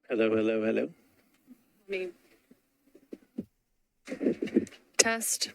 Hello, hello, hello. Me. Test.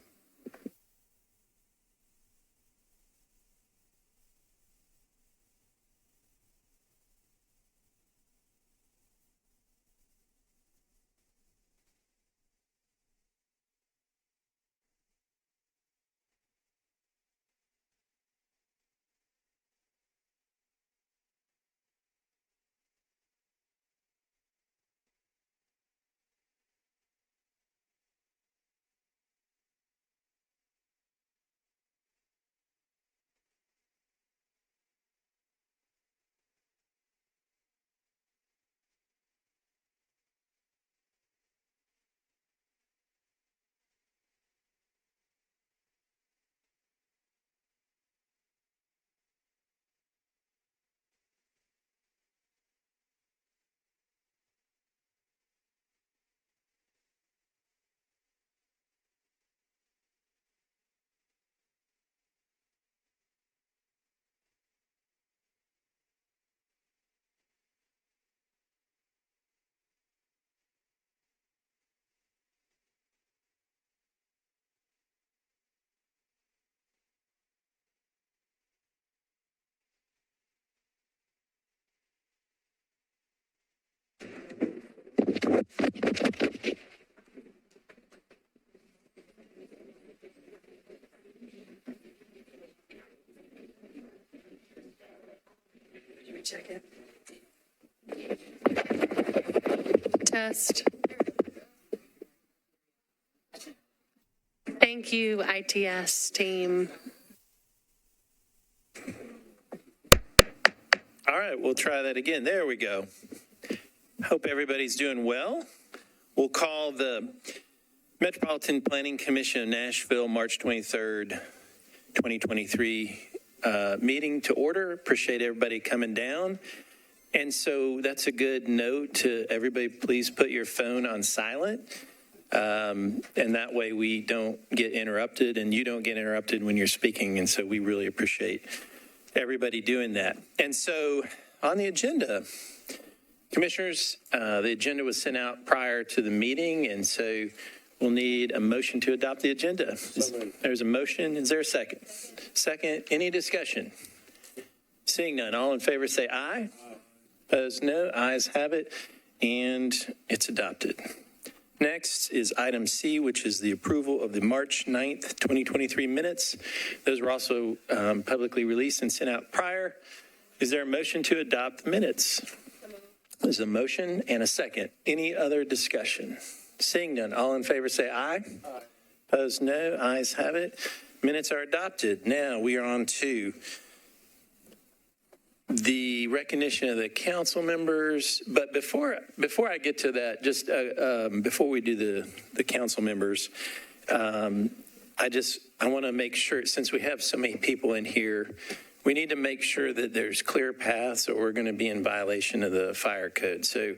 Should we check it? Test. Thank you, ITS team. All right, we'll try that again. There we go. Hope everybody's doing well. We'll call the Metropolitan Planning Commission of Nashville, March 23rd, 2023 meeting to order. Appreciate everybody coming down. And so that's a good note to everybody. Please put your phone on silent. And that way we don't get interrupted and you don't get interrupted when you're speaking. And so we really appreciate everybody doing that. And so on the agenda, Commissioners, the agenda was sent out prior to the meeting, and so we'll need a motion to adopt the agenda. There's a motion. Is there a second? Second. Any discussion? Seeing none, all in favor say aye. Opposed, no. Ayes have it, and it's adopted. Next is item C, which is the approval of the March 9th, 2023 minutes. Those were also publicly released and sent out prior. Is there a motion to adopt the minutes? There's a motion and a second. Any other discussion? Seeing none, all in favor say aye. Aye. Opposed, no. Ayes have it. Minutes are adopted. Now we are on to the recognition of the council members. But before I get to that, just before we do the council members, I want to make sure, since we have so many people in here, we need to make sure that there's clear paths or we're going to be in violation of the fire code. So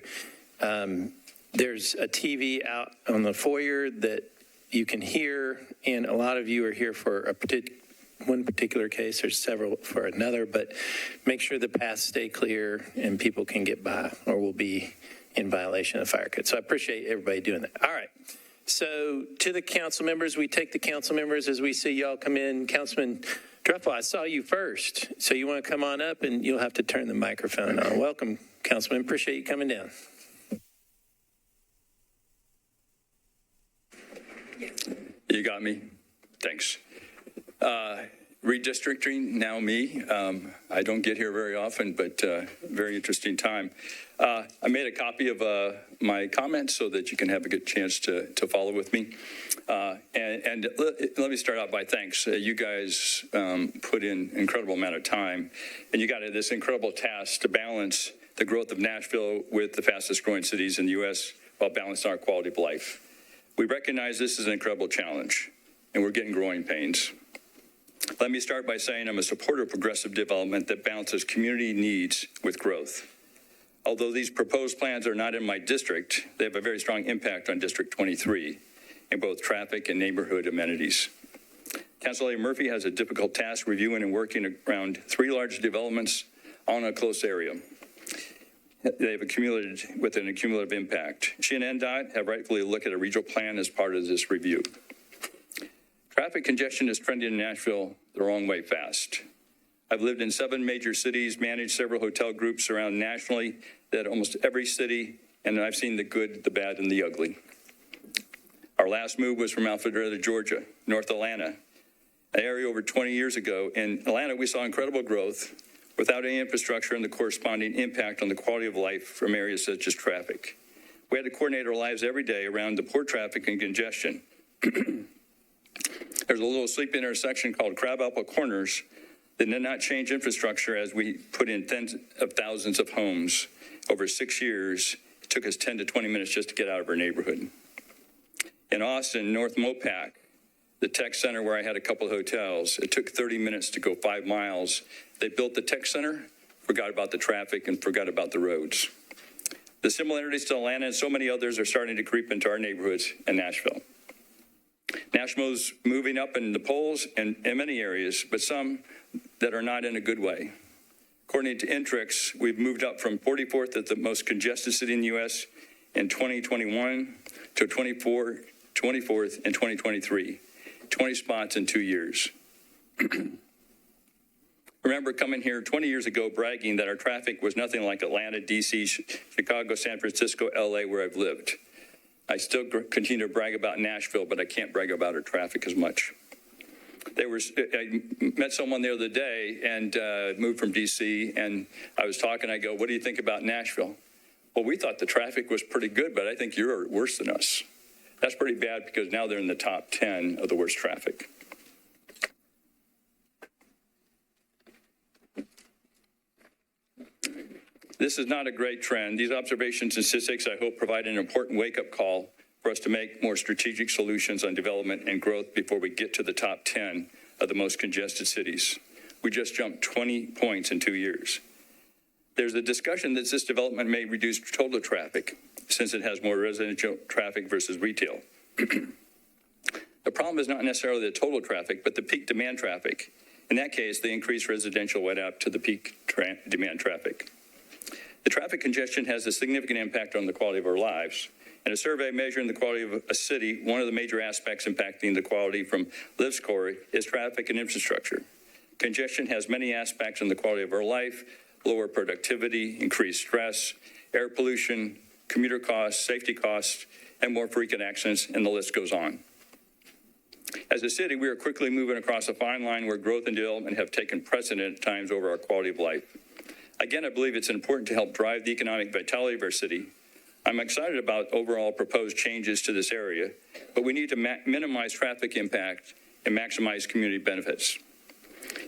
there's a TV out on the foyer that you can hear, and a lot of you are here for one particular case. There's several for another, but make sure the paths stay clear and people can get by or we'll be in violation of the fire code. So I appreciate everybody doing that. All right. So to the council members, we take the council members as we see y'all come in. Councilman Druffel, I saw you first, so you want to come on up and you'll have to turn the microphone on. Welcome, Councilman. Appreciate you coming down. You got me. Thanks. Redistricting, now me. I don't get here very often, but very interesting time. I made a copy of my comments so that you can have a good chance to follow with me. And let me start out by thanks. You guys put in incredible amount of time, and you got this incredible task to balance the growth of Nashville with the fastest growing cities in the U.S. while balancing our quality of life. We recognize this is an incredible challenge, and we're getting growing pains. Let me start by saying I'm a supporter of progressive development that balances community needs with growth. Although these proposed plans are not in my district, they have a very strong impact on District 23 in both traffic and neighborhood amenities. Councilor Murphy has a difficult task reviewing and working around three large developments on a close area. they've accumulated with an accumulative impact. She and NDOT have rightfully looked at a regional plan as part of this review. Traffic congestion is trending in Nashville the wrong way fast. I've lived in 7 major cities, managed several hotel groups around nationally, that almost every city, and I've seen the good, the bad, and the ugly. Our last move was from Alpharetta, Georgia, North Atlanta, an area over 20 years ago. In Atlanta, we saw incredible growth without any infrastructure and the corresponding impact on the quality of life from areas such as traffic. We had to coordinate our lives every day around the poor traffic and congestion. There's a little sleepy intersection called Crabapple Corners that did not change infrastructure as we put in tens of thousands of homes. Over 6 years, it took us 10 to 20 minutes just to get out of our neighborhood. In Austin, North Mopac, the tech center where I had a couple of hotels, it took 30 minutes to go 5 miles. They built the tech center, forgot about the traffic, and forgot about the roads. The similarities to Atlanta and so many others are starting to creep into our neighborhoods in Nashville. Nashville's moving up in the polls in many areas, but some that are not in a good way. According to Intrix, we've moved up from 44th as the most congested city in the U.S. in 2021 to 24th in 2023, 20 spots in 2 years. Remember coming here 20 years ago bragging that our traffic was nothing like Atlanta, D.C., Chicago, San Francisco, L.A., where I've lived. I still continue to brag about Nashville, but I can't brag about our traffic as much. I met someone the other day and moved from D.C., and I was talking, I go, what do you think about Nashville? Well, we thought the traffic was pretty good, but I think you're worse than us. That's pretty bad because now they're in the top 10 of the worst traffic. This is not a great trend. These observations and statistics, I hope, provide an important wake-up call for us to make more strategic solutions on development and growth before we get to the top 10 of the most congested cities. We just jumped 20 points in 2 years. There's a discussion that this development may reduce total traffic since it has more residential traffic versus retail. The problem is not necessarily the total traffic, but the peak demand traffic. In that case, the increased residential went up to the peak demand traffic. The traffic congestion has a significant impact on the quality of our lives. In a survey measuring the quality of a city, one of the major aspects impacting the quality from live score is traffic and infrastructure. Congestion has many aspects on the quality of our life: lower productivity, increased stress, air pollution, commuter costs, safety costs, and more frequent accidents, and the list goes on. As a city, we are quickly moving across a fine line where growth and development have taken precedent at times over our quality of life. Again, I believe it's important to help drive the economic vitality of our city. I'm excited about overall proposed changes to this area, but we need to minimize traffic impact and maximize community benefits.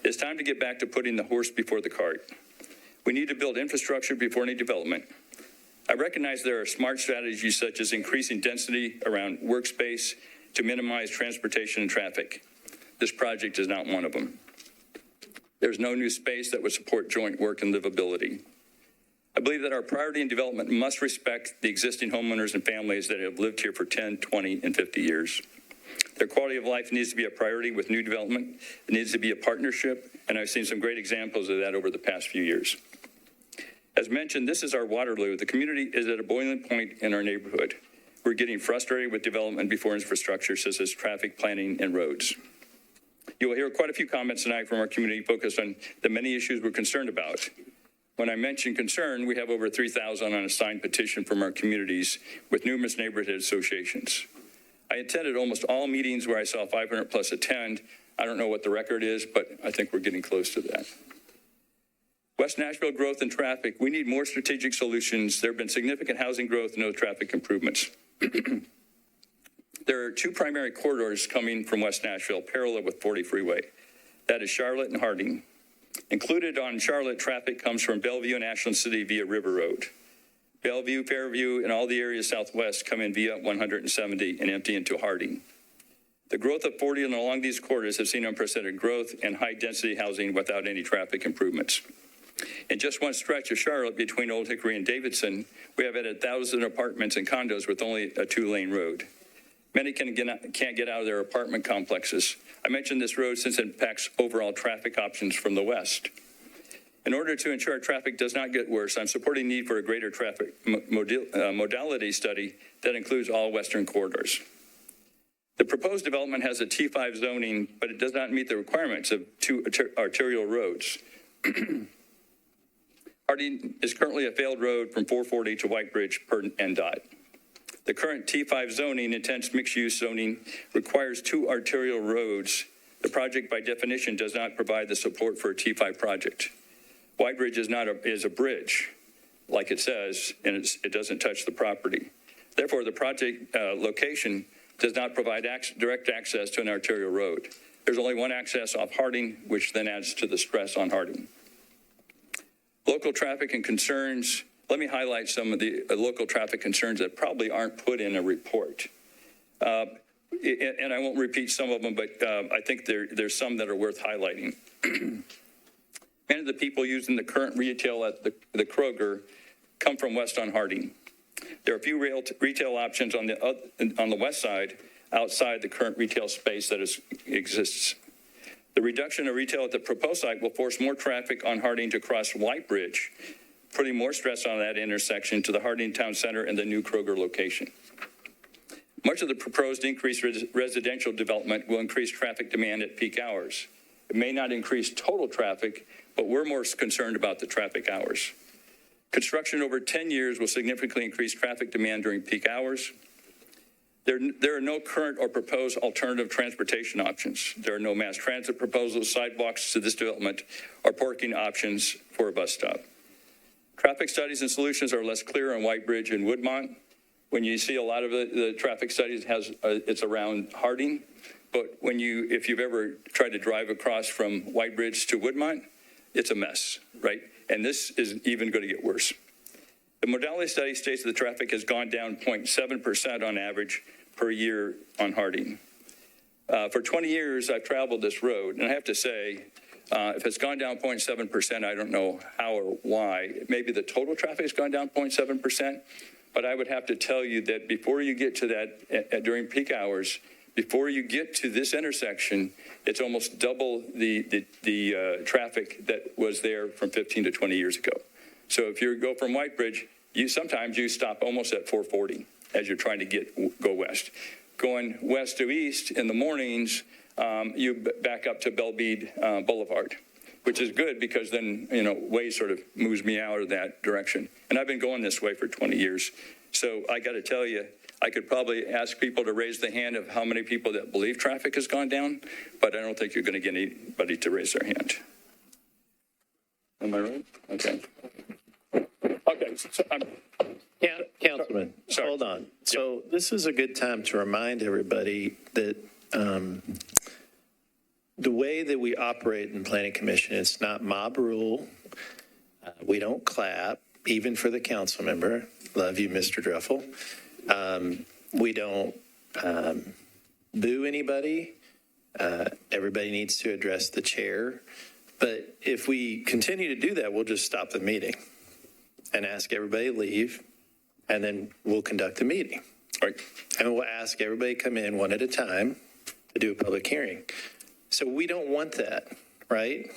It's time to get back to putting the horse before the cart. We need to build infrastructure before any development. I recognize there are smart strategies such as increasing density around workspace to minimize transportation and traffic. This project is not one of them. There's no new space that would support joint work and livability. I believe that our priority in development must respect the existing homeowners and families that have lived here for 10, 20, and 50 years. Their quality of life needs to be a priority with new development. It needs to be a partnership, and I've seen some great examples of that over the past few years. As mentioned, this is our Waterloo. The community is at a boiling point in our neighborhood. We're getting frustrated with development before infrastructure, such as traffic, planning, and roads. You will hear quite a few comments tonight from our community focused on the many issues we're concerned about. When I mention concern, we have over 3,000 on a signed petition from our communities with numerous neighborhood associations. I attended almost all meetings where I saw 500 plus attend. I don't know what the record is, but I think we're getting close to that. West Nashville growth and traffic, we need more strategic solutions. There have been significant housing growth, no traffic improvements. There are two primary corridors coming from West Nashville, parallel with 40 freeway. That is Charlotte and Harding. Included on Charlotte, traffic comes from Bellevue and Ashland City via River Road. Bellevue, Fairview, and all the areas southwest come in via 170 and empty into Harding. The growth of 40 and along these corridors have seen unprecedented growth and high-density housing without any traffic improvements. In just one stretch of Charlotte between Old Hickory and Davidson, we have added 1,000 apartments and condos with only a 2-lane road. Many can't get out of their apartment complexes. I mentioned this road since it impacts overall traffic options from the west. In order to ensure traffic does not get worse, I'm supporting need for a greater traffic modality study that includes all western corridors. The proposed development has a T5 zoning, but it does not meet the requirements of two arterial roads. Harding is currently a failed road from 440 to White Bridge per NDOT. The current T5 zoning, intense mixed-use zoning, requires two arterial roads. The project, by definition, does not provide the support for a T5 project. White Bridge is a bridge, like it says, and it doesn't touch the property. Therefore, the project location does not provide direct access to an arterial road. There's only one access off Harding, which then adds to the stress on Harding. Local traffic and concerns. Let me highlight some of the local traffic concerns that probably aren't put in a report. And I won't repeat some of them, but I think there's some that are worth highlighting. Many of the people using the current retail at the Kroger come from west on Harding. There are few retail options on the west side outside the current retail space that exists. The reduction of retail at the proposed site will force more traffic on Harding to cross White Bridge, putting more stress on that intersection to the Harding Town Center and the new Kroger location. Much of the proposed increased residential development will increase traffic demand at peak hours. It may not increase total traffic, but we're more concerned about the traffic hours. Construction over 10 years will significantly increase traffic demand during peak hours. There are no current or proposed alternative transportation options. There are no mass transit proposals, sidewalks to this development, or parking options for a bus stop. Traffic studies and solutions are less clear on White Bridge and Woodmont. When you see a lot of the traffic studies, it's around Harding. But if you've ever tried to drive across from White Bridge to Woodmont, it's a mess, right? And this is even going to get worse. The modality study states that the traffic has gone down 0.7% on average per year on Harding. For 20 years, I've traveled this road, and I have to say, if it's gone down 0.7%, I don't know how or why. Maybe the total traffic has gone down 0.7%, but I would have to tell you that before you get to that, during peak hours, before you get to this intersection, it's almost double the traffic that was there from 15 to 20 years ago. So if you go from White Bridge, sometimes you stop almost at 440 as you're trying to go west. Going west to east in the mornings, you back up to Meade Boulevard, which is good because then, Waze sort of moves me out of that direction. And I've been going this way for 20 years. So I got to tell you, I could probably ask people to raise the hand of how many people that believe traffic has gone down, but I don't think you're going to get anybody to raise their hand. Am I right? Okay. Okay. So Councilman, Sorry. hold on. So this is a good time to remind everybody that the way that we operate in Planning Commission, it's not mob rule. We don't clap, even for the council member. Love you, Mr. Druffel. We don't boo anybody. Everybody needs to address the chair. But if we continue to do that, we'll just stop the meeting and ask everybody to leave, and then we'll conduct the meeting. Right. And we'll ask everybody to come in one at a time to do a public hearing. So we don't want that, right?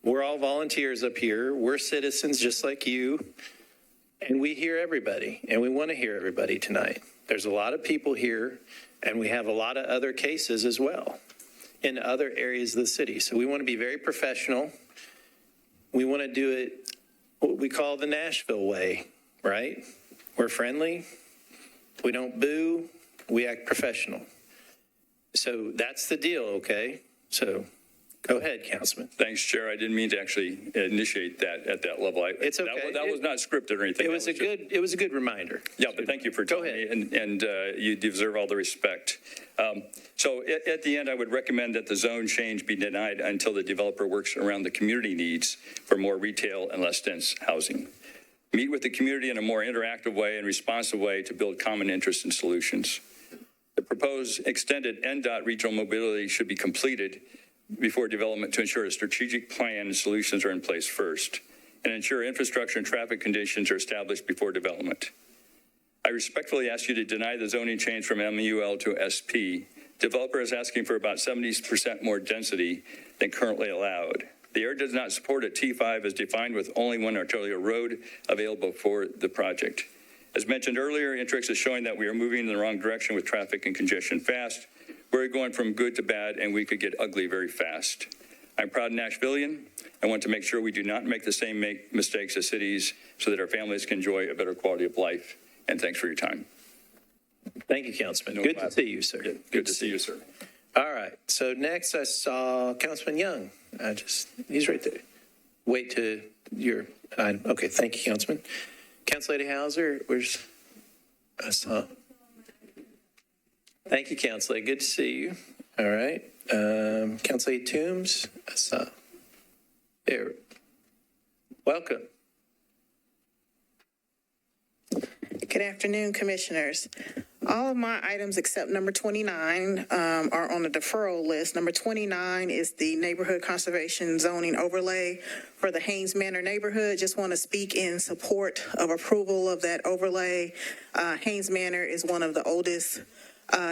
We're all volunteers up here. We're citizens just like you. And we hear everybody, and we want to hear everybody tonight. There's a lot of people here, and we have a lot of other cases as well in other areas of the city. So we want to be very professional. We want to do it what we call the Nashville way, right? We're friendly. We don't boo. We act professional. So that's the deal, okay? So go ahead, Councilman. Thanks, Chair. I didn't mean to actually initiate that at that level. It's okay. That was not scripted or anything. It was a good reminder. Yeah, but thank you for telling me, and you deserve all the respect. So at the end, I would recommend that the zone change be denied until the developer works around the community needs for more retail and less dense housing. Meet with the community in a more interactive way and responsive way to build common interests and solutions. The proposed extended NDOT regional mobility should be completed before development to ensure a strategic plan and solutions are in place first, and ensure infrastructure and traffic conditions are established before development. I respectfully ask you to deny the zoning change from MUL to SP. Developer is asking for about 70% more density than currently allowed. The area does not support a T5 as defined with only one arterial road available for the project. As mentioned earlier, Intrix is showing that we are moving in the wrong direction with traffic and congestion fast. We're going from good to bad, and we could get ugly very fast. I'm proud Nashvilleian. I want to make sure we do not make the same mistakes as cities so that our families can enjoy a better quality of life. And thanks for your time. Thank you, Councilman. No Good problem. to see you, sir. Good to see you, sir. All right. So next I saw Councilman Young. He's right there. Wait to your, okay, thank you, Councilman. Council Lady Hauser, I saw. Thank you, Council Lady. Good to see you. All right. Council Lady Toombs, I saw. There. Welcome. Good afternoon, Commissioners. All of my items except number 29 are on the deferral list. Number 29 is the Neighborhood Conservation Zoning Overlay for the Haynes Manor neighborhood. Just want to speak in support of approval of that overlay. Haynes Manor is one of the oldest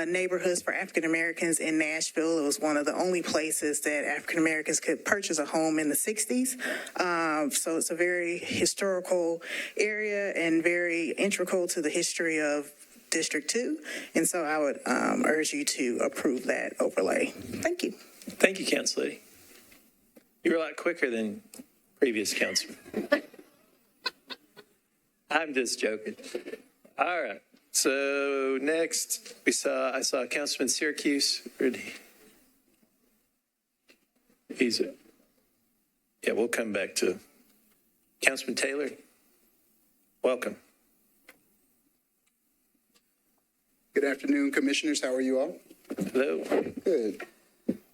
neighborhoods for African Americans in Nashville. It was one of the only places that African Americans could purchase a home in the 60s. So it's a very historical area and very integral to the history of District 2. And so I would urge you to approve that overlay. Thank you. Thank you, Council Lady. You're a lot quicker than previous councilman. I'm just joking. All right. So next I saw Councilman Syracuse. Yeah, we'll come back to Councilman Taylor. Welcome. Good afternoon, Commissioners. How are you all? Hello. Good.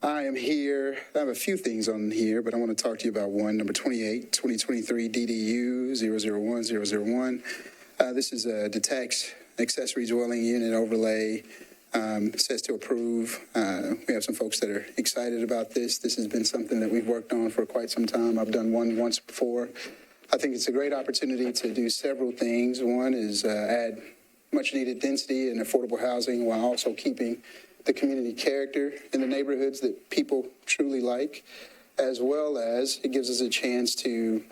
I am here. I have a few things on here, but I want to talk to you about one, number 28, 2023 DDU 001001. This is a detached accessory dwelling unit overlay. Says to approve. We have some folks that are excited about this. This has been something that we've worked on for quite some time. I've done one once before. I think it's a great opportunity to do several things. One is add much needed density and affordable housing while also keeping the community character in the neighborhoods that people truly like, as well as it gives us a chance to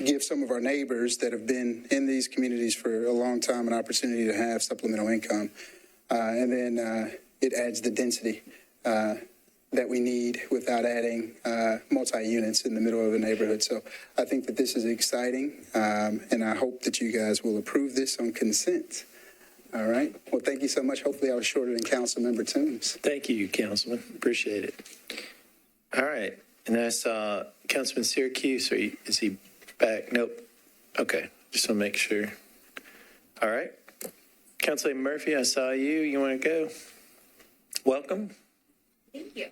give some of our neighbors that have been in these communities for a long time an opportunity to have supplemental income. And then it adds the density that we need without adding multi-units in the middle of a neighborhood. So I think that this is exciting, and I hope that you guys will approve this on consent. All right. Well, thank you so much. Hopefully I was shorter than Councilmember Toombs. Thank you, Councilman. Appreciate it. All right. And I saw Councilman Syracuse. Is he back? Nope. Okay. Just want to make sure. All right. Councilor Murphy, I saw you. You want to go? Welcome. Thank you.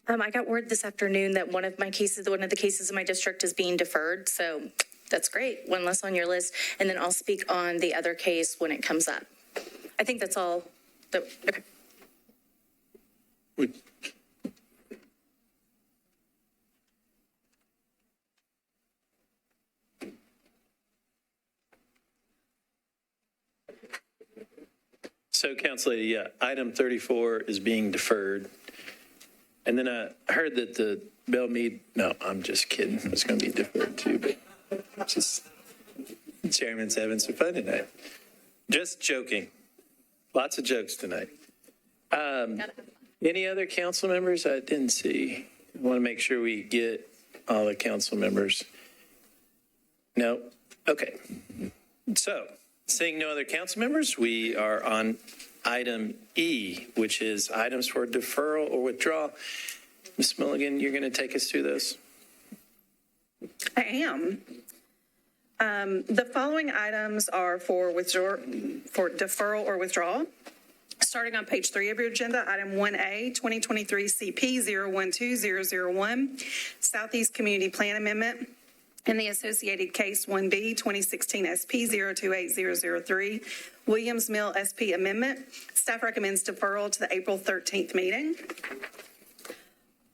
I got word this afternoon that one of the cases in my district is being deferred. So that's great. One less on your list. And then I'll speak on the other case when it comes up. I think that's all. Okay. So, Councilor, yeah, item 34 is being deferred. And then I heard that the Meade, no, I'm just kidding. It's going to be deferred too, but just Chairman's having some fun tonight. Just joking. Lots of jokes tonight. Any other council members I didn't see? I want to make sure we get all the council members. No? Okay. So, seeing no other council members, we are on item E, which is items for deferral or withdrawal. Ms. Milligan, you're going to take us through those? I am. The following items are for deferral or withdrawal. Starting on page 3 of your agenda, item 1A, 2023 CP 012001, Southeast Community Plan Amendment, and the associated case 1B, 2016 SP 028003, Williams Mill SP Amendment. Staff recommends deferral to the April 13th meeting.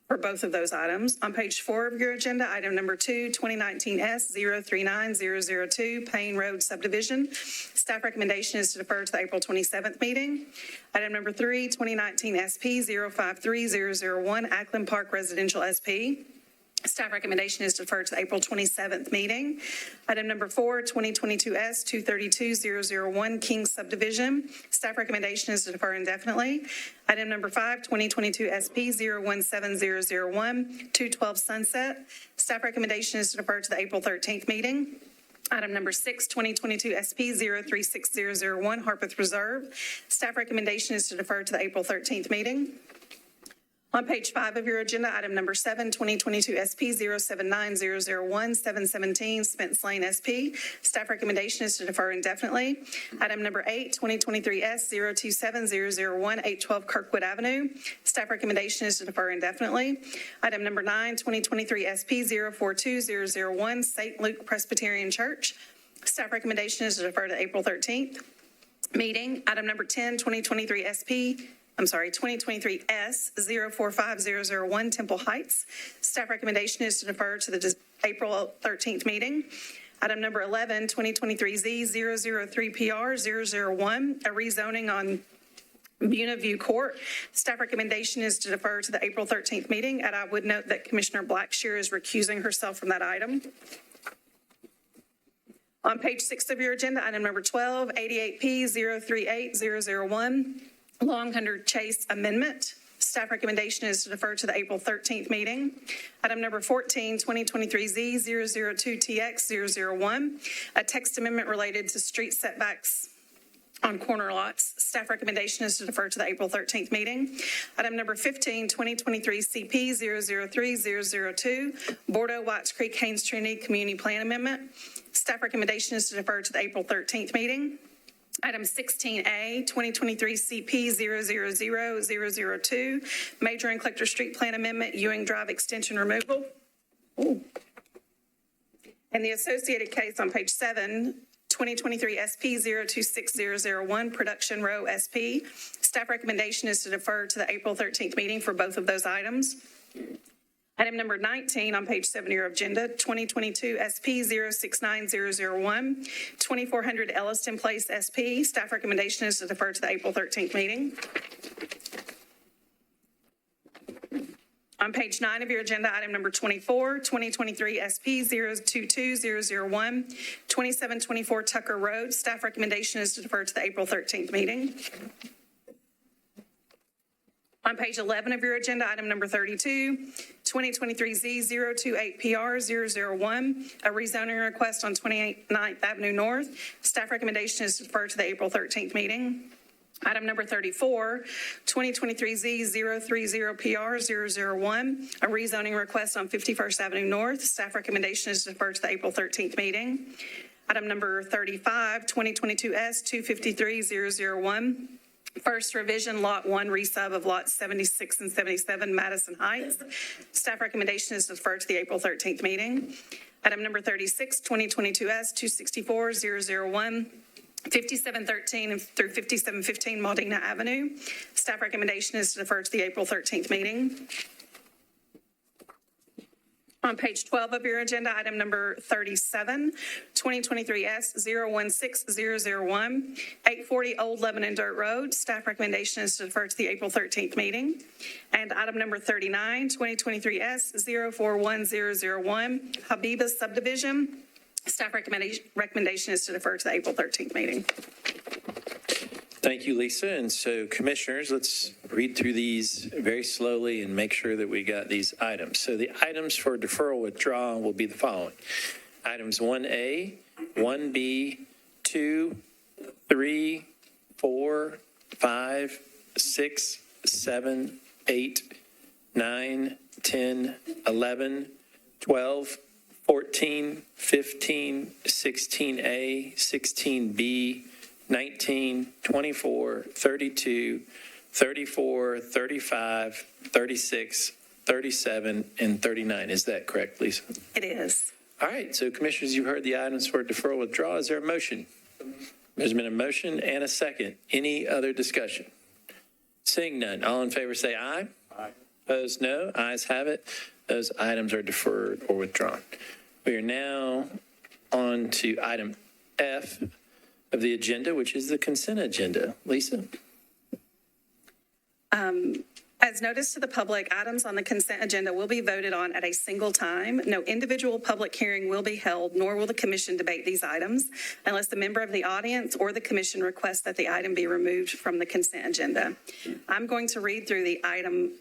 for both of those items. On page 4 of your agenda, item number 2, 2019 S039002, Payne Road subdivision. Staff recommendation is to defer to the April 27th meeting. Item number 3, 2019 SP 053001, Ackland Park Residential SP. Staff recommendation is deferred to the April 27th meeting. Item number 4, 2022 S232001, Kings subdivision. Staff recommendation is to defer indefinitely. Item number 5, 2022 SP 017001, 212 Sunset. Staff recommendation is to defer to the April 13th meeting. Item number 6, 2022 SP 036001, Harpeth Reserve. Staff recommendation is to defer to the April 13th meeting. On page 5 of your agenda, item number 7, 2022 SP 079001, 717 Spence Lane SP. Staff recommendation is to defer indefinitely. Item number 8, 2023 S 027001, 812 Kirkwood Avenue. Staff recommendation is to defer indefinitely. Item number 9, 2023 SP 042001, St. Luke Presbyterian Church. Staff recommendation is to defer to April 13th meeting. Item number 10, 2023 2023 S 045001, Temple Heights. Staff recommendation is to defer to the April 13th meeting. Item number 11, 2023 Z 003 PR 001, a rezoning on Buena View Court. Staff recommendation is to defer to the April 13th meeting, and I would note that Commissioner Blackshear is recusing herself from that item. On page 6 of your agenda, item number 12, 88P 038001, Long Hunter Chase Amendment. Staff recommendation is to defer to the April 13th meeting. Item number 14, 2023 Z 002 TX 001, a text amendment related to street setbacks on corner lots. Staff recommendation is to defer to the April 13th meeting. Item number 15, 2023 CP 003002, Bordeaux Whites Creek Haynes Trinity Community Plan Amendment. Staff recommendation is to defer to the April 13th meeting. Item 16A, 2023 CP 000002, Major and Collector Street Plan Amendment, Ewing Drive Extension Removal. Ooh. And the associated case on page 7, 2023 SP 026001, Production Row SP. Staff recommendation is to defer to the April 13th meeting for both of those items. Item number 19 on page 7 of your agenda, 2022 SP 069001, 2400 Elliston Place SP. Staff recommendation is to defer to the April 13th meeting. On page 9 of your agenda, item number 24, 2023 SP 022001, 2724 Tucker Road. Staff recommendation is to defer to the April 13th meeting. On page 11 of your agenda, item number 32, 2023 Z028 PR 001, a rezoning request on 29th Avenue North. Staff recommendation is to defer to the April 13th meeting. Item number 34, 2023 Z030 PR 001, a rezoning request on 51st Avenue North. Staff recommendation is to defer to the April 13th meeting. Item number 35, 2022 S253001, First revision, Lot 1, resub of lots 76 and 77, Madison Heights. Staff recommendation is to defer to the April 13th meeting. Item number 36, 2022 S264001, 5713 through 5715 Maudina Avenue. Staff recommendation is to defer to the April 13th meeting. On page 12 of your agenda, item number 37, 2023 S016001, 840 Old Lebanon Dirt Road. Staff recommendation is to defer to the April 13th meeting. And item number 39, 2023 S041001, Habiba Subdivision. Staff recommendation is to defer to the April 13th meeting. Thank you, Lisa. And so, commissioners, let's read through these very slowly and make sure that we got these items. So the items for deferral withdrawal will be the following. Items 1A, 1B, 2, 3, 4, 5, 6, 7, 8, 9, 10, 11, 12, 14, 15, 16A, 16B, 19, 24, 32, 34, 35, 36, 37, and 39. Is that correct, Lisa? It is. All right, so commissioners, you've heard the items for deferral withdrawal. Is there a motion? There's been a motion and a second. Any other discussion? Seeing none, all in favor say aye. Aye. Opposed, no. Ayes have it. Those items are deferred or withdrawn. We are now on to item F of the agenda, which is the consent agenda. Lisa? As noticed to the public, items on the consent agenda will be voted on at a single time. No individual public hearing will be held, nor will the commission debate these items unless the member of the audience or the commission requests that the item be removed from the consent agenda. I'm going to read through the item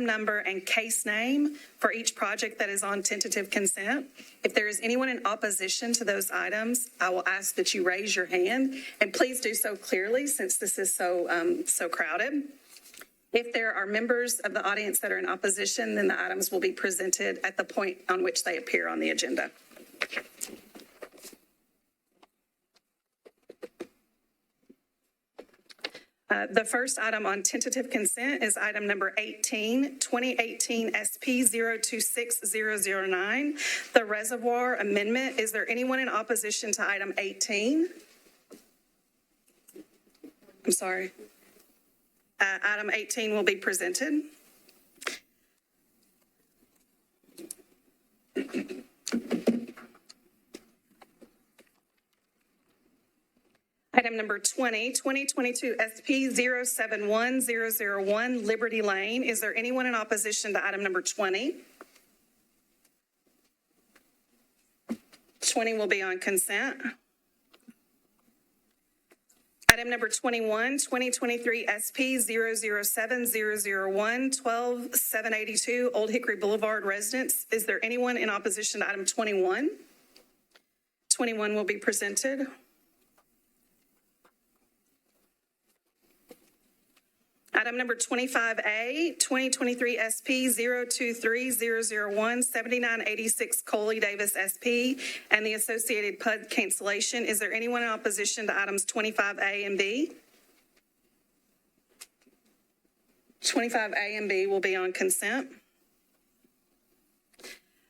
number and case name for each project that is on tentative consent. If there is anyone in opposition to those items, I will ask that you raise your hand, and please do so clearly since this is so crowded. If there are members of the audience that are in opposition, then the items will be presented at the point on which they appear on the agenda. The first item on tentative consent is item number 18, 2018 SP 026009, the Reservoir Amendment. Is there anyone in opposition to item 18? I'm sorry. Item 18 will be presented. Item number 20, 2022 SP 071001, Liberty Lane. Is there anyone in opposition to item number 20? 20 will be on consent. Item number 21, 2023 SP 007001, 12782 Old Hickory Boulevard Residence. Is there anyone in opposition to item 21? 21 will be presented. Item number 25A, 2023 SP 023001, 7986 Coley Davis SP, and the associated PUD cancellation. Is there anyone in opposition to items 25A and B? 25A and B will be on consent.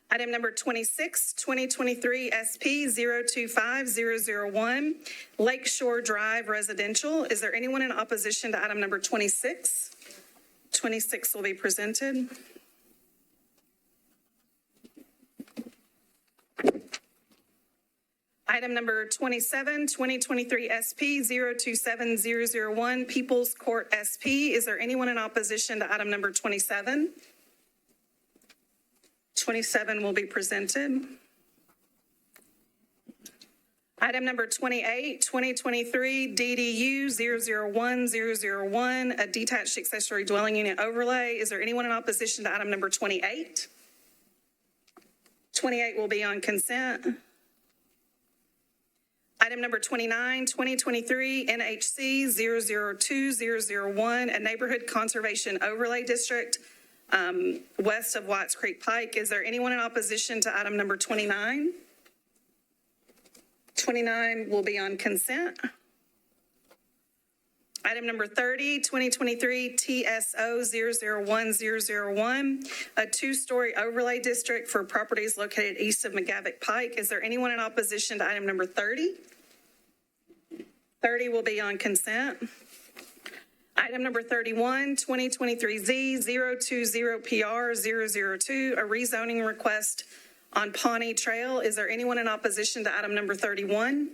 Item number 26, 2023 SP 025001, Lakeshore Drive Residential. Is there anyone in opposition to item number 26? 26 will be presented. Item number 27, 2023 SP 027001, People's Court SP. Is there anyone in opposition to item number 27? 27 will be presented. Item number 28, 2023 DDU 001001, a detached accessory dwelling unit overlay. Is there anyone in opposition to item number 28? 28 will be on consent. Item number 29, 2023 NHC 002001, a neighborhood conservation overlay district west of Whites Creek Pike. Is there anyone in opposition to item number 29? 29 will be on consent. Item number 30, 2023 TSO 001001, a two-story overlay district for properties located east of McGavock Pike. Is there anyone in opposition to item number 30? 30 will be on consent. Item number 31, 2023 Z020PR002, a rezoning request on Pawnee Trail. Is there anyone in opposition to item number 31?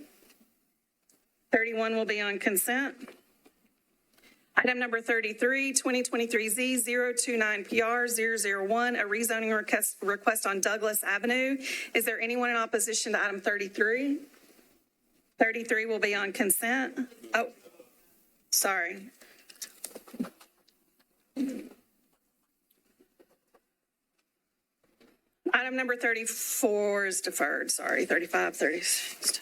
31 will be on consent. Item number 33, 2023 Z029PR001, a rezoning request on Douglas Avenue. Is there anyone in opposition to item 33? 33 will be on consent. Oh, sorry. Item number 34 is deferred. Sorry, 35, 36.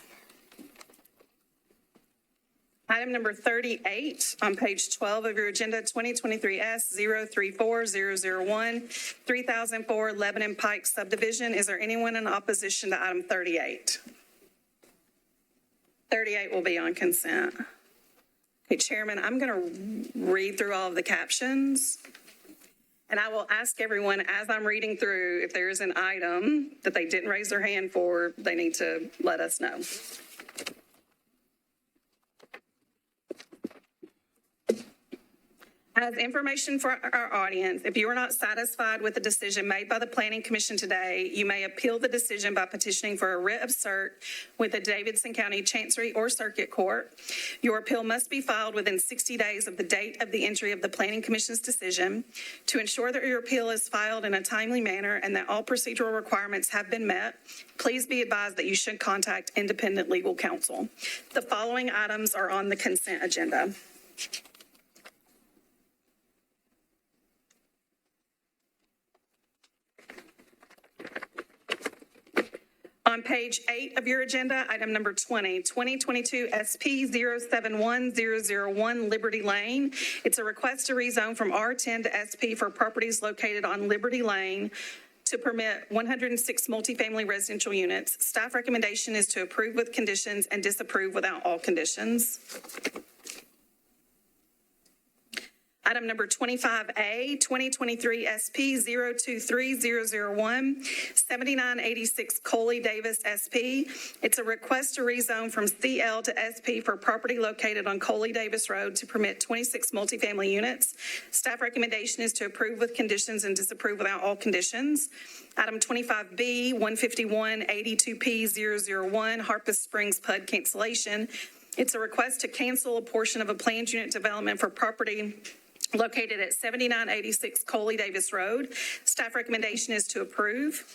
Item number 38 on page 12 of your agenda, 2023 S034001, 3004 Lebanon Pike subdivision. Is there anyone in opposition to item 38? 38 will be on consent. Okay, Chairman, I'm going to read through all of the captions, and I will ask everyone as I'm reading through if there is an item that they didn't raise their hand for, they need to let us know. As information for our audience, if you are not satisfied with the decision made by the Planning Commission today, you may appeal the decision by petitioning for a writ of cert with the Davidson County Chancery or Circuit Court. Your appeal must be filed within 60 days of the date of the entry of the Planning Commission's decision. To ensure that your appeal is filed in a timely manner and that all procedural requirements have been met, please be advised that you should contact independent legal counsel. The following items are on the consent agenda. On page 8 of your agenda, item number 20, 2022 SP 071001 Liberty Lane. It's a request to rezone from R10 to SP for properties located on Liberty Lane to permit 106 multifamily residential units. Staff recommendation is to approve with conditions and disapprove without all conditions. Item number 25A, 2023 SP 023001, 7986 Coley Davis SP. It's a request to rezone from CL to SP for property located on Coley Davis Road to permit 26 multifamily units. Staff recommendation is to approve with conditions and disapprove without all conditions. Item 25B, 151 82P 001, Harpeth Springs PUD cancellation. It's a request to cancel a portion of a planned unit development for property located at 7986 Coley Davis Road. Staff recommendation is to approve.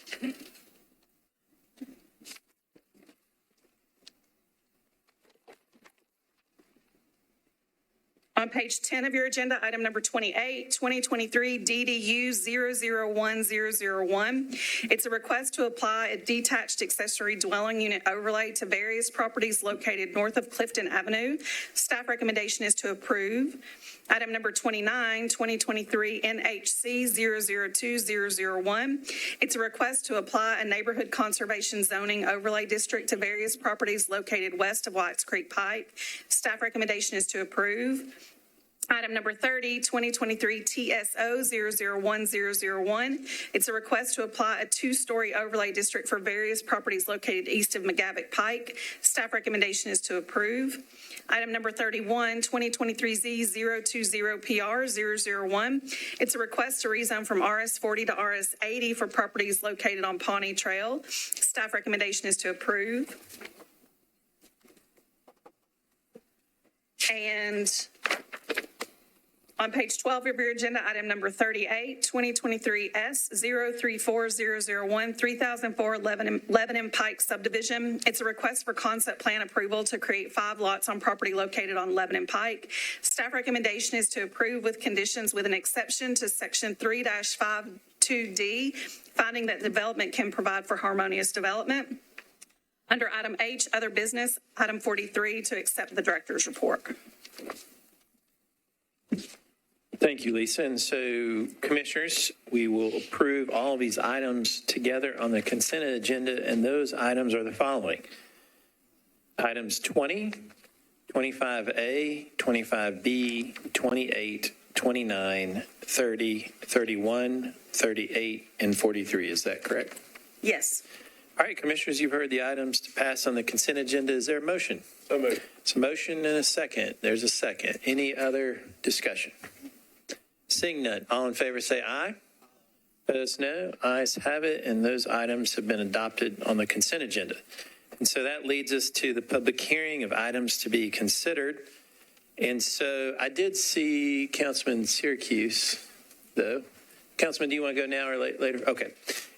On page 10 of your agenda, item number 28, 2023 DDU 001001. It's a request to apply a detached accessory dwelling unit overlay to various properties located north of Clifton Avenue. Staff recommendation is to approve. Item number 29, 2023 NHC 002001. It's a request to apply a neighborhood conservation zoning overlay district to various properties located west of Whites Creek Pike. Staff recommendation is to approve. Item number 30, 2023 TSO 001001. It's a request to apply a two-story overlay district for various properties located east of McGavock Pike. Staff recommendation is to approve. Item number 31, 2023 Z020PR 001. It's a request to rezone from RS40 to RS80 for properties located on Pawnee Trail. Staff recommendation is to approve. And on page 12 of your agenda, item number 38, 2023 S034001, 3004 Lebanon Pike subdivision. It's a request for concept plan approval to create 5 lots on property located on Lebanon Pike. Staff recommendation is to approve with conditions with an exception to section 3-52D, finding that development can provide for harmonious development. Under item H, other business, item 43, to accept the director's report. Thank you, Lisa. And so, commissioners, we will approve all of these items together on the consent agenda, and those items are the following. Items 20, 25A, 25B, 28, 29, 30, 31, 38, and 43. Is that correct? Yes. All right, commissioners, you've heard the items to pass on the consent agenda. Is there a motion? So moved. It's a motion and a second. There's a second. Any other discussion? Seeing none, all in favor say aye. Opposed, no. Ayes have it, and those items have been adopted on the consent agenda. And so that leads us to the public hearing of items to be considered. And so I did see Councilman Syracuse, though. Councilman, do you want to go now or later? Okay.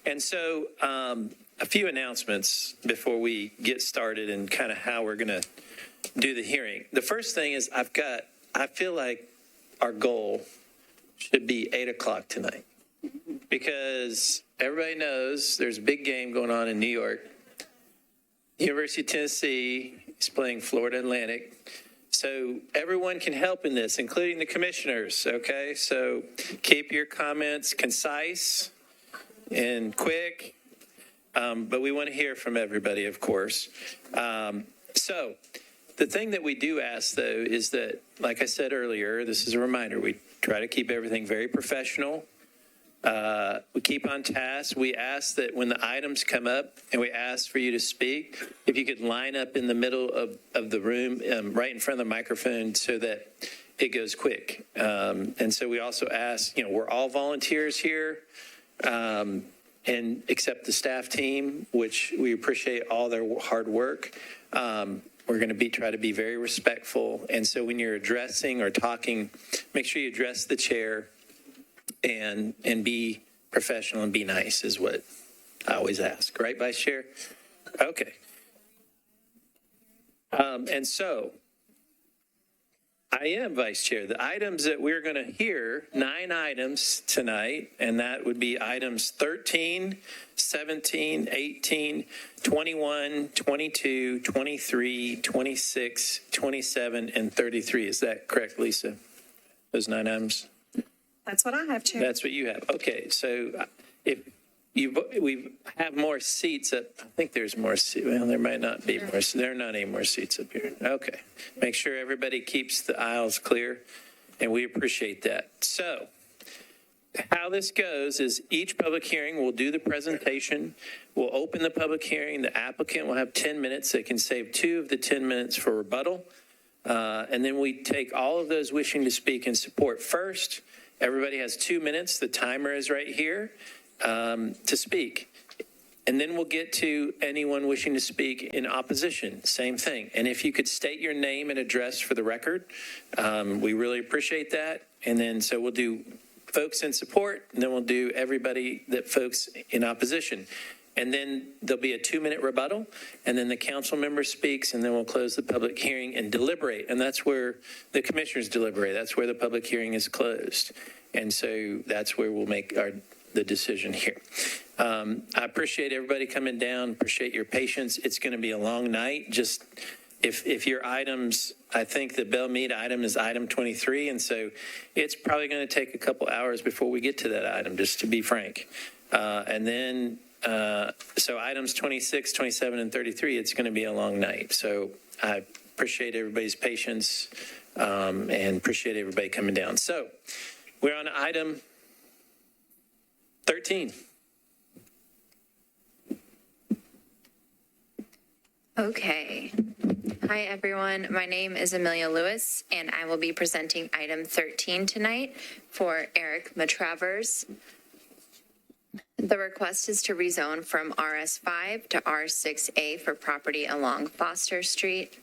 And so a few announcements before we get started and kind of how we're going to do the hearing. The first thing is I feel like our goal should be 8 o'clock tonight because everybody knows there's a big game going on in New York. University of Tennessee is playing Florida Atlantic. So everyone can help in this, including the commissioners, okay? So keep your comments concise and quick, but we want to hear from everybody, of course. So the thing that we do ask, though, is that, like I said earlier, this is a reminder, we try to keep everything very professional. We keep on task. We ask that when the items come up and we ask for you to speak, if you could line up in the middle of the room, right in front of the microphone so that it goes quick. And so we also ask, we're all volunteers here, and except the staff team, which we appreciate all their hard work. We're going to try to be very respectful. And so when you're addressing or talking, make sure you address the chair and be professional and be nice is what I always ask. Right, Vice Chair? Okay. And so I am Vice Chair. The items that we're going to hear, 9 items tonight, and that would be items 13, 17, 18, 21, 22, 23, 26, 27, and 33. Is that correct, Lisa? Those 9 items? That's what I have, Chair. That's what you have. Okay, so if we have more seats up, I think there's more seats. Well, there might not be more. There are not any more seats up here. Okay, make sure everybody keeps the aisles clear, and we appreciate that. So how this goes is each public hearing will do the presentation. We'll open the public hearing. The applicant will have 10 minutes. They can save 2 of the 10 minutes for rebuttal. And then we take all of those wishing to speak in support first. Everybody has 2 minutes. The timer is right here to speak. And then we'll get to anyone wishing to speak in opposition. Same thing. And if you could state your name and address for the record, we really appreciate that. And then so we'll do folks in support, and then we'll do everybody that folks in opposition. And then there'll be a 2-minute rebuttal, and then the council member speaks, and then we'll close the public hearing and deliberate. And that's where the commissioners deliberate. That's where the public hearing is closed. And so that's where we'll make the decision here. I appreciate everybody coming down, appreciate your patience. It's going to be a long night. Just if your items, I think the Bell Meade item is item 23, and so it's probably going to take a couple hours before we get to that item, just to be frank. And then, so items 26, 27, and 33, it's going to be a long night. So I appreciate everybody's patience and appreciate everybody coming down. So we're on item 13. Okay. Hi, everyone. My name is Amelia Lewis, and I will be presenting item 13 tonight for Eric Matravers. The request is to rezone from RS5 to R6A for property along Foster Street.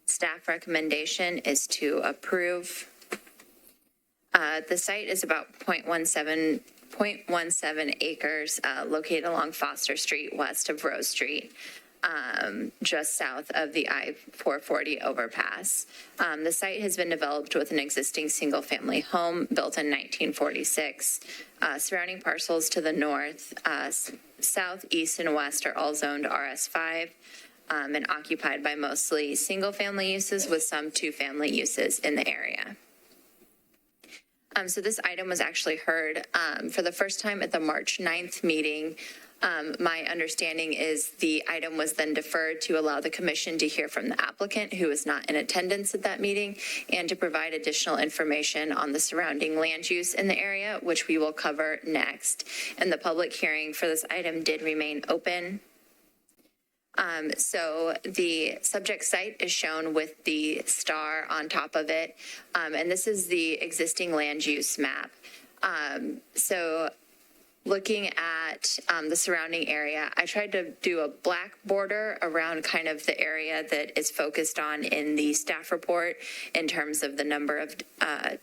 Staff recommendation is to approve. The site is about 0.17 acres located along Foster Street, west of Rose Street, just south of the I-440 overpass. The site has been developed with an existing single-family home built in 1946. Surrounding parcels to the north, south, east, and west are all zoned RS5 and occupied by mostly single-family uses with some two-family uses in the area. So this item was actually heard for the first time at the March 9th meeting. My understanding is the item was then deferred to allow the commission to hear from the applicant, who was not in attendance at that meeting, and to provide additional information on the surrounding land use in the area, which we will cover next. And the public hearing for this item did remain open. So the subject site is shown with the star on top of it, and this is the existing land use map. So looking at the surrounding area, I tried to do a black border around kind of the area that is focused on in the staff report in terms of the number of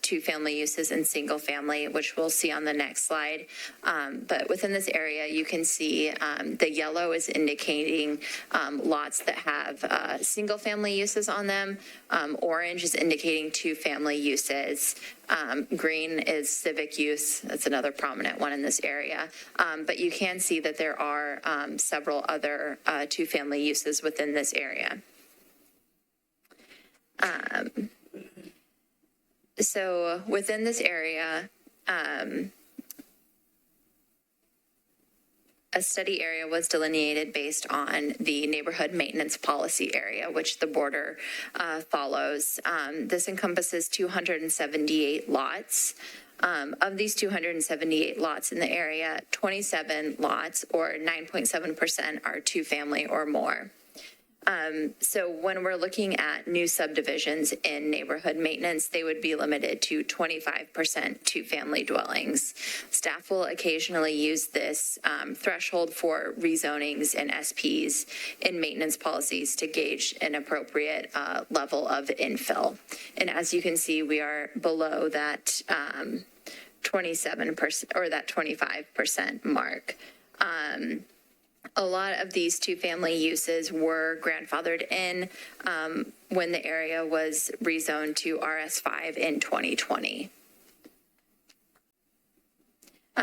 two-family uses and single-family, which we'll see on the next slide. But within this area, you can see the yellow is indicating lots that have single-family uses on them. Orange is indicating two-family uses. Green is civic use. That's another prominent one in this area. But you can see that there are several other two-family uses within this area. So within this area, a study area was delineated based on the neighborhood maintenance policy area, which the border follows. This encompasses 278 lots. Of these 278 lots in the area, 27 lots, or 9.7%, are two-family or more. So when we're looking at new subdivisions in neighborhood maintenance, they would be limited to 25% two-family dwellings. Staff will occasionally use this threshold for rezonings and SPs in maintenance policies to gauge an appropriate level of infill. And as you can see, we are below that 27% or that 25% mark. A lot of these two-family uses were grandfathered in when the area was rezoned to RS5 in 2020.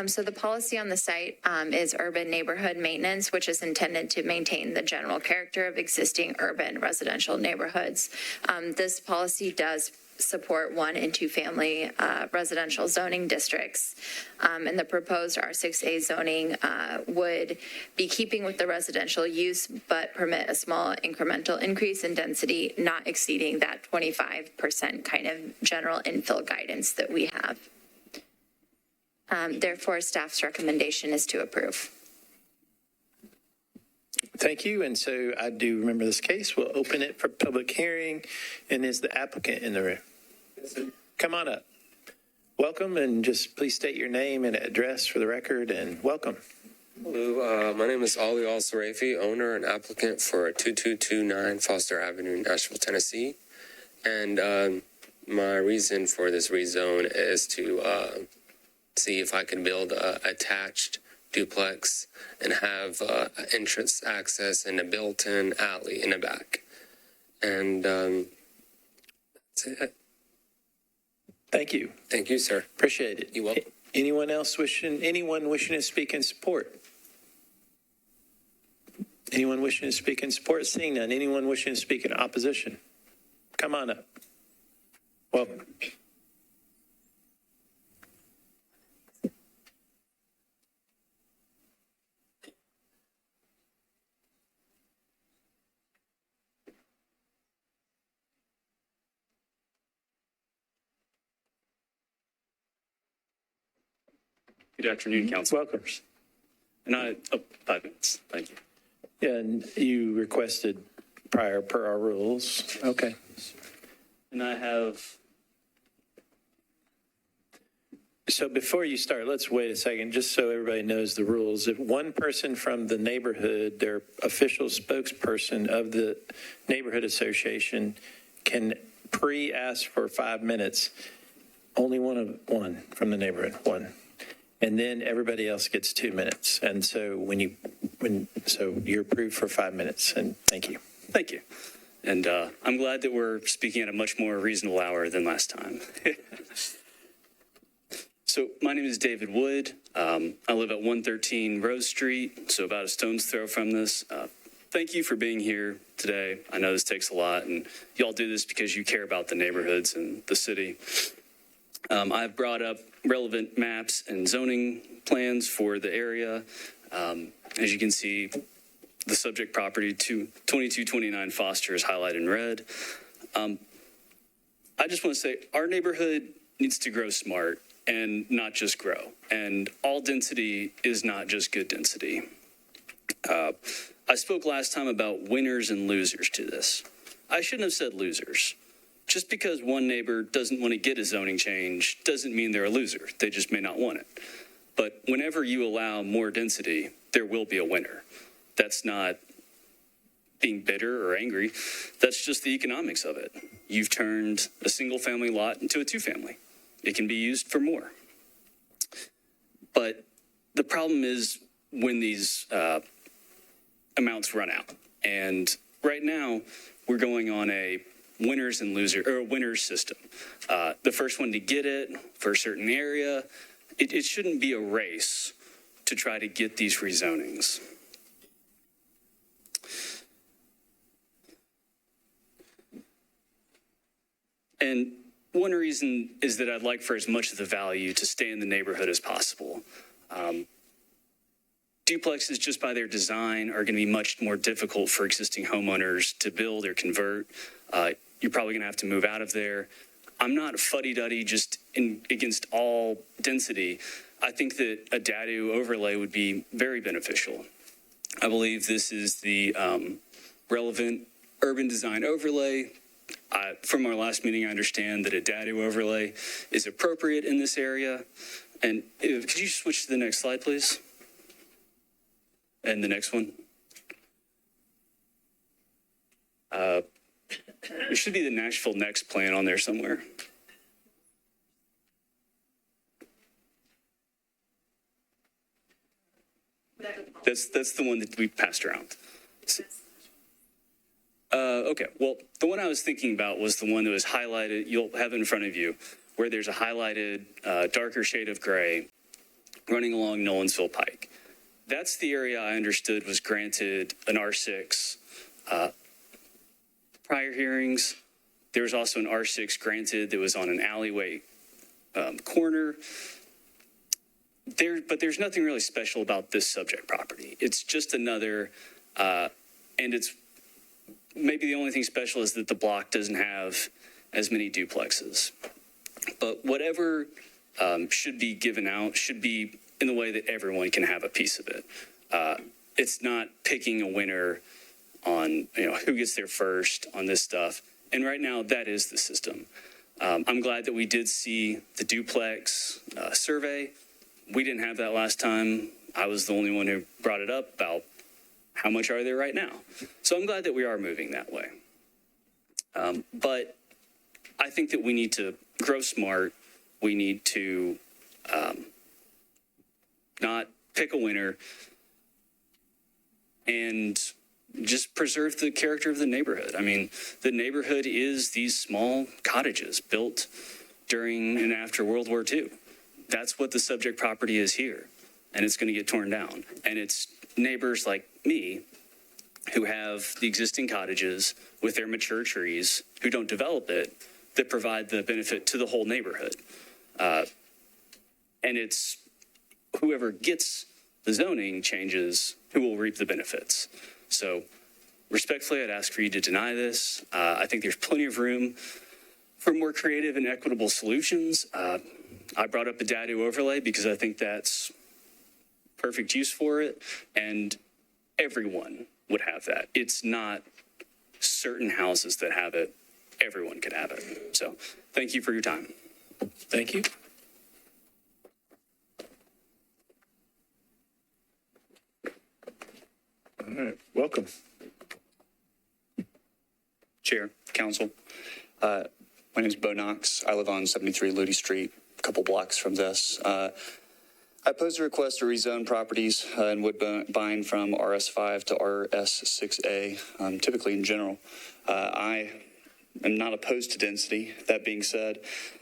So the policy on the site is urban neighborhood maintenance, which is intended to maintain the general character of existing urban residential neighborhoods. This policy does support 1 and 2 family residential zoning districts. And the proposed R6A zoning would be keeping with the residential use, but permit a small incremental increase in density, not exceeding that 25% kind of general infill guidance that we have. Therefore, staff's recommendation is to approve. Thank you. And so I do remember this case. We'll open it for public hearing. And is the applicant in the room? Come on up. Welcome, and just please state your name and address for the record, and welcome. Hello, my name is Ali Al-Sarafi, owner and applicant for 2229 Foster Avenue, Nashville, Tennessee. And my reason for this rezone is to see if I can build a attached duplex and have entrance access and a built-in alley in the back. And that's it. Thank you. Thank you, sir. Appreciate it. You're welcome. Anyone wishing to speak in support? Anyone wishing to speak in support? Seeing none. Anyone wishing to speak in opposition? Come on up. Welcome. Good afternoon, council. Welcome. And 5 minutes. Thank you. Yeah, and you requested prior per our rules. Okay. And I have. So before you start, let's wait a second, just so everybody knows the rules. If one person from the neighborhood, their official spokesperson of the neighborhood association, can pre-ask for 5 minutes, only one from the neighborhood, one. And then everybody else gets 2 minutes. And so so you're approved for 5 minutes, and thank you. Thank you. And I'm glad that we're speaking at a much more reasonable hour than last time. So my name is David Wood. I live at 113 Rose Street, so about a stone's throw from this. Thank you for being here today. I know this takes a lot, and y'all do this because you care about the neighborhoods and the city. I've brought up relevant maps and zoning plans for the area. As you can see, the subject property to 2229 Foster is highlighted in red. I just want to say our neighborhood needs to grow smart and not just grow. And all density is not just good density. I spoke last time about winners and losers to this. I shouldn't have said losers. Just because one neighbor doesn't want to get a zoning change doesn't mean they're a loser. They just may not want it. But whenever you allow more density, there will be a winner. That's not being bitter or angry. That's just the economics of it. You've turned a single family lot into a 2-family. It can be used for more. But the problem is when these amounts run out. And right now, we're going on a winners and losers, or a winners system. The first one to get it for a certain area, it shouldn't be a race to try to get these rezonings. And one reason is that I'd like for as much of the value to stay in the neighborhood as possible. Duplexes, just by their design, are going to be much more difficult for existing homeowners to build or convert. You're probably going to have to move out of there. I'm not fuddy-duddy just against all density. I think that a dadu overlay would be very beneficial. I believe this is the relevant urban design overlay. From our last meeting, I understand that a dadu overlay is appropriate in this area. And could you switch to the next slide, please? And the next one. There should be the Nashville Next plan on there somewhere. That's the one that we passed around. Okay, well, the one I was thinking about was the one that was highlighted, you'll have it in front of you, where there's a highlighted darker shade of gray running along Nolensville Pike. That's the area I understood was granted an R6. Prior hearings, there was also an R6 granted that was on an alleyway corner. But there's nothing really special about this subject property. It's just another, and it's maybe the only thing special is that the block doesn't have as many duplexes. But whatever should be given out should be in the way that everyone can have a piece of it. It's not picking a winner on who gets there first on this stuff. And right now, that is the system. I'm glad that we did see the duplex survey. We didn't have that last time. I was the only one who brought it up about how much are there right now. So I'm glad that we are moving that way. But I think that we need to grow smart. We need to not pick a winner and just preserve the character of the neighborhood. I mean, the neighborhood is these small cottages built during and after World War II. That's what the subject property is here, and it's going to get torn down. And it's neighbors like me who have the existing cottages with their mature trees who don't develop it that provide the benefit to the whole neighborhood. And it's whoever gets the zoning changes who will reap the benefits. So respectfully, I'd ask for you to deny this. I think there's plenty of room for more creative and equitable solutions. I brought up the dadu overlay because I think that's perfect use for it, and everyone would have that. It's not certain houses that have it. Everyone could have it. So thank you for your time. Thank you. All right, welcome. Chair, Council. My name is Bo Knox. I live on 73 Ludi Street, a couple blocks from this. I pose a request to rezone properties in Woodbine from RS5 to RS6A, typically in general. I am not opposed to density. That being said,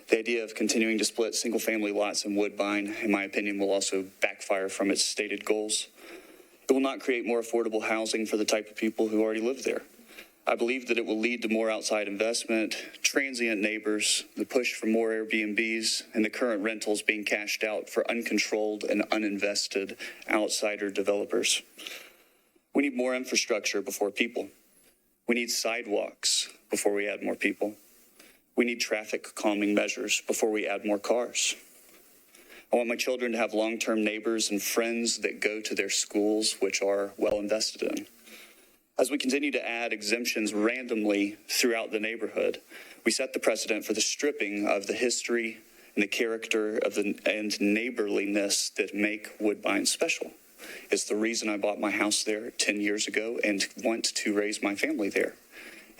the idea of continuing to split single-family lots in Woodbine, in my opinion, will also backfire from its stated goals. It will not create more affordable housing for the type of people who already live there. I believe that it will lead to more outside investment, transient neighbors, the push for more Airbnbs, and the current rentals being cashed out for uncontrolled and uninvested outsider developers. We need more infrastructure before people. We need sidewalks before we add more people. We need traffic calming measures before we add more cars. I want my children to have long-term neighbors and friends that go to their schools, which are well invested in. As we continue to add exemptions randomly throughout the neighborhood, we set the precedent for the stripping of the history and the character of and neighborliness that make Woodbine special. It's the reason I bought my house there 10 years ago and want to raise my family there.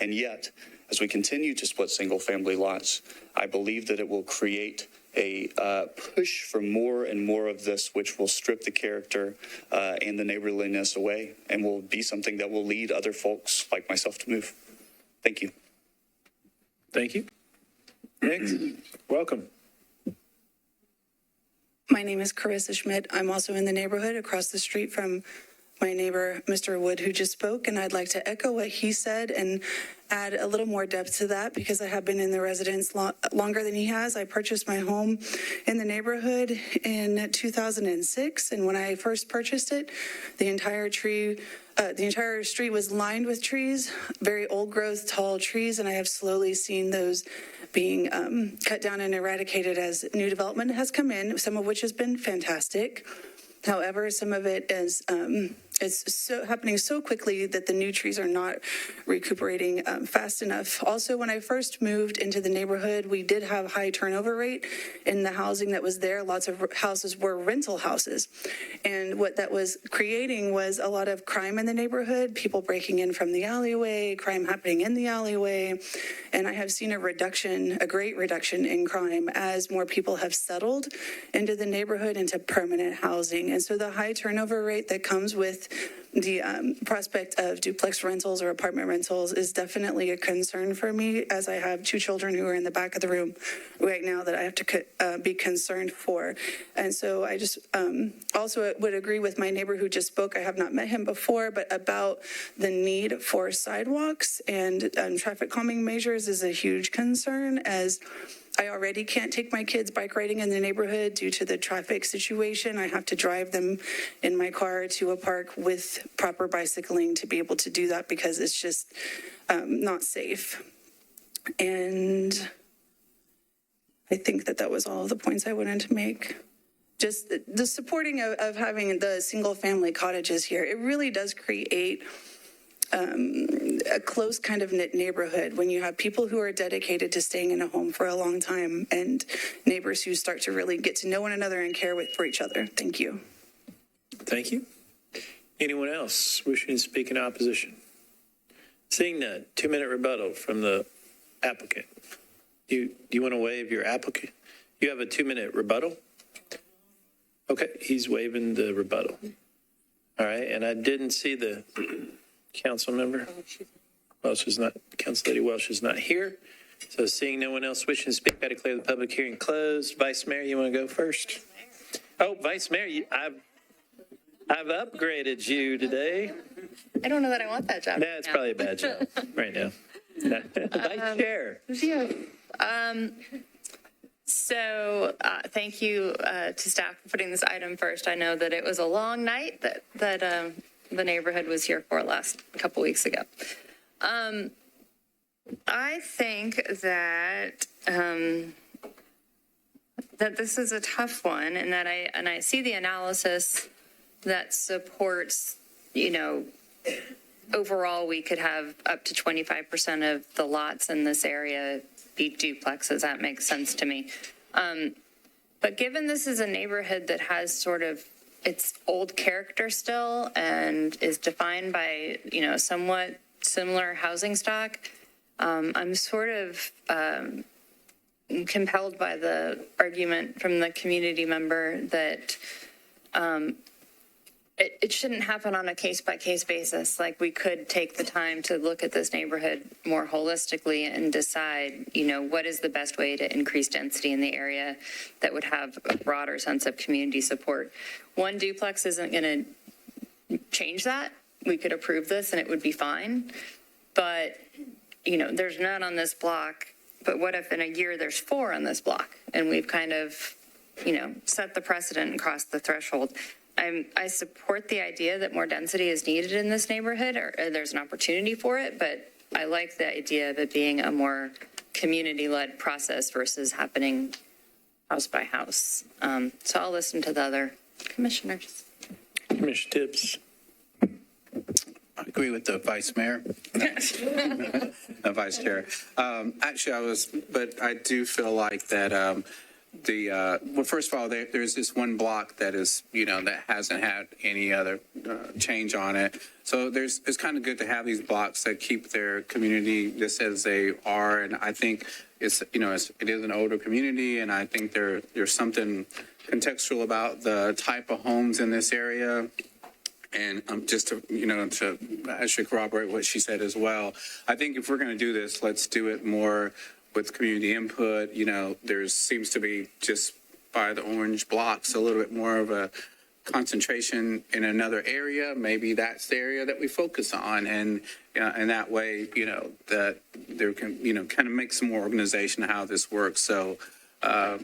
And yet, as we continue to split single-family lots, I believe that it will create a push for more and more of this, which will strip the character and the neighborliness away and will be something that will lead other folks like myself to move. Thank you. Thank you. Next, welcome. My name is Carissa Schmidt. I'm also in the neighborhood across the street from my neighbor, Mr. Wood, who just spoke, and I'd like to echo what he said and add a little more depth to that because I have been in the residence longer than he has. I purchased my home in the neighborhood in 2006, and when I first purchased it, the entire street was lined with trees, very old growth, tall trees, and I have slowly seen those being cut down and eradicated as new development has come in, some of which has been fantastic. However, some of it is it's so happening so quickly that the new trees are not recuperating fast enough. Also, when I first moved into the neighborhood, we did have high turnover rate in the housing that was there. Lots of houses were rental houses. And what that was creating was a lot of crime in the neighborhood, people breaking in from the alleyway, crime happening in the alleyway. And I have seen a great reduction in crime as more people have settled into the neighborhood, into permanent housing. And so the high turnover rate that comes with the prospect of duplex rentals or apartment rentals is definitely a concern for me, as I have two children who are in the back of the room right now that I have to be concerned for. And so I just also would agree with my neighbor who just spoke. I have not met him before, but about the need for sidewalks and traffic calming measures is a huge concern, as I already can't take my kids bike riding in the neighborhood due to the traffic situation. I have to drive them in my car to a park with proper bicycling to be able to do that, because it's just not safe. And I think that was all of the points I wanted to make. Just the supporting of having the single family cottages here. It really does create a close kind of knit neighborhood when you have people who are dedicated to staying in a home for a long time, and neighbors who start to really get to know one another and care for each other. Thank you. Thank you. Anyone else wishing to speak in opposition? Seeing none, 2-minute rebuttal from the applicant. Do you want to waive your applicant? You have a 2-minute rebuttal? Okay, he's waiving the rebuttal. All right, and I didn't see the council member. Welsh is not, Council Lady Welsh is not here. So seeing no one else wishing to speak, I declare the public hearing closed. Vice Mayor, you want to go first? Oh, Vice Mayor, I've upgraded you today. I don't know that I want that job. That's probably a bad job right now. Vice Chair. Yeah. So thank you to staff for putting this item first. I know that it was a long night that the neighborhood was here for last couple weeks ago. I think that that this is a tough one, and that I see the analysis that supports, overall we could have up to 25% of the lots in this area be duplexes. That makes sense to me. But given this is a neighborhood that has sort of its old character still and is defined by, somewhat similar housing stock, I'm sort of compelled by the argument from the community member that it shouldn't happen on a case-by-case basis. Like, we could take the time to look at this neighborhood more holistically and decide, what is the best way to increase density in the area that would have a broader sense of community support. One duplex isn't going to change that. We could approve this and it would be fine. But, there's none on this block. But what if in a year there's 4 on this block and we've kind of, set the precedent and crossed the threshold? I support the idea that more density is needed in this neighborhood, or there's an opportunity for it, but I like the idea of it being a more community-led process versus happening house by house. So I'll listen to the other commissioners. Commissioner Tibbs. I agree with the Vice Mayor, Vice Chair. Actually, but I do feel like that well, first of all, there's this one block that is, that hasn't had any other change on it. So it's kind of good to have these blocks that keep their community just as they are. And I think it is an older community, and I think there's something contextual about the type of homes in this area. And just to, to actually corroborate what she said as well, I think if we're going to do this, let's do it more with community input. There seems to be, just by the orange blocks, a little bit more of a concentration in another area. Maybe that's the area that we focus on. And that way, that there can, kind of make some more organization of how this works. So I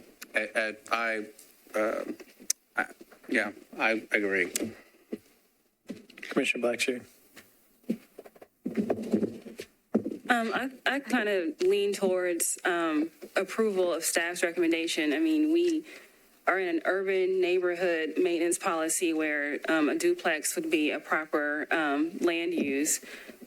agree. Commissioner Blackshear. I kind of lean towards approval of staff's recommendation. I mean, we are in an urban neighborhood maintenance policy where a duplex would be a proper land use.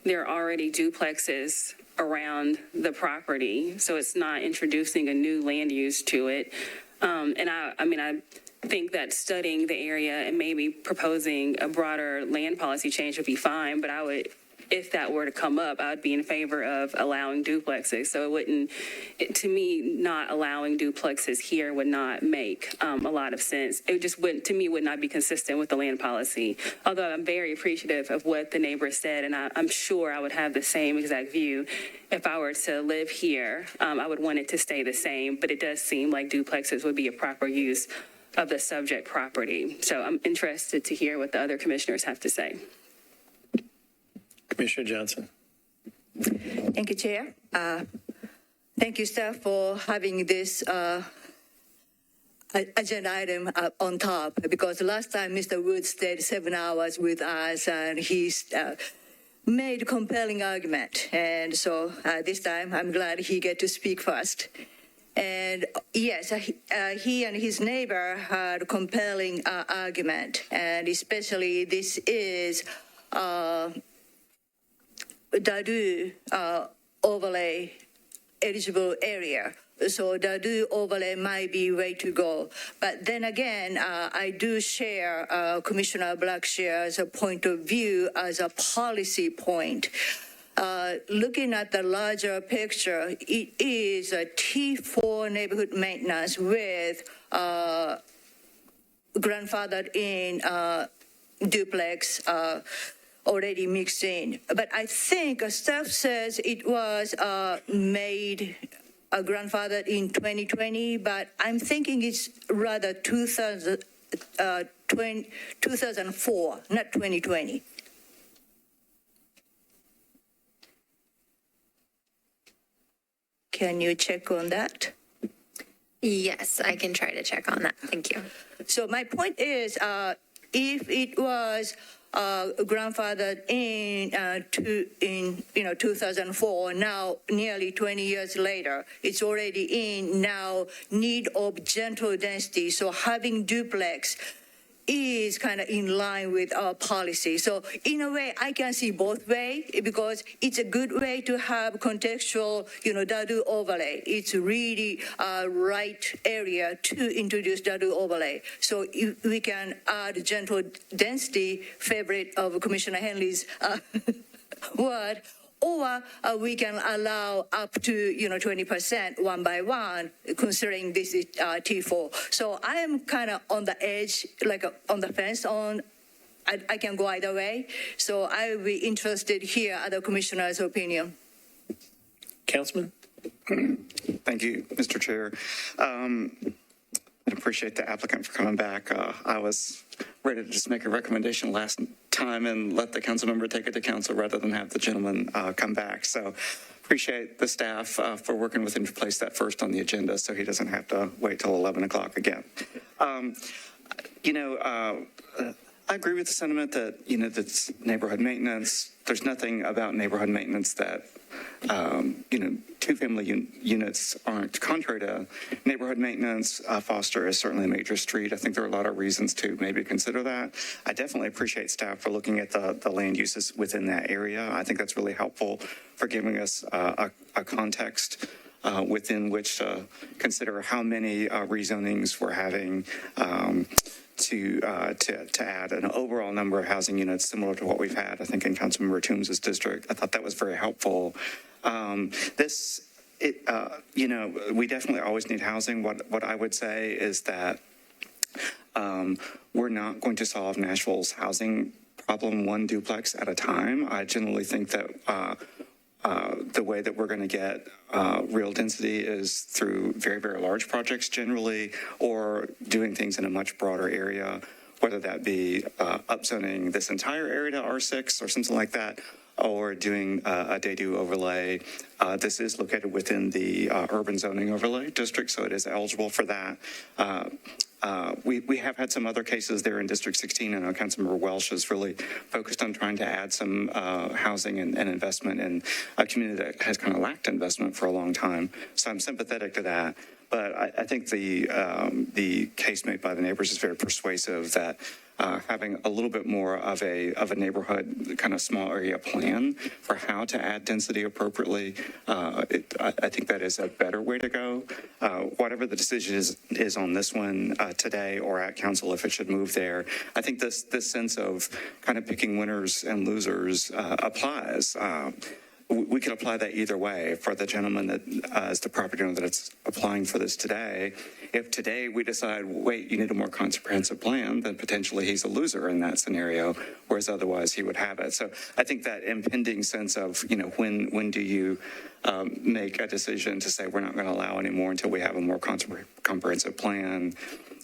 There are already duplexes around the property, so it's not introducing a new land use to it. And I think that studying the area and maybe proposing a broader land policy change would be fine, but I would, if that were to come up, I would be in favor of allowing duplexes. So to me, not allowing duplexes here would not make a lot of sense. It just wouldn't, to me, would not be consistent with the land policy. Although I'm very appreciative of what the neighbor said, and I'm sure I would have the same exact view. If I were to live here, I would want it to stay the same, but it does seem like duplexes would be a proper use of the subject property. So I'm interested to hear what the other commissioners have to say. Commissioner Johnson. Thank you, Chair. Thank you, staff, for having this agenda item on top, because last time Mr. Wood stayed 7 hours with us and he's made compelling argument. And so this time I'm glad he get to speak first. And yes, he and his neighbor had compelling argument, and especially this is Dadu overlay eligible area. So Dadu overlay might be way to go. But then again, I do share Commissioner Blackshear's point of view as a policy point. Looking at the larger picture, it is a T4 neighborhood maintenance with grandfathered in duplex already mixed in. But I think staff says it was made grandfathered in 2020, but I'm thinking it's rather 2004, not 2020. Can you check on that? Yes, I can try to check on that. Thank you. So my point is, if it was grandfathered in 2004, now nearly 20 years later, it's already in now need of gentle density. So having duplex is kind of in line with our policy. So in a way, I can see both ways, because it's a good way to have contextual, Dadu overlay. It's really right area to introduce Dadu overlay. So if we can add gentle density, favorite of Commissioner Henley's word, or we can allow up to 20% one by one, considering this is T4. So I am kind of on the edge, like on the fence on. I can go either way. So I will be interested here other commissioners' opinion. Councilman. Thank you, Mr. Chair. I appreciate the applicant for coming back. I was ready to just make a recommendation last time and let the council member take it to council rather than have the gentleman come back. So appreciate the staff for working with him to place that first on the agenda so he doesn't have to wait till 11 o'clock again. I agree with the sentiment that, that's neighborhood maintenance. There's nothing about neighborhood maintenance that, two-family units aren't contrary to neighborhood maintenance. Foster is certainly a major street. I think there are a lot of reasons to maybe consider that. I definitely appreciate staff for looking at the land uses within that area. I think that's really helpful for giving us a context within which to consider how many rezonings we're having to add an overall number of housing units similar to what we've had, I think, in Councilmember Toombs's district. I thought that was very helpful. We definitely always need housing. What I would say is that we're not going to solve Nashville's housing problem one duplex at a time. I generally think that the way that we're going to get real density is through very, very large projects generally, or doing things in a much broader area, whether that be upzoning this entire area to R6 or something like that. or doing a day-do overlay. This is located within the urban zoning overlay district, so it is eligible for that. We have had some other cases there in District 16. I know Councilmember Welsh is really focused on trying to add some housing and investment in a community that has kind of lacked investment for a long time. So I'm sympathetic to that. But I think the case made by the neighbors is very persuasive that having a little bit more of a neighborhood kind of small area plan for how to add density appropriately, I think that is a better way to go. Whatever the decision is on this one today or at council, if it should move there, I think this sense of kind of picking winners and losers applies. We can apply that either way. For the gentleman that is the property owner that's applying for this today, if today we decide, wait, you need a more comprehensive plan, then potentially he's a loser in that scenario, whereas otherwise he would have it. So I think that impending sense of, when do you make a decision to say we're not going to allow anymore until we have a more comprehensive plan?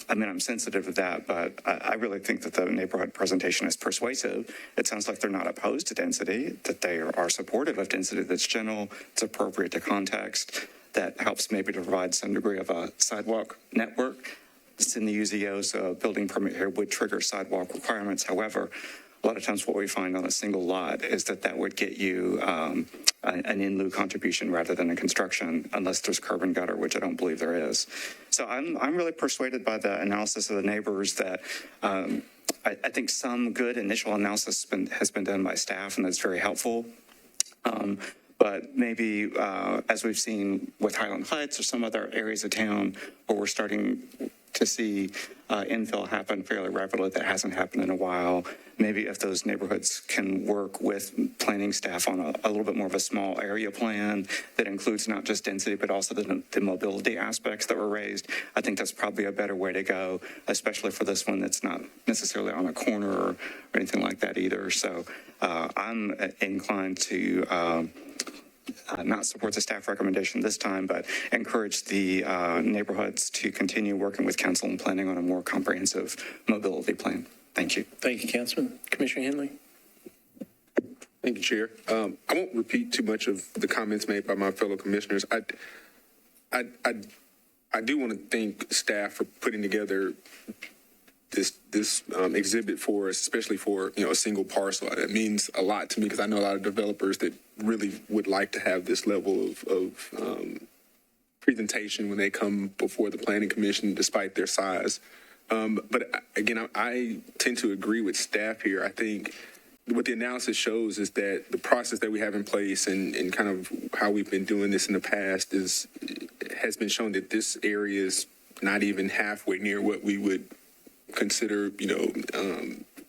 I mean, I'm sensitive to that, but I really think that the neighborhood presentation is persuasive. It sounds like they're not opposed to density, that they are supportive of density that's general, it's appropriate to context, that helps maybe to provide some degree of a sidewalk network. It's in the UZO, so a building permit here would trigger sidewalk requirements. However, a lot of times what we find on a single lot is that would get you an in lieu contribution rather than a construction, unless there's curb and gutter, which I don't believe there is. So I'm really persuaded by the analysis of the neighbors that I think some good initial analysis has been done by staff, and that's very helpful. But maybe as we've seen with Highland Heights or some other areas of town where we're starting to see infill happen fairly rapidly that hasn't happened in a while, maybe if those neighborhoods can work with planning staff on a little bit more of a small area plan that includes not just density, but also the mobility aspects that were raised, I think that's probably a better way to go, especially for this one that's not necessarily on a corner or anything like that either. So I'm inclined to not support the staff recommendation this time, but encourage the neighborhoods to continue working with council and planning on a more comprehensive mobility plan. Thank you. Thank you, Councilman. Commissioner Henley. Thank you, Chair. I won't repeat too much of the comments made by my fellow commissioners. I do want to thank staff for putting together this exhibit for us, especially for a single parcel. That means a lot to me because I know a lot of developers that really would like to have this level of presentation when they come before the Planning Commission, despite their size. But again, I tend to agree with staff here. I think what the analysis shows is that the process that we have in place and kind of how we've been doing this in the past has been shown that this area is not even halfway near what we would consider,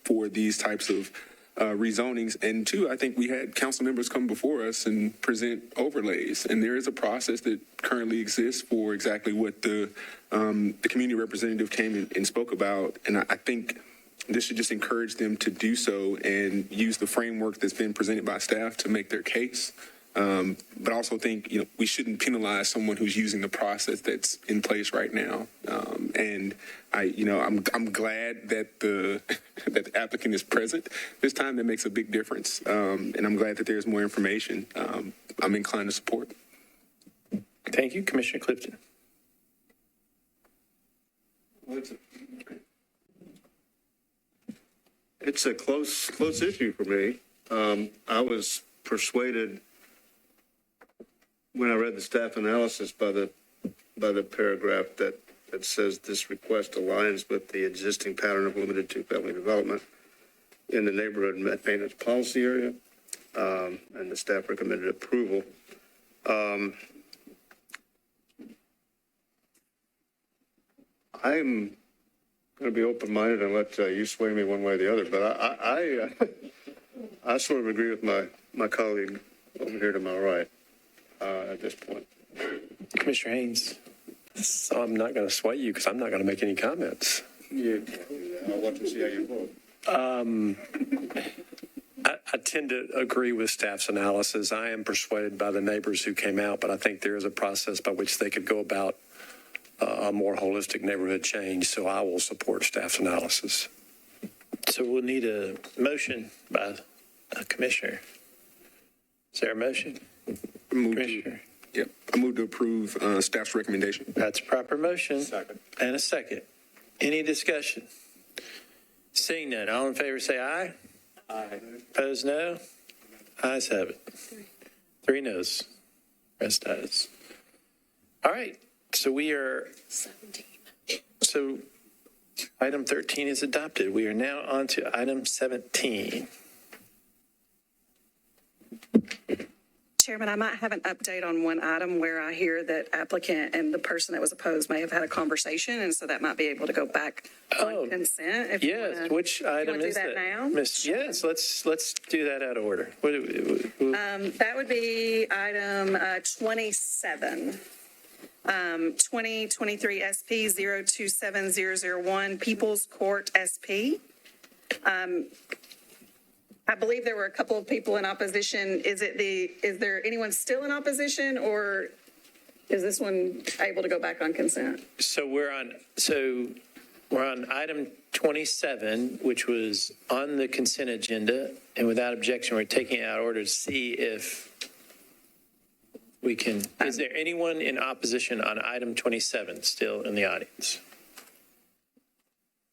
for these types of rezonings. And two, I think we had council members come before us and present overlays. And there is a process that currently exists for exactly what the community representative came and spoke about. And I think this should just encourage them to do so and use the framework that's been presented by staff to make their case. But I also think, we shouldn't penalize someone who's using the process that's in place right now. And I'm glad that the applicant is present this time. That makes a big difference. And I'm glad that there's more information. I'm inclined to support. Thank you, Commissioner Clifton. It's a close issue for me. I was persuaded when I read the staff analysis by the paragraph that says this request aligns with the existing pattern of limited two-family development in the neighborhood maintenance policy area, and the staff recommended approval. I'm going to be open-minded and let you sway me one way or the other, but I sort of agree with my colleague over here to my right. At this point. Commissioner Haynes. So I'm not going to sway you because I'm not going to make any comments. I'll watch and see how you vote. I tend to agree with staff's analysis. I am persuaded by the neighbors who came out, but I think there is a process by which they could go about a more holistic neighborhood change. So I will support staff's analysis. So we'll need a motion by a commissioner. Is there a motion? I move Commissioner? I move to approve staff's recommendation. That's a proper motion. Second. And a second. Any discussion? Seeing none, all in favor say aye. Aye. Opposed, no. Ayes have it. 3 noes. Rest ayes. All right, so we are, so item 13 is adopted. We are now on to item 17. Chairman, I might have an update on one item where I hear that applicant and the person that was opposed may have had a conversation, and so that might be able to go back on consent. If you Yes, wanna- which item do is that that? now? Yes, let's do that out of order. That would be item 27. 2023 SP 027001, People's Court SP. I believe there were a couple of people in opposition. Is there anyone still in opposition, or is this one able to go back on consent? So we're on item 27, which was on the consent agenda, and without objection, we're taking it out of order to see if we can, is there anyone in opposition on item 27 still in the audience?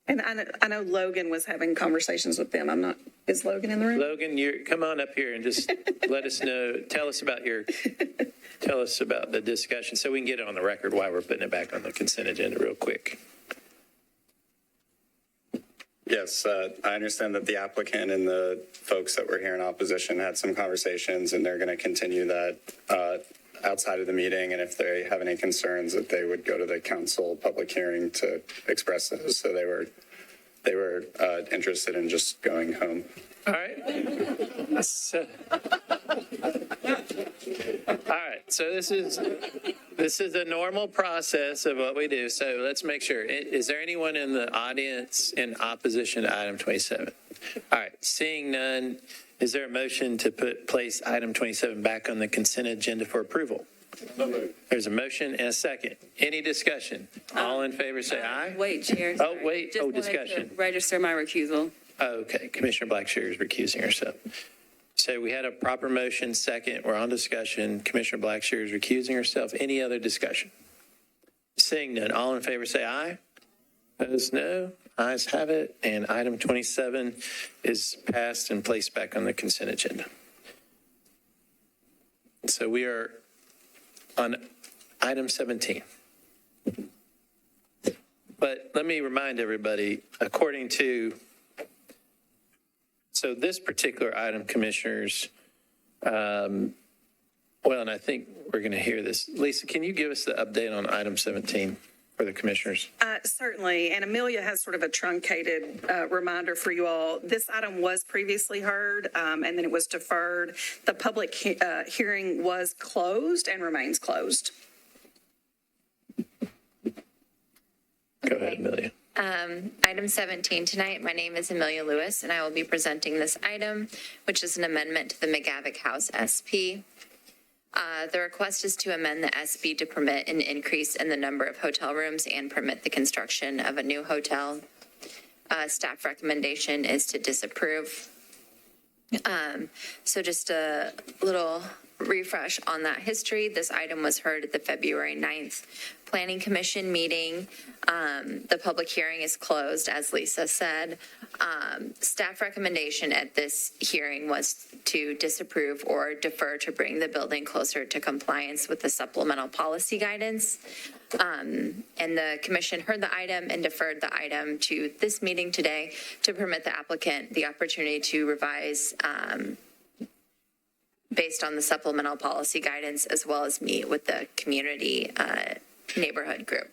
And I know Logan was having conversations with them. Is Logan in the room? Logan, come on up here and just let us know, tell us about the discussion so we can get it on the record why we're putting it back on the consent agenda real quick. Yes, I understand that the applicant and the folks that were here in opposition had some conversations, and they're going to continue that outside of the meeting. And if they have any concerns, that they would go to the council public hearing to express those. So they were interested in just going home. All right. So this is a normal process of what we do. So let's make sure. Is there anyone in the audience in opposition to item 27? All right. Seeing none, is there a motion to place item 27 back on the consent agenda for approval? There's a motion and a second. Any discussion? All in favor say aye. Wait, Chair. Oh, wait. Just wanted to Discussion. register my recusal. Okay. Commissioner Blackshear is recusing herself. So we had a proper motion, second. We're on discussion. Commissioner Blackshear is recusing herself. Any other discussion? Seeing none, all in favor say aye. Opposed, no. Ayes have it. And item 27 is passed and placed back on the consent agenda. So we are on item 17. But let me remind everybody, according to, so this particular item, commissioners, and I think we're going to hear this. Lisa, can you give us the update on item 17 for the commissioners? Certainly, and Amelia has sort of a truncated reminder for you all. This item was previously heard, and then it was deferred. The public hearing was closed and remains closed. Go ahead, Amelia. Item 17 tonight, my name is Amelia Lewis, and I will be presenting this item, which is an amendment to the McGavock House SP. The request is to amend the SP to permit an increase in the number of hotel rooms and permit the construction of a new hotel. Staff recommendation is to disapprove. So just a little refresh on that history. This item was heard at the February 9th Planning Commission meeting. The public hearing is closed, as Lisa said. Staff recommendation at this hearing was to disapprove or defer to bring the building closer to compliance with the supplemental policy guidance. And the commission heard the item and deferred the item to this meeting today to permit the applicant the opportunity to revise based on the supplemental policy guidance, as well as meet with the community neighborhood group.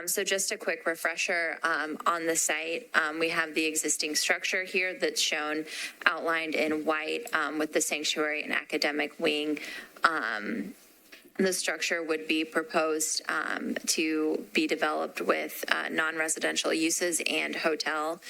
So just a quick refresher on the site, we have the existing structure here that's shown outlined in white with the sanctuary and academic wing. The structure would be proposed to be developed with non-residential uses and hotel.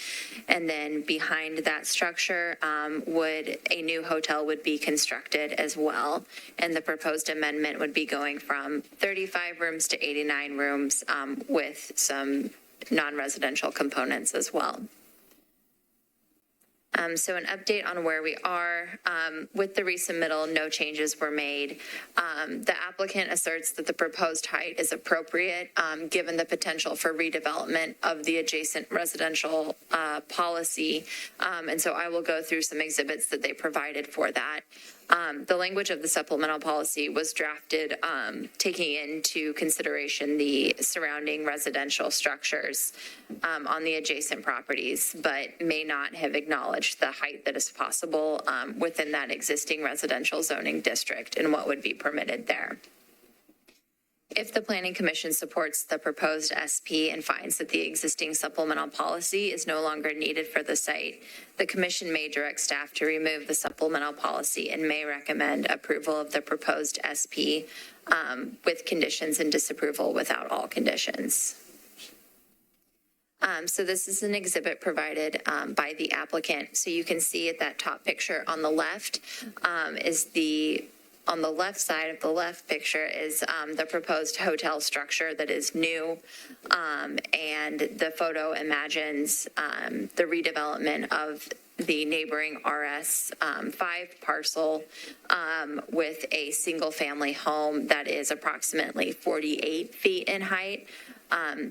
And then behind that structure a new hotel would be constructed as well. And the proposed amendment would be going from 35 rooms to 89 rooms with some non-residential components as well. So an update on where we are. With the resubmittal, no changes were made. The applicant asserts that the proposed height is appropriate, given the potential for redevelopment of the adjacent residential policy. And so I will go through some exhibits that they provided for that. The language of the supplemental policy was drafted taking into consideration the surrounding residential structures on the adjacent properties, but may not have acknowledged the height that is possible within that existing residential zoning district and what would be permitted there. If the Planning Commission supports the proposed SP and finds that the existing supplemental policy is no longer needed for the site, the Commission may direct staff to remove the supplemental policy and may recommend approval of the proposed SP with conditions and disapproval without all conditions. So this is an exhibit provided by the applicant. So you can see at that top picture on the left on the left side of the left picture is the proposed hotel structure that is new, and the photo imagines the redevelopment of the neighboring RS 5 parcel with a single-family home that is approximately 48 feet in height.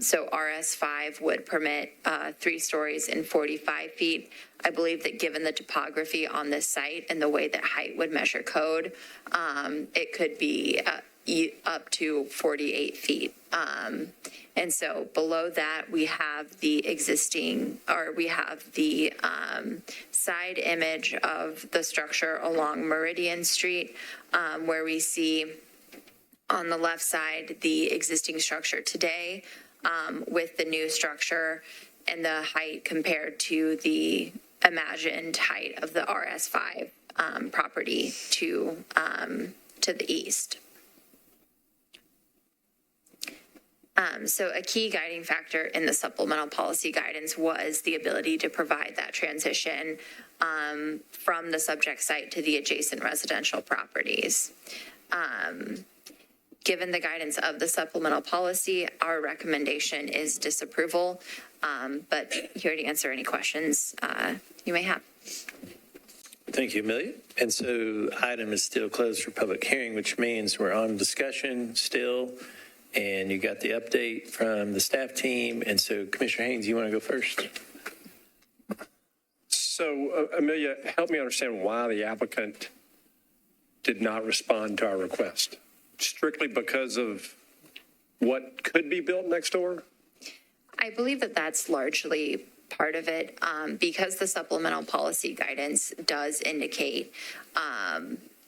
So RS 5 would permit 3 stories and 45 feet. I believe that given the topography on this site and the way that height would measure code, it could be up to 48 feet. And so below that, we have the existing, or we have the side image of the structure along Meridian Street, where we see on the left side the existing structure today with the new structure and the height compared to the imagined height of the RS5 property to the east. So a key guiding factor in the supplemental policy guidance was the ability to provide that transition from the subject site to the adjacent residential properties. Given the guidance of the supplemental policy, our recommendation is disapproval, but here to answer any questions you may have. Thank you, Amelia. And so item is still closed for public hearing, which means we're on discussion still. And you got the update from the staff team. And so Commissioner Haynes, you want to go first? So Amelia, help me understand why the applicant did not respond to our request. Strictly because of what could be built next door? I believe that that's largely part of it, because the supplemental policy guidance does indicate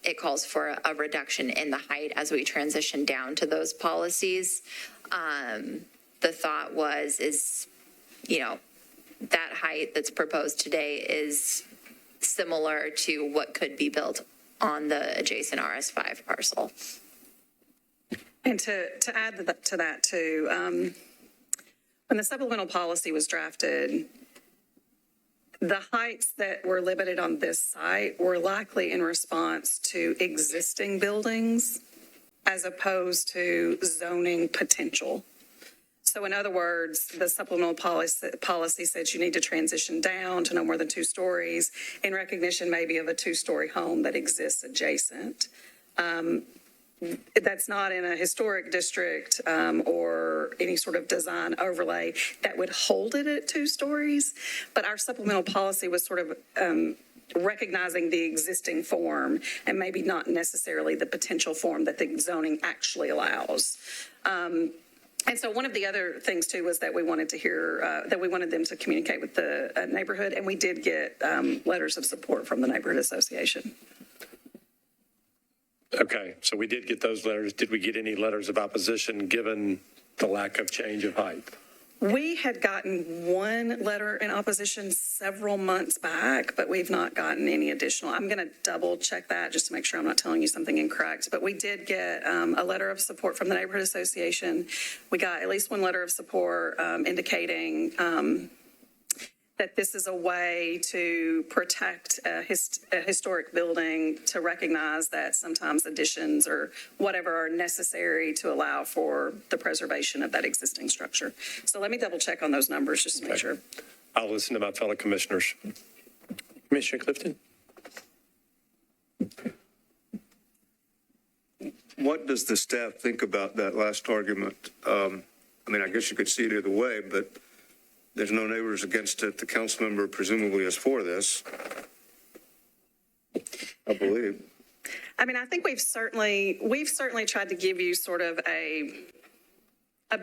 it calls for a reduction in the height as we transition down to those policies. The thought is, that height that's proposed today is similar to what could be built on the adjacent RS5 parcel. And to add to that too, when the supplemental policy was drafted, the heights that were limited on this site were likely in response to existing buildings as opposed to zoning potential. So in other words, the supplemental policy says you need to transition down to no more than 2 stories in recognition maybe of a 2-story home that exists adjacent. That's not in a historic district or any sort of design overlay that would hold it at 2 stories. But our supplemental policy was sort of recognizing the existing form and maybe not necessarily the potential form that the zoning actually allows. And so one of the other things too was that we wanted to hear, that we wanted them to communicate with the neighborhood, and we did get letters of support from the neighborhood association. Okay, so we did get those letters. Did we get any letters of opposition given the lack of change of height? We had gotten one letter in opposition several months back, but we've not gotten any additional. I'm going to double check that just to make sure I'm not telling you something incorrect. But we did get a letter of support from the neighborhood association. We got at least one letter of support indicating that this is a way to protect a historic building, to recognize that sometimes additions or whatever are necessary to allow for the preservation of that existing structure. So let me double check on those numbers just to make sure. I'll listen to my fellow commissioners. Commissioner Clifton? What does the staff think about that last argument? I mean, I guess you could see it either way, but there's no neighbors against it. The council member presumably is for this, I believe. I mean, I think we've certainly tried to give you sort of a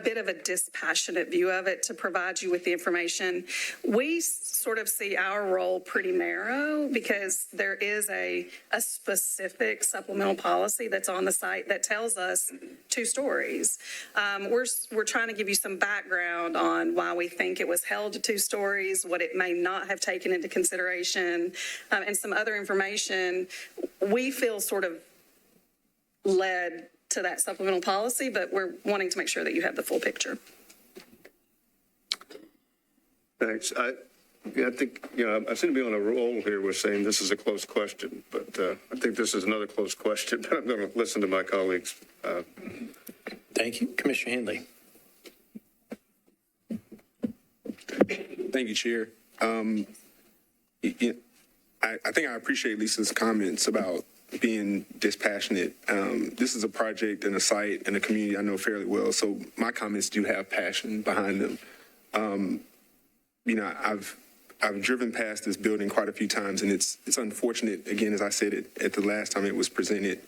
bit of a dispassionate view of it to provide you with the information. We sort of see our role pretty narrow because there is a specific supplemental policy that's on the site that tells us 2 stories. We're trying to give you some background on why we think it was held to 2 stories, what it may not have taken into consideration, and some other information. We feel sort of led to that supplemental policy, but we're wanting to make sure that you have the full picture. Thanks. I think, I seem to be on a roll here with saying this is a close question, but I think this is another close question, but I'm going to listen to my colleagues. Thank you. Commissioner Henley. Thank you, Chair. I think I appreciate Lisa's comments about being dispassionate. This is a project and a site and a community I know fairly well, so my comments do have passion behind them. I've driven past this building quite a few times, and it's unfortunate, again, as I said it at the last time it was presented,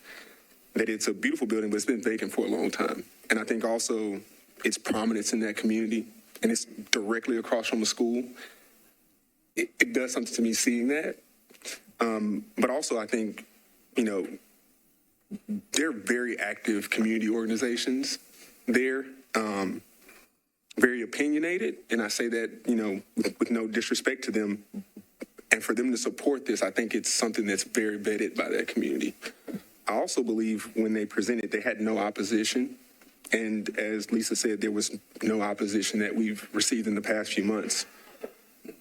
that it's a beautiful building, but it's been vacant for a long time. And I think also its prominence in that community, and it's directly across from a school, it does something to me seeing that. But also I think, they're very active community organizations there, very opinionated. And I say that, with no disrespect to them. And for them to support this, I think it's something that's very vetted by that community. I also believe when they presented, they had no opposition. And as Lisa said, there was no opposition that we've received in the past few months.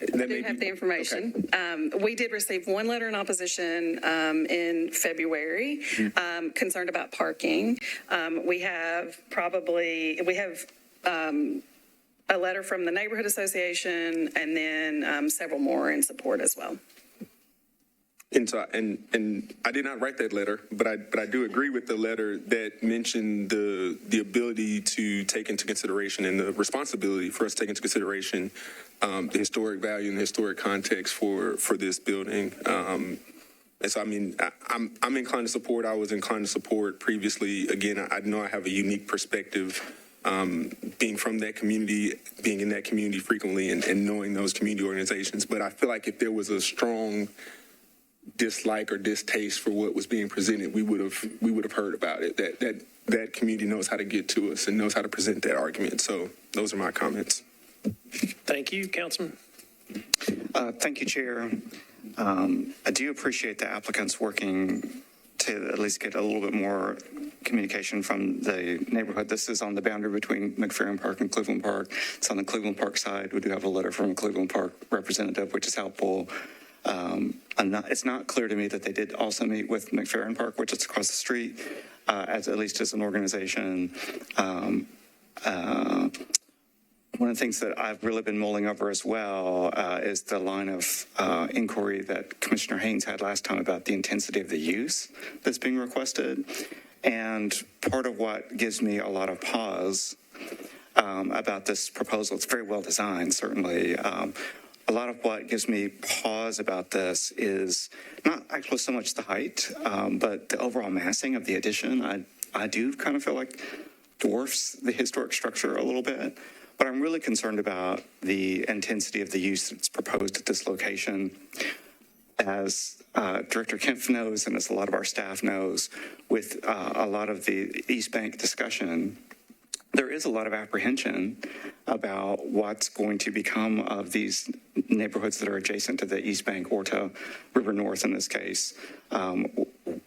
I do have the information. Okay. We did receive 1 letter in opposition in February, concerned about parking. We have a letter from the Neighborhood Association, and then several more in support as well. And so, and I did not write that letter, but I do agree with the letter that mentioned the ability to take into consideration and the responsibility for us to take into consideration the historic value and the historic context for this building. And so, I'm inclined to support. I was inclined to support previously. Again, I know I have a unique perspective, being from that community, being in that community frequently, and knowing those community organizations. But I feel like if there was a strong dislike or distaste for what was being presented, we would have heard about it. That community knows how to get to us and knows how to present that argument. So those are my comments. Thank you, Councilman. Thank you, Chair. I do appreciate the applicants working to at least get a little bit more communication from the neighborhood. This is on the boundary between McFerrin Park and Cleveland Park. It's on the Cleveland Park side. We do have a letter from a Cleveland Park representative, which is helpful. It's not clear to me that they did also meet with McFerrin Park, which is across the street, at least as an organization. One of the things that I've really been mulling over as well is the line of inquiry that Commissioner Haynes had last time about the intensity of the use that's being requested. And part of what gives me a lot of pause about this proposal, it's very well designed, certainly. A lot of what gives me pause about this is not actually so much the height, but the overall massing of the addition. I do kind of feel like dwarfs the historic structure a little bit, but I'm really concerned about the intensity of the use that's proposed at this location. As Director Kempf knows, and as a lot of our staff knows, with a lot of the East Bank discussion, there is a lot of apprehension about what's going to become of these neighborhoods that are adjacent to the East Bank or to River North in this case.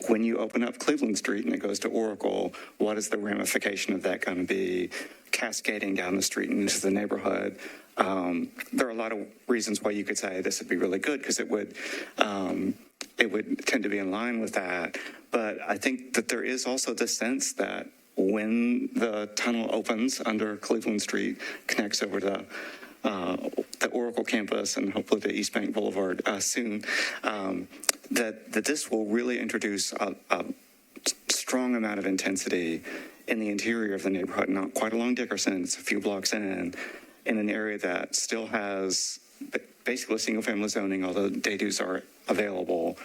When you open up Cleveland Street and it goes to Oracle, what is the ramification of that going to be cascading down the street and into the neighborhood? There are a lot of reasons why you could say this would be really good because it would tend to be in line with that. But I think that there is also the sense that when the tunnel opens under Cleveland Street, connects over to the Oracle campus and hopefully the East Bank Boulevard soon, that this will really introduce a strong amount of intensity in the interior of the neighborhood, not quite along Dickerson, it's a few blocks in an area that still has basically single-family zoning, although day-dos are available.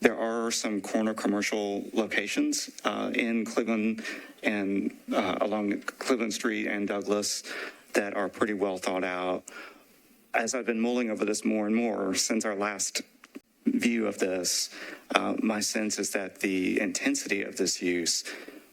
There are some corner commercial locations in Cleveland and along Cleveland Street and Douglas that are pretty well thought out. As I've been mulling over this more and more since our last view of this, my sense is that the intensity of this use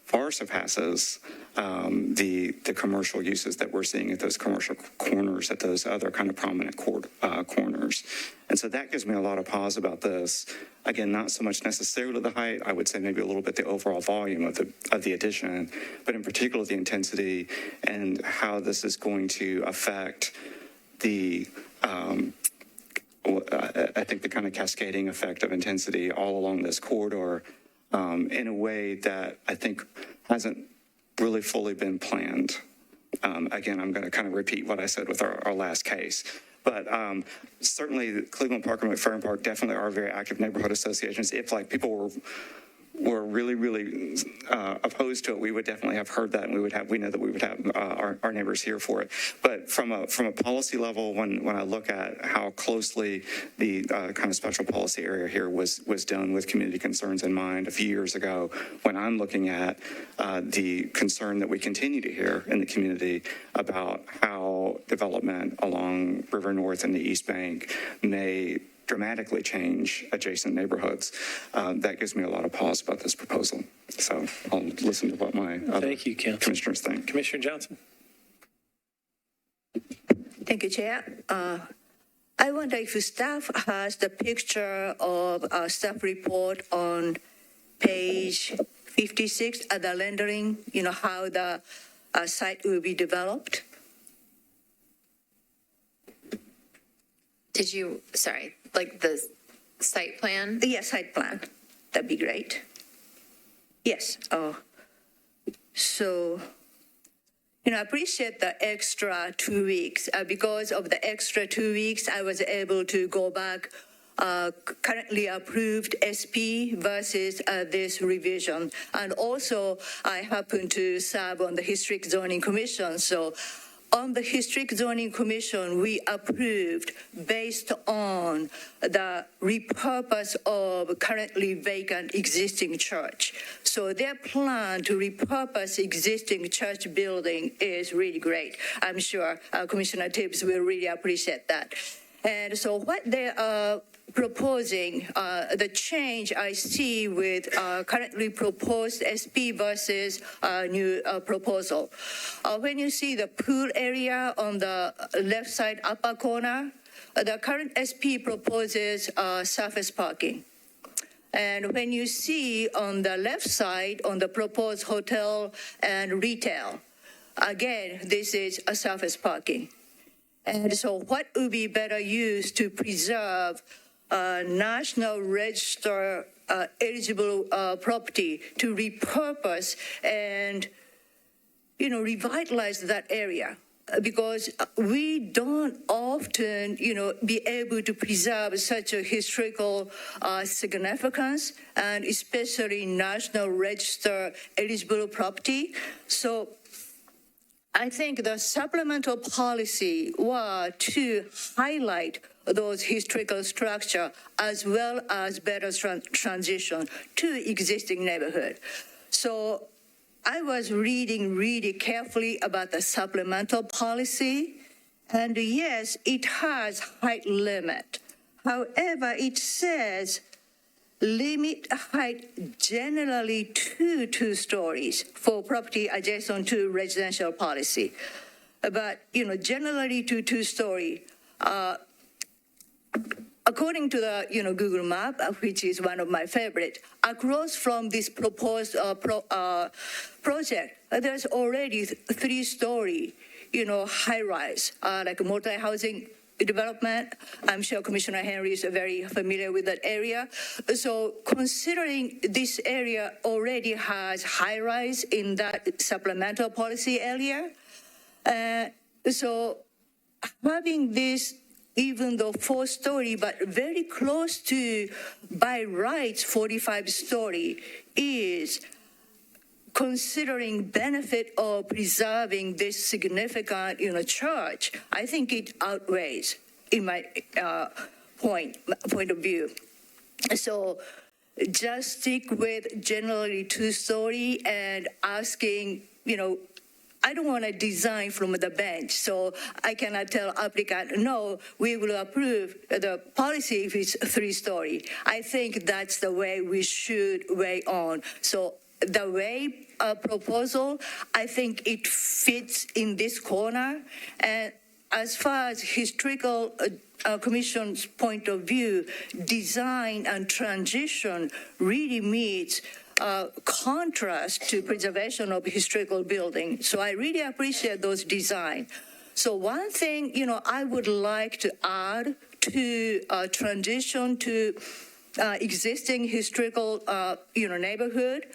far surpasses the commercial uses that we're seeing at those commercial corners, at those other kind of prominent corners. And so that gives me a lot of pause about this. Again, not so much necessarily the height, I would say maybe a little bit the overall volume of the addition, but in particular the intensity and how this is going to affect the I think the kind of cascading effect of intensity all along this corridor in a way that I think hasn't really fully been planned. Again, I'm going to kind of repeat what I said with our last case. But certainly Cleveland Park and McFerrin Park definitely are very active neighborhood associations. If like people were really opposed to it, we would definitely have heard that, and we know that we would have our neighbors here for it. But from a policy level, when I look at how closely the kind of special policy area here was done with community concerns in mind a few years ago, when I'm looking at the concern that we continue to hear in the community about how development along River North and the East Bank may dramatically change adjacent neighborhoods. That gives me a lot of pause about this proposal. So I'll listen to what my other commissioners think. Commissioner Johnson. Thank you, Chair. I wonder if staff has the picture of a staff report on page 56 at the rendering, how the site will be developed. Did you, sorry, like the site plan? Yes, site plan. That'd be great. Yes. So, I appreciate the extra 2 weeks. Because of the extra 2 weeks, I was able to go back currently approved SP versus this revision. And also, I happen to serve on the Historic Zoning Commission, so on the Historic Zoning Commission, we approved based on the repurpose of currently vacant existing church. So their plan to repurpose existing church building is really great. I'm sure Commissioner Tibbs will really appreciate that. And so what they are proposing, the change I see with currently proposed SP versus new proposal. When you see the pool area on the left side upper corner, the current SP proposes surface parking. And when you see on the left side, on the proposed hotel and retail, again, this is a surface parking. And so what would be better used to preserve National Register eligible property to repurpose and, revitalize that area? Because we don't often, be able to preserve such a historical significance, and especially National Register eligible property. So I think the supplemental policy was to highlight those historical structure as well as better transition to existing neighborhood. So I was reading really carefully about the supplemental policy, and yes, it has height limit. However, it says limit height generally to 2 stories for property adjacent to residential policy. But, generally to 2-story. According to the, Google Map, which is one of my favorite, across from this proposed project, there's already 3-story, high-rise, like multi-housing development. I'm sure Commissioner Henry is very familiar with that area. So considering this area already has high-rise in that supplemental policy area, so having this, even though 4-story, but very close to, by rights, 45-story, is considering benefit of preserving this significant, church. I think it outweighs, in my point of view. So just stick with generally 2-story and asking, I don't want to design from the bench, so I cannot tell applicant, no, we will approve the policy if it's 3-story. I think that's the way we should weigh on. So the way proposal, I think it fits in this corner. And as far as historical commission's point of view, design and transition really meets contrast to preservation of historical building. So I really appreciate those design. So one thing, I would like to add to transition to existing historical, neighborhood,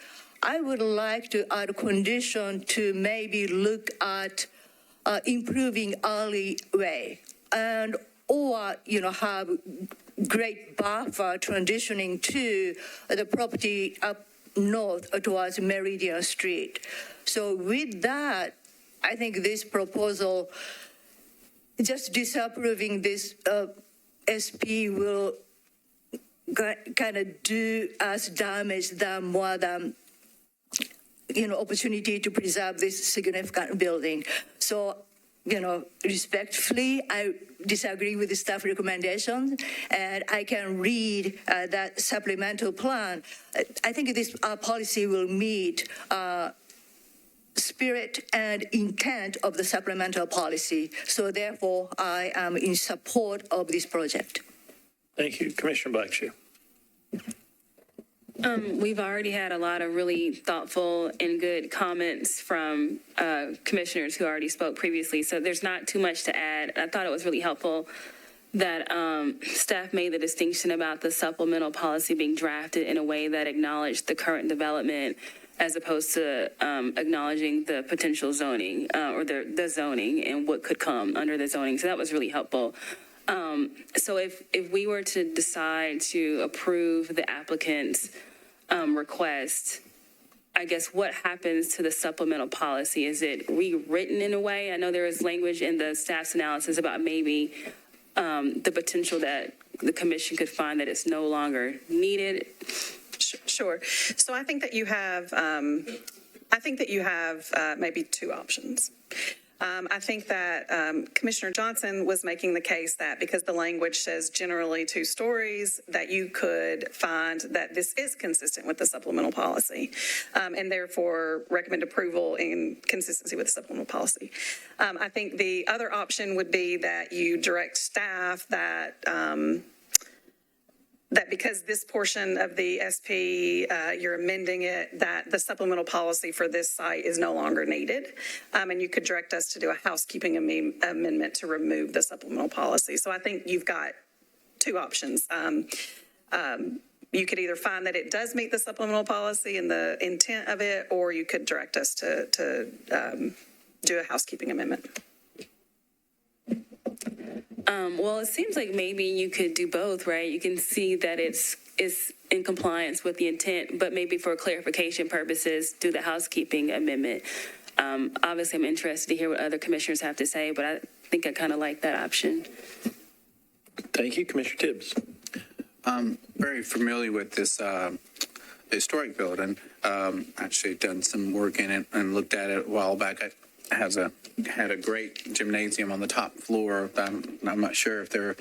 I would like to add a condition to maybe look at improving alleyway and or, have great buffer transitioning to the property up north towards Meridian Street. So with that, I think this proposal, just disapproving this SP will kind of do us damage than more than opportunity to preserve this significant building. So, respectfully, I disagree with the staff recommendations, and I can read that supplemental plan. I think this policy will meet spirit and intent of the supplemental policy. So therefore, I am in support of this project. Thank you. Commissioner Blackshear. We've already had a lot of really thoughtful and good comments from commissioners who already spoke previously, so there's not too much to add. I thought it was really helpful that staff made the distinction about the supplemental policy being drafted in a way that acknowledged the current development as opposed to acknowledging the potential zoning or the zoning and what could come under the zoning. So that was really helpful. So if we were to decide to approve the applicant's request, I guess what happens to the supplemental policy? Is it rewritten in a way? I know there is language in the staff's analysis about maybe the potential that the commission could find that it's no longer needed. Sure. So I think that you have, maybe two options. I think that Commissioner Johnson was making the case that because the language says generally 2 stories, that you could find that this is consistent with the supplemental policy, and therefore recommend approval in consistency with the supplemental policy. I think the other option would be that you direct staff that that because this portion of the SP, you're amending it, that the supplemental policy for this site is no longer needed. And you could direct us to do a housekeeping amendment to remove the supplemental policy. So I think you've got 2 options. You could either find that it does meet the supplemental policy and the intent of it, or you could direct us to do a housekeeping amendment. Well, it seems like maybe you could do both, right? You can see that it's in compliance with the intent, but maybe for clarification purposes, do the housekeeping amendment. Obviously, I'm interested to hear what other commissioners have to say, but I think I kind of like that option. Thank you, Commissioner Tibbs. I'm very familiar with this historic building. Actually done some work in it and looked at it a while back. It had a great gymnasium on the top floor. I'm not sure if they're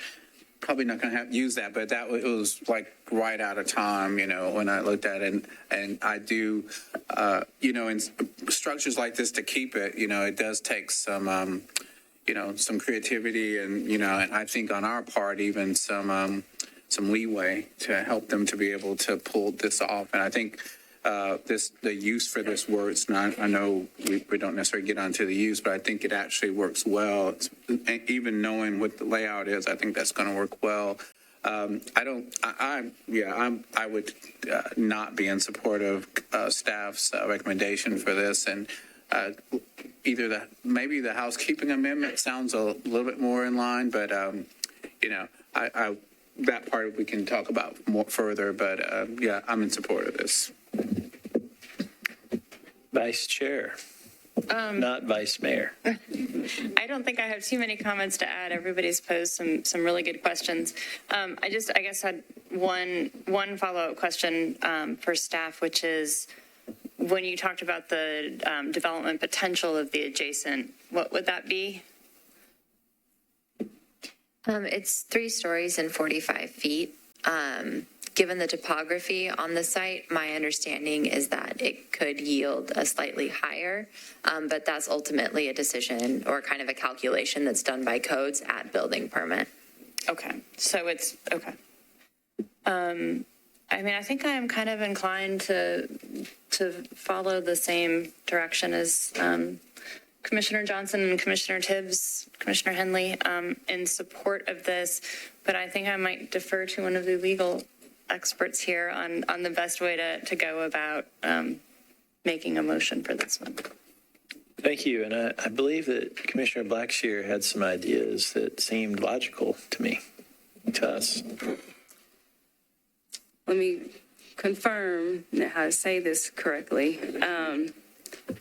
probably not going to use that, but it was like right out of time, when I looked at it. And I do, in structures like this to keep it, it does take some, some creativity and, and I think on our part, even some leeway to help them to be able to pull this off. And I think the use for this word's not, I know we don't necessarily get onto the use, but I think it actually works well. Even knowing what the layout is, I think that's going to work well. I would not be in support of staff's recommendation for this. And either maybe the housekeeping amendment sounds a little bit more in line, but, that part we can talk about more further, but, yeah, I'm in support of this. Vice Chair, not Vice Mayor. I don't think I have too many comments to add. Everybody's posed some really good questions. I guess had one follow-up question for staff, which is when you talked about the development potential of the adjacent, what would that be? It's 3 stories and 45 feet. Given the topography on the site, my understanding is that it could yield a slightly higher, but that's ultimately a decision or kind of a calculation that's done by codes at building permit. Okay, so it's, okay. I mean, I think I am kind of inclined to follow the same direction as Commissioner Johnson and Commissioner Tibbs, Commissioner Henley, in support of this, but I think I might defer to one of the legal experts here on the best way to go about making a motion for this one. Thank you. And I believe that Commissioner Blackshear had some ideas that seemed logical to me, to us. Let me confirm how to say this correctly.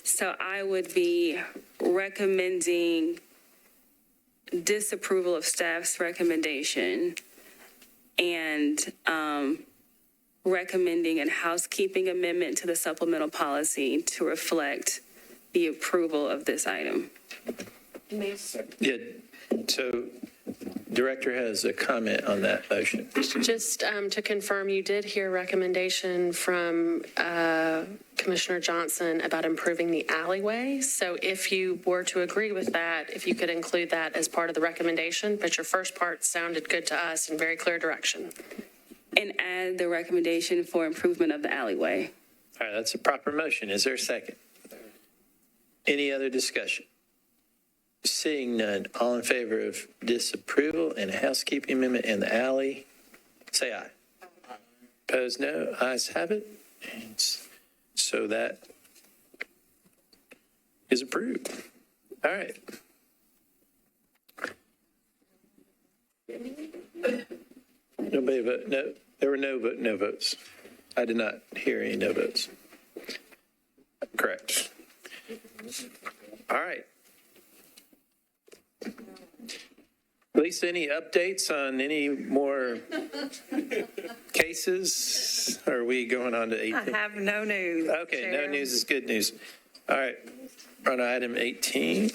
So I would be recommending disapproval of staff's recommendation and recommending a housekeeping amendment to the supplemental policy to reflect the approval of this item. Yeah. So Director has a comment on that motion. Just to confirm, you did hear recommendation from Commissioner Johnson about improving the alleyway. So if you were to agree with that, if you could include that as part of the recommendation, but your first part sounded good to us in very clear direction. And add the recommendation for improvement of the alleyway. All right, that's a proper motion. Is there a second? Any other discussion? Seeing none, all in favor of disapproval and a housekeeping amendment in the alley, say aye. Opposed, no. Ayes have it. And so that is approved. All right. Nobody vote. No, there were no votes. I did not hear any no votes. Correct. All right. Lisa, any updates on any more cases? Are we going on to 18? I have no news. Okay, Chair. no news is good news. All right, on to item 18.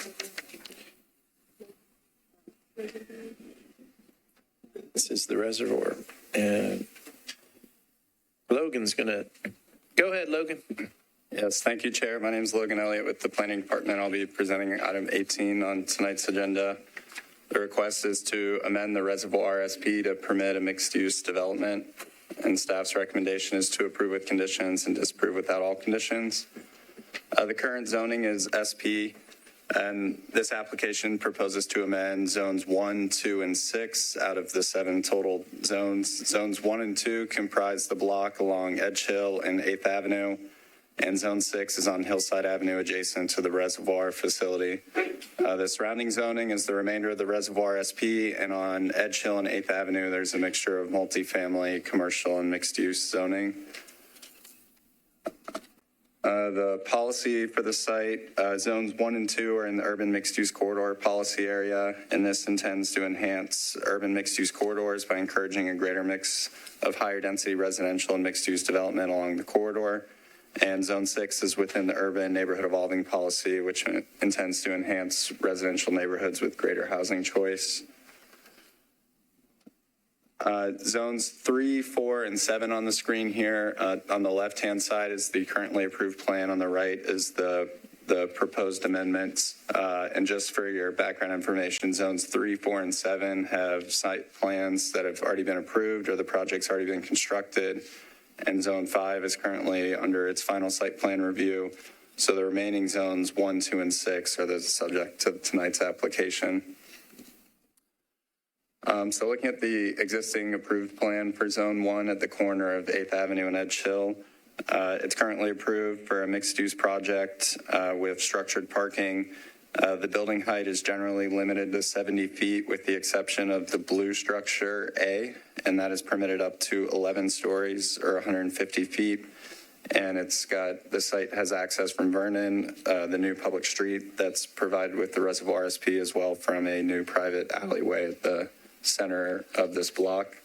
This is the reservoir. And Logan's going to, go ahead, Logan. Yes, thank you, Chair. My name is Logan Elliott with the Planning Department. I'll be presenting item 18 on tonight's agenda. The request is to amend the Reservoir SP to permit a mixed-use development, and staff's recommendation is to approve with conditions and disapprove without all conditions. The current zoning is SP, and this application proposes to amend zones 1, 2, and 6 out of the 7 total zones. Zones 1 and 2 comprise the block along Edge Hill and 8th Avenue, and Zone 6 is on Hillside Avenue adjacent to the reservoir facility. The surrounding zoning is the remainder of the Reservoir SP, and on Edge Hill and 8th Avenue, there's a mixture of multifamily, commercial, and mixed-use zoning. The policy for the site, zones 1 and 2 are in the urban mixed-use corridor policy area, and this intends to enhance urban mixed-use corridors by encouraging a greater mix of higher-density residential and mixed-use development along the corridor. And Zone 6 is within the urban neighborhood evolving policy, which intends to enhance residential neighborhoods with greater housing choice. Zones 3, 4, and 7 on the screen here. On the left-hand side is the currently approved plan. On the right is the proposed amendments. And just for your background information, zones 3, 4, and 7 have site plans that have already been approved or the project's already been constructed. And Zone 5 is currently under its final site plan review. So the remaining zones 1, 2, and 6 are the subject to tonight's application. So looking at the existing approved plan for Zone 1 at the corner of 8th Avenue and Edge Hill, It's currently approved for a mixed-use project with structured parking. The building height is generally limited to 70 feet with the exception of the blue structure A, and that is permitted up to 11 stories or 150 feet. And the site has access from Vernon, the new public street that's provided with the Reservoir SP, as well from a new private alleyway at the center of this block.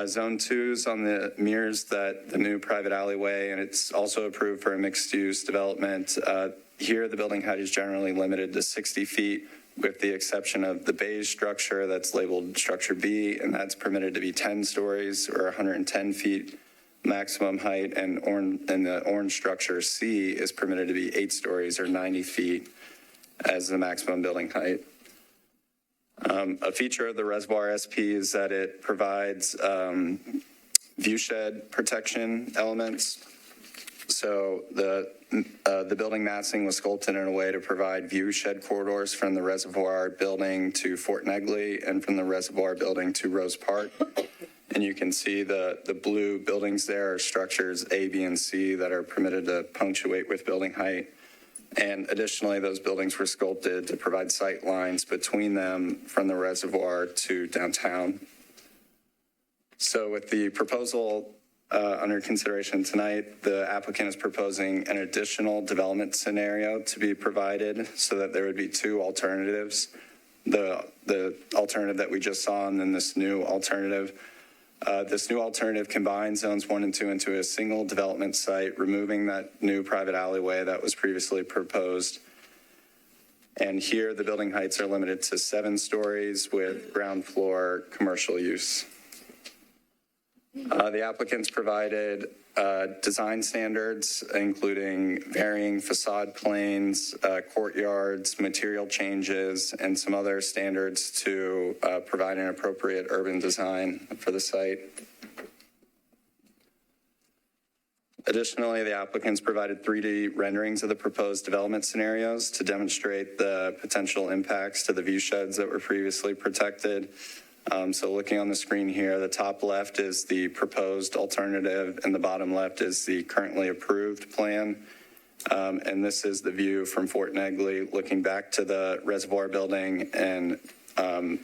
Zone 2 is on the mirrors that the new private alleyway, and it's also approved for a mixed-use development. Here, the building height is generally limited to 60 feet, with the exception of the beige structure that's labeled structure B, and that's permitted to be 10 stories or 110 feet maximum height, and the orange structure C is permitted to be 8 stories or 90 feet as the maximum building height. A feature of the Reservoir SP is that it provides view shed protection elements. So the building massing was sculpted in a way to provide view shed corridors from the Reservoir building to Fort Negley and from the Reservoir building to Rose Park. And you can see the blue buildings there are structures A, B, and C that are permitted to punctuate with building height. And additionally, those buildings were sculpted to provide sight lines between them from the Reservoir to downtown. So with the proposal under consideration tonight, the applicant is proposing an additional development scenario to be provided so that there would be 2 alternatives, the alternative that we just saw and then this new alternative. This new alternative combines zones 1 and 2 into a single development site, removing that new private alleyway that was previously proposed. And here, the building heights are limited to 7 stories with ground floor commercial use. The applicants provided design standards, including varying facade planes, courtyards, material changes, and some other standards to provide an appropriate urban design for the site. Additionally, the applicants provided 3D renderings of the proposed development scenarios to demonstrate the potential impacts to the view sheds that were previously protected. So looking on the screen here, the top left is the proposed alternative and the bottom left is the currently approved plan. And this is the view from Fort Negley looking back to the Reservoir building. And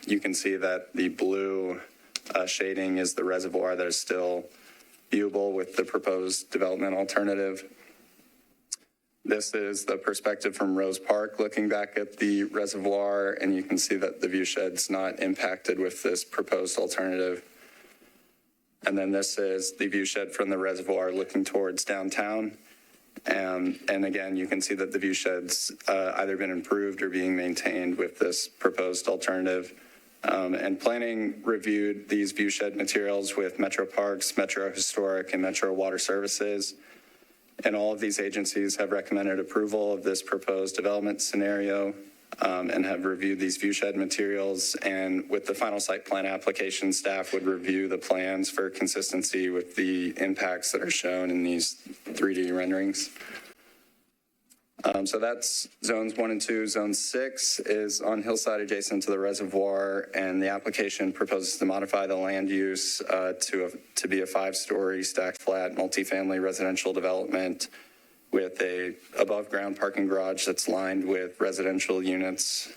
you can see that the blue shading is the Reservoir that is still viewable with the proposed development alternative. This is the perspective from Rose Park looking back at the Reservoir, and you can see that the view shed's not impacted with this proposed alternative. And then this is the view shed from the Reservoir looking towards downtown. And again, you can see that the view shed's either been improved or being maintained with this proposed alternative. And planning reviewed these view shed materials with Metro Parks, Metro Historic, and Metro Water Services. And all of these agencies have recommended approval of this proposed development scenario and have reviewed these view shed materials. And with the final site plan application, staff would review the plans for consistency with the impacts that are shown in these 3D renderings. So that's zones 1 and 2. Zone 6 is on hillside adjacent to the Reservoir, and the application proposes to modify the land use to be a 5-story stacked flat multifamily residential development with a above-ground parking garage that's lined with residential units.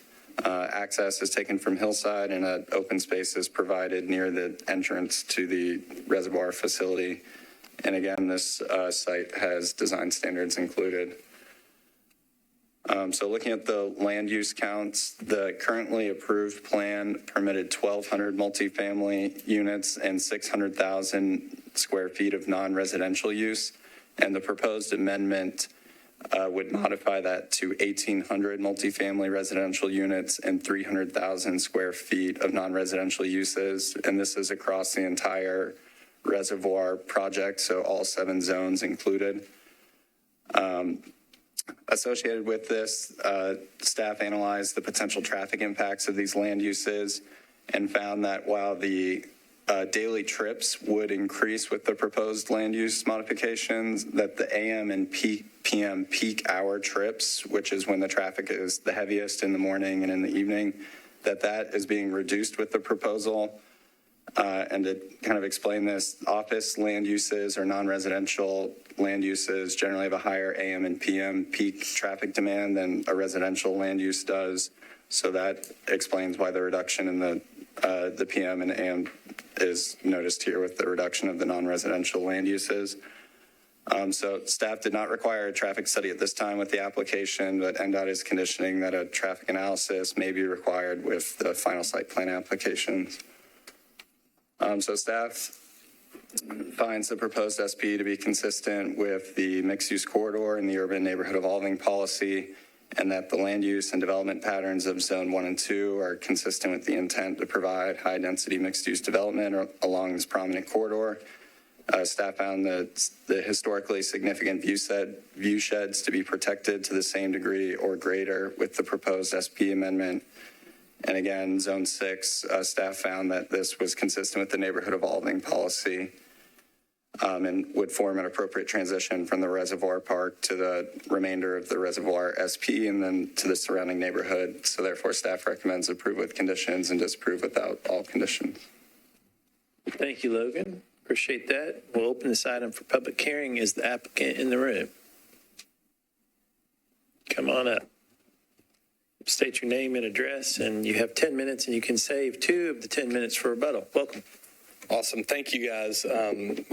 Access is taken from hillside, and an open space is provided near the entrance to the Reservoir facility. And again, this site has design standards included. So looking at the land use counts, the currently approved plan permitted 1,200 multifamily units and 600,000 square feet of non-residential use. And the proposed amendment would modify that to 1,800 multifamily residential units and 300,000 square feet of non-residential uses. And this is across the entire Reservoir project, so all 7 zones included. Associated with this, staff analyzed the potential traffic impacts of these land uses and found that while the daily trips would increase with the proposed land use modifications, that the AM and PM peak hour trips, which is when the traffic is the heaviest in the morning and in the evening, that is being reduced with the proposal. And to kind of explain this, office land uses or non-residential land uses generally have a higher AM and PM peak traffic demand than a residential land use does. So that explains why the reduction in the PM and AM is noticed here with the reduction of the non-residential land uses. So staff did not require a traffic study at this time with the application, but NDOT is conditioning that a traffic analysis may be required with the final site plan applications. So staff finds the proposed SP to be consistent with the mixed-use corridor and the urban neighborhood evolving policy, and that the land use and development patterns of Zone 1 and 2 are consistent with the intent to provide high-density mixed-use development along this prominent corridor. Staff found that the historically significant view sheds to be protected to the same degree or greater with the proposed SP amendment. And again, Zone 6, staff found that this was consistent with the neighborhood evolving policy and would form an appropriate transition from the Reservoir Park to the remainder of the Reservoir SP and then to the surrounding neighborhood. So therefore, staff recommends approve with conditions and disapprove without all conditions. Thank you, Logan. Appreciate that. We'll open this item for public hearing. Is the applicant in the room? Come on up. State your name and address, and you have 10 minutes, and you can save 2 of the 10 minutes for rebuttal. Welcome. Awesome. Thank you, guys, and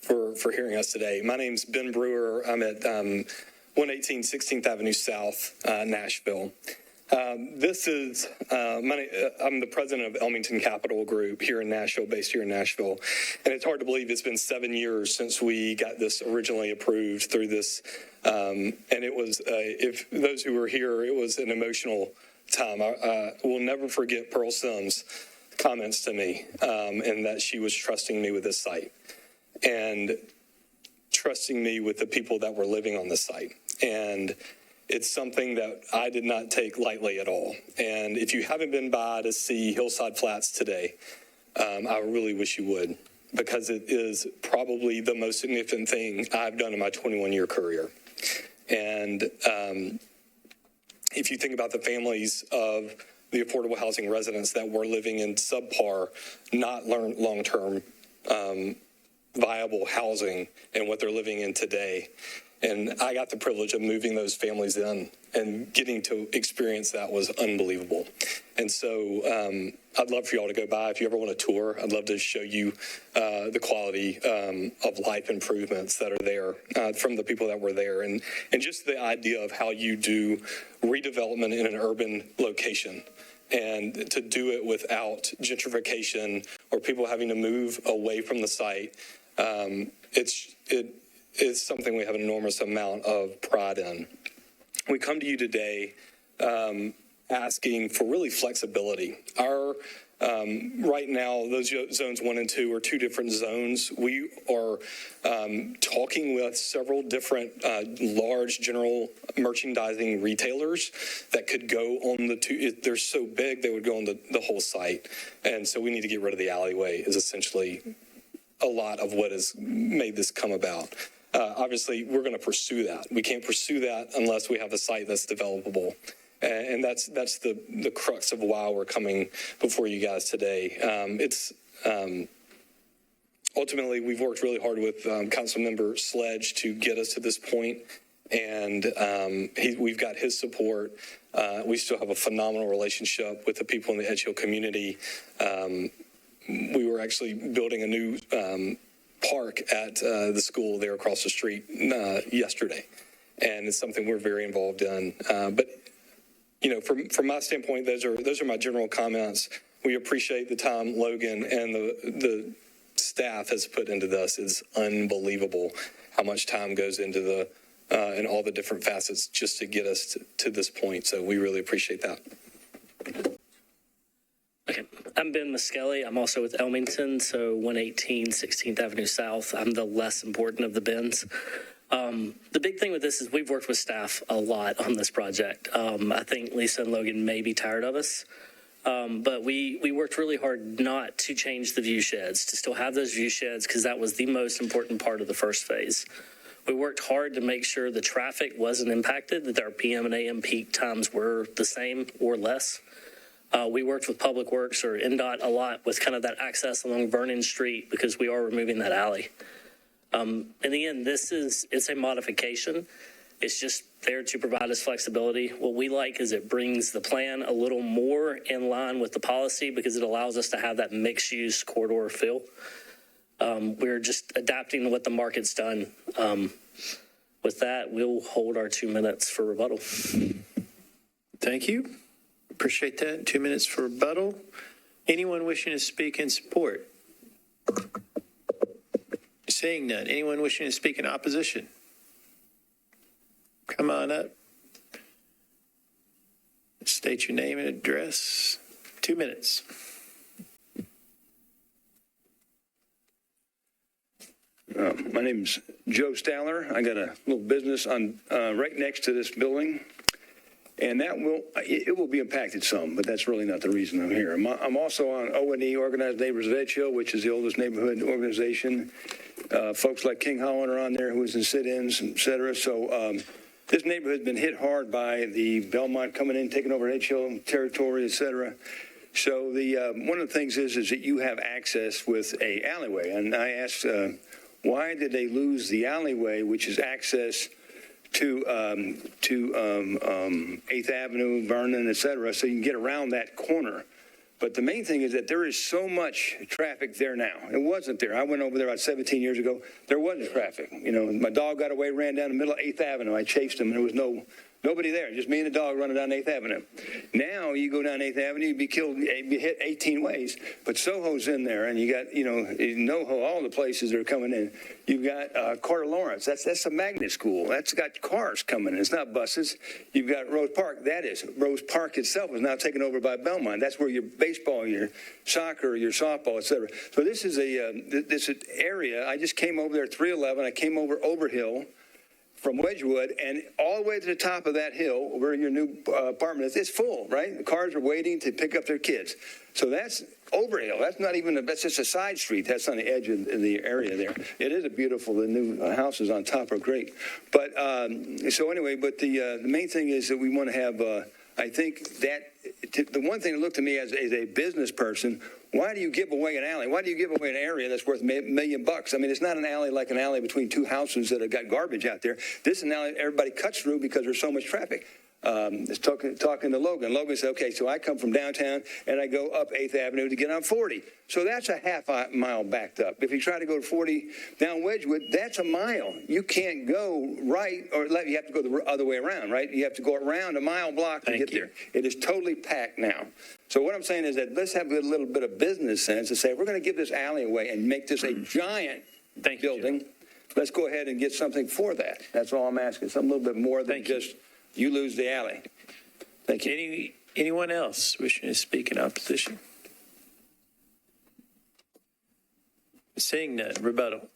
for hearing us today. My name's Ben Brewer. I'm at 118 16th Avenue South, Nashville. I'm the president of Elmington Capital Group here in Nashville, based here in Nashville. And it's hard to believe it's been 7 years since we got this originally approved through this. And it was, if those who were here, it was an emotional time. I will never forget Pearl Sims' comments to me, and that she was trusting me with this site and trusting me with the people that were living on the site. And it's something that I did not take lightly at all. And if you haven't been by to see Hillside Flats today, I really wish you would, because it is probably the most significant thing I've done in my 21-year career. And if you think about the families of the affordable housing residents that were living in subpar, not long-term viable housing and what they're living in today. And I got the privilege of moving those families in, and getting to experience that was unbelievable. And so I'd love for y'all to go by. If you ever want a tour, I'd love to show you the quality of life improvements that are there from the people that were there. And just the idea of how you do redevelopment in an urban location, and to do it without gentrification or people having to move away from the site. It is something we have an enormous amount of pride in. We come to you today asking for really flexibility. Our right now, those zones 1 and 2 are 2 different zones. We are talking with several different large general merchandising retailers that could go on the 2. They're so big, they would go on the whole site. And so we need to get rid of the alleyway is essentially a lot of what has made this come about. Obviously, we're going to pursue that. We can't pursue that unless we have a site that's developable. And that's the crux of why we're coming before you guys today. Ultimately, we've worked really hard with Councilmember Sledge to get us to this point, and we've got his support. We still have a phenomenal relationship with the people in the Edge Hill community. We were actually building a new park at the school there across the street yesterday, and it's something we're very involved in. But you know, from my standpoint, those are my general comments. We appreciate the time Logan and the staff has put into this. It's unbelievable how much time goes into the and all the different facets just to get us to this point. So we really appreciate that. Okay, I'm Ben Muskelly. I'm also with Elmington, so 118 16th Avenue South. I'm the less important of the Bens. The big thing with this is we've worked with staff a lot on this project. I think Lisa and Logan may be tired of us, but we worked really hard not to change the view sheds, to still have those view sheds, because that was the most important part of the first phase. We worked hard to make sure the traffic wasn't impacted, that our PM and AM peak times were the same or less. We worked with Public Works or NDOT a lot with kind of that access along Vernon Street because we are removing that alley. In the end, it's a modification. It's just there to provide us flexibility. What we like is it brings the plan a little more in line with the policy because it allows us to have that mixed-use corridor feel. We're just adapting to what the market's done. With that, we'll hold our 2 minutes for rebuttal. Thank you. Appreciate that. 2 minutes for rebuttal. Anyone wishing to speak in support? Seeing none. Anyone wishing to speak in opposition? Come on up. State your name and address. 2 minutes. My name's Joe Staller. I got a little business on right next to this building, and it will be impacted some, but that's really not the reason I'm here. I'm also on O&E, Organized Neighbors of Edge Hill, which is the oldest neighborhood organization. Folks like King Holland are on there, who was in sit-ins, et cetera. So this neighborhood's been hit hard by the Belmont coming in, taking over Edge Hill territory, et cetera. So one of the things is that you have access with a alleyway, and I asked, why did they lose the alleyway, which is access to 8th Avenue, Vernon, et cetera, so you can get around that corner? But the main thing is that there is so much traffic there now. It wasn't there. I went over there about 17 years ago. There wasn't traffic. You know, my dog got away, ran down the middle of 8th Avenue. I chased him, and there was nobody there, just me and the dog running down 8th Avenue. Now you go down 8th Avenue, you'd be killed, you'd be hit 18 ways. But Soho's in there, and you got, NoHo, all the places that are coming in. You've got Carter Lawrence. That's a magnet school. That's got cars coming in. It's not buses. You've got Rose Park. Rose Park itself is now taken over by Belmont. That's where your baseball, your soccer, your softball, et cetera. So this is this area. I just came over there at 311. I came over Hill from Wedgwood, and all the way to the top of that hill where your new apartment is, it's full, right? The cars are waiting to pick up their kids. So that's Overhill. That's just a side street. That's on the edge of the area there. It is beautiful. The new houses on top are great. But so anyway, but the main thing is that we want to have, I think that the one thing that looked to me as a business person, why do you give away an alley? Why do you give away an area that's worth $1 million? I mean, it's not an alley like an alley between two houses that have got garbage out there. This is an alley everybody cuts through because there's so much traffic. Talking to Logan. Logan said, okay, so I come from downtown and I go up 8th Avenue to get on 40. So that's a half a mile backed up. If you try to go to 40 down Wedgwood, that's a mile. You can't go right, or you have to go the other way around, right? You have to go around a mile block to get there. It is totally packed now. So what I'm saying is that let's have a little bit of business sense and say, we're going to give this alley away and make this a giant building. Let's go ahead and get something for that. That's all I'm asking. Something a little bit more than just you lose the alley. Thank you. Anyone else wishing to speak in opposition? Seeing none, rebuttal.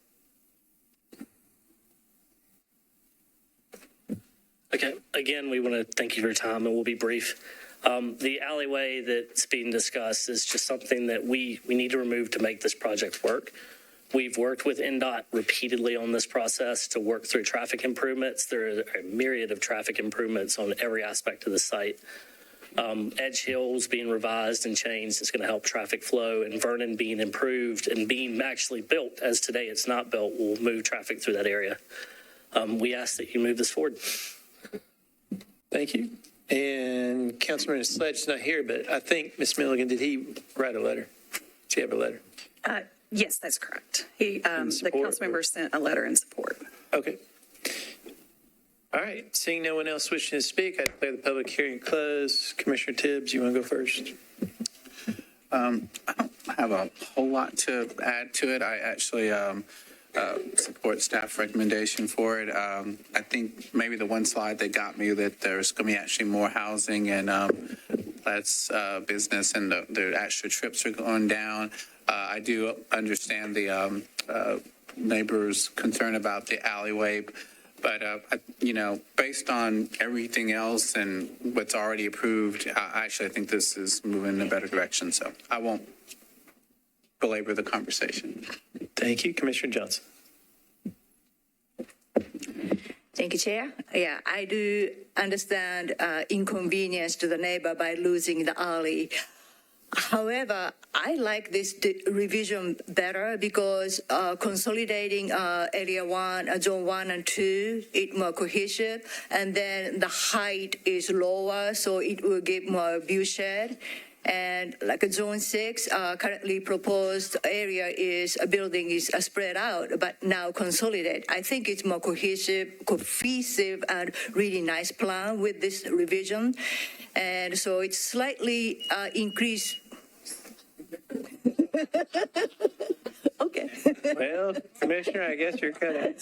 Okay, again, we want to thank you for your time, and we'll be brief. The alleyway that's being discussed is just something that we need to remove to make this project work. We've worked with NDOT repeatedly on this process to work through traffic improvements. There are a myriad of traffic improvements on every aspect of the site. Edge Hill's being revised and changed. It's going to help traffic flow, and Vernon being improved and being actually built, as today it's not built, will move traffic through that area. We ask that you move this forward. Thank you. And Councilman Sledge's not here, but I think, Ms. Milligan, did he write a letter? Does he have a letter? Yes, that's correct. The council member sent a letter in support. Okay. All right. Seeing no one else wishing to speak, I declare the public hearing closed. Commissioner Tibbs, you want to go first? I don't have a whole lot to add to it. I actually support staff recommendation for it. I think maybe the one slide that got me that there's going to be actually more housing and less business, and the extra trips are going down. I do understand the neighbors' concern about the alleyway, but based on everything else and what's already approved, I think this is moving in a better direction. So I won't belabor the conversation. Thank you, Commissioner Johnson. Thank you, Chair. Yeah, I do understand inconvenience to the neighbor by losing the alley. However, I like this revision better because consolidating area 1, zone 1 and 2, it's more cohesive, and then the height is lower, so it will give more view shed. And like a zone 6, currently proposed area is a building is spread out, but now consolidate. I think it's more cohesive, and really nice plan with this revision. And so it's slightly increased. Okay. Well, Commissioner, I guess you're kind of.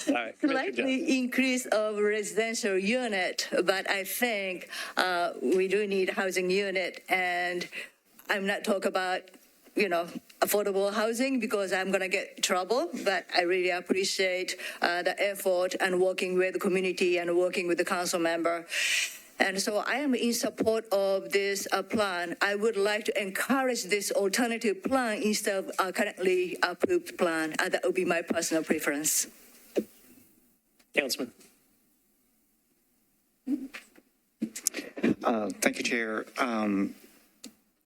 All right, Slightly increase of residential unit, but I think we do need housing unit, and I'm not talking about, affordable housing because I'm going to get trouble, but I really appreciate the effort and working with the community and working with the council member. And so I am in support of this plan. I would like to encourage this alternative plan instead of currently approved plan. That would be my personal preference. Councilman. Thank you, Chair.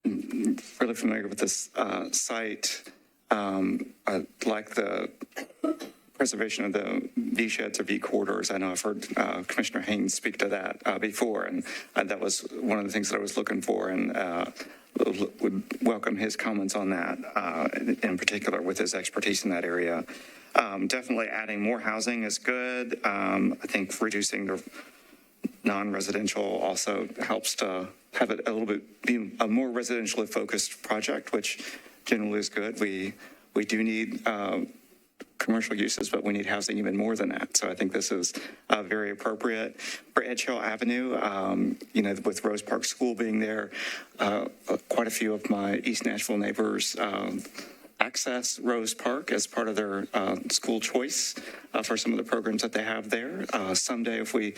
Really familiar with this site. I like the preservation of the view sheds or view corridors. I know I've heard Commissioner Haynes speak to that before, and that was one of the things that I was looking for, and would welcome his comments on that, in particular with his expertise in that area. Definitely adding more housing is good. I think reducing the non-residential also helps to have it a little bit be a more residentially focused project, which generally is good. We do need commercial uses, but we need housing even more than that. So I think this is very appropriate. For Edge Hill Avenue, with Rose Park School being there, quite a few of my East Nashville neighbors access Rose Park as part of their school choice for some of the programs that they have there. Someday, if we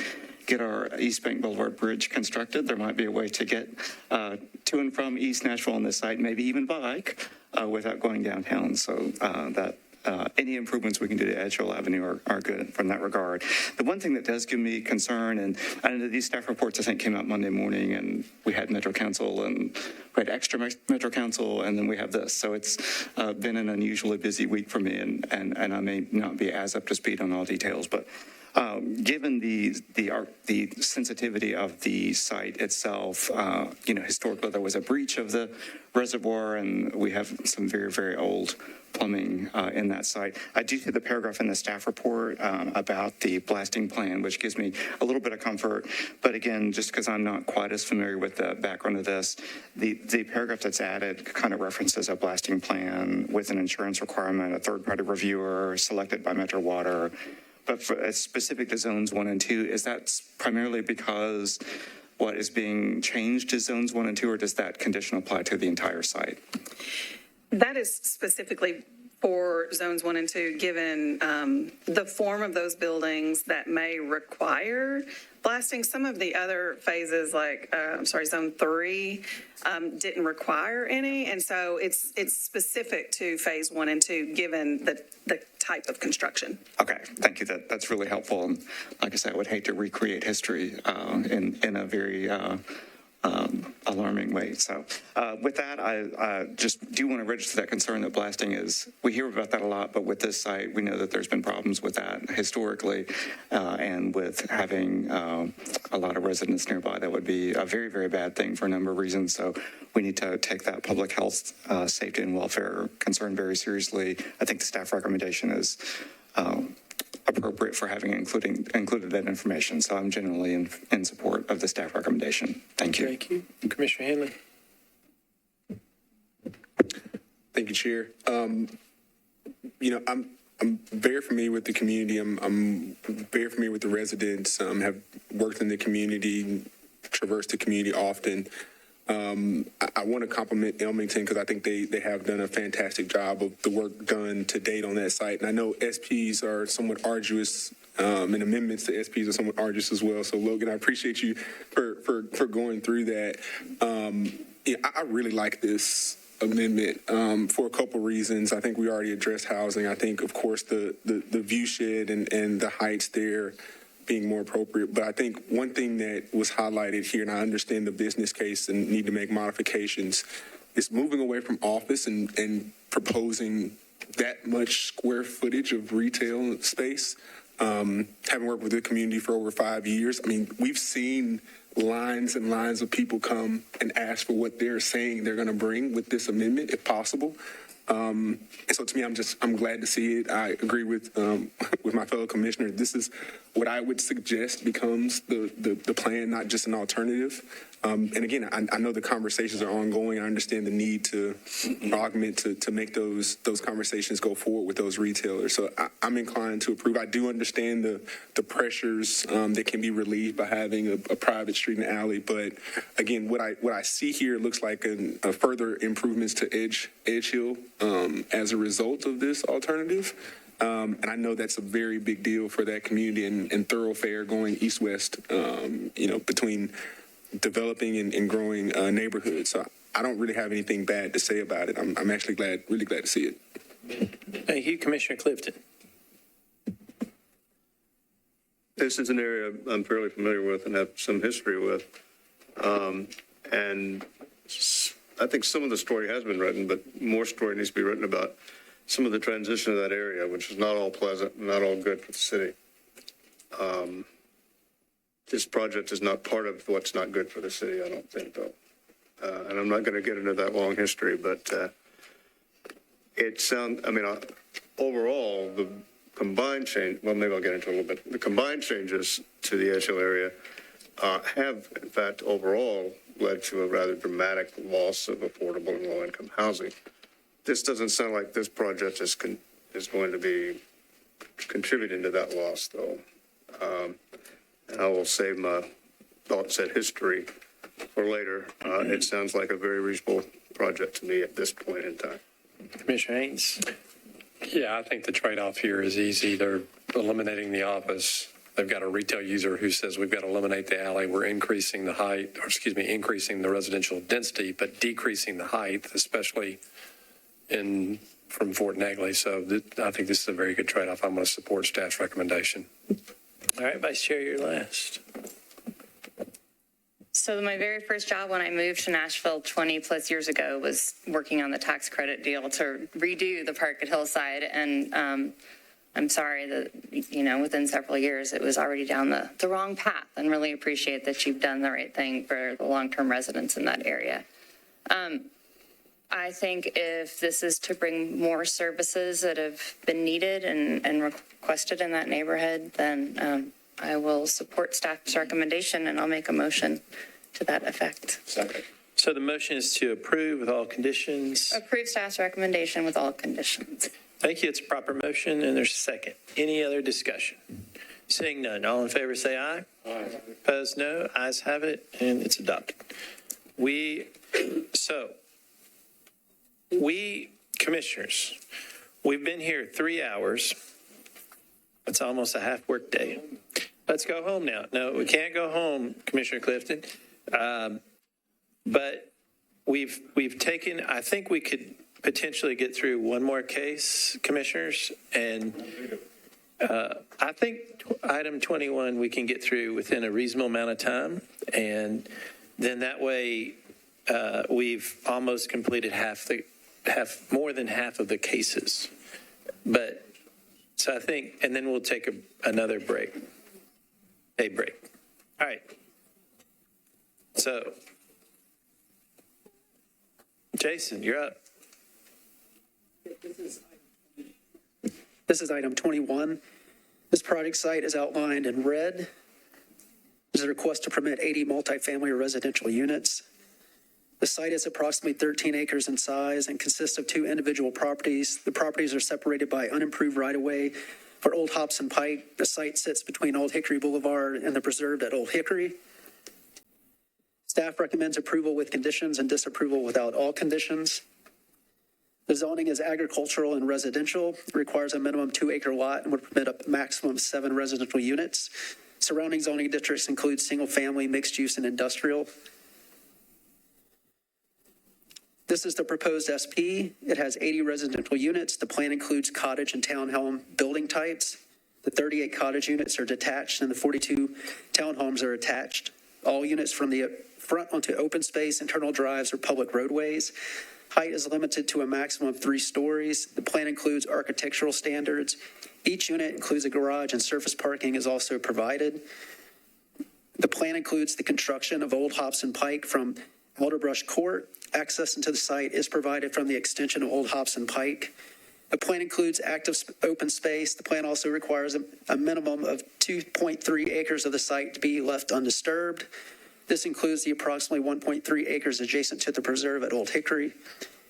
get our East Bank Boulevard Bridge constructed, there might be a way to get to and from East Nashville on this site, maybe even bike, without going downtown. So any improvements we can do to Edge Hill Avenue are good from that regard. The one thing that does give me concern, and I know these staff reports I think came out Monday morning, and we had Metro Council and we had extra Metro Council, and then we have this. So it's been an unusually busy week for me, and I may not be as up to speed on all details, but given the sensitivity of the site itself, historically there was a breach of the reservoir, and we have some very, very old plumbing in that site. I do see the paragraph in the staff report about the blasting plan, which gives me a little bit of comfort. But again, just because I'm not quite as familiar with the background of this, the paragraph that's added kind of references a blasting plan with an insurance requirement, a third-party reviewer selected by Metro Water. But for, specific to zones 1 and 2, is that primarily because what is being changed to zones 1 and 2, or does that condition apply to the entire site? That is specifically for zones 1 and 2, given the form of those buildings that may require blasting. Some of the other phases, like, zone 3, didn't require any. And so it's specific to phase 1 and 2, given the type of construction. Okay, thank you. That's really helpful. And like I said, I would hate to recreate history in a very alarming way. So with that, I just do want to register that concern that blasting is, we hear about that a lot, but with this site, we know that there's been problems with that historically, and with having a lot of residents nearby, that would be a very, very bad thing for a number of reasons. So we need to take that public health, safety, and welfare concern very seriously. I think the staff recommendation is appropriate for having included that information. So I'm generally in support of the staff recommendation. Thank you. Thank you. Commissioner Hanley. Thank you, Chair. I'm very familiar with the community. I'm very familiar with the residents. Have worked in the community, traversed the community often. I want to compliment Elmington because I think they have done a fantastic job of the work done to date on that site. And I know SPs are somewhat arduous, and amendments to SPs are somewhat arduous as well. So Logan, I appreciate you for going through that. I really like this amendment for a couple reasons. I think we already addressed housing. I think, of course, the view shed and the heights there being more appropriate. But I think one thing that was highlighted here, and I understand the business case and need to make modifications, is moving away from office and proposing that much square footage of retail space. Having worked with the community for over 5 years, I mean, we've seen lines and lines of people come and ask for what they're saying they're going to bring with this amendment, if possible. And so to me, I'm glad to see it. I agree with my fellow commissioner. This is what I would suggest becomes the plan, not just an alternative. And again, I know the conversations are ongoing. I understand the need to augment to make those conversations go forward with those retailers. So I'm inclined to approve. I do understand the pressures that can be relieved by having a private street and alley. But again, what I see here looks like a further improvements to Edge Hill as a result of this alternative. And I know that's a very big deal for that community and thoroughfare going east-west, between developing and growing neighborhoods. So I don't really have anything bad to say about it. I'm actually really glad to see it. Thank you, Commissioner Clifton. This is an area I'm fairly familiar with and have some history with. And I think some of the story has been written, but more story needs to be written about some of the transition of that area, which is not all pleasant, not all good for the city. This project is not part of what's not good for the city, I don't think, though. And I'm not going to get into that long history, but overall, the combined change, well, maybe I'll get into a little bit. The combined changes to the Edge Hill area have, in fact, overall led to a rather dramatic loss of affordable and low-income housing. This doesn't sound like this project is going to be contributing to that loss, though. And I will save my thoughts at history for later. It sounds like a very reasonable project to me at this point in time. Commissioner Haynes. Yeah, I think the trade-off here is easy. They're eliminating the office. They've got a retail user who says we've got to eliminate the alley. We're increasing the height, increasing the residential density, but decreasing the height, especially from Fort Negley. So I think this is a very good trade-off. I'm going to support staff's recommendation. All right, Vice Chair, you're last. So my very first job when I moved to Nashville 20 plus years ago was working on the tax credit deal to redo the park at Hillside. And I'm sorry that, within several years, it was already down the wrong path, and really appreciate that you've done the right thing for the long-term residents in that area. I think if this is to bring more services that have been needed and requested in that neighborhood, then I will support staff's recommendation, and I'll make a motion to that effect. Second. So the motion is to approve with all conditions. Approve staff's recommendation with all conditions. Thank you. It's a proper motion, and there's a second. Any other discussion? Seeing none, all in favor say aye. Aye. Opposed, no. Ayes have it, and it's adopted. We, commissioners, we've been here 3 hours. It's almost a half work day. Let's go home now. No, we can't go home, Commissioner Clifton. But we've taken, I think we could potentially get through one more case, commissioners, and I think item 21 we can get through within a reasonable amount of time, and then that way we've almost completed more than half of the cases. But so I think, and then we'll take another break. A break. All right. So, Jason, you're up. This is item 21. This project site is outlined in red. There's a request to permit 80 multifamily residential units. The site is approximately 13 acres in size and consists of 2 individual properties. The properties are separated by unimproved right-of-way for Old Hobson Pike. The site sits between Old Hickory Boulevard and the preserve at Old Hickory. Staff recommends approval with conditions and disapproval without all conditions. The zoning is agricultural and residential. It requires a minimum 2-acre lot and would permit a maximum of 7 residential units. Surrounding zoning districts include single-family, mixed-use, and industrial. This is the proposed SP. It has 80 residential units. The plan includes cottage and townhome building types. The 38 cottage units are detached and the 42 townhomes are attached. All units from the front onto open space, internal drives, or public roadways. Height is limited to a maximum of 3 stories. The plan includes architectural standards. Each unit includes a garage and surface parking is also provided. The plan includes the construction of Old Hobson Pike from Elderbrush Court. Access into the site is provided from the extension of Old Hobson Pike. The plan includes active open space. The plan also requires a minimum of 2.3 acres of the site to be left undisturbed. This includes the approximately 1.3 acres adjacent to the preserve at Old Hickory.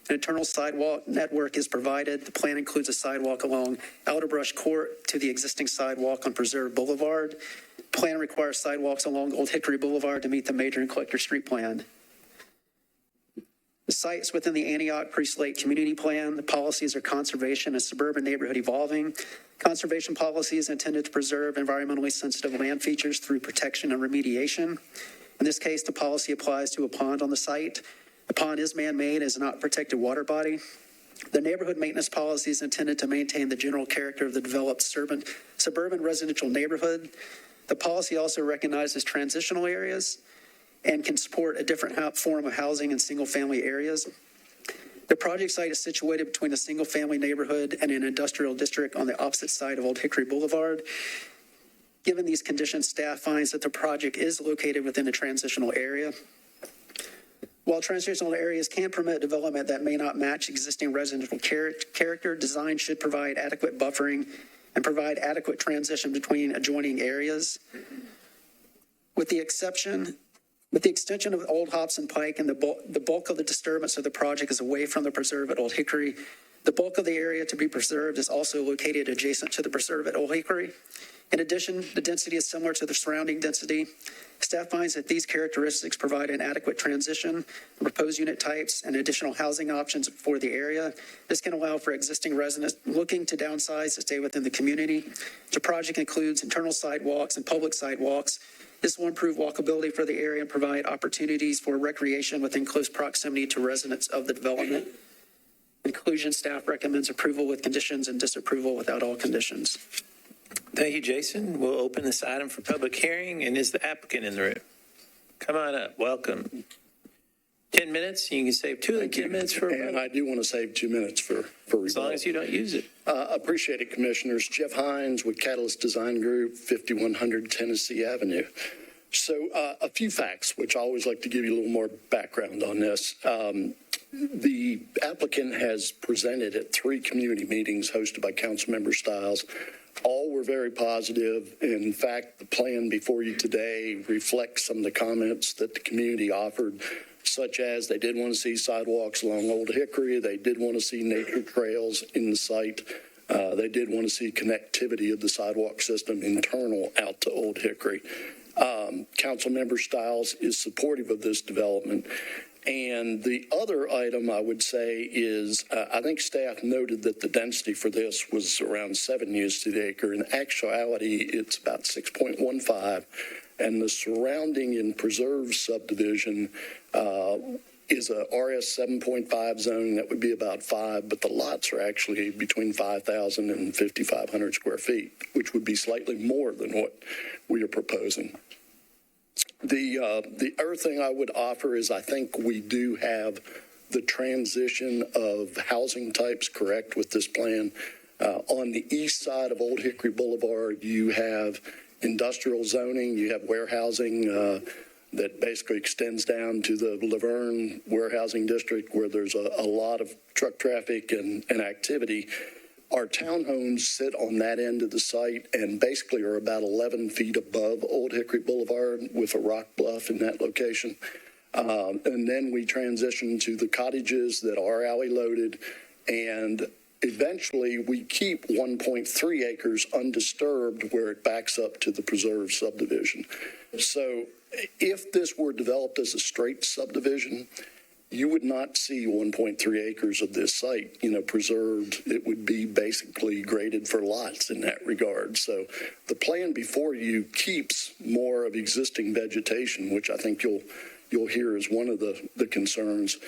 An internal sidewalk network is provided. The plan includes a sidewalk along Elderbrush Court to the existing sidewalk on Preserve Boulevard. The plan requires sidewalks along Old Hickory Boulevard to meet the Major and Collector Street Plan. The site's within the Antioch Pre-Slate Community Plan. The policies are conservation and suburban neighborhood evolving. Conservation policy is intended to preserve environmentally sensitive land features through protection and remediation. In this case, the policy applies to a pond on the site. The pond is man-made and is not a protected water body. The neighborhood maintenance policy is intended to maintain the general character of the developed suburban residential neighborhood. The policy also recognizes transitional areas and can support a different form of housing in single-family areas. The project site is situated between a single-family neighborhood and an industrial district on the opposite side of Old Hickory Boulevard. Given these conditions, staff finds that the project is located within a transitional area. While transitional areas can permit development that may not match existing residential character, design should provide adequate buffering and provide adequate transition between adjoining areas. With the extension of Old Hobson Pike and the bulk of the disturbance of the project is away from the preserve at Old Hickory, the bulk of the area to be preserved is also located adjacent to the preserve at Old Hickory. In addition, the density is similar to the surrounding density. Staff finds that these characteristics provide an adequate transition, proposed unit types, and additional housing options for the area. This can allow for existing residents looking to downsize to stay within the community. The project includes internal sidewalks and public sidewalks. This will improve walkability for the area and provide opportunities for recreation within close proximity to residents of the development. In conclusion, staff recommends approval with conditions and disapproval without all conditions. Thank you, Jason. We'll open this item for public hearing, and is the applicant in the room? Come on up. Welcome. 10 minutes. You can save 2 of the 10 minutes for. And I do want to save 2 minutes for as long as you don't use it. Appreciate it, Commissioners. Jeff Hines with Catalyst Design Group, 5100 Tennessee Avenue. So a few facts, which I always like to give you a little more background on this. The applicant has presented at 3 community meetings hosted by Councilmember Stiles. All were very positive. In fact, the plan before you today reflects some of the comments that the community offered, such as they did want to see sidewalks along Old Hickory. They did want to see nature trails in the site. They did want to see connectivity of the sidewalk system internal out to Old Hickory. Councilmember Stiles is supportive of this development. And the other item I would say is, I think staff noted that the density for this was around 7 units to the acre. In actuality, it's about 6.15. And the surrounding and preserved subdivision is a RS 7.5 zone. That would be about 5, but the lots are actually between 5,000 and 5,500 square feet, which would be slightly more than what we are proposing. The other thing I would offer is I think we do have the transition of housing types correct with this plan. On the east side of Old Hickory Boulevard, you have industrial zoning, you have warehousing that basically extends down to the Laverne warehousing district where there's a lot of truck traffic and activity. Our townhomes sit on that end of the site and basically are about 11 feet above Old Hickory Boulevard with a rock bluff in that location. And then we transition to the cottages that are alley loaded, and eventually we keep 1.3 acres undisturbed where it backs up to the preserved subdivision. So if this were developed as a straight subdivision, you would not see 1.3 acres of this site, preserved. It would be basically graded for lots in that regard. So the plan before you keeps more of existing vegetation, which I think you'll hear is one of the concerns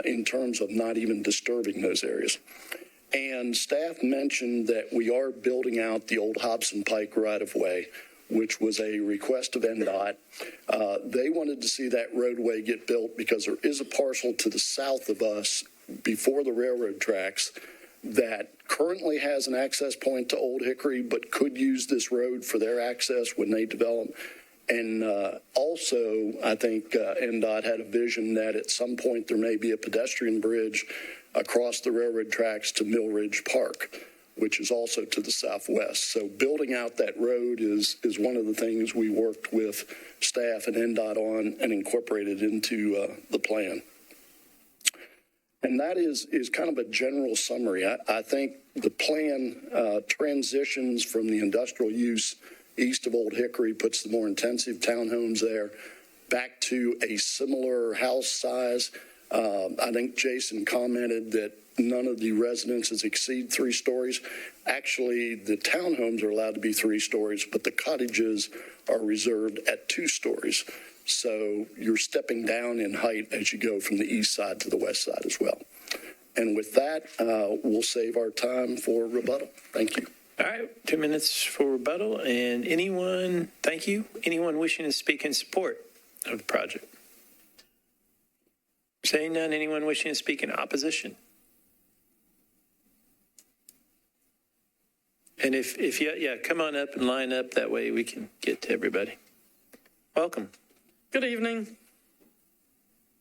in terms of not even disturbing those areas. And staff mentioned that we are building out the old Hobson Pike right-of-way, which was a request of NDOT. They wanted to see that roadway get built because there is a parcel to the south of us before the railroad tracks that currently has an access point to Old Hickory, but could use this road for their access when they develop. And also, I think NDOT had a vision that at some point there may be a pedestrian bridge across the railroad tracks to Mill Ridge Park, which is also to the southwest. So building out that road is one of the things we worked with staff and NDOT on and incorporated into the plan. And that is kind of a general summary. I think the plan transitions from the industrial use east of Old Hickory, puts the more intensive townhomes there, back to a similar house size. I think Jason commented that none of the residences exceed 3 stories. Actually, the townhomes are allowed to be 3 stories, but the cottages are reserved at 2 stories. So you're stepping down in height as you go from the east side to the west side as well. And with that, we'll save our time for rebuttal. Thank you. All right, 2 minutes for rebuttal. And anyone, thank you, anyone wishing to speak in support of the project? Saying none, anyone wishing to speak in opposition? And if you, come on up and line up. That way we can get to everybody. Welcome. Good evening.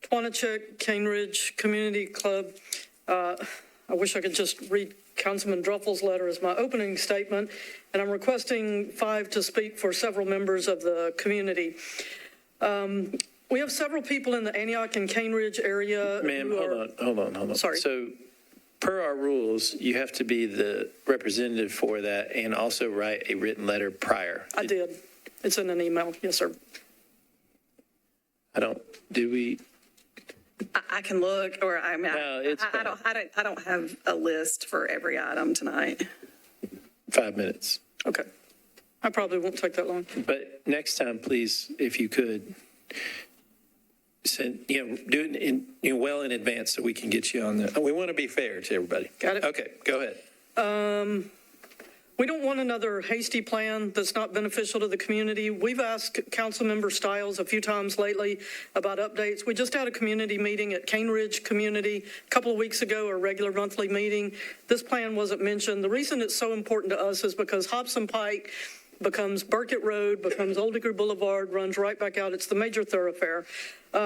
Twanachek, Cane Ridge Community Club. I wish I could just read Councilman Druffle's letter as my opening statement, and I'm requesting 5 to speak for several members of the community. We have several people in the Antioch and Cane Ridge area. Ma'am, hold on. Sorry. So per our rules, you have to be the representative for that and also write a written letter prior. I did. It's in an email. Yes, sir. I can look, or I mean, No, it's I don't have a list for every item tonight. 5 minutes. Okay. I probably won't take that long. But next time, please, if you could, send, do it in, well in advance so we can get you on the, we want to be fair to everybody. Got it. Okay, go ahead. We don't want another hasty plan that's not beneficial to the community. We've asked Councilmember Stiles a few times lately about updates. We just had a community meeting at Cane Ridge Community a couple of weeks ago, a regular monthly meeting. This plan wasn't mentioned. The reason it's so important to us is because Hobson Pike becomes Burkett Road, becomes Old Hickory Boulevard, runs right back out. It's the major thoroughfare.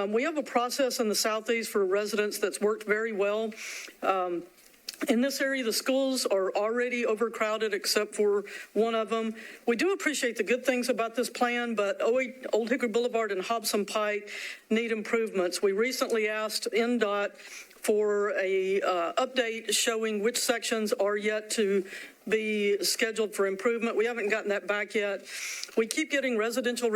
We have a process in the southeast for residents that's worked very well. In this area, the schools are already overcrowded except for one of them. We do appreciate the good things about this plan, but Old Hickory Boulevard and Hobson Pike need improvements. We recently asked NDOT for a update showing which sections are yet to be scheduled for improvement. We haven't gotten that back yet. We keep getting residential,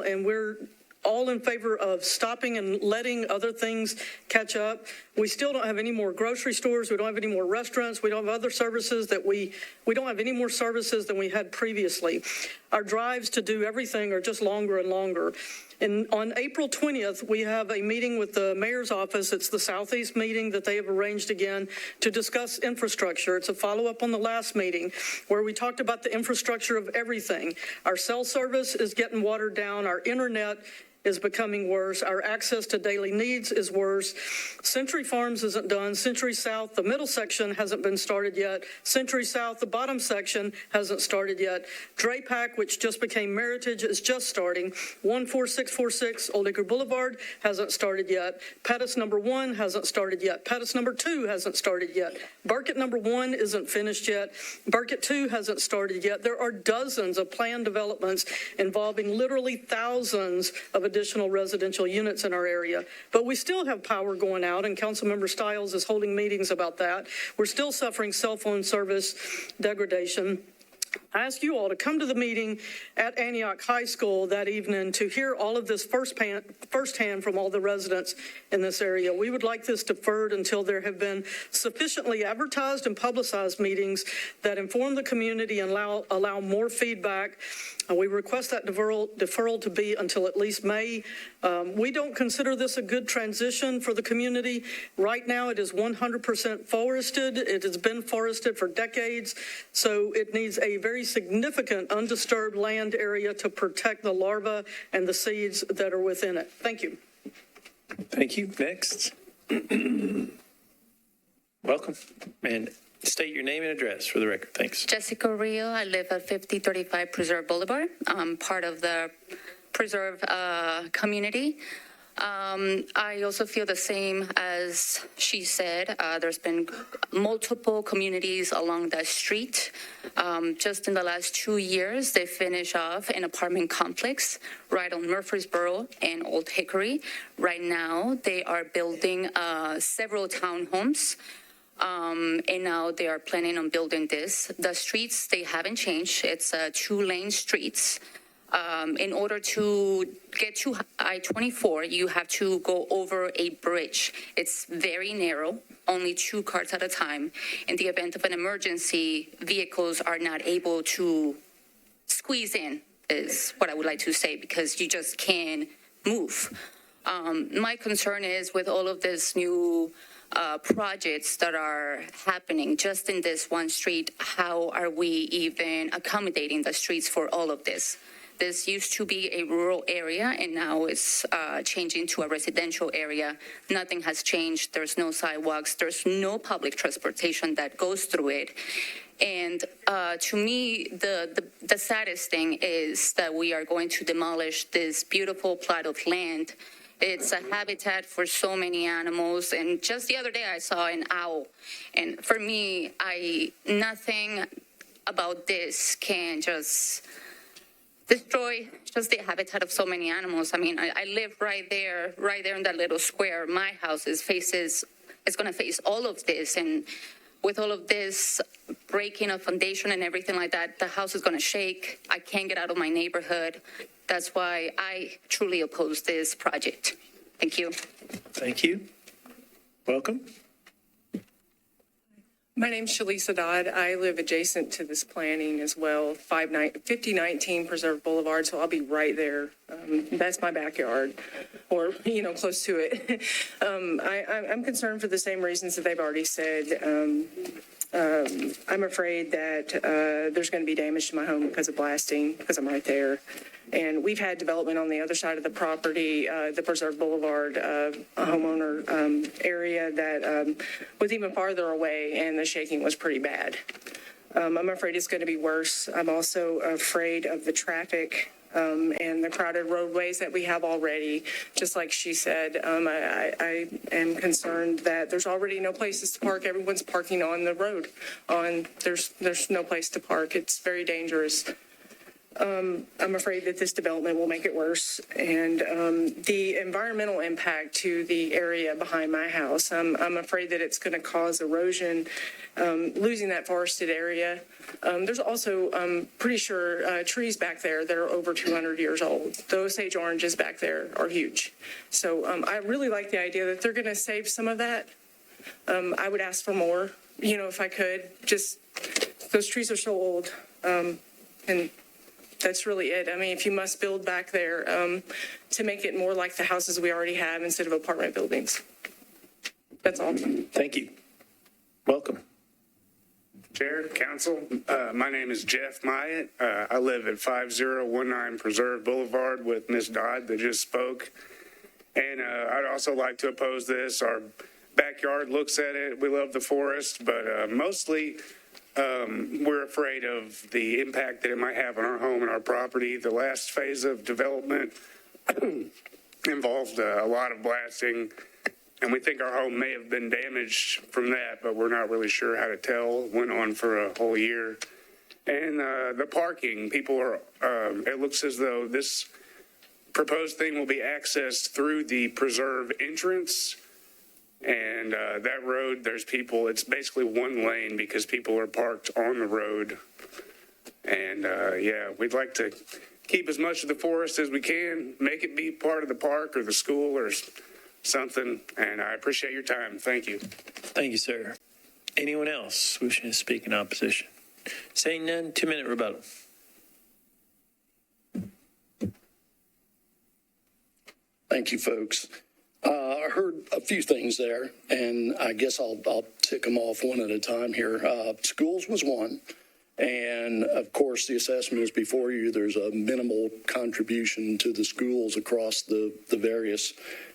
and we're all in favor of stopping and letting other things catch up. We still don't have any more grocery stores. We don't have any more restaurants. We don't have other services that we don't have any more services than we had previously. Our drives to do everything are just longer and longer. And on April 20th, we have a meeting with the mayor's office. It's the Southeast meeting that they have arranged again to discuss infrastructure. It's a follow-up on the last meeting where we talked about the infrastructure of everything. Our cell service is getting watered down. Our internet is becoming worse. Our access to daily needs is worse. Century Farms isn't done. Century South, the middle section hasn't been started yet. Century South, the bottom section hasn't started yet. Drapac, which just became Meritage, is just starting. 14646 Old Hickory Boulevard hasn't started yet. Pettus number 1 hasn't started yet. Pettus number 2 hasn't started yet. Burkett number 1 isn't finished yet. Burkett 2 hasn't started yet. There are dozens of planned developments involving literally thousands of additional residential units in our area. But we still have power going out, and Councilmember Stiles is holding meetings about that. We're still suffering cell phone service degradation. I ask you all to come to the meeting at Antioch High School that evening to hear all of this firsthand from all the residents in this area. We would like this deferred until there have been sufficiently advertised and publicized meetings that inform the community and allow more feedback We request that deferral to be until at least May. We don't consider this a good transition for the community. Right now, it is 100% forested. It has been forested for decades, so it needs a very significant undisturbed land area to protect the larvae and the seeds that are within it. Thank you. Thank you. Next. Welcome. And state your name and address for the record. Thanks. Jessica Rio. I live at 5035 Preserve Boulevard. I'm part of the Preserve community. I also feel the same as she said. There's been multiple communities along that street. Just in the last 2 years, they finished off an apartment complex right on Murfreesboro and Old Hickory. Right now, they are building several townhomes. And now they are planning on building this. The streets, they haven't changed. It's 2-lane streets. In order to get to I-24, you have to go over a bridge. It's very narrow, only 2 cars at a time. In the event of an emergency, vehicles are not able to squeeze in, is what I would like to say, because you just can't move. My concern is with all of this new projects that are happening just in this one street, how are we even accommodating the streets for all of this? This used to be a rural area, and now it's changing to a residential area. Nothing has changed. There's no sidewalks. There's no public transportation that goes through it. And to me, the saddest thing is that we are going to demolish this beautiful plot of land. It's a habitat for so many animals. And just the other day, I saw an owl. And for me, nothing about this can just destroy just the habitat of so many animals. I mean, I live right there in that little square. My house is going to face all of this. And with all of this breaking of foundation and everything like that, the house is going to shake. I can't get out of my neighborhood. That's why I truly oppose this project. Thank you. Thank you. Welcome. My name's Shalisa Dodd. I live adjacent to this planning as well, 5019 Preserve Boulevard, so I'll be right there. That's my backyard, or, close to it. I'm concerned for the same reasons that they've already said. I'm afraid that there's going to be damage to my home because of blasting, because I'm right there. And we've had development on the other side of the property, the Preserve Boulevard homeowner area that was even farther away, and the shaking was pretty bad. I'm afraid it's going to be worse. I'm also afraid of the traffic and the crowded roadways that we have already. Just like she said, I am concerned that there's already no places to park. Everyone's parking on the road. There's no place to park. It's very dangerous. I'm afraid that this development will make it worse. And the environmental impact to the area behind my house, I'm afraid that it's going to cause erosion, losing that forested area. There's also, I'm pretty sure, trees back there that are over 200 years old. The Osage oranges back there are huge. So I really like the idea that they're going to save some of that. I would ask for more, if I could. Just, those trees are so old. And that's really it. I mean, if you must build back there to make it more like the houses we already have instead of apartment buildings. That's all. Thank you. Welcome. Chair, Council, my name is Jeff Myatt. I live at 5019 Preserve Boulevard with Ms. Dodd that just spoke. And I'd also like to oppose this. Our backyard looks at it. We love the forest, but mostly we're afraid of the impact that it might have on our home and our property. The last phase of development involved a lot of blasting, and we think our home may have been damaged from that, but we're not really sure how to tell. It went on for a whole year. And the parking, people are, it looks as though this proposed thing will be accessed through the preserve entrance. And that road, there's people, it's basically one lane because people are parked on the road. And we'd like to keep as much of the forest as we can, make it be part of the park or the school or something. And I appreciate your time. Thank you. Thank you, sir. Anyone else wishing to speak in opposition? Saying none, 2-minute rebuttal. Thank you, folks. I heard a few things there, and I guess I'll tick them off one at a time here. Schools was one, and of course, the assessment is before you. There's a minimal contribution to the schools across the various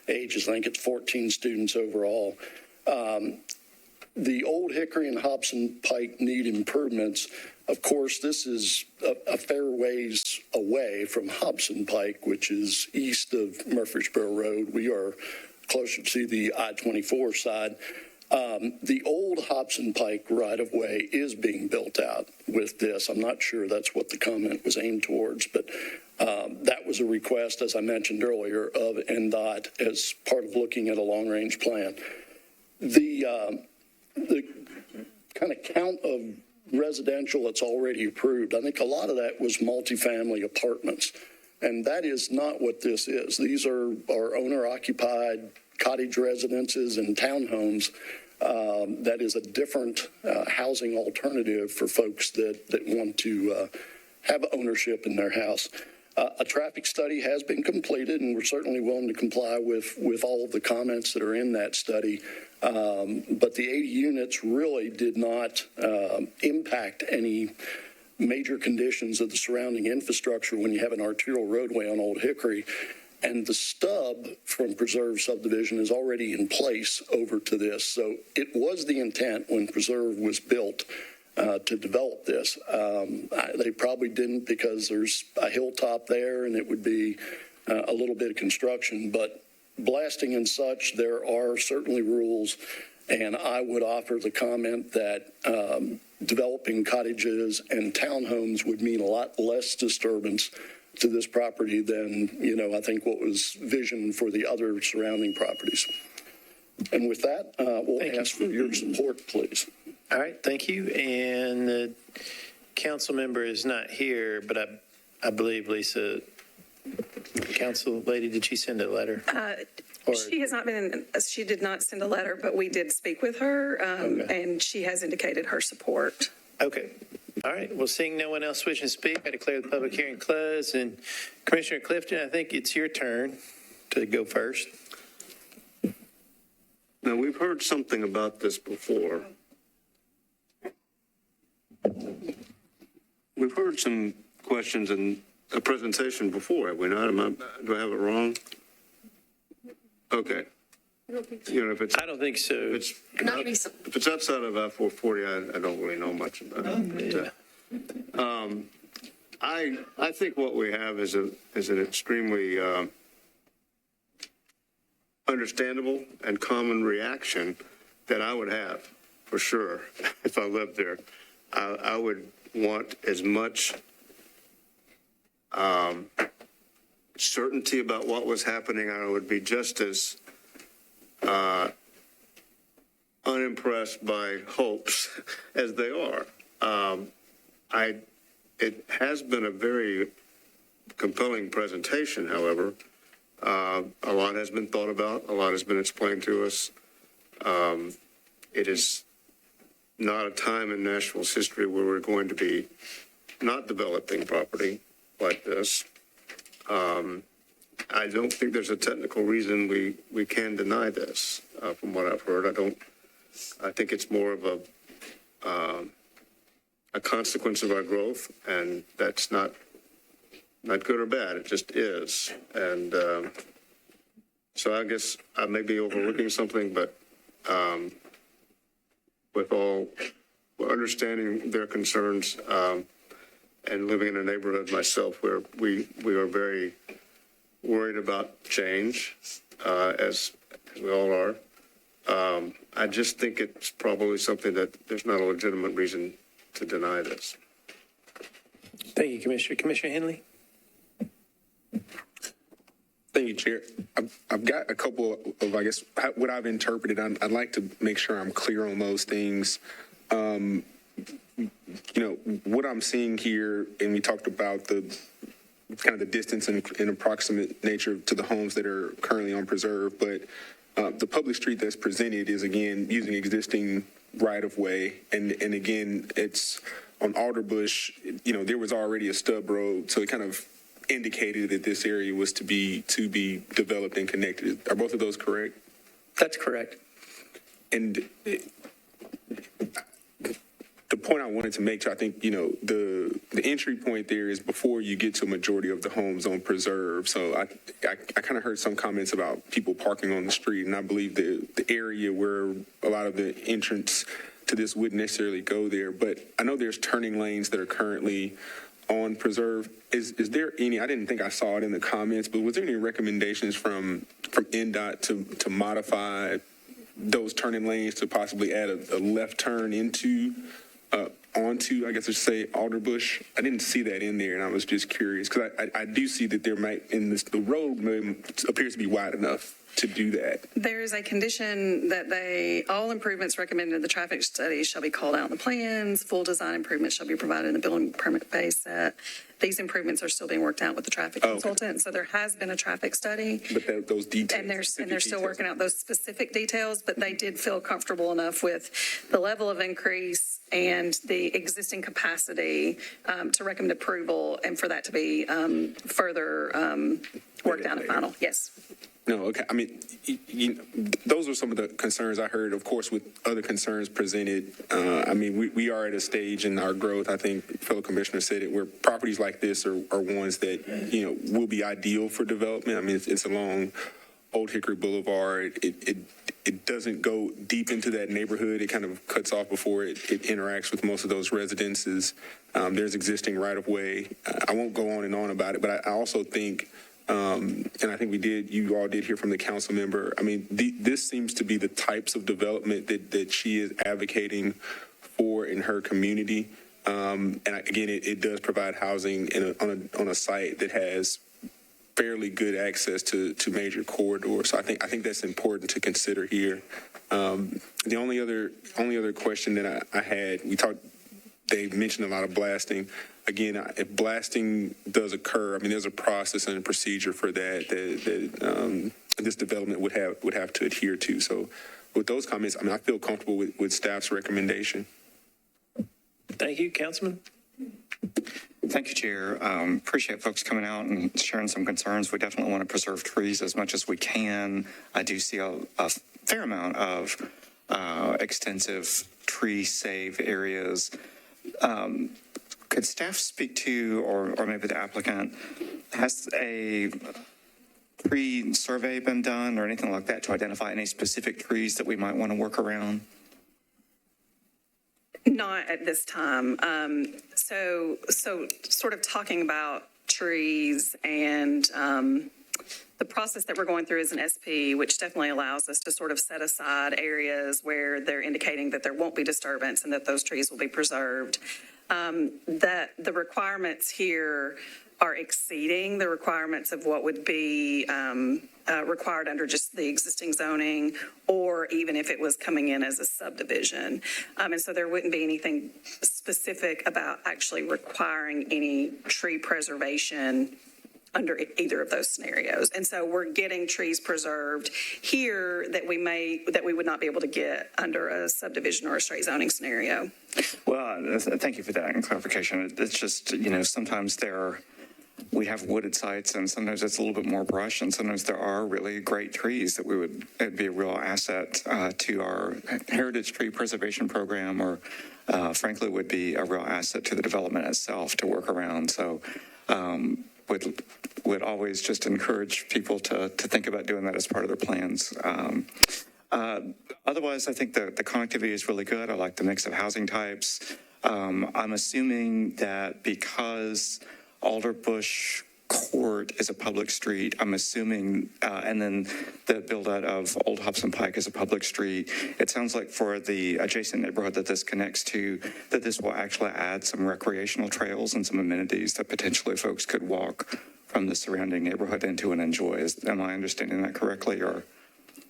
ages. I think it's 14 students overall. The old Hickory and Hobson Pike need improvements. Of course, this is a fair ways away from Hobson Pike, which is east of Murfreesboro Road. We are closer to the I-24 side. The old Hobson Pike right-of-way is being built out with this. I'm not sure that's what the comment was aimed towards, but that was a request, as I mentioned earlier, of NDOT as part of looking at a long-range plan. The kind of count of residential that's already approved, I think a lot of that was multifamily apartments, and that is not what this is. These are owner-occupied cottage residences and townhomes. That is a different housing alternative for folks that want to have ownership in their house. A traffic study has been completed, and we're certainly willing to comply with all of the comments that are in that study. But the 80 units really did not impact any major conditions of the surrounding infrastructure when you have an arterial roadway on Old Hickory. And the stub from Preserve subdivision is already in place over to this. So it was the intent when Preserve was built to develop this. They probably didn't because there's a hilltop there and it would be a little bit of construction. But blasting and such, there are certainly rules. And I would offer the comment that developing cottages and townhomes would mean a lot less disturbance to this property than, I think what was visioned for the other surrounding properties. And with that, we'll ask for your support, please. All right, thank you. And the council member is not here, but I believe, Lisa, council lady, did she send a letter? She has not been, she did not send a letter, but we did speak with her, and she has indicated her support. Okay. All right. Well, seeing no one else wishing to speak, I declare the public hearing closed. And Commissioner Clifton, I think it's your turn to go first. Now, we've heard something about this before. We've heard some questions in a presentation before, have we not? Do I have it wrong? Okay. If it's, I don't think so. If it's outside of I-440, I don't really know much about it. But, I think what we have is an extremely understandable and common reaction that I would have, for sure, if I lived there. I would want as much certainty about what was happening. I would be just as unimpressed by hopes as they are. It has been a very compelling presentation, however. A lot has been thought about. A lot has been explained to us. It is not a time in Nashville's history where we're going to be not developing property like this. I don't think there's a technical reason we can deny this, from what I've heard. I think it's more of a consequence of our growth, and that's not good or bad. It just is. And so I guess I may be overlooking something, but with all understanding their concerns and living in a neighborhood myself where we are very worried about change, as we all are. I just think it's probably something that there's not a legitimate reason to deny this. Thank you, Commissioner. Commissioner Henley? Thank you, Chair. I've got a couple of, I guess, what I've interpreted. I'd like to make sure I'm clear on those things. What I'm seeing here, and we talked about the kind of the distance and approximate nature to the homes that are currently on Preserve, but the public street that's presented is, again, using existing right-of-way, and again, it's on Alderbush. There was already a stub road, so it kind of indicated that this area was to be developed and connected. Are both of those correct? That's correct. And the point I wanted to make, I think, the entry point there is before you get to a majority of the homes on Preserve. So I kind of heard some comments about people parking on the street, and I believe the area where a lot of the entrance to this wouldn't necessarily go there. But I know there's turning lanes that are currently on Preserve. Is there any, I didn't think I saw it in the comments, but was there any recommendations from NDOT to modify those turning lanes to possibly add a left turn onto, I guess I should say, Alderbush? I didn't see that in there, and I was just curious, because I do see that there might, the road appears to be wide enough to do that. There is a condition that all improvements recommended in the traffic study shall be called out in the plans. Full design improvements shall be provided in the building permit phase set. These improvements are still being worked out with the traffic consultant. So there has been a traffic study. But those details. And they're still working out those specific details, but they did feel comfortable enough with the level of increase and the existing capacity to recommend approval and for that to be further worked out and final. Yes. No, okay. I mean, those are some of the concerns I heard, of course, with other concerns presented. I mean, we are at a stage in our growth, I think fellow commissioner said it, where properties like this are ones that, will be ideal for development. I mean, it's along Old Hickory Boulevard. It doesn't go deep into that neighborhood. It kind of cuts off before it interacts with most of those residences. There's existing right-of-way. I won't go on and on about it, but I also think, and I think you all did hear from the council member. I mean, this seems to be the types of development that she is advocating for in her community. And again, it does provide housing on a site that has fairly good access to major corridors. So I think that's important to consider here. The only other question that I had, Dave mentioned a lot of blasting. Again, if blasting does occur, I mean, there's a process and a procedure for that this development would have to adhere to. So with those comments, I mean, I feel comfortable with staff's recommendation. Thank you, Councilman. Thank you, Chair. Appreciate folks coming out and sharing some concerns. We definitely want to preserve trees as much as we can. I do see a fair amount of extensive tree save areas. Could staff speak to, or maybe the applicant, has a tree survey been done or anything like that to identify any specific trees that we might want to work around? Not at this time. So sort of talking about trees and the process that we're going through as an SP, which definitely allows us to sort of set aside areas where they're indicating that there won't be disturbance and that those trees will be preserved. That the requirements here are exceeding the requirements of what would be required under just the existing zoning, or even if it was coming in as a subdivision. And so there wouldn't be anything specific about actually requiring any tree preservation under either of those scenarios. And so we're getting trees preserved here that we would not be able to get under a subdivision or a straight zoning scenario. Well, thank you for that clarification. It's just, sometimes we have wooded sites, and sometimes it's a little bit more brush, and sometimes there are really great trees that it'd be a real asset to our heritage tree preservation program, or frankly would be a real asset to the development itself to work around. So would always just encourage people to think about doing that as part of their plans. Otherwise, I think the connectivity is really good. I like the mix of housing types. I'm assuming that because Alderbush Court is a public street, I'm assuming, and then the build-out of Old Hobson Pike is a public street. It sounds like for the adjacent neighborhood that this connects to, that this will actually add some recreational trails and some amenities that potentially folks could walk from the surrounding neighborhood into and enjoy. Am I understanding that correctly, or?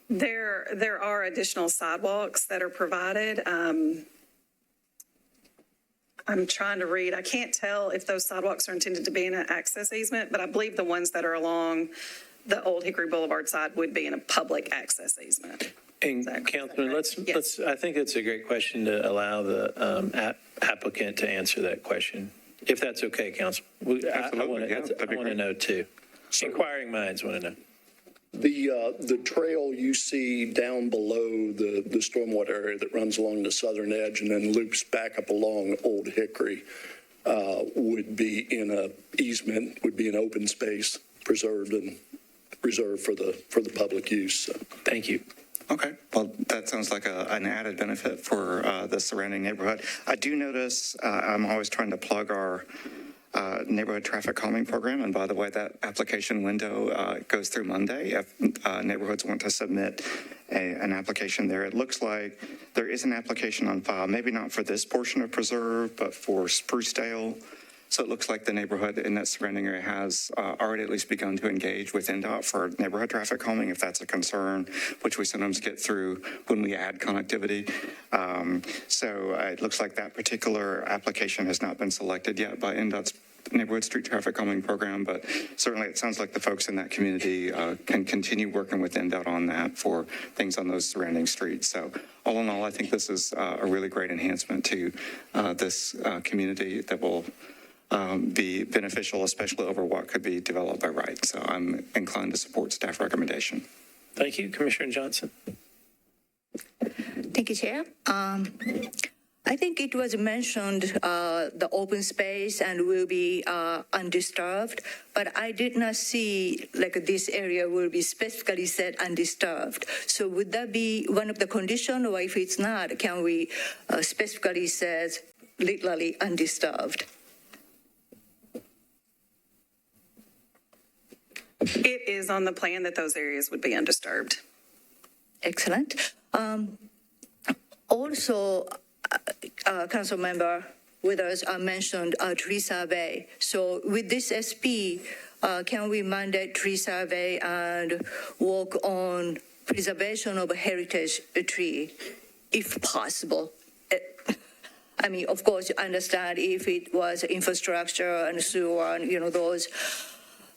There are additional sidewalks that are provided. I'm trying to read. I can't tell if those sidewalks are intended to be in an access easement, but I believe the ones that are along the Old Hickory Boulevard side would be in a public access easement. And Councilman, let's. I think it's a great question to allow the applicant to answer that question. if that's okay, Council. I want to know too. Inquiring minds want to know. The trail you see down below the stormwater area that runs along the southern edge and then loops back up along Old Hickory would be in a easement, would be an open space preserved and reserved for the public use. So. Thank you. Okay, well, that sounds like an added benefit for the surrounding neighborhood. I do notice I'm always trying to plug our neighborhood traffic calming program. And by the way, that application window goes through Monday. If neighborhoods want to submit an application there, it looks like there is an application on file, maybe not for this portion of Preserve, but for Sprucedale. So it looks like the neighborhood in that surrounding area has already at least begun to engage with NDOT for neighborhood traffic calming, if that's a concern, which we sometimes get through when we add connectivity. So it looks like that particular application has not been selected yet by NDOT's neighborhood street traffic calming program, but certainly it sounds like the folks in that community can continue working with NDOT on that for things on those surrounding streets. So all in all, I think this is a really great enhancement to this community that will be beneficial, especially over what could be developed by right. So I'm inclined to support staff recommendation. Thank you, Commissioner Johnson. Thank you, Chair. I think it was mentioned the open space and will be undisturbed, but I did not see like this area will be specifically said undisturbed. So would that be one of the conditions, or if it's not, can we specifically say literally undisturbed? It is on the plan that those areas would be undisturbed. Excellent. Also, Council Member Withers mentioned a tree survey. So with this SP, can we mandate tree survey and work on preservation of a heritage tree, if possible? I mean, of course, I understand if it was infrastructure and sewer and, those,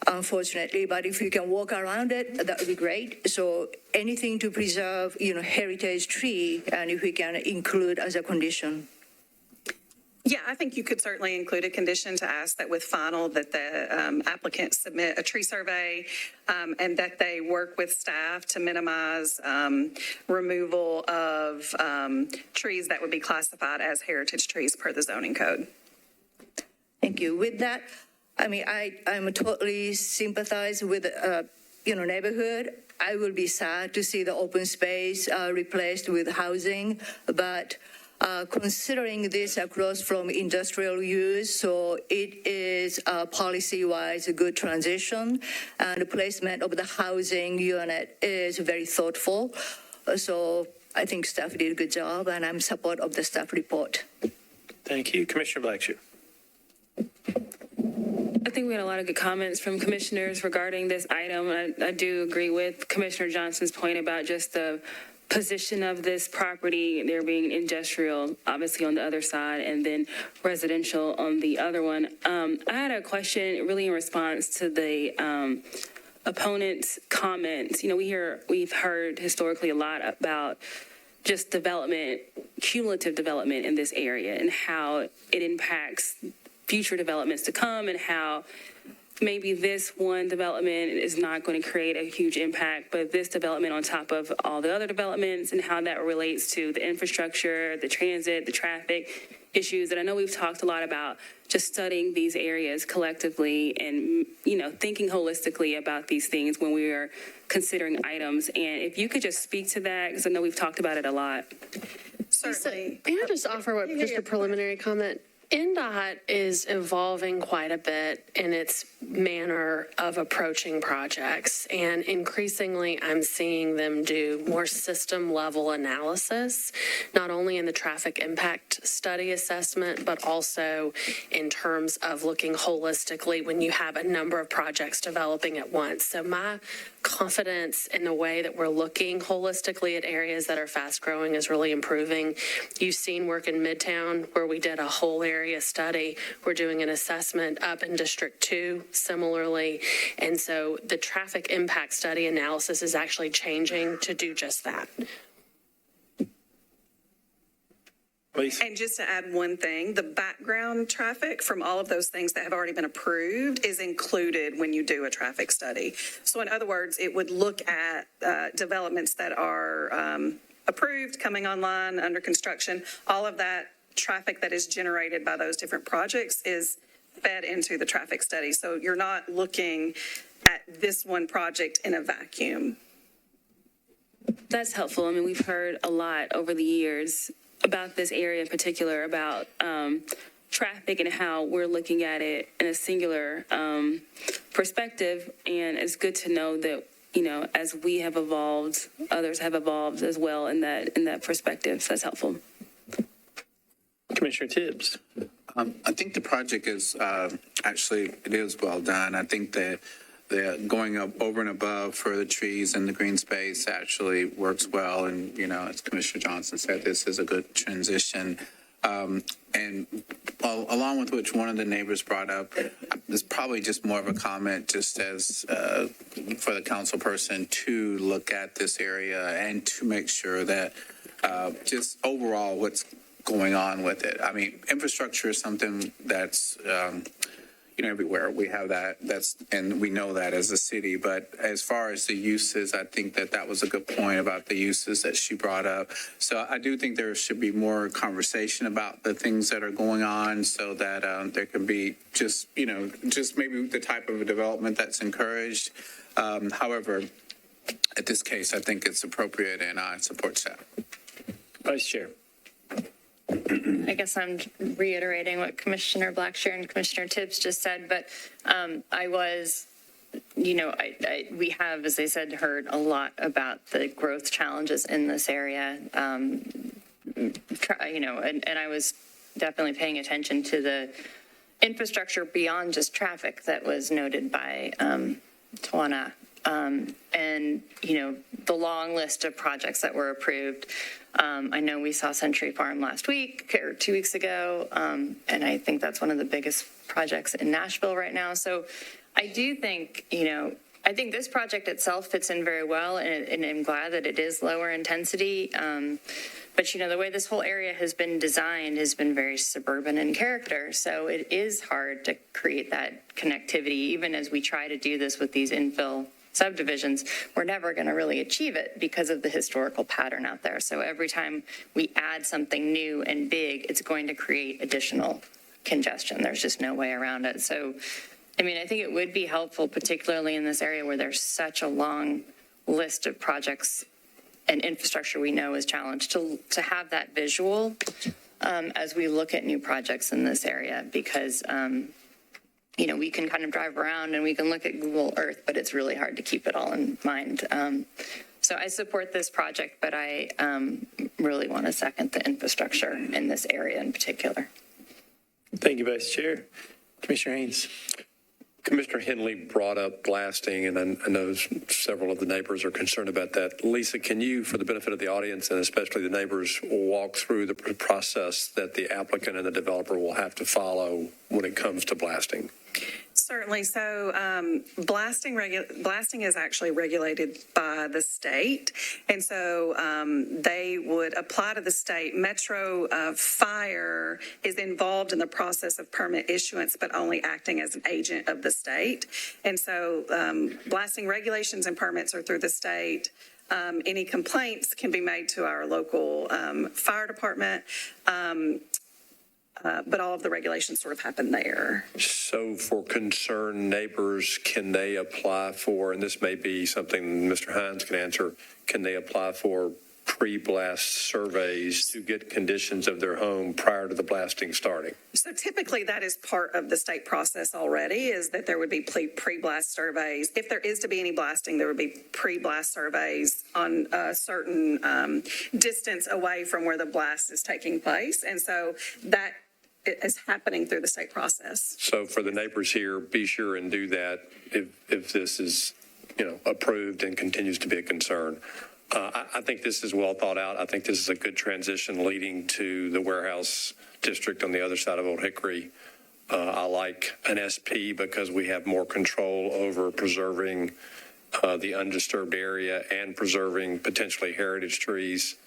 unfortunately, but if you can walk around it, that would be great. So anything to preserve, heritage tree, and if we can include as a condition. Yeah, I think you could certainly include a condition to ask that with final that the applicant submit a tree survey and that they work with staff to minimize removal of trees that would be classified as heritage trees per the zoning code. Thank you. With that, I mean, I'm totally sympathize with, neighborhood. I will be sad to see the open space replaced with housing, but considering this across from industrial use, so it is policy-wise a good transition, and the placement of the housing unit is very thoughtful. So I think staff did a good job, and I'm in support of the staff report. Thank you. Commissioner Blackshear. I think we had a lot of good comments from commissioners regarding this item. I do agree with Commissioner Johnson's point about just the position of this property, there being industrial, obviously on the other side, and then residential on the other one. I had a question really in response to the opponent's comments. We've heard historically a lot about just development, cumulative development in this area and how it impacts future developments to come, and how maybe this one development is not going to create a huge impact, but this development on top of all the other developments and how that relates to the infrastructure, the transit, the traffic issues. And I know we've talked a lot about just studying these areas collectively and, thinking holistically about these things when we are considering items. And if you could just speak to that, because I know we've talked about it a lot. Certainly. Can I just offer just a preliminary comment? NDOT is evolving quite a bit in its manner of approaching projects, and increasingly I'm seeing them do more system-level analysis, not only in the traffic impact study assessment, but also in terms of looking holistically when you have a number of projects developing at once. So my confidence in the way that we're looking holistically at areas that are fast-growing is really improving. You've seen work in Midtown where we did a whole area study. We're doing an assessment up in District 2 similarly. And so the traffic impact study analysis is actually changing to do just that. Please. And just to add one thing, the background traffic from all of those things that have already been approved is included when you do a traffic study. So in other words, it would look at developments that are approved, coming online, under construction. All of that traffic that is generated by those different projects is fed into the traffic study. So you're not looking at this one project in a vacuum. That's helpful. I mean, we've heard a lot over the years about this area in particular, about traffic and how we're looking at it in a singular perspective. And it's good to know that, you know, as we have evolved, others have evolved as well in that perspective. So that's helpful. Commissioner Tibbs. I think the project is actually, it is well done. I think that the going up over and above for the trees and the green space actually works well. And, you know, as Commissioner Johnson said, this is a good transition. And along with which one of the neighbors brought up, it's probably just more of a comment just as for the council person to look at this area and to make sure that just overall what's going on with it. I mean, infrastructure is something that's, you know, everywhere we have that. And we know that as a city. But as far as the uses, I think that was a good point about the uses that she brought up. So I do think there should be more conversation about the things that are going on, so that there can be just, you know, just maybe the type of a development that's encouraged. However, at this case, I think it's appropriate, and I support staff. Vice Chair. I guess I'm reiterating what Commissioner Blackshear and Commissioner Tibbs just said, but I was, you know, we have, as they said, heard a lot about the growth challenges in this area, you know, and I was definitely paying attention to the infrastructure beyond just traffic that was noted by Tawana. And, you know, the long list of projects that were approved. I know we saw Century Farm last week or 2 weeks ago, and I think that's one of the biggest projects in Nashville right now. So I do think, you know, I think this project itself fits in very well, and I'm glad that it is lower intensity. But, you know, the way this whole area has been designed has been very suburban in character. So it is hard to create that connectivity, even as we try to do this with these infill subdivisions. We're never going to really achieve it because of the historical pattern out there. So every time we add something new and big, it's going to create additional congestion. There's just no way around it. So, I mean, I think it would be helpful, particularly in this area where there's such a long list of projects and infrastructure we know is challenged, to have that visual as we look at new projects in this area, because you know, we can kind of drive around and we can look at Google Earth, but it's really hard to keep it all in mind. So I support this project, but I really want to second the infrastructure in this area in particular. Thank you, Vice Chair. Commissioner Haynes. Commissioner Henley brought up blasting, and I know several of the neighbors are concerned about that. Lisa, can you, for the benefit of the audience and especially the neighbors, walk through the process that the applicant and the developer will have to follow when it comes to blasting? Certainly. So blasting is actually regulated by the state. And so they would apply to the state. Metro Fire is involved in the process of permit issuance, but only acting as an agent of the state. And so blasting regulations and permits are through the state. Any complaints can be made to our local fire department. But all of the regulations sort of happen there. So for concerned neighbors, can they apply for, and this may be something Mr. Hines can answer, can they apply for pre-blast surveys to get conditions of their home prior to the blasting starting? So typically that is part of the state process already, is that there would be pre-blast surveys. If there is to be any blasting, there would be pre-blast surveys on a certain distance away from where the blast is taking place. And so that is happening through the state process. So for the neighbors here, be sure and do that if this is, you know, approved and continues to be a concern. I think this is well thought out. I think this is a good transition leading to the warehouse district on the other side of Old Hickory. I like an SP because we have more control over preserving the undisturbed area and preserving potentially heritage trees.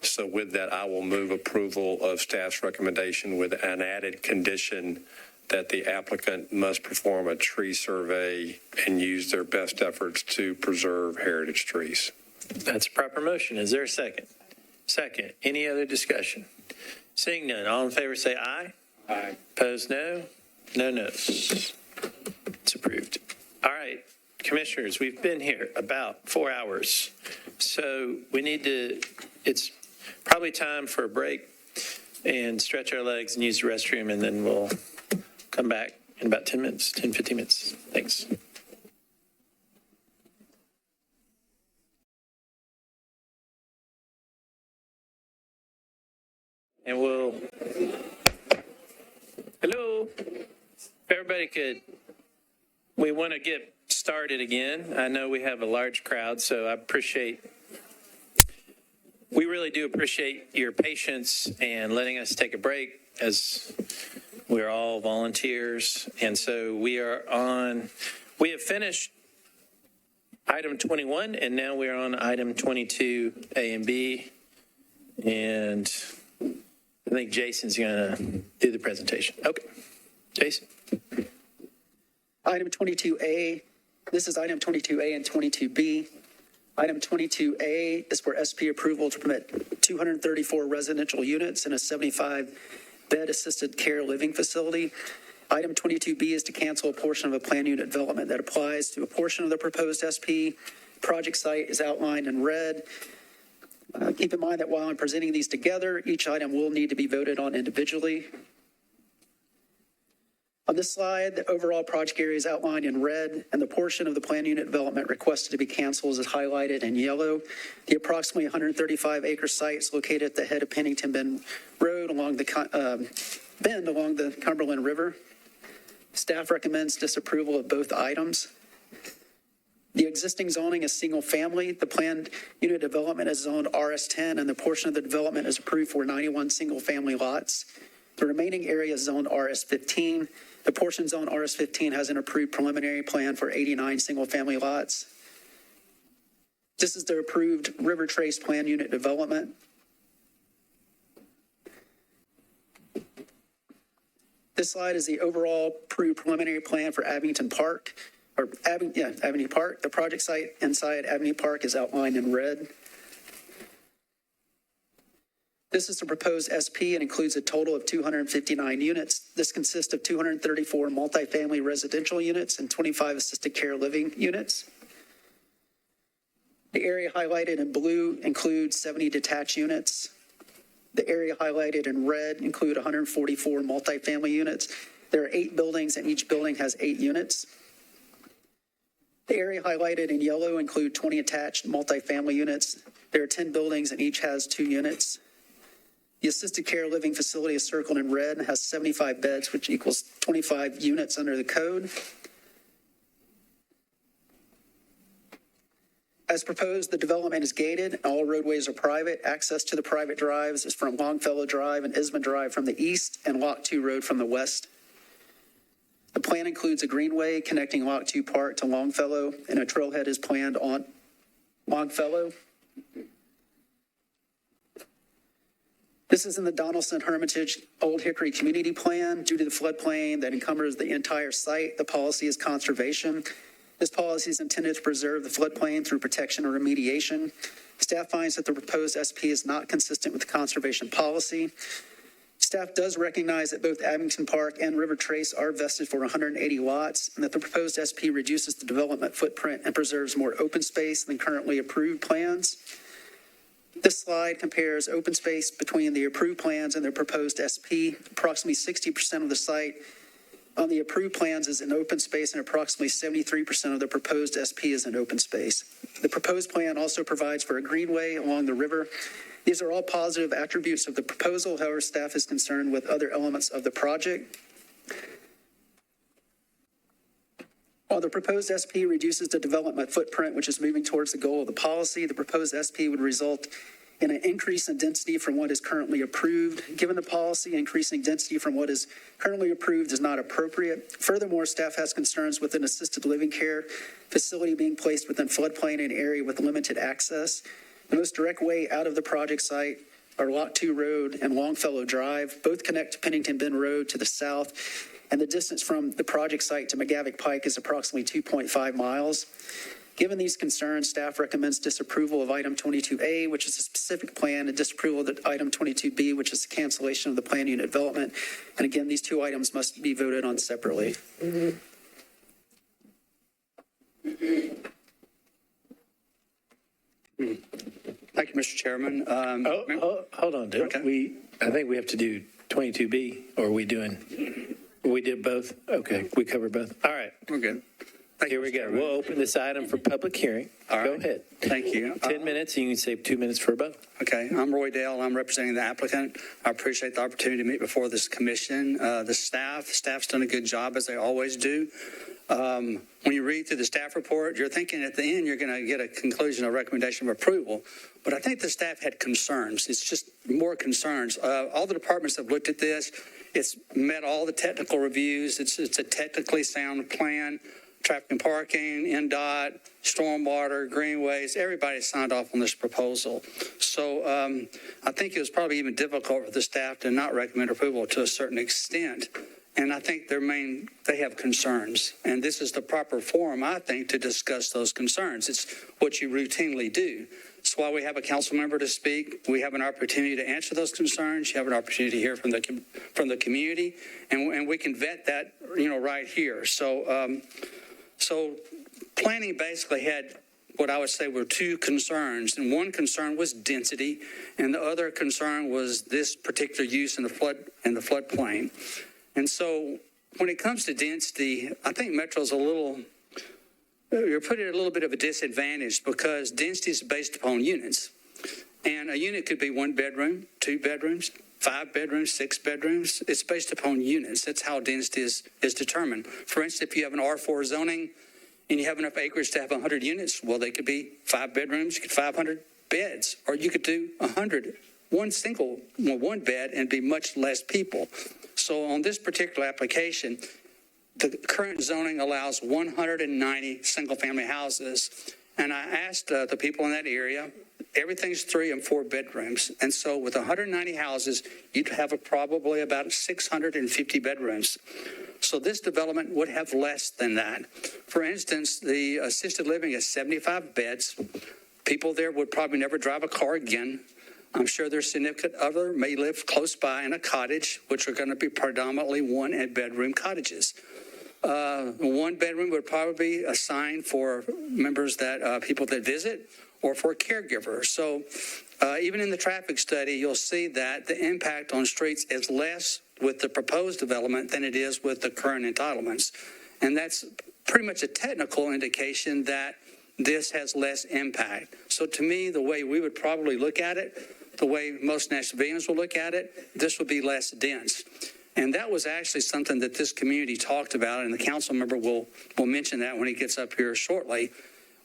So with that, I will move approval of staff's recommendation with an added condition that the applicant must perform a tree survey and use their best efforts to preserve heritage trees. That's a proper motion. Is there a second? Second. Any other discussion? Seeing none, all in favor say aye. Aye. Opposed, no. No no's. It's approved. All right, commissioners, we've been here about 4 hours. So it's probably time for a break and stretch our legs and use the restroom, and then we'll come back in about 10 minutes, 10, 15 minutes. Thanks. And hello, if everybody we want to get started again. I know we have a large crowd, so we really do appreciate your patience and letting us take a break, as we're all volunteers. And so we have finished item 21, and now we're on item 22, A and B. And I think Jason's going to do the presentation. Okay. Jason. Item 22A, this is item 22A and 22B. Item 22A is for SP approval to permit 234 residential units in a 75-bed assisted care living facility. Item 22B is to cancel a portion of a planned unit development that applies to a portion of the proposed SP. Project site is outlined in red. Keep in mind that while I'm presenting these together, each item will need to be voted on individually. On this slide, the overall project area is outlined in red, and the portion of the planned unit development requested to be canceled is highlighted in yellow. The approximately 135-acre site is located at the head of Pennington Bend Road along the Cumberland River. Staff recommends disapproval of both items. The existing zoning is single family. The planned unit development is zoned RS10, and the portion of the development is approved for 91 single family lots. The remaining area is zoned RS15. The portion zoned RS15 has an approved preliminary plan for 89 single family lots. This is the approved River Trace planned unit development. This slide is the overall approved preliminary plan for Abington Park. Avenue Park. The project site inside Avenue Park is outlined in red. This is the proposed SP and includes a total of 259 units. This consists of 234 multifamily residential units and 25 assisted care living units. The area highlighted in blue includes 70 detached units. The area highlighted in red include 144 multifamily units. There are 8 buildings, and each building has 8 units. The area highlighted in yellow include 20 attached multifamily units. There are 10 buildings, and each has 2 units. The assisted care living facility is circled in red and has 75 beds, which equals 25 units under the code. As proposed, the development is gated. All roadways are private. Access to the private drives is from Longfellow Drive and Isman Drive from the east and Lot 2 Road from the west. The plan includes a greenway connecting Lot 2 Park to Longfellow, and a trailhead is planned on Longfellow. This is in the Donaldson Hermitage Old Hickory Community Plan. Due to the floodplain that encumbers the entire site, the policy is conservation. This policy is intended to preserve the floodplain through protection and remediation. Staff finds that the proposed SP is not consistent with the conservation policy. Staff does recognize that both Abington Park and River Trace are vested for 180 lots, and that the proposed SP reduces the development footprint and preserves more open space than currently approved plans. This slide compares open space between the approved plans and the proposed SP. Approximately 60% of the site on the approved plans is in open space, and approximately 73% of the proposed SP is in open space. The proposed plan also provides for a greenway along the river. These are all positive attributes of the proposal. However, staff is concerned with other elements of the project. While the proposed SP reduces the development footprint, which is moving towards the goal of the policy, the proposed SP would result in an increase in density from what is currently approved. Given the policy, increasing density from what is currently approved is not appropriate. Furthermore, staff has concerns with an assisted living care facility being placed within floodplain in an area with limited access. The most direct way out of the project site are Lot 2 Road and Longfellow Drive. Both connect to Pennington Bend Road to the south, and the distance from the project site to McGavock Pike is approximately 2.5 miles. Given these concerns, staff recommends disapproval of item 22A, which is a specific plan, and disapproval of item 22B, which is the cancellation of the plan unit development. And again, these two items must be voted on separately. Thank you, Mr. Chairman. Hold on, Dick. Okay. I think we have to do 22B, or are we doing, we did both? Okay, we covered both. All right. We're good. Here we go. We'll open this item for public hearing. All right. Go ahead. Thank you. 10 minutes, and you can save 2 minutes for a vote. Okay, I'm Roy Dale. I'm representing the applicant. I appreciate the opportunity to meet before this commission. The staff's done a good job, as they always do. When you read through the staff report, you're thinking at the end you're going to get a conclusion, a recommendation of approval. But I think the staff had concerns. It's just more concerns. All the departments have looked at this. It's met all the technical reviews. It's a technically sound plan. Traffic and parking, NDOT, stormwater, greenways, everybody signed off on this proposal. So I think it was probably even difficult for the staff to not recommend approval to a certain extent. And I think they have concerns. And this is the proper forum, I think, to discuss those concerns. It's what you routinely do. That's why we have a council member to speak. We have an opportunity to answer those concerns. You have an opportunity to hear from the community, and we can vet that, right here. So planning basically had what I would say were two concerns, and one concern was density, and the other concern was this particular use in the floodplain. And so when it comes to density, I think Metro's you're putting it at a little bit of a disadvantage because density is based upon units. And a unit could be 1 bedroom, 2 bedrooms, 5 bedrooms, 6 bedrooms. It's based upon units. That's how density is determined. For instance, if you have an R4 zoning and you have enough acreage to have 100 units, well, they could be 5 bedrooms, you could 500 beds, or you could do 100, one bed and be much less people. So on this particular application, the current zoning allows 190 single-family houses. And I asked the people in that area, everything's 3 and 4 bedrooms. And so with 190 houses, you'd have probably about 650 bedrooms. So this development would have less than that. For instance, the assisted living is 75 beds. People there would probably never drive a car again. I'm sure their significant other may live close by in a cottage, which are going to be predominantly 1-bedroom cottages. 1 bedroom would probably be assigned for people that visit or for caregivers. So even in the traffic study, you'll see that the impact on streets is less with the proposed development than it is with the current entitlements. And that's pretty much a technical indication that this has less impact. So to me, the way we would probably look at it, the way most Nashvillians will look at it, this would be less dense. And that was actually something that this community talked about, and the council member will mention that when he gets up here shortly.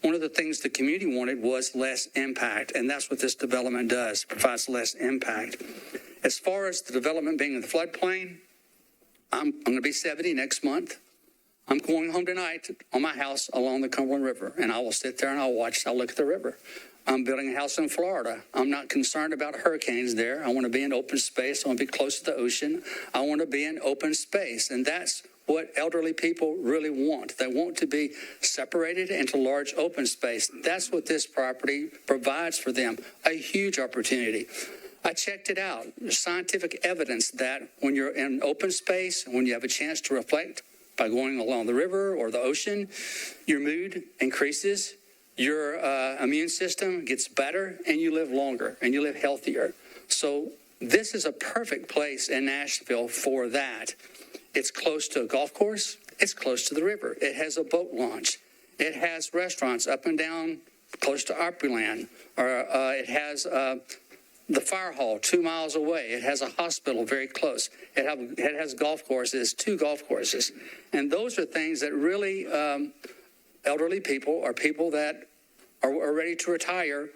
One of the things the community wanted was less impact, and that's what this development does, provides less impact. As far as the development being in the floodplain, I'm going to be 70 next month. I'm going home tonight on my house along the Cumberland River, and I will sit there and I'll look at the river. I'm building a house in Florida. I'm not concerned about hurricanes there. I want to be in open space. I want to be close to the ocean. I want to be in open space. And that's what elderly people really want. They want to be separated into large open space. That's what this property provides for them, a huge opportunity. I checked it out. There's scientific evidence that when you're in open space, when you have a chance to reflect by going along the river or the ocean, your mood increases. Your immune system gets better, and you live longer, and you live healthier. So this is a perfect place in Nashville for that. It's close to a golf course. It's close to the river. It has a boat launch. It has restaurants up and down close to Opryland. It has the fire hall 2 miles away. It has a hospital very close. It has golf courses, 2 golf courses. And those are things that really elderly people or people that are ready to retire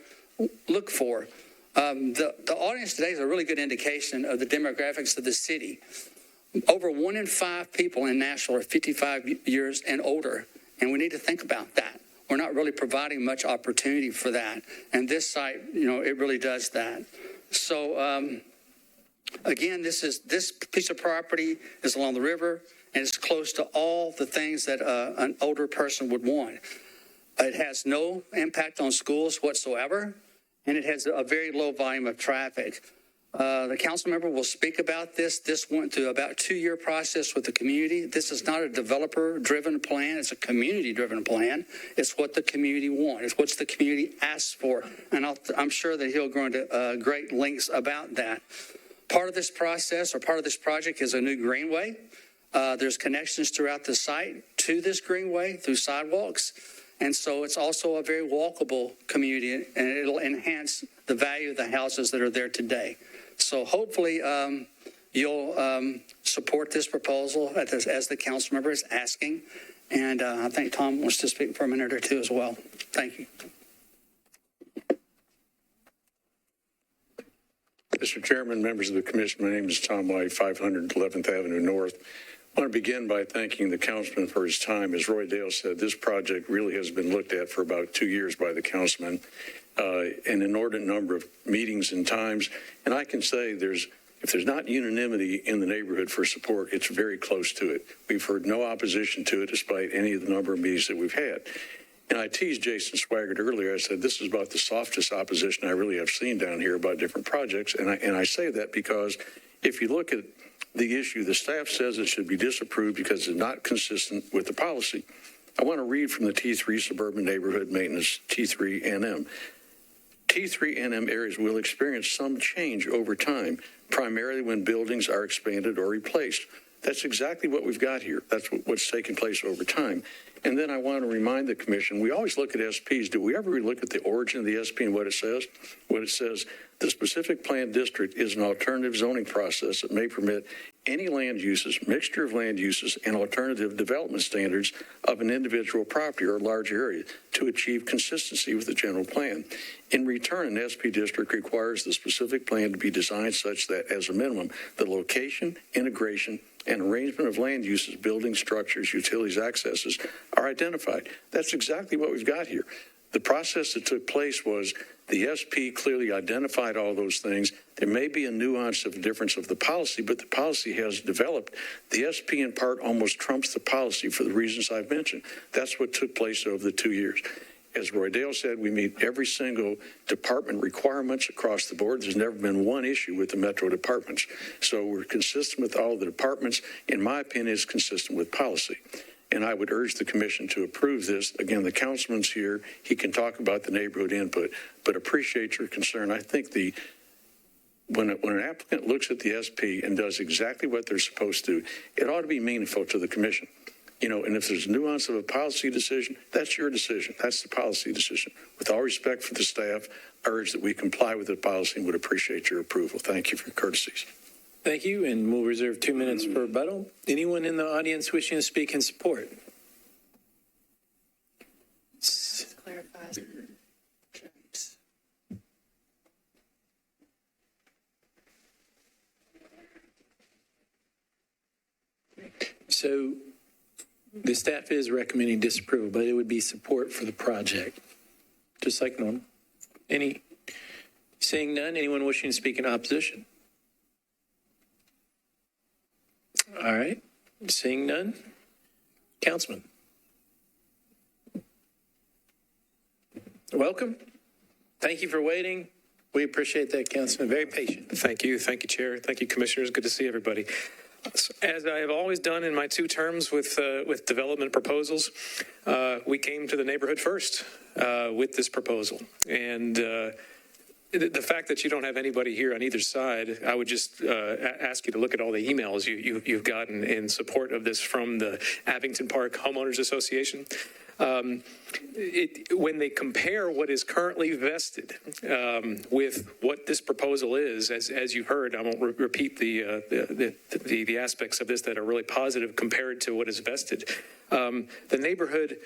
look for. The audience today is a really good indication of the demographics of the city. Over 1 in 5 people in Nashville are 55 years and older, and we need to think about that. We're not really providing much opportunity for that, and this site, it really does that. So again, this piece of property is along the river, and it's close to all the things that an older person would want. It has no impact on schools whatsoever, and it has a very low volume of traffic. The council member will speak about this. This went through about a 2-year process with the community. This is not a developer-driven plan. It's a community-driven plan. It's what the community wants. It's what the community asks for. And I'm sure that he'll go into great lengths about that. Part of this process or part of this project is a new greenway. There's connections throughout the site to this greenway through sidewalks. And so it's also a very walkable community, and it'll enhance the value of the houses that are there today. So hopefully you'll support this proposal as the council member is asking. And I think Tom wants to speak for a minute or two as well. Thank you. Mr. Chairman, members of the commission, my name is Tom White, 511th Avenue North. I want to begin by thanking the councilman for his time. As Roy Dale said, this project really has been looked at for about 2 years by the councilman, an inordinate number of meetings and times. And I can say if there's not unanimity in the neighborhood for support, it's very close to it. We've heard no opposition to it despite any of the number of meetings that we've had. And I teased Jason Swaggart earlier. I said, this is about the softest opposition I really have seen down here about different projects. And I say that because if you look at the issue, the staff says it should be disapproved because it's not consistent with the policy. I want to read from the T3 Suburban Neighborhood Maintenance T3NM. T3NM areas will experience some change over time, primarily when buildings are expanded or replaced. That's exactly what we've got here. That's what's taking place over time. And then I want to remind the commission, we always look at SPs. Do we ever really look at the origin of the SP and what it says? What it says, the specific planned district is an alternative zoning process that may permit any land uses, mixture of land uses, and alternative development standards of an individual property or large area to achieve consistency with the general plan. In return, an SP district requires the specific plan to be designed such that, as a minimum, the location, integration, and arrangement of land uses, buildings, structures, utilities, accesses are identified. That's exactly what we've got here. The process that took place was the SP clearly identified all those things. There may be a nuance of difference of the policy, but the policy has developed. The SP in part almost trumps the policy for the reasons I've mentioned. That's what took place over the 2 years. As Roy Dale said, we meet every single department requirements across the board. There's never been one issue with the metro departments. So we're consistent with all the departments. In my opinion, it's consistent with policy. And I would urge the commission to approve this. Again, the councilman's here. He can talk about the neighborhood input, but appreciate your concern. I think when an applicant looks at the SP and does exactly what they're supposed to, it ought to be meaningful to the commission. You know, and if there's nuance of a policy decision, that's your decision. That's the policy decision. With all respect for the staff, I urge that we comply with the policy and would appreciate your approval. Thank you for your courtesies. Thank you, and we'll reserve 2 minutes for rebuttal. Anyone in the audience wishing to speak in support? So the staff is recommending disapproval, but it would be support for the project, just like normal. Seeing none, anyone wishing to speak in opposition? All right, seeing none. Councilman. Welcome. Thank you for waiting. We appreciate that, Councilman. Very patient. Thank you. Thank you, Chair. Thank you, Commissioners. Good to see everybody. As I have always done in my 2 terms with development proposals, we came to the neighborhood first with this proposal. And the fact that you don't have anybody here on either side, I would just ask you to look at all the emails you've gotten in support of this from the Abington Park Homeowners Association. When they compare what is currently vested with what this proposal is, as you've heard, I won't repeat the aspects of this that are really positive compared to what is vested. The neighborhood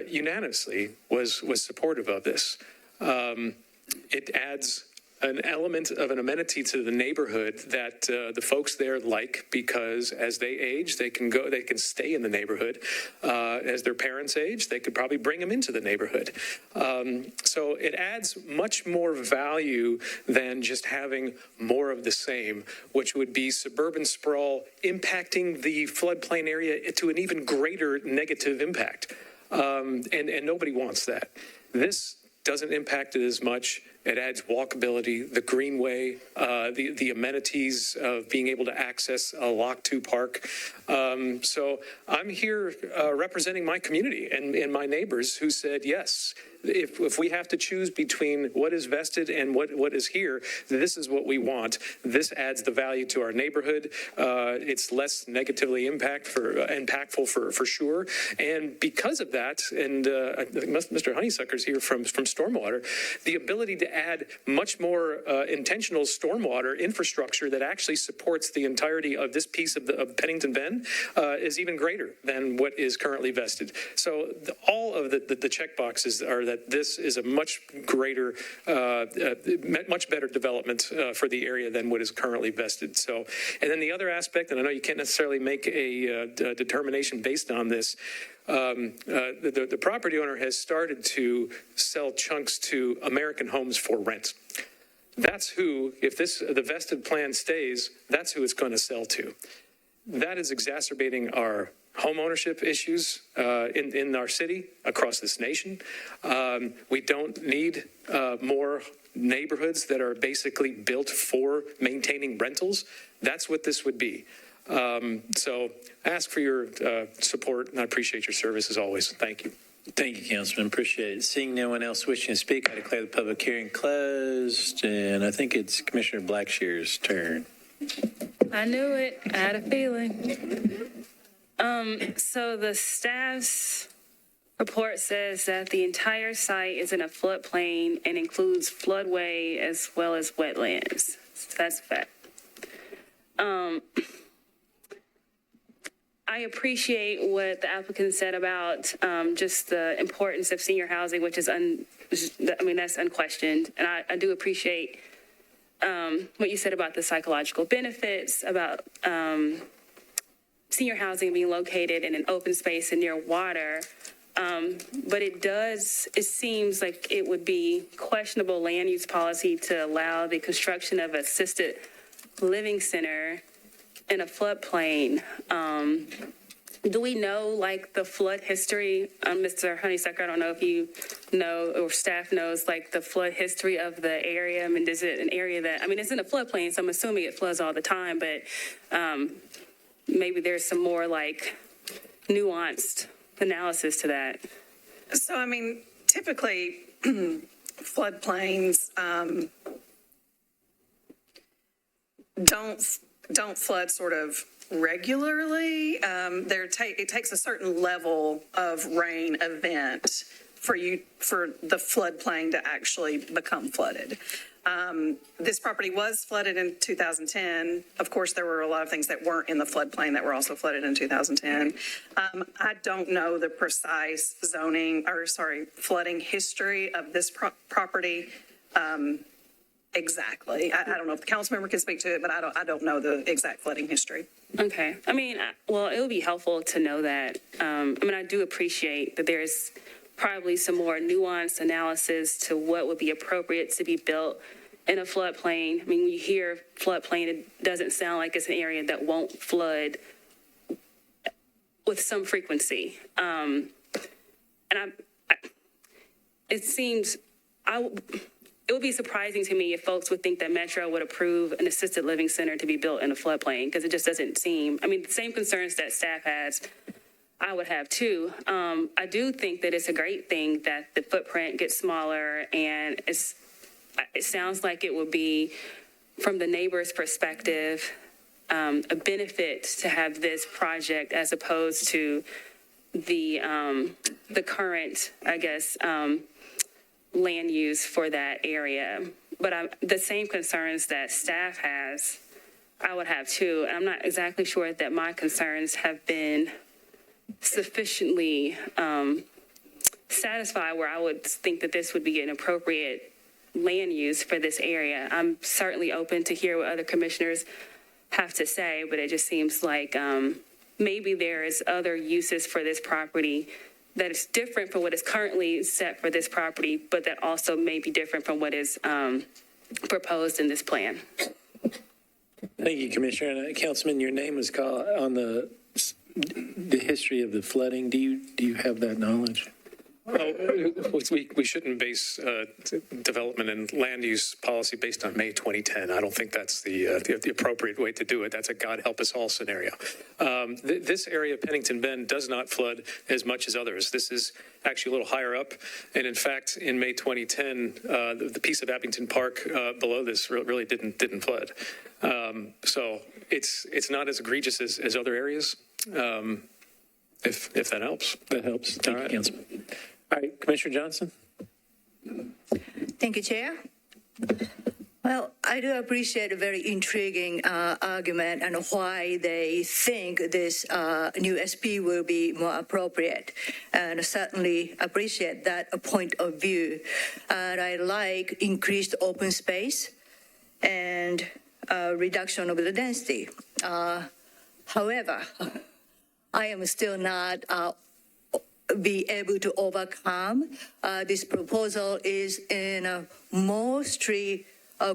unanimously was supportive of this. It adds an element of an amenity to the neighborhood that the folks there like, because as they age, they can stay in the neighborhood. As their parents age, they could probably bring them into the neighborhood. So it adds much more value than just having more of the same, which would be suburban sprawl impacting the floodplain area to an even greater negative impact. And nobody wants that. This doesn't impact it as much. It adds walkability, the greenway, the amenities of being able to access a locked-to park. So I'm here representing my community and my neighbors who said, yes, if we have to choose between what is vested and what is here, this is what we want. This adds the value to our neighborhood. It's less negatively impactful for sure. And because of that, and I think Mr. Honeysucker's here from Stormwater, the ability to add much more intentional stormwater infrastructure that actually supports the entirety of this piece of Pennington Bend is even greater than what is currently vested. So all of the check boxes are that this is a much greater, much better development for the area than what is currently vested. So, and then the other aspect, and I know you can't necessarily make a determination based on this, the property owner has started to sell chunks to American Homes for rent. That's who, if the vested plan stays, that's who it's going to sell to. That is exacerbating our home ownership issues in our city, across this nation. We don't need more neighborhoods that are basically built for maintaining rentals. That's what this would be. So ask for your support, and I appreciate your service as always. Thank you. Thank you, Councilman. Appreciate it. Seeing no one else wishing to speak, I declare the public hearing closed, and I think it's Commissioner Blackshear's turn. I knew it. I had a feeling. So the staff's report says that the entire site is in a floodplain and includes floodway as well as wetlands. So that's a fact. I appreciate what the applicant said about just the importance of senior housing, which is, that's unquestioned. And I do appreciate what you said about the psychological benefits, about senior housing being located in an open space and near water. But it seems like it would be questionable land use policy to allow the construction of assisted living center in a floodplain. Do we know, like, the flood history? Mr. Honeysucker, I don't know if you know or staff knows, like, the flood history of the area. I mean, is it an area that, it's in a floodplain, so I'm assuming it floods all the time, but maybe there's some more, like, nuanced analysis to that. So, typically, floodplains don't flood sort of regularly. It takes a certain level of rain event for the floodplain to actually become flooded. This property was flooded in 2010. Of course, there were a lot of things that weren't in the floodplain that were also flooded in 2010. I don't know the precise flooding history of this property. Exactly. I don't know if the council member can speak to it, but I don't know the exact flooding history. Okay. Well, it would be helpful to know that. I do appreciate that there's probably some more nuanced analysis to what would be appropriate to be built in a floodplain. When you hear floodplain, it doesn't sound like it's an area that won't flood with some frequency. It would be surprising to me if folks would think that Metro would approve an assisted living center to be built in a floodplain, because it just doesn't seem, the same concerns that staff has, I would have too. I do think that it's a great thing that the footprint gets smaller, and it sounds like it would be, from the neighbor's perspective, a benefit to have this project as opposed to the current, land use for that area. But the same concerns that staff has, I would have too. And I'm not exactly sure that my concerns have been sufficiently satisfied where I would think that this would be an appropriate land use for this area. I'm certainly open to hear what other commissioners have to say, but it just seems like maybe there is other uses for this property that is different from what is currently set for this property, but that also may be different from what is proposed in this plan. Thank you, Commissioner. And, Councilman, your name was called on the history of the flooding. Do you have that knowledge? We shouldn't base development and land use policy based on May 2010. I don't think that's the appropriate way to do it. That's a God help us all scenario. This area of Pennington Bend does not flood as much as others. This is actually a little higher up. And in fact, in May 2010, the piece of Abington Park below this really didn't flood. So it's not as egregious as other areas. If that helps. That helps. Thank you, Councilman. All right, Commissioner Johnson. Thank you, Chair. Well, I do appreciate a very intriguing argument and why they think this new SP will be more appropriate, and certainly appreciate that point of view. And I like increased open space and reduction of the density. However, I am still not be able to overcome. This proposal is in a mostly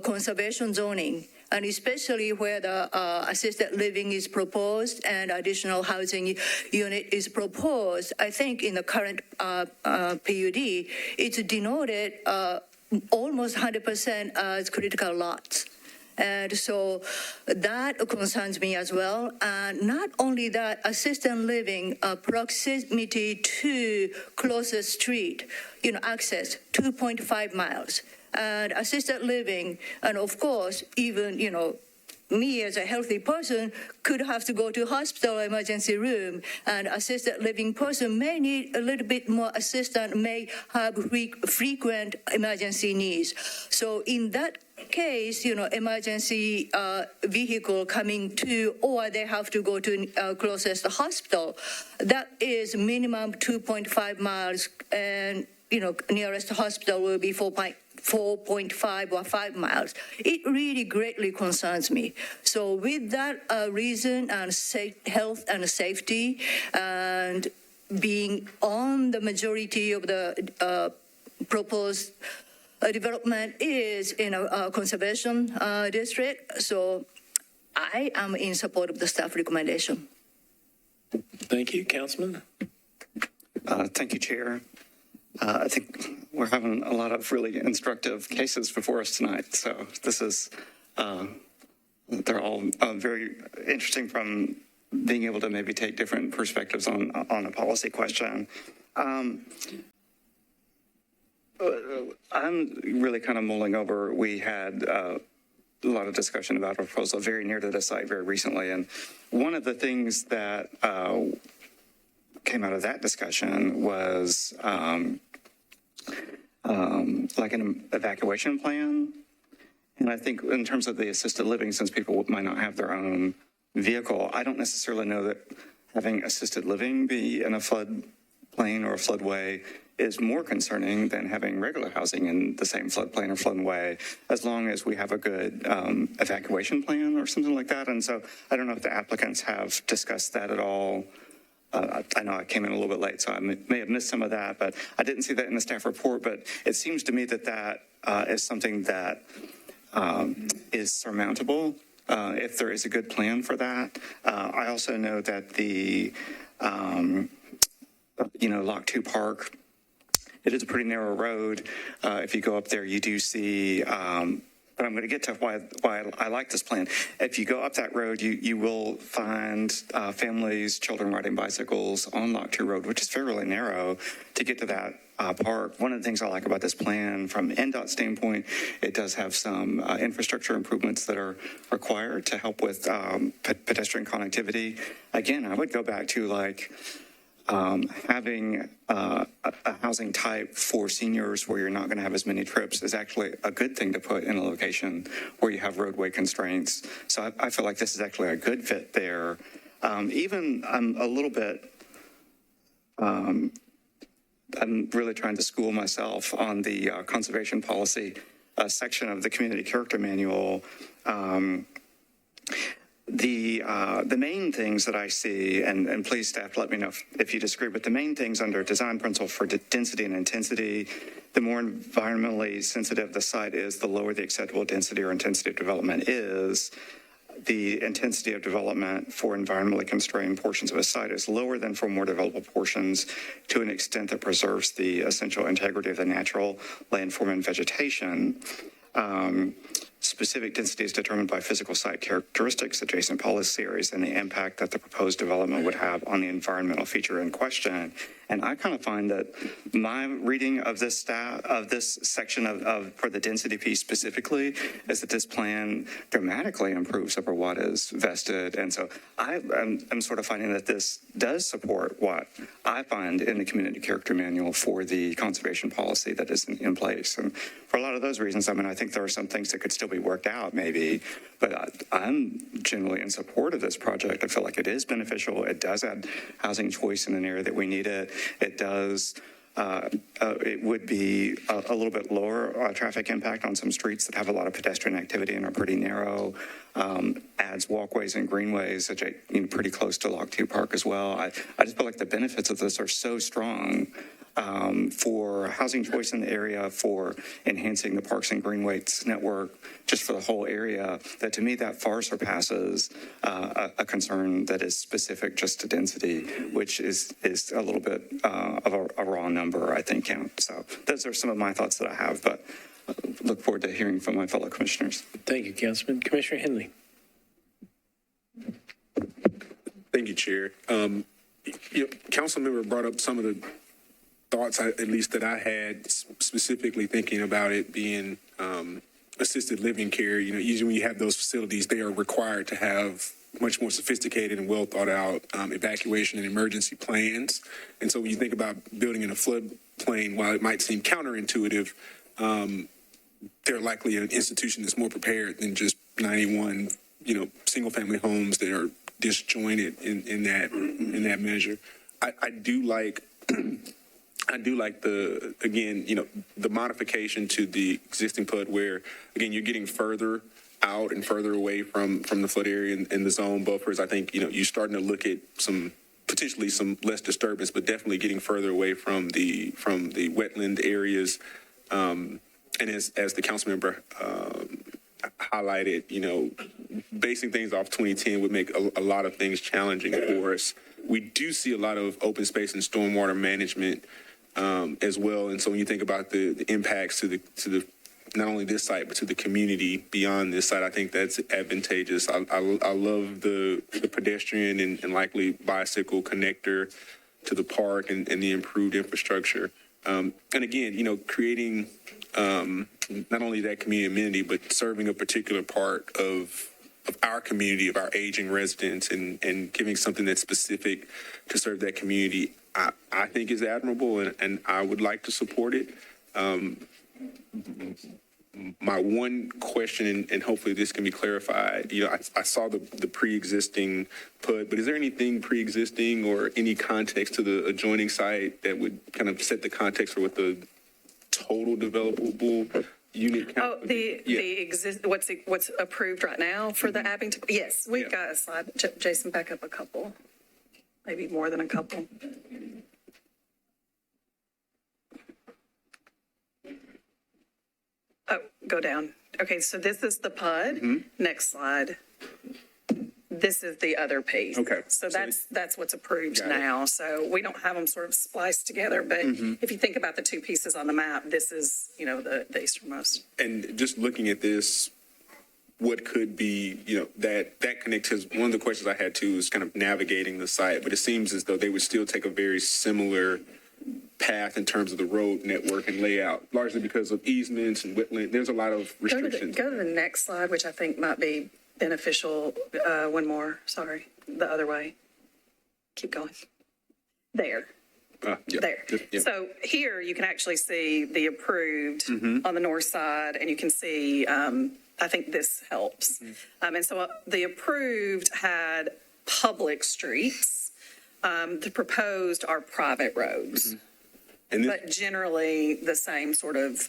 conservation zoning, and especially where the assisted living is proposed and additional housing unit is proposed. I think in the current PUD, it's denoted almost 100% as critical lots. And so that concerns me as well. And not only that, assisted living proximity to closest street, access 2.5 miles. And assisted living, and of course, even, me as a healthy person could have to go to hospital emergency room, and assisted living person may need a little bit more assistance, may have frequent emergency needs. So in that case, emergency vehicle coming to, or they have to go to closest hospital, that is minimum 2.5 miles, and nearest hospital will be 4.5 or 5 miles. It really greatly concerns me. So with that reason and health and safety, and being on the majority of the proposed development is in a conservation district, so I am in support of the staff recommendation. Thank you, Councilman. Thank you, Chair. I think we're having a lot of really instructive cases before us tonight. So this is, they're all very interesting from being able to maybe take different perspectives on a policy question. I'm really kind of mulling over, we had a lot of discussion about a proposal very near to the site very recently. And one of the things that came out of that discussion was like an evacuation plan. And I think in terms of the assisted living, since people might not have their own vehicle, I don't necessarily know that having assisted living be in a floodplain or a floodway is more concerning than having regular housing in the same floodplain or floodway, as long as we have a good evacuation plan or something like that. And so I don't know if the applicants have discussed that at all. I know I came in a little bit late, so I may have missed some of that, but I didn't see that in the staff report. But it seems to me that that is something that is surmountable if there is a good plan for that. I also know that the, Lock 2 Park, it is a pretty narrow road. If you go up there, you do see, but I'm going to get to why I like this plan. If you go up that road, you will find families, children riding bicycles on Lock 2 Road, which is fairly narrow to get to that park. One of the things I like about this plan from NDOT standpoint, it does have some infrastructure improvements that are required to help with pedestrian connectivity. Again, I would go back to having a housing type for seniors where you're not going to have as many trips is actually a good thing to put in a location where you have roadway constraints. So I feel like this is actually a good fit there. Even I'm a little bit, I'm really trying to school myself on the conservation policy. section of the community character manual, the main things that I see, and please staff, let me know if you disagree, but the main things under design principle for density and intensity, the more environmentally sensitive the site is, the lower the acceptable density or intensity of development is. The intensity of development for environmentally constrained portions of a site is lower than for more developable portions to an extent that preserves the essential integrity of the natural landform and vegetation. Specific density is determined by physical site characteristics, adjacent policy areas, and the impact that the proposed development would have on the environmental feature in question. And I kind of find that my reading of this section of for the density piece specifically is that this plan dramatically improves over what is vested. And so I'm sort of finding that this does support what I find in the community character manual for the conservation policy that is in place. And for a lot of those reasons, I mean, I think there are some things that could still be worked out maybe, but I'm generally in support of this project. I feel like it is beneficial. It does add housing choice in an area that we need it. It does, it would be a little bit lower traffic impact on some streets that have a lot of pedestrian activity and are pretty narrow. Adds walkways and greenways that are pretty close to Lock 2 Park as well. I just feel like the benefits of this are so strong for housing choice in the area, for enhancing the parks and greenways network, just for the whole area, that to me that far surpasses a concern that is specific just to density, which is a little bit of a raw number, I think, count. So those are some of my thoughts that I have, but look forward to hearing from my fellow commissioners. Thank you, Councilman. Commissioner Henley. Thank you, Chair. Council member brought up some of the thoughts, at least that I had, specifically thinking about it being assisted living care. Usually when you have those facilities, they are required to have much more sophisticated and well thought out evacuation and emergency plans. And so when you think about building in a floodplain, while it might seem counterintuitive, they're likely an institution that's more prepared than just 91, single family homes that are disjointed in that measure. I do like the modification to the existing PUD where, again, you're getting further out and further away from the flood area and the zone buffers. I think, you're starting to look at potentially some less disturbance, but definitely getting further away from the wetland areas. And as the council member highlighted, basing things off 2010 would make a lot of things challenging for us. We do see a lot of open space and stormwater management as well. And so when you think about the impacts to the not only this site, but to the community beyond this site, I think that's advantageous. I love the pedestrian and likely bicycle connector to the park and the improved infrastructure. And again, creating not only that community amenity, but serving a particular part of our community, of our aging residents, and giving something that's specific to serve that community, I think is admirable, and I would like to support it. My one question, and hopefully this can be clarified, I saw the pre-existing PUD, but is there anything pre-existing or any context to the adjoining site that would kind of set the context for what the total developable unit count? Oh, what's approved right now for the Abington? Yes, we've got a slide. Jason, back up a couple, maybe more than a couple. Oh, go down. Okay, so this is the PUD. Mm-hmm. Next slide. This is the other piece. Okay. So that's what's approved now. So we don't have them sort of spliced together, but if you think about the two pieces on the map, this is, the easternmost. And just looking at this, what could be, that connects, because one of the questions I had too is kind of navigating the site, but it seems as though they would still take a very similar path in terms of the road network and layout, largely because of easements and wetland. There's a lot of restrictions. Go to the next slide, which I think might be beneficial. One more, sorry, the other way. Keep going. There. There. Yeah. So here you can actually see the approved on the north side, and you can see, I think this helps. And so the approved had public streets. The proposed are private roads, but generally the same sort of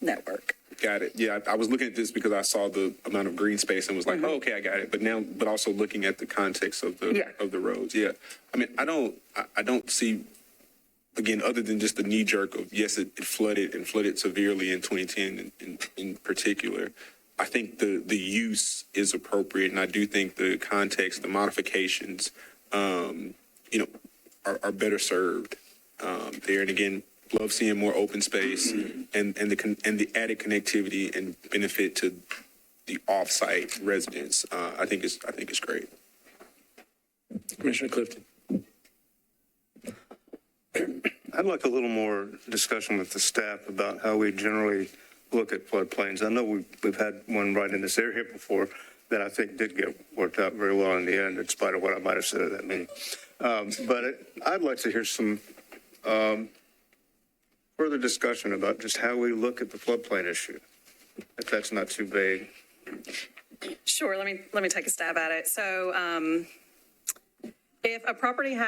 network. Got it. Yeah, I was looking at this because I saw the amount of green space and was like, oh, okay, I got it. But also looking at the context of the roads. Yeah. I mean, I don't see, again, other than just the knee jerk of, yes, it flooded and flooded severely in 2010 in particular. I think the use is appropriate, and I do think the context, the modifications, are better served there. And again, love seeing more open space and the added connectivity and benefit to the off-site residents. I think it's great. Commissioner Clifton. I'd like a little more discussion with the staff about how we generally look at floodplains. I know we've had one right in this area before that I think did get worked out very well in the end, in spite of what I might have said at that meeting. But I'd like to hear some further discussion about just how we look at the floodplain issue, if that's not too vague. Sure, let me take a stab at it. So if a property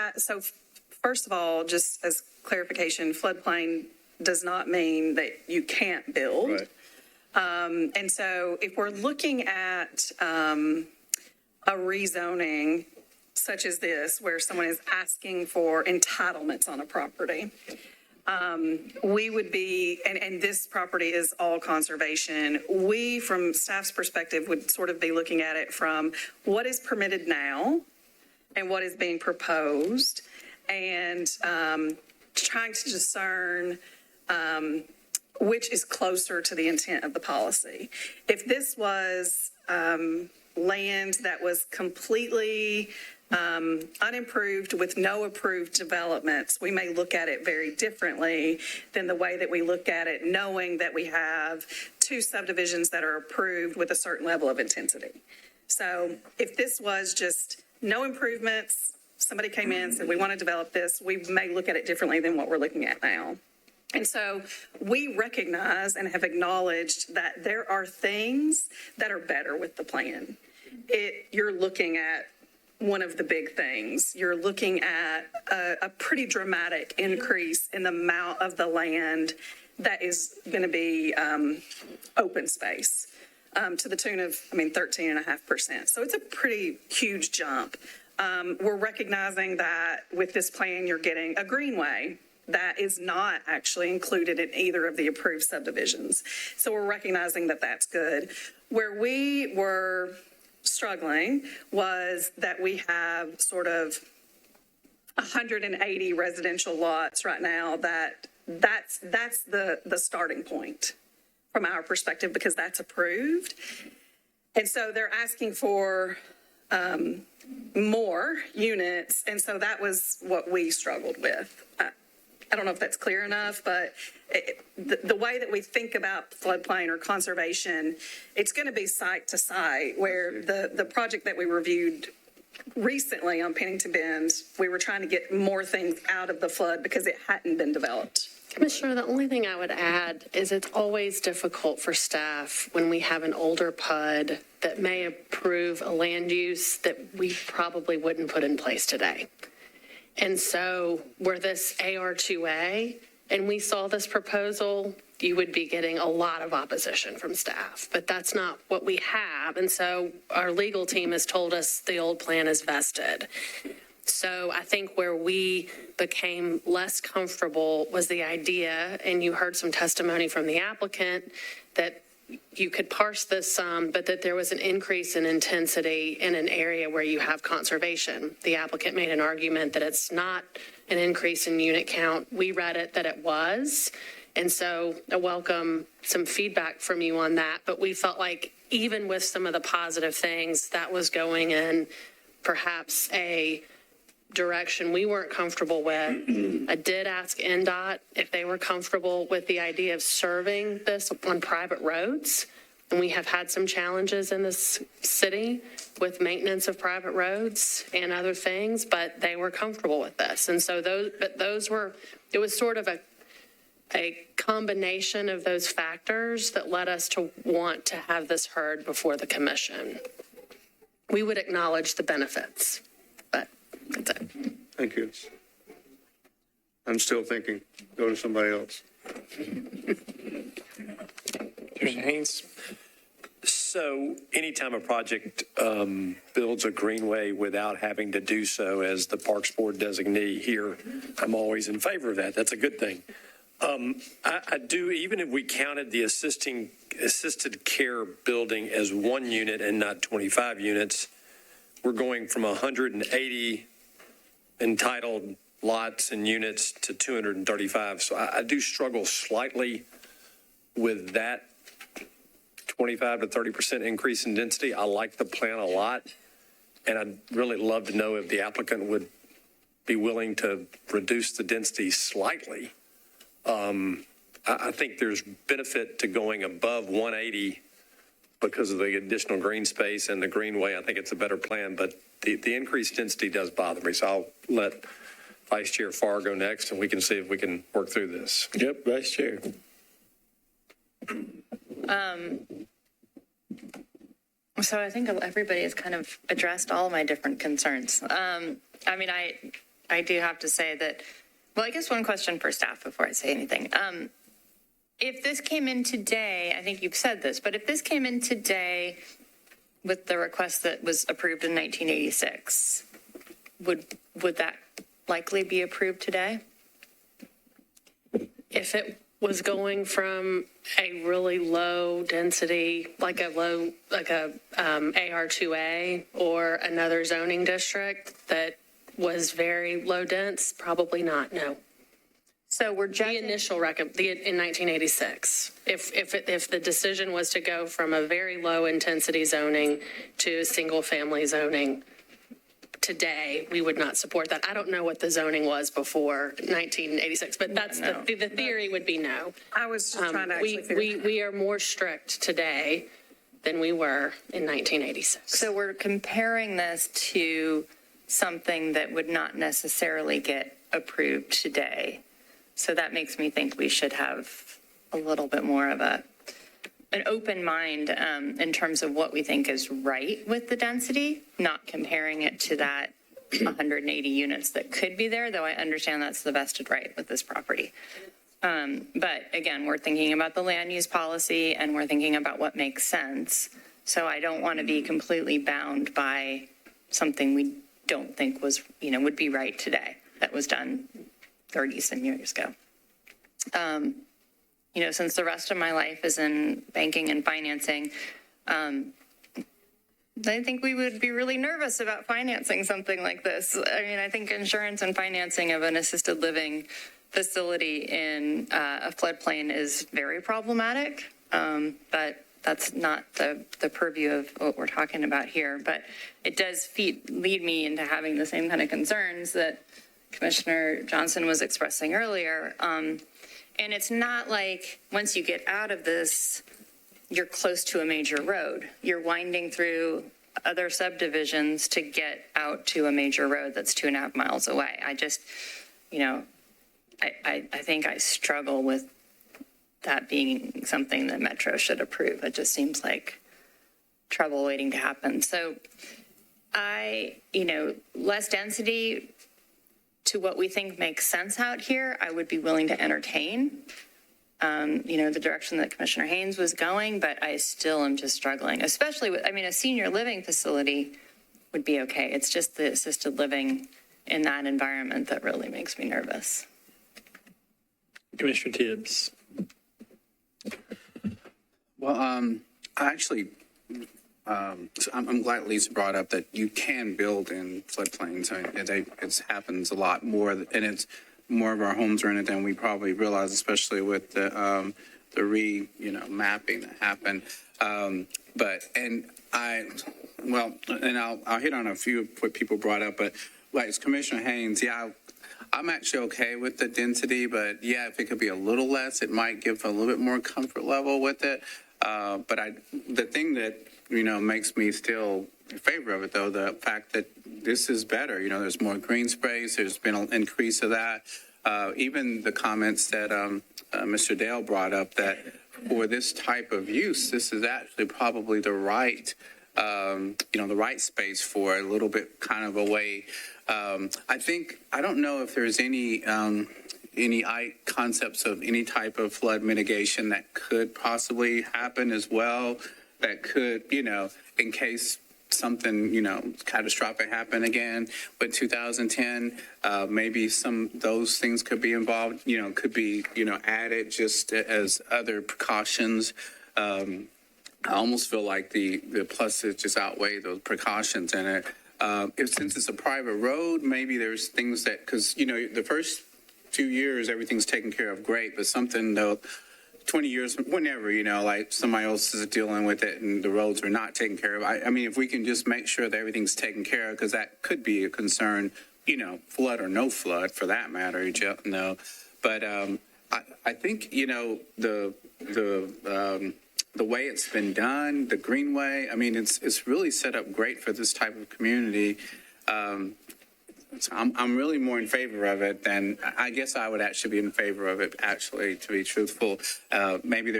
first of all, just as clarification, floodplain does not mean that you can't build. Right. And so if we're looking at a rezoning such as this, where someone is asking for entitlements on a property, we would be, and this property is all conservation, we, from staff's perspective, would sort of be looking at it from what is permitted now and what is being proposed, and trying to discern which is closer to the intent of the policy. If this was land that was completely unimproved with no approved developments, we may look at it very differently than the way that we look at it, knowing that we have 2 subdivisions that are approved with a certain level of intensity. So if this was just no improvements, somebody came in and said, we want to develop this, we may look at it differently than what we're looking at now. And so we recognize and have acknowledged that there are things that are better with the plan. You're looking at one of the big things. You're looking at a pretty dramatic increase in the amount of the land that is going to be open space to the tune of, 13.5%. So it's a pretty huge jump. We're recognizing that with this plan, you're getting a greenway that is not actually included in either of the approved subdivisions. So we're recognizing that that's good. Where we were struggling was that we have sort of 180 residential lots right now that's the starting point from our perspective, because that's approved. And so they're asking for more units. And so that was what we struggled with. I don't know if that's clear enough, but the way that we think about floodplain or conservation, it's going to be site to site, where the project that we reviewed recently on Pennington Bend, we were trying to get more things out of the flood because it hadn't been developed. Commissioner, the only thing I would add is it's always difficult for staff when we have an older PUD that may approve a land use that we probably wouldn't put in place today. And so were this AR2A and we saw this proposal, you would be getting a lot of opposition from staff, but that's not what we have. And so our legal team has told us the old plan is vested. So I think where we became less comfortable was the idea, and you heard some testimony from the applicant, that you could parse this some, but that there was an increase in intensity in an area where you have conservation. The applicant made an argument that it's not an increase in unit count. We read it that it was. And so I welcome some feedback from you on that. But we felt like even with some of the positive things, that was going in perhaps a direction we weren't comfortable with. I did ask NDOT if they were comfortable with the idea of serving this on private roads. And we have had some challenges in this city with maintenance of private roads and other things, but they were comfortable with this. And so it was sort of a combination of those factors that led us to want to have this heard before the commission. We would acknowledge the benefits, but that's it. Thank you. I'm still thinking, go to somebody else. Haynes. So anytime a project builds a greenway without having to do so as the Parks Board designee here, I'm always in favor of that. That's a good thing. I do, even if we counted the assisted care building as one unit and not 25 units, we're going from 180 entitled lots and units to 235. So I do struggle slightly with that 25 to 30% increase in density. I like the plan a lot, and I'd really love to know if the applicant would be willing to reduce the density slightly. I think there's benefit to going above 180 because of the additional green space and the greenway. I think it's a better plan, but the increased density does bother me. So I'll let Vice Chair Farr go next, and we can see if we can work through this. Yep, Vice Chair. So I think everybody has kind of addressed all of my different concerns. I mean, I do have to say that, well, I guess one question for staff before I say anything. If this came in today, I think you've said this, but if this came in today with the request that was approved in 1986, would that likely be approved today? If it was going from a really low density, like a AR2A or another zoning district that was very low dense, probably not, no. So we're judging the initial in 1986. If the decision was to go from a very low intensity zoning to single family zoning today, we would not support that. I don't know what the zoning was before 1986, but that's the theory would be no. I was just trying to actually figure we are more strict today than we were in 1986. So we're comparing this to something that would not necessarily get approved today. So that makes me think we should have a little bit more of an open mind in terms of what we think is right with the density, not comparing it to that 180 units that could be there, though I understand that's the vested right with this property. But again, we're thinking about the land use policy and we're thinking about what makes sense. So I don't want to be completely bound by something we don't think was, would be right today that was done 30-some years ago. Since the rest of my life is in banking and financing, I think we would be really nervous about financing something like this. I mean, I think insurance and financing of an assisted living facility in a floodplain is very problematic, but that's not the purview of what we're talking about here. But it does lead me into having the same kind of concerns that Commissioner Johnson was expressing earlier. And it's not like once you get out of this, you're close to a major road. You're winding through other subdivisions to get out to a major road that's 2.5 miles away. I just, I think I struggle with that being something that Metro should approve. It just seems like trouble waiting to happen. So less density to what we think makes sense out here, I would be willing to entertain, the direction that Commissioner Haynes was going, but I still am just struggling, especially with, a senior living facility would be okay. It's just the assisted living in that environment that really makes me nervous. Commissioner Tibbs. Well, I'm glad Lisa brought up that you can build in floodplains. It happens a lot more, and it's more of our homes are in it than we probably realize, especially with the mapping that happened. I'll hit on a few of what people brought up, but like Commissioner Haynes, I'm actually okay with the density, but if it could be a little less, it might give a little bit more comfort level with it. But the thing that makes me still in favor of it, though, the fact that this is better. There's more green space. There's been an increase of that. Even the comments that Mr. Dale brought up that for this type of use, this is actually probably the right, the right space for a little bit kind of away. I don't know if there's any any concepts of any type of flood mitigation that could possibly happen as well, that could, in case something, catastrophic happen again with 2010, maybe those things could be involved, could be, added just as other precautions. I almost feel like the pluses just outweigh those precautions in it. Since it's a private road, maybe there's things that, because, the first 2 years, everything's taken care of great, but something though, 20 years, whenever, like somebody else is dealing with it and the roads are not taken care of. I mean, if we can just make sure that everything's taken care of, because that could be a concern, flood or no flood for that matter, But I think, the way it's been done, the greenway, I mean, it's really set up great for this type of community. So I'm really more in favor of it than, I guess I would actually be in favor of it, actually, to be truthful. Maybe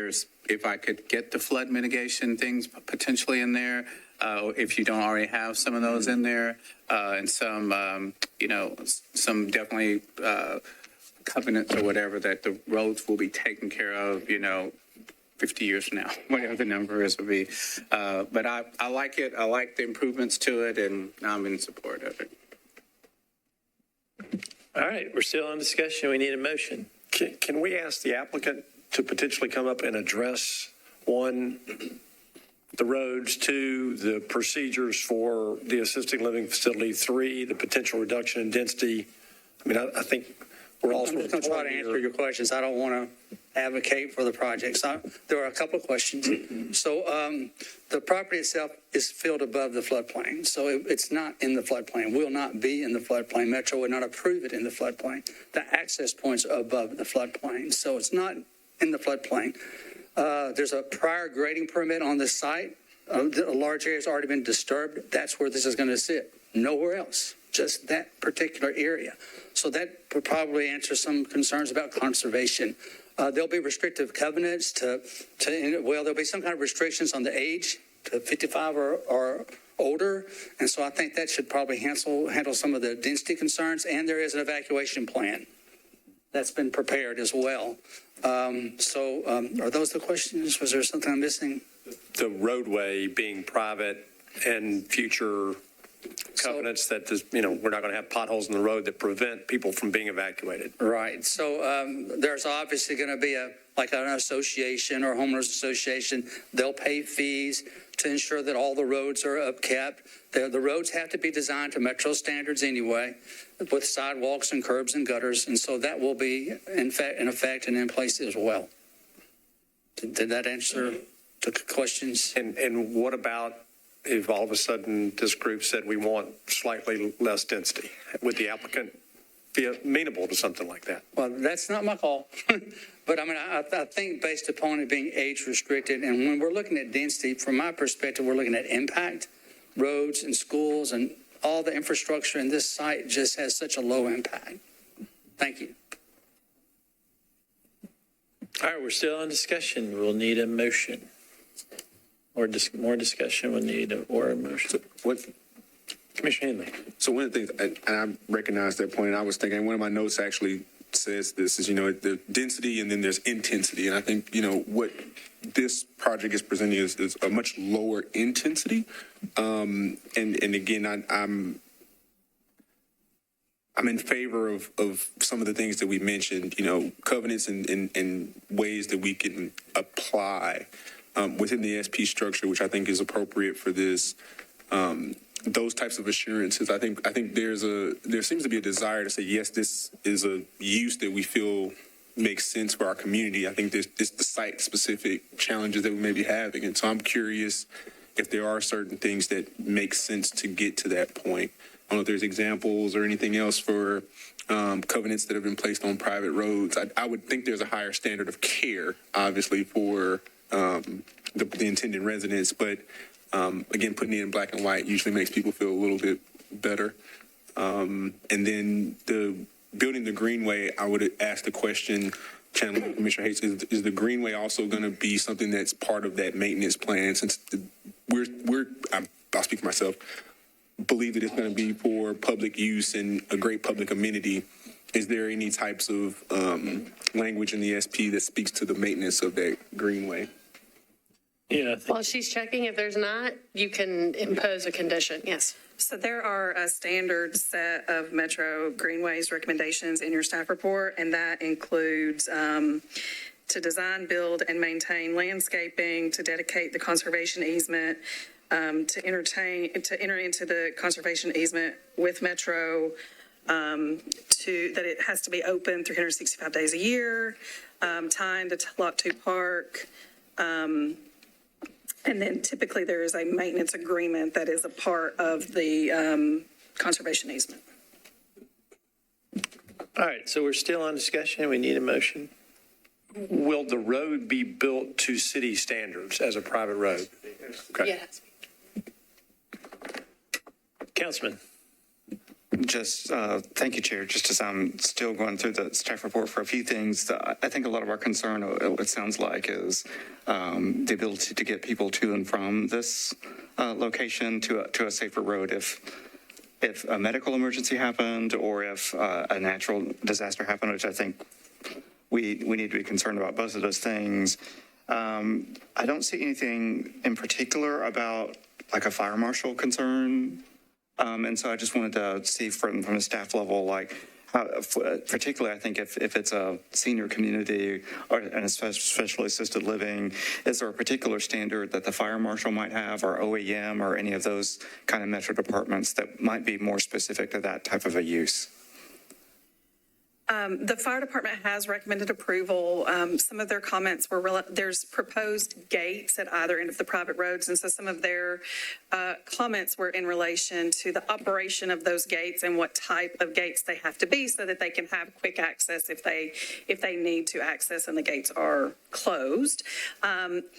if I could get the flood mitigation things potentially in there, if you don't already have some of those in there, and some definitely covenants or whatever that the roads will be taken care of, 50 years from now, whatever the number is will be. But I like it. I like the improvements to it, and I'm in support of it. All right, we're still on discussion. We need a motion. Can we ask the applicant to potentially come up and address, one, the roads, two, the procedures for the assisted living facility, three, the potential reduction in density? I mean, I think we're all. I'm just going to try to answer your questions. I don't want to advocate for the project. So there are a couple of questions. So the property itself is filled above the floodplain. So it's not in the floodplain, will not be in the floodplain. Metro would not approve it in the floodplain. The access points are above the floodplain. So it's not in the floodplain. There's a prior grading permit on this site. A large area has already been disturbed. That's where this is going to sit. Nowhere else, just that particular area. So that would probably answer some concerns about conservation. There'll be restrictive covenants there'll be some kind of restrictions on the age to 55 or older. And so I think that should probably handle some of the density concerns. And there is an evacuation plan that's been prepared as well. Are those the questions? Was there something I'm missing? The roadway being private and future covenants that we're not going to have potholes in the road that prevent people from being evacuated. Right. So there's obviously going to be an association or homeowners association. They'll pay fees to ensure that all the roads are upkept. The roads have to be designed to Metro standards anyway, with sidewalks and curbs and gutters. And so that will be in effect and in place as well. Did that answer the questions? And what about if all of a sudden this group said we want slightly less density? Would the applicant be amenable to something like that? Well, that's not my call. But I mean, I think based upon it being age restricted, and when we're looking at density, from my perspective, we're looking at impact. Roads and schools and all the infrastructure in this site just has such a low impact. Thank you. All right, we're still on discussion. We'll need a motion. Or more discussion, we'll need a motion. Commissioner Henley. So one of the things, and I recognize that point, and I was thinking, one of my notes actually says this is, the density and then there's intensity. And I think, what this project is presenting is a much lower intensity. And again, I'm in favor of some of the things that we mentioned, covenants and ways that we can apply within the SP structure, which I think is appropriate for this. Those types of assurances, I think there seems to be a desire to say, yes, this is a use that we feel makes sense for our community. I think there's the site-specific challenges that we may be having. And so I'm curious if there are certain things that make sense to get to that point. I don't know if there's examples or anything else for covenants that have been placed on private roads. I would think there's a higher standard of care, obviously, for the intended residents, but again, putting it in black and white usually makes people feel a little bit better. And then building the greenway, I would ask the question, channeling Commissioner Hayes, is the greenway also going to be something that's part of that maintenance plan? Since I'll speak for myself, believe that it's going to be for public use and a great public amenity. is there any types of language in the SP that speaks to the maintenance of that greenway? Yeah. While she's checking, if there's not, you can impose a condition. Yes. So there are a standard set of Metro Greenways recommendations in your staff report, and that includes to design, build, and maintain landscaping, to dedicate the conservation easement, to enter into the conservation easement with Metro, that it has to be open 365 days a year, timed to Lot 2 Park. And then typically there is a maintenance agreement that is a part of the conservation easement. All right, so we're still on discussion. We need a motion. Will the road be built to city standards as a private road? Okay. Yes. Councilman. Just, thank you, Chair. Just as I'm still going through the staff report for a few things, I think a lot of our concern, it sounds like, is the ability to get people to and from this location to a safer road if a medical emergency happened or if a natural disaster happened, which I think we need to be concerned about both of those things. I don't see anything in particular about like a fire marshal concern. And so I just wanted to see from the staff level, like, how, particularly I think if it's a senior community or an especially assisted living, is there a particular standard that the fire marshal might have or OEM or any of those kind of metro departments that might be more specific to that type of a use? The fire department has recommended approval. Some of their comments were, there's proposed gates at either end of the private roads. And so some of their comments were in relation to the operation of those gates and what type of gates they have to be so that they can have quick access if they need to access and the gates are closed.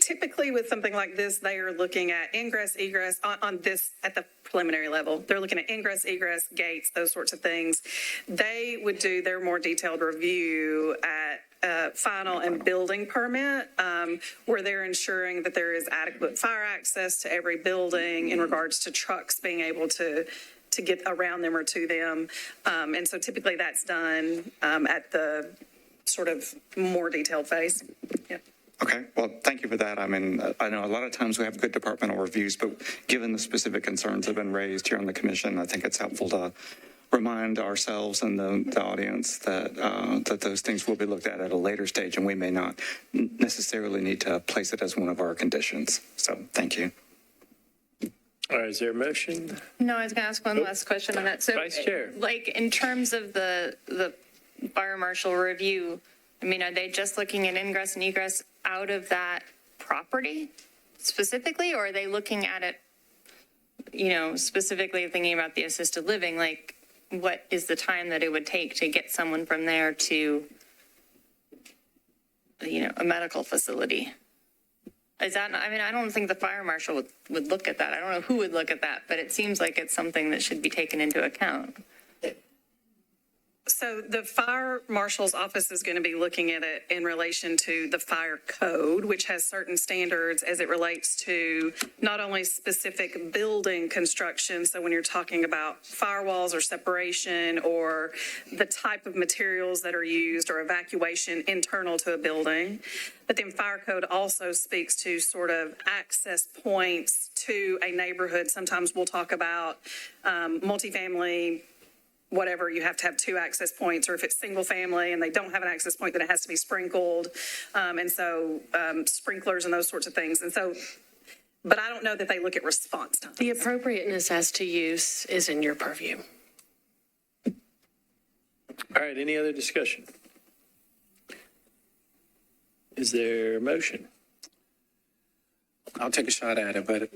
Typically with something like this, they are looking at ingress, egress on this at the preliminary level. They're looking at ingress, egress, gates, those sorts of things. They would do their more detailed review at final and building permit, where they're ensuring that there is adequate fire access to every building in regards to trucks being able to get around them or to them. And so typically that's done at the sort of more detailed phase. Yeah. Okay, well, thank you for that. I mean, I know a lot of times we have good departmental reviews, but given the specific concerns that have been raised here on the commission, I think it's helpful to remind ourselves and the audience that that those things will be looked at a later stage, and we may not necessarily need to place it as one of our conditions. So, thank you. All right, is there a motion? No, I was going to ask one last question on that. So, Vice Chair. like in terms of the fire marshal review, I mean, are they just looking at ingress and egress out of that property specifically, or are they looking at it, you know, specifically thinking about the assisted living? Like, what is the time that it would take to get someone from there to, you know, a medical facility? Is that, I mean, I don't think the fire marshal would look at that. I don't know who would look at that, but it seems like it's something that should be taken into account. So the fire marshal's office is going to be looking at it in relation to the fire code, which has certain standards as it relates to not only specific building construction. So when you're talking about firewalls or separation or the type of materials that are used or evacuation internal to a building, but then fire code also speaks to sort of access points to a neighborhood. Sometimes we'll talk about multifamily, whatever, you have to have 2 access points, or if it's single family and they don't have an access point, then it has to be sprinkled. And so sprinklers and those sorts of things. And so, but I don't know that they look at response time. The appropriateness as to use is in your purview. All right, any other discussion? Is there a motion? I'll take a shot at it, but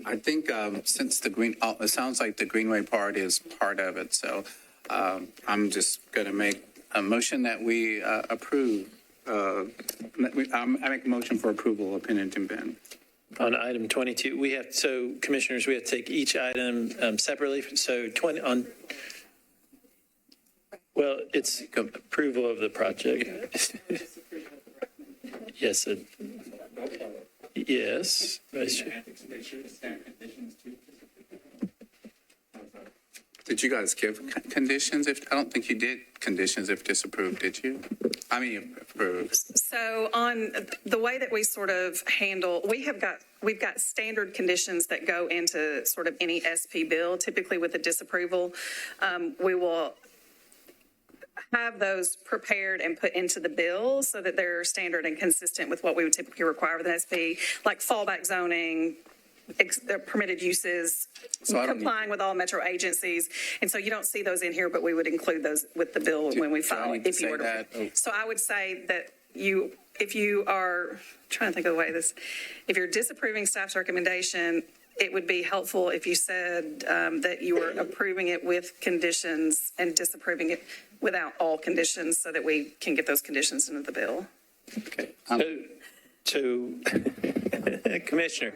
I think since it sounds like the Greenway part is part of it, so I'm just going to make a motion that we approve. I make a motion for approval of Pennington Bend. On item 22, we have, so commissioners, we have to take each item separately. So 20 on, well, it's approval of the project. Yes. Yes, Vice Chair. Did you guys give conditions? I don't think you did conditions if disapproved, did you? I mean, approved. So on the way that we sort of handle, we've got standard conditions that go into sort of any SP bill. Typically with a disapproval, we will have those prepared and put into the bill so that they're standard and consistent with what we would typically require with an SP, like fallback zoning, permitted uses, complying with all metro agencies. And so you don't see those in here, but we would include those with the bill when we file it. If you were to. So I would say that if you are trying to think of the way this, if you're disapproving staff's recommendation, it would be helpful if you said that you were approving it with conditions and disapproving it without all conditions so that we can get those conditions into the bill. Okay. So, Commissioner,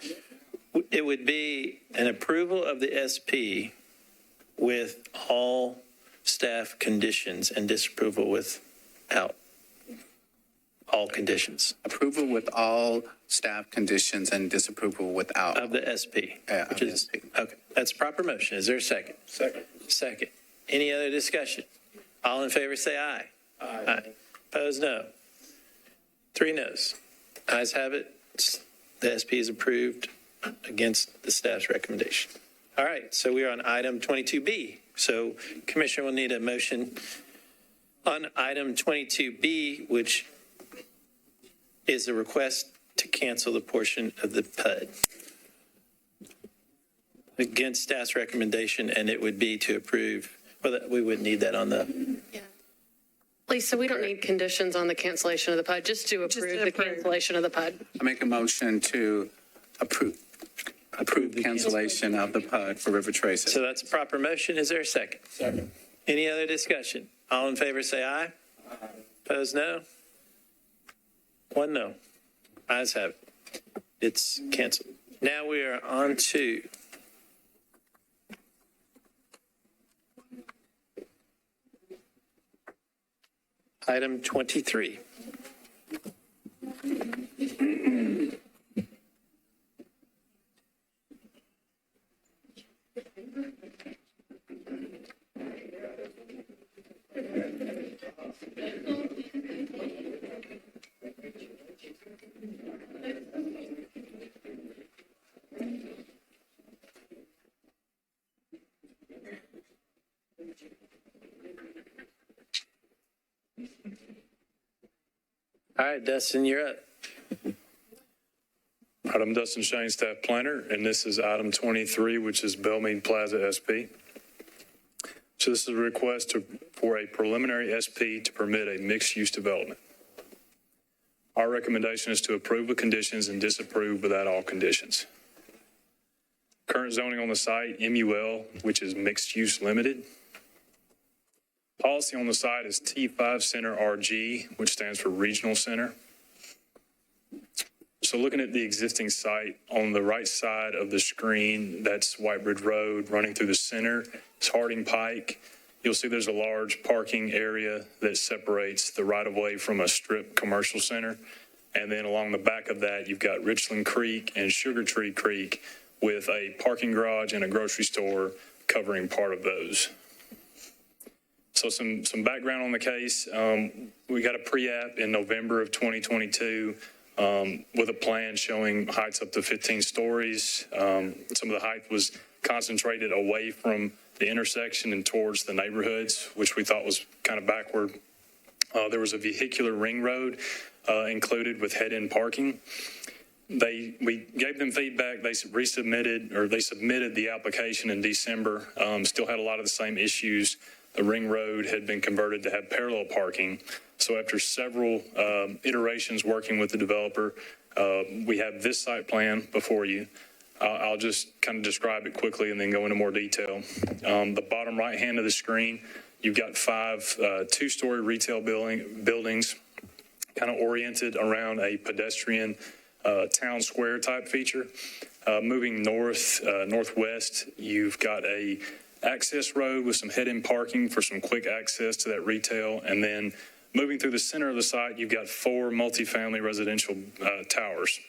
it would be an approval of the SP with all staff conditions and disapproval without all conditions. Approval with all staff conditions and disapproval without. Of the SP. Which is, okay, that's a proper motion. Is there a second? Second. Any other discussion? All in favor say aye. Aye. Opposed, no. 3 noes. Ayes have it. The SP is approved against the staff's recommendation. All right, so we are on item 22B. So Commissioner will need a motion on item 22B, which is a request to cancel the portion of the PUD against staff's recommendation, and it would be to approve. Well, we would need that on the. Yeah. Lisa, we don't need conditions on the cancellation of the PUD, just to approve the cancellation of the PUD. I make a motion to approve cancellation of the PUD for River Traces. So that's a proper motion. Is there a second? Second. Any other discussion? All in favor say aye. Aye. Opposed, no. 1 no. Ayes have it. It's canceled. Now we are on to item 23. All right, Dustin, you're up. I'm Dustin Shane, staff planner, and this is item 23, which is Meade Plaza SP. So this is a request for a preliminary SP to permit a mixed-use development. Our recommendation is to approve with conditions and disapprove without all conditions. Current zoning on the site, MUL, which is mixed-use limited. Policy on the site is T5 Center RG, which stands for Regional Center. So looking at the existing site, on the right side of the screen, that's White Bridge Road running through the center. It's Harding Pike. You'll see there's a large parking area that separates the right-of-way from a strip commercial center. And then along the back of that, you've got Richland Creek and Sugar Tree Creek with a parking garage and a grocery store covering part of those. So some background on the case. We got a pre-app in November of 2022 with a plan showing heights up to 15 stories. Some of the height was concentrated away from the intersection and towards the neighborhoods, which we thought was kind of backward. There was a vehicular ring road included with head-in parking. We gave them feedback. They submitted the application in December. Still had a lot of the same issues. The ring road had been converted to have parallel parking. So after several iterations working with the developer, we have this site plan before you. I'll just kind of describe it quickly and then go into more detail. The bottom right hand of the screen, you've got 5 two-story retail buildings kind of oriented around a pedestrian town square type feature. Moving northwest, you've got a access road with some head-in parking for some quick access to that retail. And then moving through the center of the site, you've got 4 multifamily residential towers.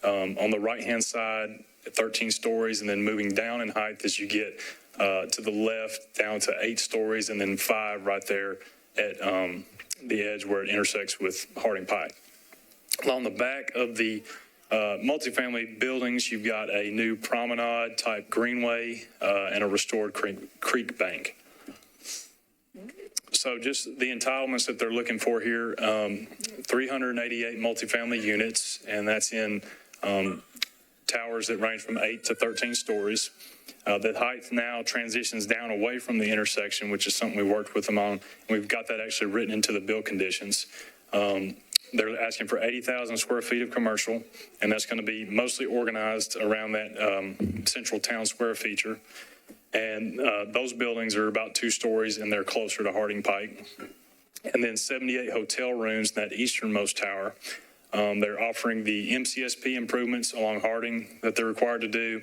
On the right-hand side, 13 stories, and then moving down in height as you get to the left down to 8 stories, and then 5 right there at the edge where it intersects with Harding Pike. Along the back of the multifamily buildings, you've got a new promenade type greenway and a restored creek bank. So just the entitlements that they're looking for here, 388 multifamily units, and that's in towers that range from 8 to 13 stories. The height now transitions down away from the intersection, which is something we worked with them on. We've got that actually written into the build conditions. They're asking for 80,000 square feet of commercial, and that's going to be mostly organized around that central town square feature. And those buildings are about 2 stories, and they're closer to Harding Pike. And then 78 hotel rooms in that easternmost tower. They're offering the MCSP improvements along Harding that they're required to do.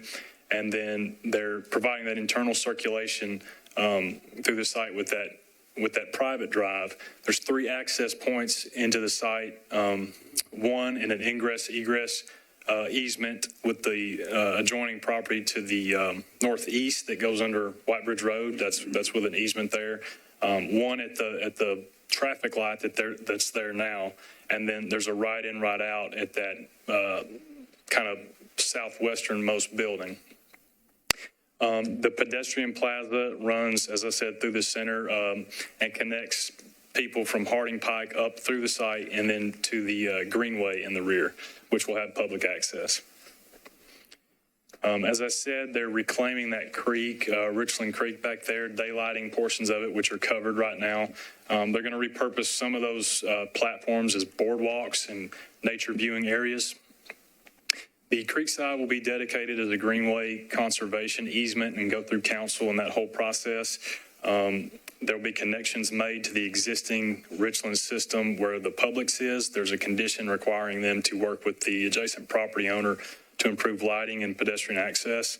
And then they're providing that internal circulation through the site with that private drive. There's 3 access points into the site, one in an ingress-egress easement with the adjoining property to the northeast that goes under White Bridge Road. That's with an easement there. One at the traffic light that's there now, and then there's a right-in, right-out at that kind of southwesternmost building. The pedestrian plaza runs, as I said, through the center and connects people from Harding Pike up through the site and then to the greenway in the rear, which will have public access. As I said, they're reclaiming that creek, Richland Creek back there, daylighting portions of it, which are covered right now. They're going to repurpose some of those platforms as boardwalks and nature viewing areas. The creekside will be dedicated as a greenway conservation easement and go through council and that whole process. There will be connections made to the existing Richland system where the Publix is. There's a condition requiring them to work with the adjacent property owner to improve lighting and pedestrian access.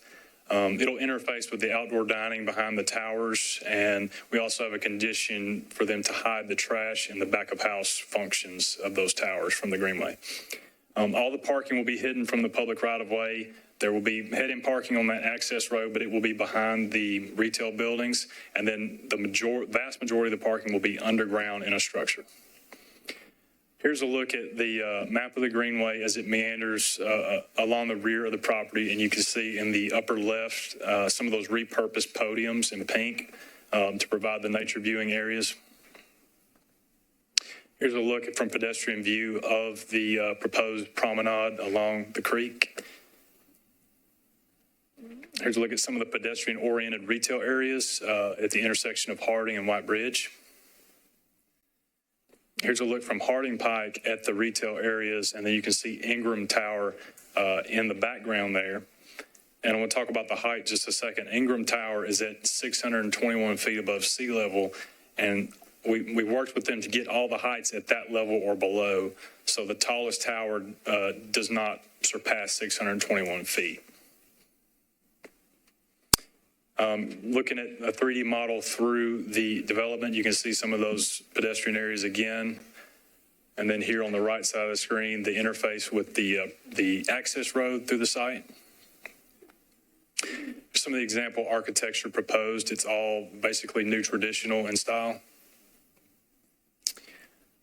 It'll interface with the outdoor dining behind the towers, and we also have a condition for them to hide the trash and the back of house functions of those towers from the greenway. All the parking will be hidden from the public right-of-way. There will be head-in parking on that access road, but it will be behind the retail buildings, and then the vast majority of the parking will be underground in a structure. Here's a look at the map of the greenway as it meanders along the rear of the property, and you can see in the upper left some of those repurposed podiums in pink to provide the nature viewing areas. Here's a look from pedestrian view of the proposed promenade along the creek. Here's a look at some of the pedestrian-oriented retail areas at the intersection of Harding and White Bridge. Here's a look from Harding Pike at the retail areas, and then you can see Ingram Tower in the background there. And I want to talk about the height just a second. Ingram Tower is at 621 feet above sea level, and we worked with them to get all the heights at that level or below. So the tallest tower does not surpass 621 feet. Looking at a 3D model through the development, you can see some of those pedestrian areas again. And then here on the right side of the screen, the interface with the access road through the site. Some of the example architecture proposed, it's all basically new traditional in style.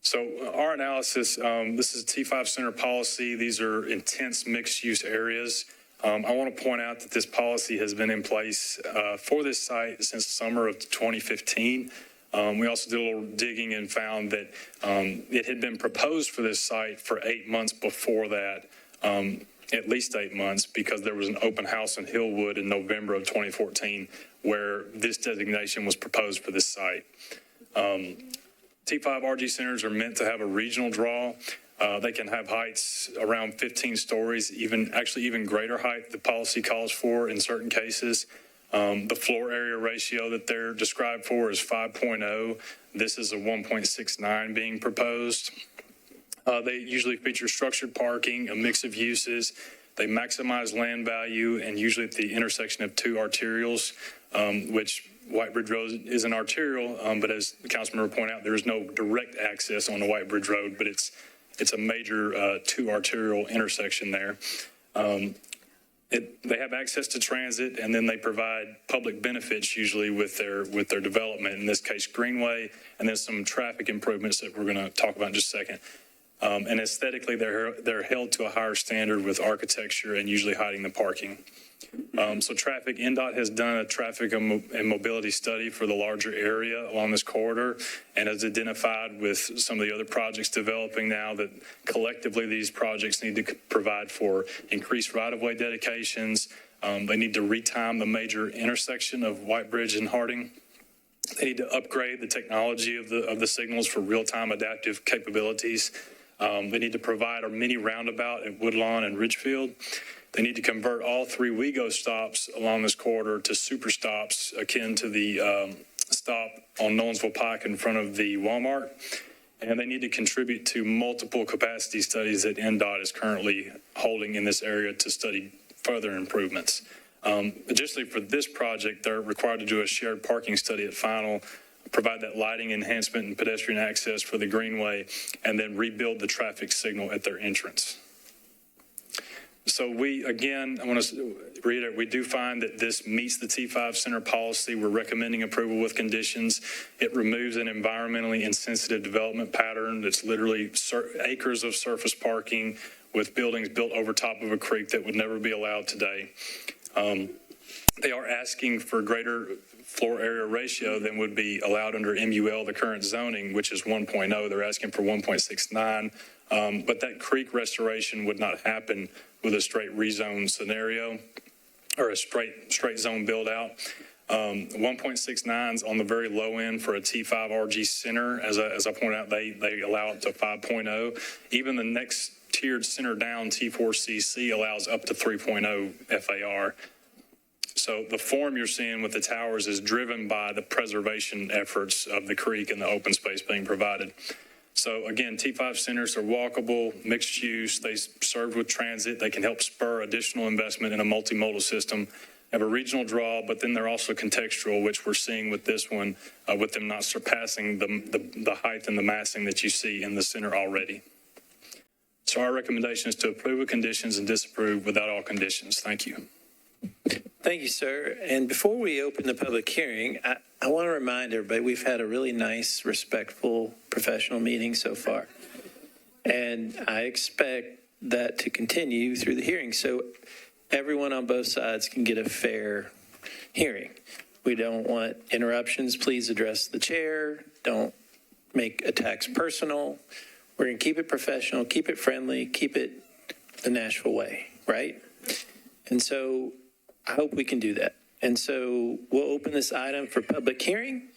So our analysis, this is T5 center policy. These are intense mixed-use areas. I want to point out that this policy has been in place for this site since summer of 2015. We also did a little digging and found that it had been proposed for this site for 8 months before that, at least 8 months, because there was an open house in Hillwood in November of 2014 where this designation was proposed for this site. T5 RG centers are meant to have a regional draw. They can have heights around 15 stories, even greater height the policy calls for in certain cases. The floor area ratio that they're described for is 5.0. This is a 1.69 being proposed. They usually feature structured parking, a mix of uses. They maximize land value, and usually at the intersection of 2 arterials, which White Bridge Road is an arterial, but as the council member pointed out, there is no direct access on the White Bridge Road, but it's a major 2 arterial intersection there. they have access to transit, and then they provide public benefits usually with their development, in this case Greenway, and then some traffic improvements that we're going to talk about in just a second. And aesthetically, they're held to a higher standard with architecture and usually hiding the parking. So traffic, NDOT has done a traffic and mobility study for the larger area along this corridor and has identified with some of the other projects developing now that collectively these projects need to provide for increased right-of-way dedications. They need to retime the major intersection of White Bridge and Harding. They need to upgrade the technology of the signals for real-time adaptive capabilities. They need to provide a mini roundabout at Woodlawn and Ridgefield. They need to convert all 3 WeGo stops along this corridor to super stops akin to the stop on Nolensville Pike in front of the Walmart. And they need to contribute to multiple capacity studies that NDOT is currently holding in this area to study further improvements. Additionally, for this project, they're required to do a shared parking study at final, provide that lighting enhancement and pedestrian access for the Greenway, and then rebuild the traffic signal at their entrance. So I want to reiterate, we do find that this meets the T5 Center policy. We're recommending approval with conditions. It removes an environmentally insensitive development pattern that's literally acres of surface parking with buildings built over top of a creek that would never be allowed today. They are asking for greater floor area ratio than would be allowed under MUL, the current zoning, which is 1.0. They're asking for 1.69. But that creek restoration would not happen with a straight rezone scenario or a straight zone build out. 1.69 is on the very low end for a T5 RG center. As I pointed out, they allow up to 5.0. Even the next tiered center down, T4CC, allows up to 3.0 FAR. So the form you're seeing with the towers is driven by the preservation efforts of the creek and the open space being provided. So again, T5 centers are walkable, mixed use, they serve with transit, they can help spur additional investment in a multimodal system, have a regional draw, but then they're also contextual, which we're seeing with this one, with them not surpassing the height and the massing that you see in the center already. So our recommendation is to approve with conditions and disapprove without all conditions. Thank you. Thank you, sir. And before we open the public hearing, I want to remind everybody we've had a really nice, respectful, professional meeting so far. And I expect that to continue through the hearing so everyone on both sides can get a fair hearing. We don't want interruptions. Please address the chair. Don't make attacks personal. We're going to keep it professional, keep it friendly, keep it the Nashville way, right? And so I hope we can do that. And so we'll open this item for public hearing.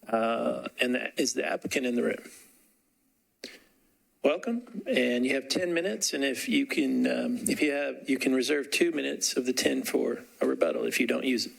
And that is the applicant in the room. Welcome. And you have 10 minutes. And if you can, you can reserve 2 minutes of the 10 for a rebuttal if you don't use it.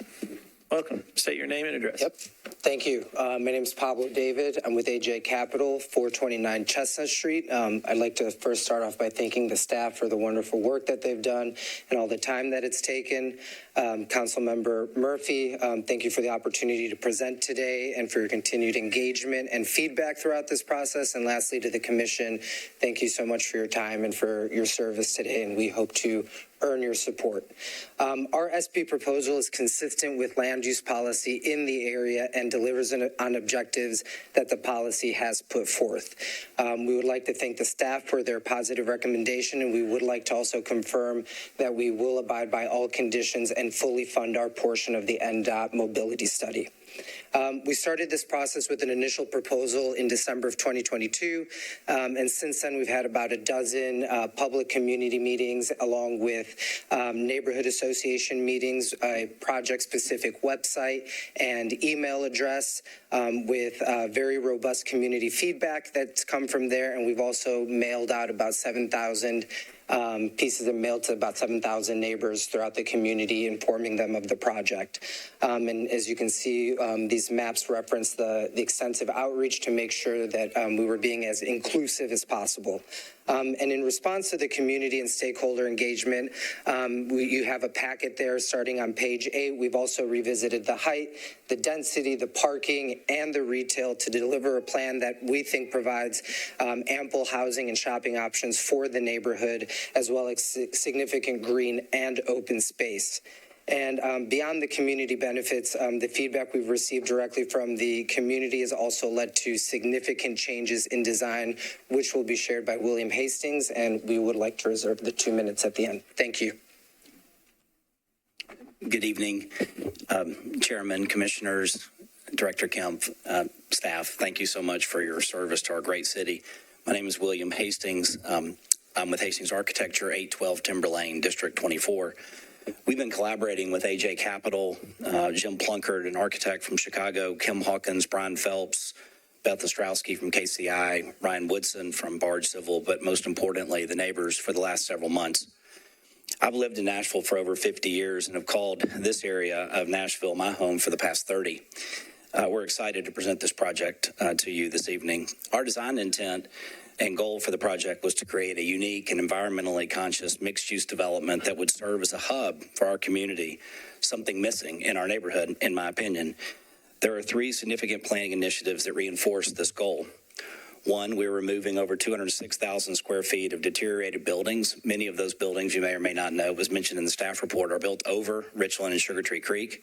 Welcome. State your name and address. Yep. Thank you. My name is Pablo David. I'm with AJ Capital, 429 Chestnut Street. I'd like to first start off by thanking the staff for the wonderful work that they've done and all the time that it's taken. Councilmember Murphy, thank you for the opportunity to present today and for your continued engagement and feedback throughout this process. And lastly, to the commission, thank you so much for your time and for your service today. And we hope to earn your support. Our SP proposal is consistent with land use policy in the area and delivers on objectives that the policy has put forth. We would like to thank the staff for their positive recommendation, and we would like to also confirm that we will abide by all conditions and fully fund our portion of the NDOT mobility study. We started this process with an initial proposal in December of 2022, and since then we've had about a dozen public community meetings along with neighborhood association meetings, a project-specific website and email address with very robust community feedback that's come from there, and we've also mailed out about 7,000 pieces of mail to about 7,000 neighbors throughout the community, informing them of the project. And as you can see, these maps reference the extensive outreach to make sure that we were being as inclusive as possible. And in response to the community and stakeholder engagement, you have a packet there starting on page 8. We've also revisited the height, the density, the parking, and the retail to deliver a plan that we think provides ample housing and shopping options for the neighborhood, as well as significant green and open space. And beyond the community benefits, the feedback we've received directly from the community has also led to significant changes in design, which will be shared by William Hastings, and we would like to reserve the 2 minutes at the end. Thank you. Good evening, Chairman, Commissioners, Director Kemp, staff. Thank you so much for your service to our great city. My name is William Hastings. I'm with Hastings Architecture, 812 Timber Lane, District 24. We've been collaborating with AJ Capital, Jim Plunkard, an architect from Chicago, Kim Hawkins, Brian Phelps, Beth Ostrowski from KCI, Ryan Woodson from Barge Civil, but most importantly, the neighbors for the last several months. I've lived in Nashville for over 50 years and have called this area of Nashville my home for the past 30. We're excited to present this project to you this evening. Our design intent and goal for the project was to create a unique and environmentally conscious mixed-use development that would serve as a hub for our community, something missing in our neighborhood, in my opinion. There are 3 significant planning initiatives that reinforce this goal. One, we're removing over 206,000 square feet of deteriorated buildings. Many of those buildings, you may or may not know, was mentioned in the staff report, are built over Richland and Sugar Tree Creek.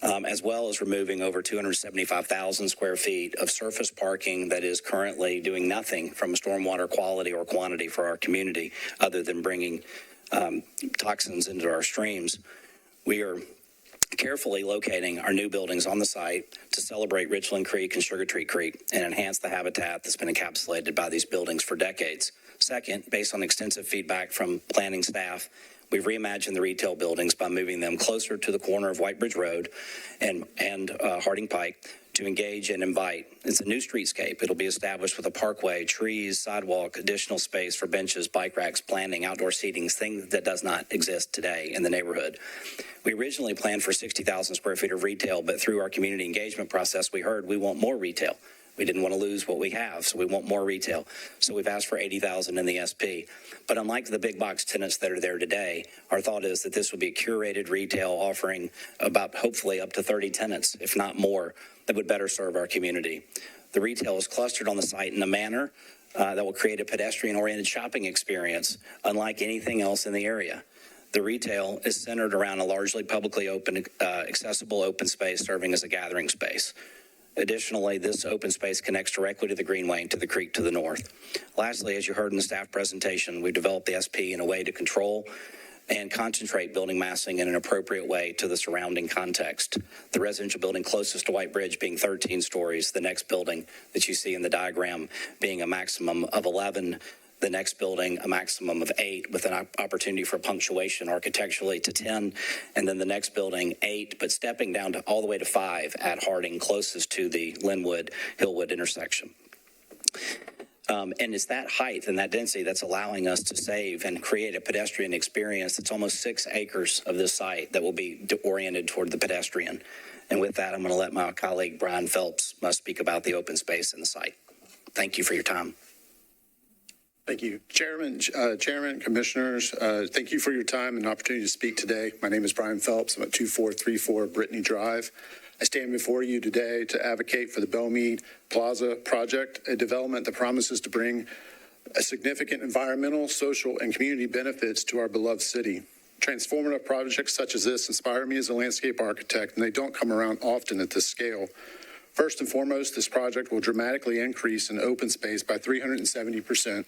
As well as removing over 275,000 square feet of surface parking that is currently doing nothing from a stormwater quality or quantity for our community other than bringing toxins into our streams. We are carefully locating our new buildings on the site to celebrate Richland Creek and Sugar Tree Creek and enhance the habitat that's been encapsulated by these buildings for decades. Second, based on extensive feedback from planning staff, we've reimagined the retail buildings by moving them closer to the corner of White Bridge Road and Harding Pike to engage and invite. It's a new streetscape. It'll be established with a parkway, trees, sidewalk, additional space for benches, bike racks, planting, outdoor seating, things that does not exist today in the neighborhood. We originally planned for 60,000 square feet of retail, but through our community engagement process, we heard we want more retail. We didn't want to lose what we have, so we want more retail. So we've asked for 80,000 in the SP. But unlike the big box tenants that are there today, our thought is that this would be a curated retail offering about hopefully up to 30 tenants, if not more, that would better serve our community. The retail is clustered on the site in a manner that will create a pedestrian-oriented shopping experience, unlike anything else in the area. The retail is centered around a largely publicly open, accessible open space serving as a gathering space. Additionally, this open space connects directly to the greenway and to the creek to the north. Lastly, as you heard in the staff presentation, we developed the SP in a way to control and concentrate building massing in an appropriate way to the surrounding context. The residential building closest to White Bridge being 13 stories, the next building that you see in the diagram being a maximum of 11, the next building a maximum of 8 with an opportunity for punctuation architecturally to 10, and then the next building 8, but stepping down to all the way to 5 at Harding, closest to the Linwood-Hillwood intersection. And it's that height and that density that's allowing us to save and create a pedestrian experience that's almost 6 acres of this site that will be oriented toward the pedestrian. And with that, I'm going to let my colleague Brian Phelps speak about the open space in the site. Thank you for your time. Thank you. Chairman, Commissioners, thank you for your time and opportunity to speak today. My name is Brian Phelps. I'm at 2434 Brittany Drive. I stand before you today to advocate for the Meade Plaza project, a development that promises to bring a significant environmental, social, and community benefits to our beloved city. Transformative projects such as this inspire me as a landscape architect, and they don't come around often at this scale. First and foremost, this project will dramatically increase in open space by 370%.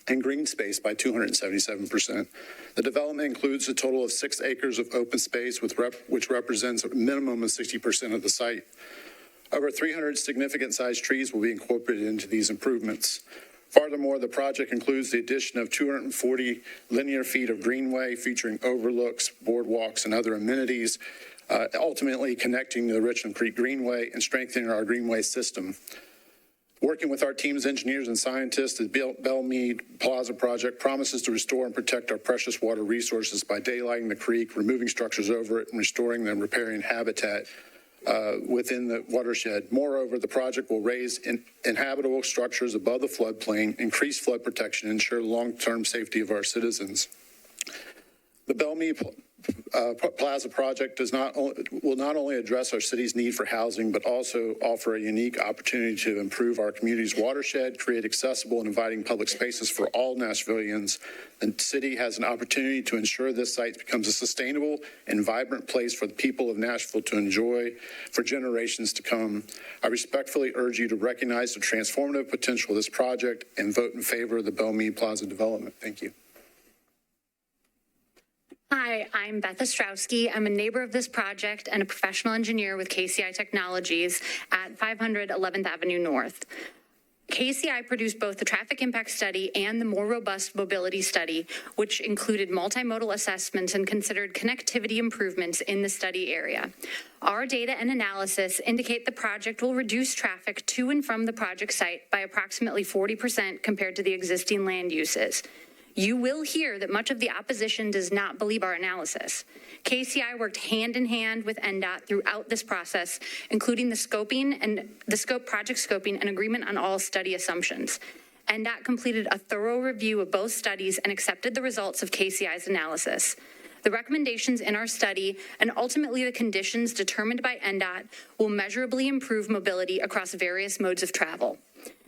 And green space by 277%. The development includes a total of 6 acres of open space, which represents a minimum of 60% of the site. Over 300 significant-sized trees will be incorporated into these improvements. Furthermore, the project includes the addition of 240 linear feet of greenway featuring overlooks, boardwalks, and other amenities, ultimately connecting the Richland Creek Greenway and strengthening our greenway system. Working with our team's engineers and scientists, the Meade Plaza project promises to restore and protect our precious water resources by daylighting the creek, removing structures over it, and restoring and repairing habitat within the watershed. Moreover, the project will raise inhabitable structures above the floodplain, increase flood protection, and ensure long-term safety of our citizens. The Meade Plaza project will not only address our city's need for housing, but also offer a unique opportunity to improve our community's watershed, create accessible and inviting public spaces for all Nashvillians. The city has an opportunity to ensure this site becomes a sustainable and vibrant place for the people of Nashville to enjoy for generations to come. I respectfully urge you to recognize the transformative potential of this project and vote in favor of the Meade Plaza development. Thank you. Hi, I'm Beth Ostrowski. I'm a neighbor of this project and a professional engineer with KCI Technologies at 500 11th Avenue North. KCI produced both the traffic impact study and the more robust mobility study, which included multimodal assessments and considered connectivity improvements in the study area. Our data and analysis indicate the project will reduce traffic to and from the project site by approximately 40% compared to the existing land uses. You will hear that much of the opposition does not believe our analysis. KCI worked hand in hand with NDOT throughout this process, including the project scoping and agreement on all study assumptions. NDOT completed a thorough review of both studies and accepted the results of KCI's analysis. The recommendations in our study and ultimately the conditions determined by NDOT will measurably improve mobility across various modes of travel.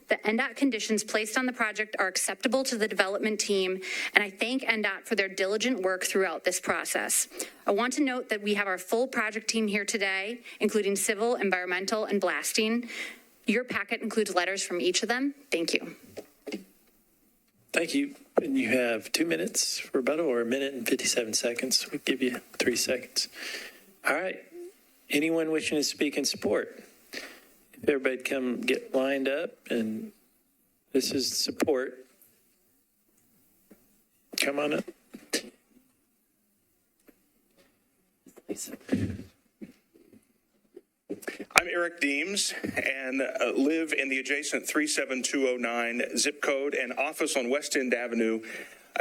The NDOT conditions placed on the project are acceptable to the development team, and I thank NDOT for their diligent work throughout this process. I want to note that we have our full project team here today, including civil, environmental, and blasting. Your packet includes letters from each of them. Thank you. Thank you. And you have 2 minutes for rebuttal, or 1 minute and 57 seconds. We'll give you 3 seconds. All right. Anyone wishing to speak in support? If everybody come get lined up, and this is support. Come on up. I'm Eric Deems and live in the adjacent 37209 zip code and office on West End Avenue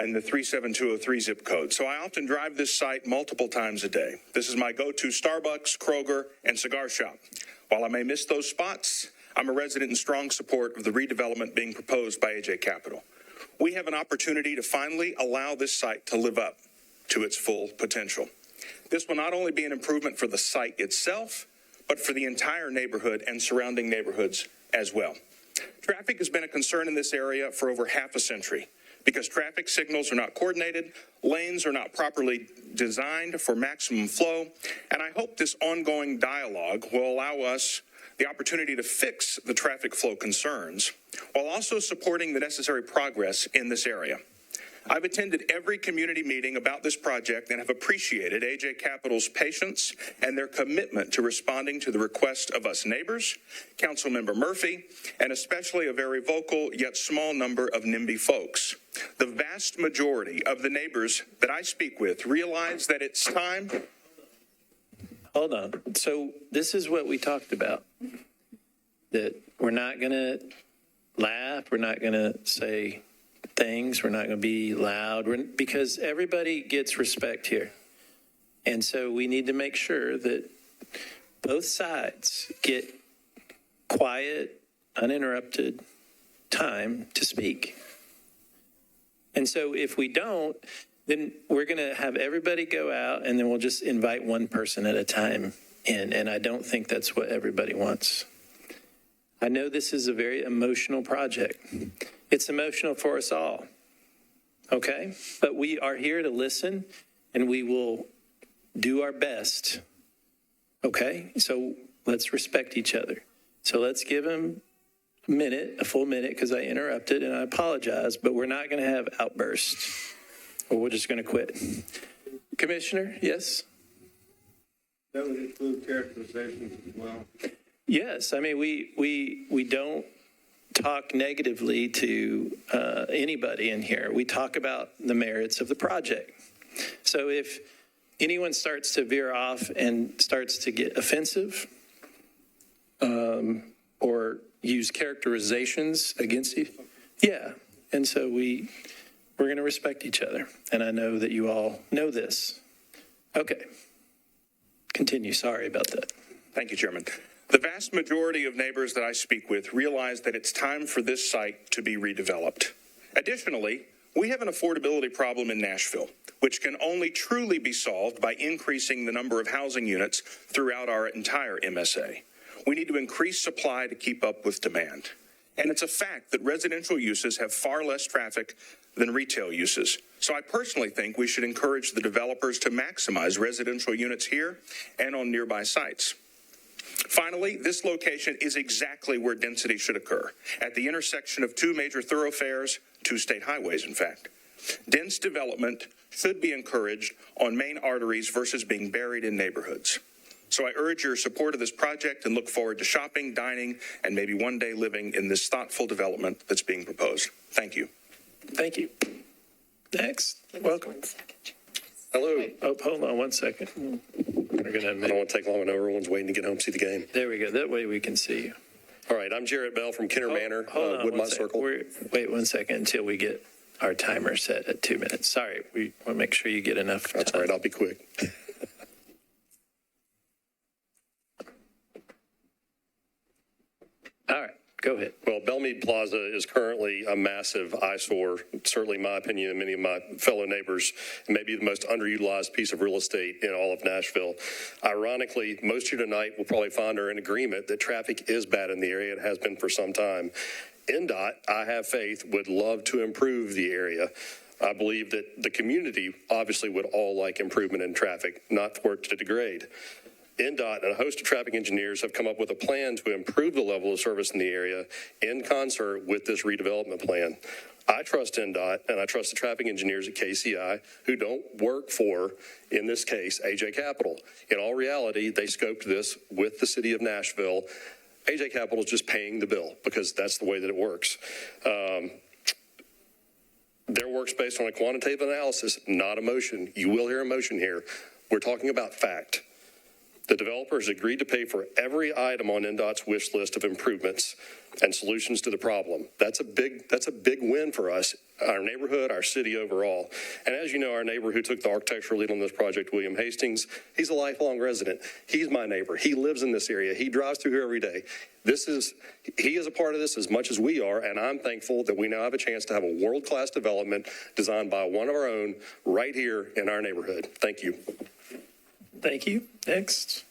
in the 37203 zip code. So I often drive this site multiple times a day. This is my go-to Starbucks, Kroger, and cigar shop. While I may miss those spots, I'm a resident in strong support of the redevelopment being proposed by AJ Capital. We have an opportunity to finally allow this site to live up to its full potential. This will not only be an improvement for the site itself, but for the entire neighborhood and surrounding neighborhoods as well. Traffic has been a concern in this area for over half a century because traffic signals are not coordinated, lanes are not properly designed for maximum flow, and I hope this ongoing dialogue will allow us the opportunity to fix the traffic flow concerns while also supporting the necessary progress in this area. I've attended every community meeting about this project and have appreciated AJ Capital's patience and their commitment to responding to the request of us neighbors, Councilmember Murphy, and especially a very vocal yet small number of NIMBY folks. The vast majority of the neighbors that I speak with realize that it's time. Hold on. So this is what we talked about, that we're not going to laugh. We're not going to say things. We're not going to be loud because everybody gets respect here. And so we need to make sure that both sides get quiet, uninterrupted time to speak. And so if we don't, then we're going to have everybody go out and then we'll just invite one person at a time in. And I don't think that's what everybody wants. I know this is a very emotional project. It's emotional for us all, okay? But we are here to listen, and we will do our best, okay? So let's respect each other. So let's give him a full minute, because I interrupted, and I apologize, but we're not going to have outbursts, or we're just going to quit. Commissioner, yes? That would include characterizations as well. Yes, I mean, we don't talk negatively to anybody in here. We talk about the merits of the project. So if anyone starts to veer off and starts to get offensive or use characterizations against you, yeah. And so we're going to respect each other. And I know that you all know this. Okay. Continue. Sorry about that. Thank you, Chairman. The vast majority of neighbors that I speak with realize that it's time for this site to be redeveloped. Additionally, we have an affordability problem in Nashville, which can only truly be solved by increasing the number of housing units throughout our entire MSA. We need to increase supply to keep up with demand. And it's a fact that residential uses have far less traffic than retail uses. So I personally think we should encourage the developers to maximize residential units here and on nearby sites. Finally, this location is exactly where density should occur, at the intersection of two major thoroughfares, two state highways, in fact. Dense development should be encouraged on main arteries versus being buried in neighborhoods. So I urge your support of this project and look forward to shopping, dining, and maybe one day living in this thoughtful development that's being proposed. Thank you. Thank you. Next, welcome. Hello. Oh, hold on 1 second. We're gonna I don't want to take long. I know everyone's waiting to get home to see the game. There we go. That way we can see you. All right, I'm Jarrett Bell from Kenner Manor, Hold on Woodmont Circle. Wait 1 second until we get our timer set at 2 minutes. Sorry, we want to make sure you get enough time. That's all right. I'll be quick. All right, go ahead. Well, Meade Plaza is currently a massive eyesore, certainly in my opinion and many of my fellow neighbors, and maybe the most underutilized piece of real estate in all of Nashville. Ironically, most of you tonight will probably find are in agreement that traffic is bad in the area. It has been for some time. NDOT, I have faith, would love to improve the area. I believe that the community obviously would all like improvement in traffic, not for it to degrade. NDOT and a host of traffic engineers have come up with a plan to improve the level of service in the area in concert with this redevelopment plan. I trust NDOT and I trust the traffic engineers at KCI who don't work for, in this case, AJ Capital. In all reality, they scoped this with the city of Nashville. AJ Capital is just paying the bill because that's the way that it works. Their work's based on a quantitative analysis, not emotion. You will hear emotion here. We're talking about fact. The developers agreed to pay for every item on NDOT's wish list of improvements and solutions to the problem. That's a big win for us, our neighborhood, our city overall. And as you know, our neighbor who took the architectural lead on this project, William Hastings, he's a lifelong resident. He's my neighbor. He lives in this area. He drives through here every day. He is a part of this as much as we are, and I'm thankful that we now have a chance to have a world-class development designed by one of our own right here in our neighborhood. Thank you. Thank you. Next.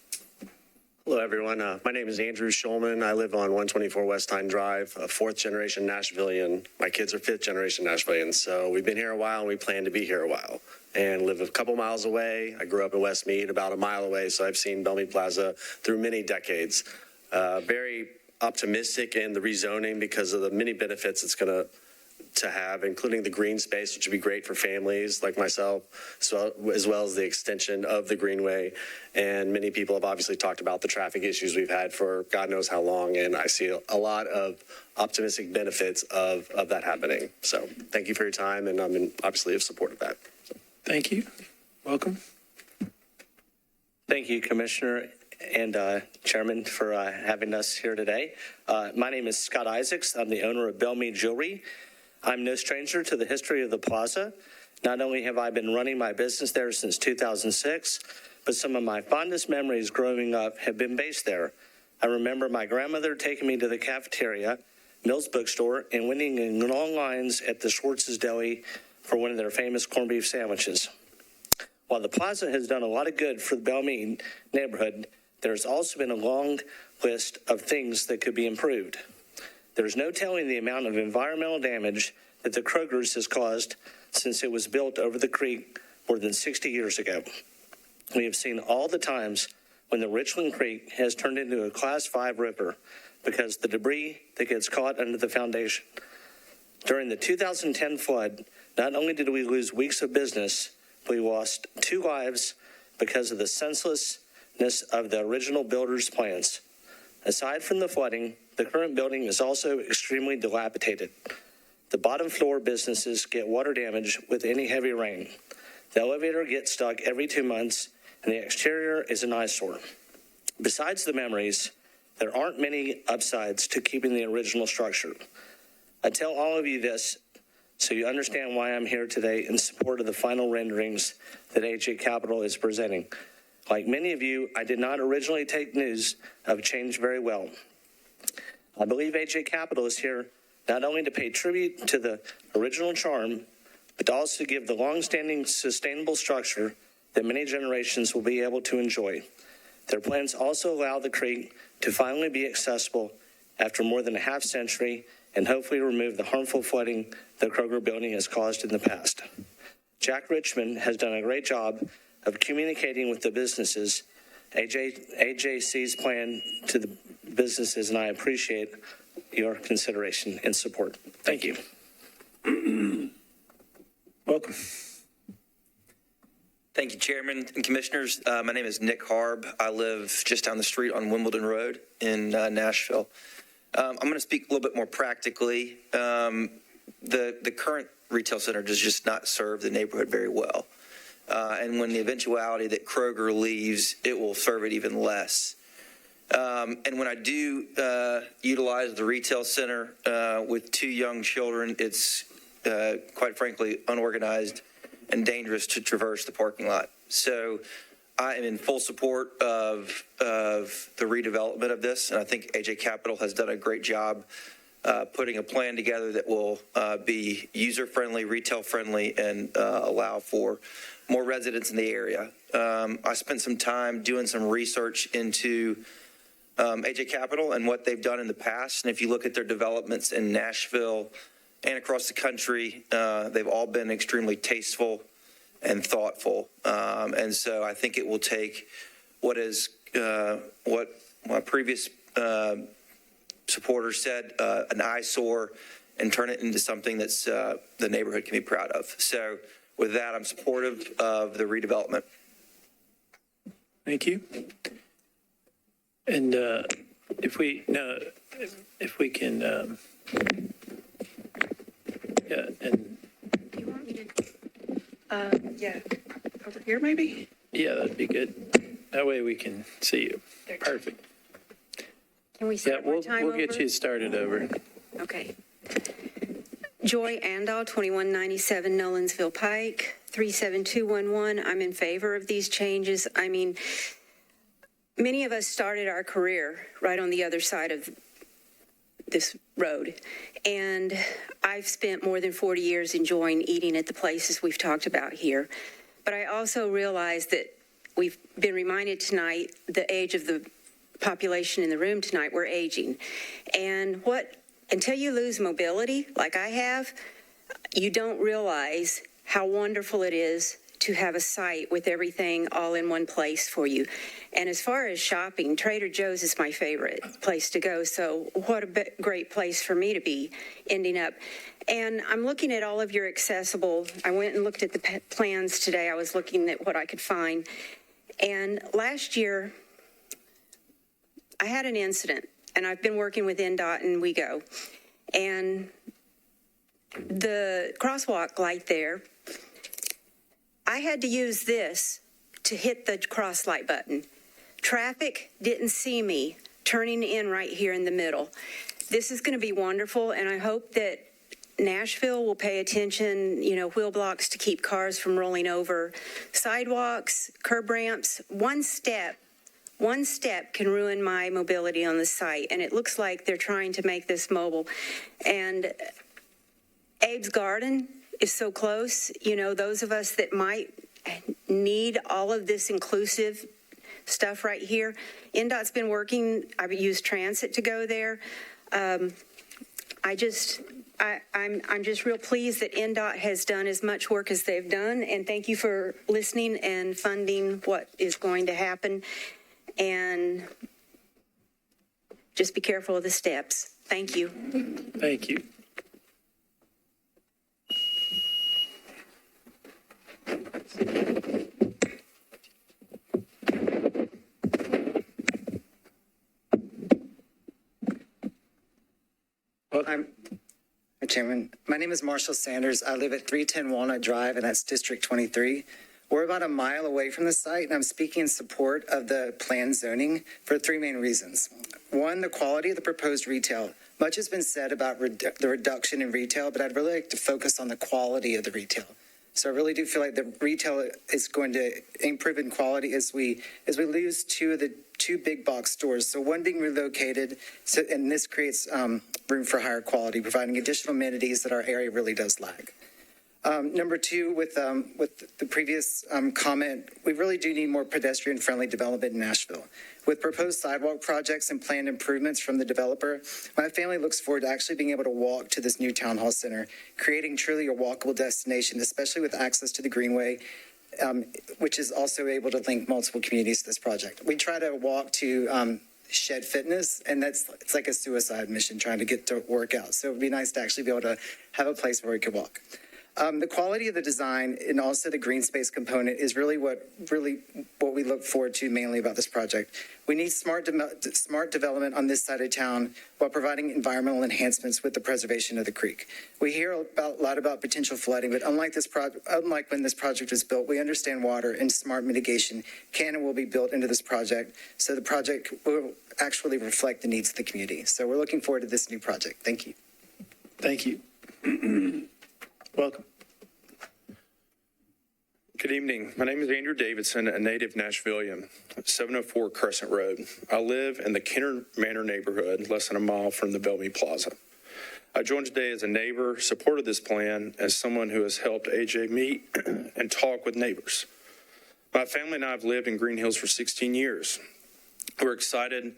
Hello, everyone. My name is Andrew Schulman. I live on 124 West Tyne Drive, a fourth-generation Nashvilleian. My kids are fifth-generation Nashvilleians, so we've been here a while, and we plan to be here a while. And live a couple miles away. I grew up in West Meade, about a mile away, so I've seen Meade Plaza through many decades. Very optimistic in the rezoning because of the many benefits it's going to have, including the green space, which would be great for families like myself, as well as the extension of the Greenway. And many people have obviously talked about the traffic issues we've had for God knows how long, and I see a lot of optimistic benefits of that happening. So thank you for your time, and I'm obviously in support of that. Thank you. Welcome. Thank you, Commissioner and Chairman, for having us here today. My name is Scott Isaacs. I'm the owner of Meade Jewelry. I'm no stranger to the history of the plaza. Not only have I been running my business there since 2006, but some of my fondest memories growing up have been based there. I remember my grandmother taking me to the cafeteria, Mills Bookstore, and waiting in long lines at the Schwartz's Deli for one of their famous corned beef sandwiches. While the plaza has done a lot of good for the Meade neighborhood, there's also been a long list of things that could be improved. There's no telling the amount of environmental damage that the Kroger's has caused since it was built over the creek more than 60 years ago. We have seen all the times when the Richland Creek has turned into a Class 5 river because the debris that gets caught under the foundation. During the 2010 flood, not only did we lose weeks of business, we lost 2 lives because of the senselessness of the original builder's plans. Aside from the flooding, the current building is also extremely dilapidated. The bottom floor businesses get water damage with any heavy rain. The elevator gets stuck every 2 months, and the exterior is an eyesore. Besides the memories, there aren't many upsides to keeping the original structure. I tell all of you this so you understand why I'm here today in support of the final renderings that AJ Capital is presenting. Like many of you, I did not originally take news of change very well. I believe AJ Capital is here not only to pay tribute to the original charm, but also give the long-standing sustainable structure that many generations will be able to enjoy. Their plans also allow the creek to finally be accessible after more than a half century and hopefully remove the harmful flooding the Kroger building has caused in the past. Jack Richmond has done a great job of communicating with the businesses, AJC's plan to the businesses, and I appreciate your consideration and support. Thank you. Welcome. Thank you, Chairman and Commissioners. My name is Nick Harb. I live just down the street on Wimbledon Road in Nashville. I'm going to speak a little bit more practically. The current retail center does just not serve the neighborhood very well. And when the eventuality that Kroger leaves, it will serve it even less. And when I do utilize the retail center with two young children, it's quite frankly unorganized and dangerous to traverse the parking lot. So I am in full support of the redevelopment of this, and I think AJ Capital has done a great job putting a plan together that will be user-friendly, retail-friendly, and allow for more residents in the area. I spent some time doing some research into AJ Capital and what they've done in the past, and if you look at their developments in Nashville and across the country, they've all been extremely tasteful and thoughtful. And so I think it will take what my previous supporters said, an eyesore, and turn it into something that's the neighborhood can be proud of. So with that, I'm supportive of the redevelopment. Thank you. And if we can, yeah, and Do you want me to? Yeah, over here maybe? yeah, that'd be good. That way we can see you. Perfect. Can we start Yeah, one time we'll get over? you started over. Okay. Joy Andal, 2197 Nolensville Pike, 37211. I'm in favor of these changes. I mean, many of us started our career right on the other side of this road. And I've spent more than 40 years enjoying eating at the places we've talked about here. But I also realize that we've been reminded tonight, the age of the population in the room tonight, we're aging. And until you lose mobility, like I have, you don't realize how wonderful it is to have a site with everything all in one place for you. And as far as shopping, Trader Joe's is my favorite place to go. So what a great place for me to be ending up. And I'm looking at all of your accessible. I went and looked at the plans today. I was looking at what I could find. And last year, I had an incident, and I've been working with NDOT and WeGo. And the crosswalk light there, I had to use this to hit the cross light button. Traffic didn't see me turning in right here in the middle. This is going to be wonderful, and I hope that Nashville will pay attention, wheel blocks to keep cars from rolling over, sidewalks, curb ramps. One step can ruin my mobility on the site, and it looks like they're trying to make this mobile. And Abe's Garden is so close. Those of us that might need all of this inclusive stuff right here. NDOT's been working. I've used transit to go there. I'm just real pleased that NDOT has done as much work as they've done, and thank you for listening and funding what is going to happen. And just be careful of the steps. Thank you. Thank you. Hi, Chairman. My name is Marshall Sanders. I live at 310 Walnut Drive, and that's District 23. We're about a mile away from the site, and I'm speaking in support of the planned zoning for three main reasons. One, the quality of the proposed retail. Much has been said about the reduction in retail, but I'd really like to focus on the quality of the retail. So I really do feel like the retail is going to improve in quality as we lose two big box stores. So one being relocated, and this creates room for higher quality, providing additional amenities that our area really does lack. Number two, with the previous comment, we really do need more pedestrian-friendly development in Nashville. With proposed sidewalk projects and planned improvements from the developer, my family looks forward to actually being able to walk to this new town hall center, creating truly a walkable destination, especially with access to the Greenway, which is also able to link multiple communities to this project. We try to walk to Shed Fitness, and it's like a suicide mission trying to get to work out. So it'd be nice to actually be able to have a place where we could walk. The quality of the design and also the green space component is really what we look forward to mainly about this project. We need smart development on this side of town while providing environmental enhancements with the preservation of the creek. We hear a lot about potential flooding, but unlike when this project was built, we understand water and smart mitigation can and will be built into this project, so the project will actually reflect the needs of the community. So we're looking forward to this new project. Thank you. Thank you. Welcome. Good evening. My name is Andrew Davidson, a native Nashvilleian, 704 Crescent Road. I live in the Kenner Manor neighborhood, less than a mile from the Meade Plaza. I joined today as a neighbor, supported this plan, as someone who has helped AJ meet and talk with neighbors. My family and I have lived in Green Hills for 16 years. We're excited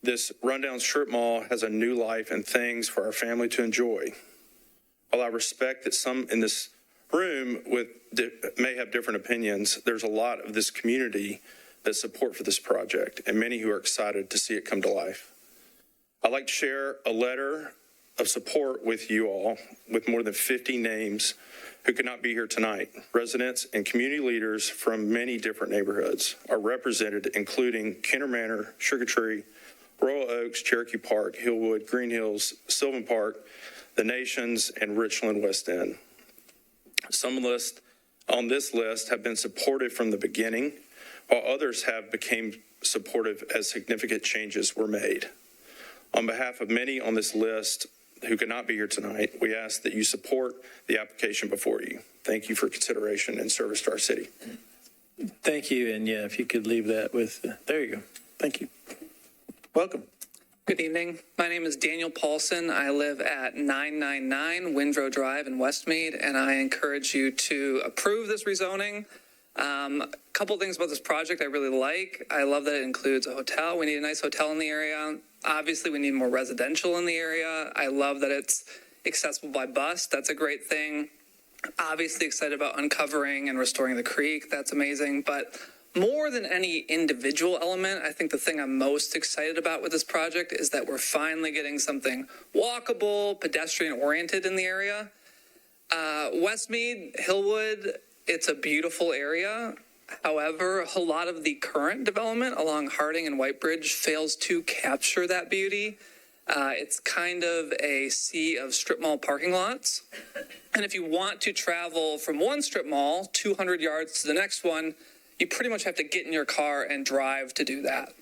this rundown strip mall has a new life and things for our family to enjoy. While I respect that some in this room may have different opinions, there's a lot of this community that support for this project and many who are excited to see it come to life. I'd like to share a letter of support with you all with more than 50 names who could not be here tonight. Residents and community leaders from many different neighborhoods are represented, including Kenner Manor, Sugar Tree, Royal Oaks, Cherokee Park, Hillwood, Green Hills, Sylvan Park, the Nations, and Richland West End. Some on this list have been supportive from the beginning, while others have become supportive as significant changes were made. On behalf of many on this list who could not be here tonight, we ask that you support the application before you. Thank you for consideration and service to our city. Thank you. And yeah, if you could leave that with, there you go. Thank you. Welcome. Good evening. My name is Daniel Paulson. I live at 999 Windrow Drive in West Meade, and I encourage you to approve this rezoning. A couple things about this project I really like. I love that it includes a hotel. We need a nice hotel in the area. Obviously, we need more residential in the area. I love that it's accessible by bus. That's a great thing. Obviously excited about uncovering and restoring the creek. That's amazing. But more than any individual element, I think the thing I'm most excited about with this project is that we're finally getting something walkable, pedestrian-oriented in the area. West Meade, Hillwood, it's a beautiful area. However, a lot of the current development along Harding and Whitebridge fails to capture that beauty. It's kind of a sea of strip mall parking lots. And if you want to travel from one strip mall 200 yards to the next one, you pretty much have to get in your car and drive to do that.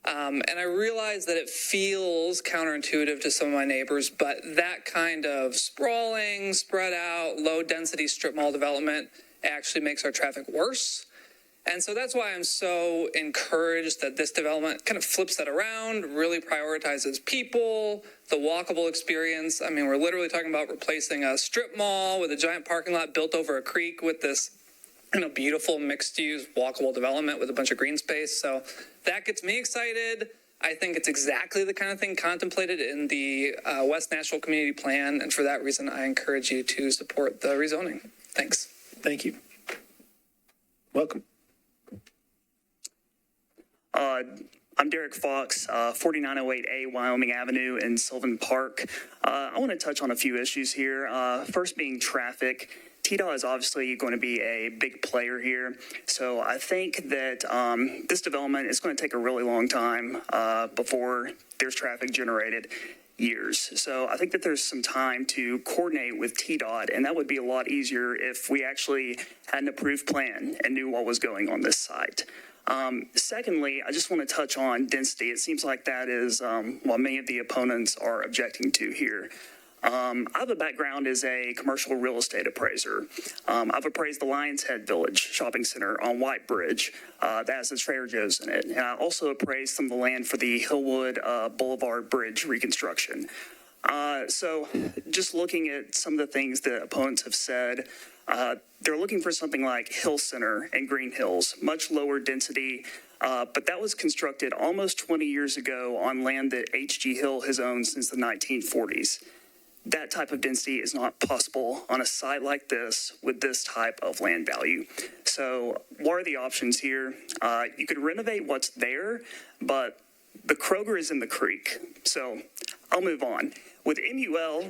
And I realize that it feels counterintuitive to some of my neighbors, but that kind of sprawling, spread out, low density strip mall development actually makes our traffic worse. And so that's why I'm so encouraged that this development kind of flips that around, really prioritizes people, the walkable experience. I mean, we're literally talking about replacing a strip mall with a giant parking lot built over a creek with this beautiful mixed-use walkable development with a bunch of green space. So that gets me excited. I think it's exactly the kind of thing contemplated in the West Nashville Community Plan. And for that reason, I encourage you to support the rezoning. Thanks. Thank you. Welcome. I'm Derek Fox, 4908A Wyoming Avenue in Sylvan Park. I want to touch on a few issues here. First being traffic. TDOT is obviously going to be a big player here. So I think that this development is going to take a really long time before there's traffic generated. Years. So I think that there's some time to coordinate with TDOT, and that would be a lot easier if we actually had an approved plan and knew what was going on this site. Secondly, I just want to touch on density. It seems like that is what many of the opponents are objecting to here. I have a background as a commercial real estate appraiser. I've appraised the Lions Head Village Shopping Center on White Bridge that has the Trader Joe's in it. And I also appraised some of the land for the Hillwood Boulevard Bridge reconstruction. So just looking at some of the things that opponents have said, they're looking for something like Hill Center and Green Hills, much lower density, but that was constructed almost 20 years ago on land that H.G. Hill has owned since the 1940s. That type of density is not possible on a site like this with this type of land value. So what are the options here? You could renovate what's there, but the Kroger is in the creek. So I'll move on. With MUL,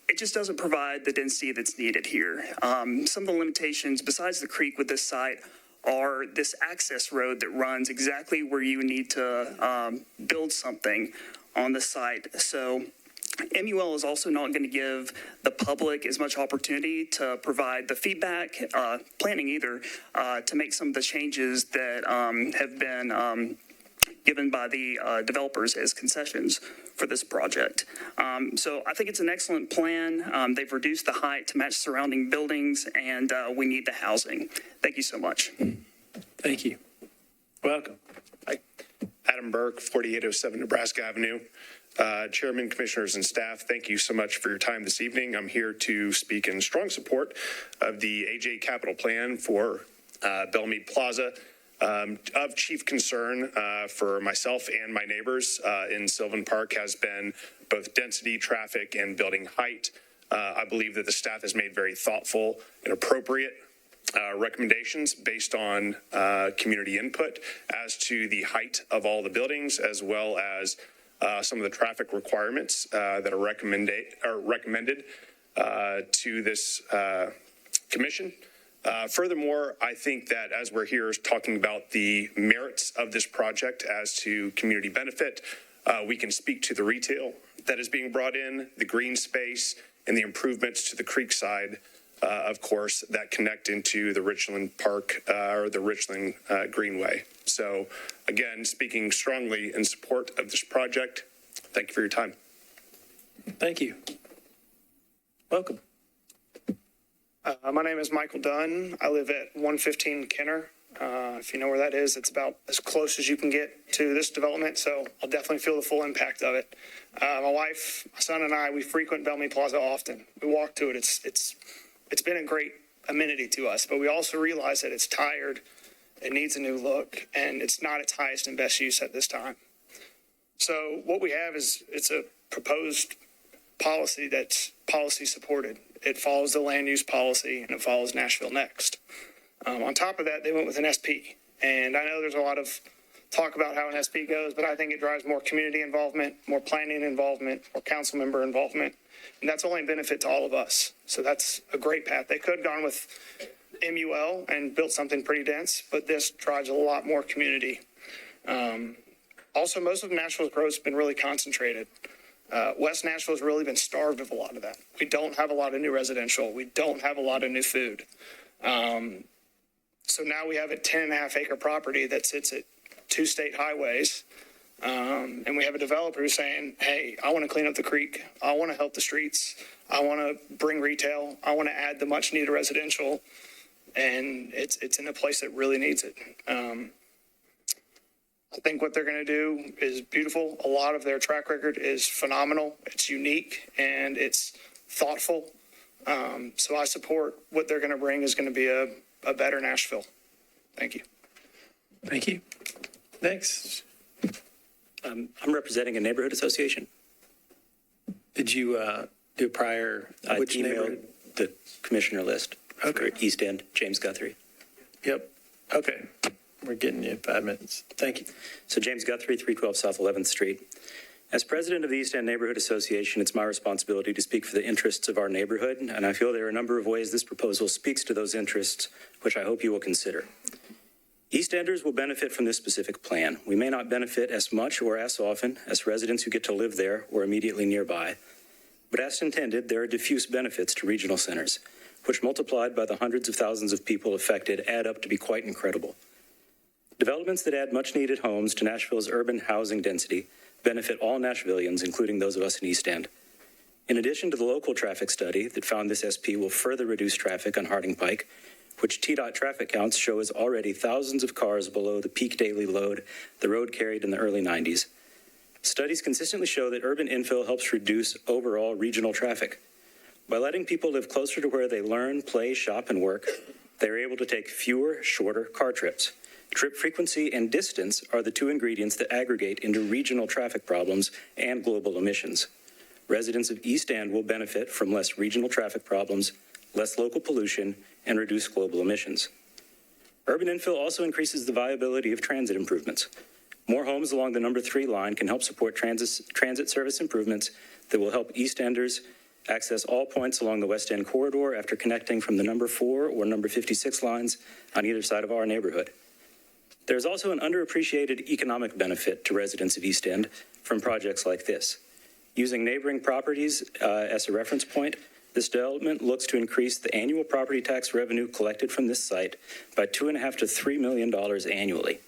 it just doesn't provide the density that's needed here. Some of the limitations besides the creek with this site are this access road that runs exactly where you need to build something on the site. So MUL is also not going to give the public as much opportunity to provide the feedback, planning either, to make some of the changes that have been given by the developers as concessions for this project. So I think it's an excellent plan. They've reduced the height to match surrounding buildings, and we need the housing. Thank you so much. Thank you. Welcome. Adam Burke, 4807 Nebraska Avenue. Chairman, commissioners, and staff, thank you so much for your time this evening. I'm here to speak in strong support of the AJ Capital Plan for Meade Plaza. Of chief concern for myself and my neighbors in Sylvan Park has been both density, traffic, and building height. I believe that the staff has made very thoughtful and appropriate recommendations based on community input as to the height of all the buildings, as well as some of the traffic requirements that are recommended to this commission. Furthermore, I think that as we're here talking about the merits of this project as to community benefit, we can speak to the retail that is being brought in, the green space, and the improvements to the creek side, of course, that connect into the Richland Park or the Richland Greenway. So, again, speaking strongly in support of this project. Thank you for your time. Thank you. Welcome. My name is Michael Dunn. I live at 115 Kenner. If you know where that is, it's about as close as you can get to this development, so I'll definitely feel the full impact of it. My wife, my son, and I, we frequent Meade Plaza often. We walk to it. It's been a great amenity to us, but we also realize that it's tired, it needs a new look, and it's not its highest and best use at this time. So what we have is it's a proposed policy that's policy supported. It follows the land use policy, and it follows Nashville Next. On top of that, they went with an SP. And I know there's a lot of talk about how an SP goes, but I think it drives more community involvement, more planning involvement, more council member involvement. And that's only a benefit to all of us. So that's a great path. They could have gone with MUL and built something pretty dense, but this drives a lot more community. Also, most of Nashville's growth has been really concentrated. West Nashville has really been starved of a lot of that. We don't have a lot of new residential. We don't have a lot of new food. So now we have a 10.5 acre property that sits at 2 state highways. And we have a developer who's saying, hey, I want to clean up the creek. I want to help the streets. I want to bring retail. I want to add the much needed residential. And it's in a place that really needs it. I think what they're going to do is beautiful. A lot of their track record is phenomenal. It's unique and it's thoughtful. So I support what they're going to bring is going to be a better Nashville. Thank you. Thank you. Next. I'm representing a neighborhood association. Did you do a prior? Which emailed the commissioner list for East End, James Guthrie. Yep. Okay. We're getting you 5 minutes. Thank you. So James Guthrie, 312 South 11th Street. As president of the East End Neighborhood Association, it's my responsibility to speak for the interests of our neighborhood, and I feel there are a number of ways this proposal speaks to those interests, which I hope you will consider. East Enders will benefit from this specific plan. We may not benefit as much or as often as residents who get to live there or immediately nearby, but as intended, there are diffuse benefits to regional centers, which multiplied by the hundreds of thousands of people affected add up to be quite incredible. Developments that add much-needed homes to Nashville's urban housing density benefit all Nashvillians, including those of us in East End. In addition to the local traffic study that found this SP will further reduce traffic on Harding Pike, which TDOT traffic counts show is already thousands of cars below the peak daily load the road carried in the early 90s. Studies consistently show that urban infill helps reduce overall regional traffic. By letting people live closer to where they learn, play, shop, and work, they are able to take fewer, shorter car trips. Trip frequency and distance are the two ingredients that aggregate into regional traffic problems and global emissions. Residents of East End will benefit from less regional traffic problems, less local pollution, and reduced global emissions. Urban infill also increases the viability of transit improvements. More homes along the number 3 line can help support transit service improvements that will help East Enders access all points along the West End corridor after connecting from the number 4 or number 56 lines on either side of our neighborhood. There's also an underappreciated economic benefit to residents of East End from projects like this. Using neighboring properties as a reference point, this development looks to increase the annual property tax revenue collected from this site by $2.5 to $3 million annually.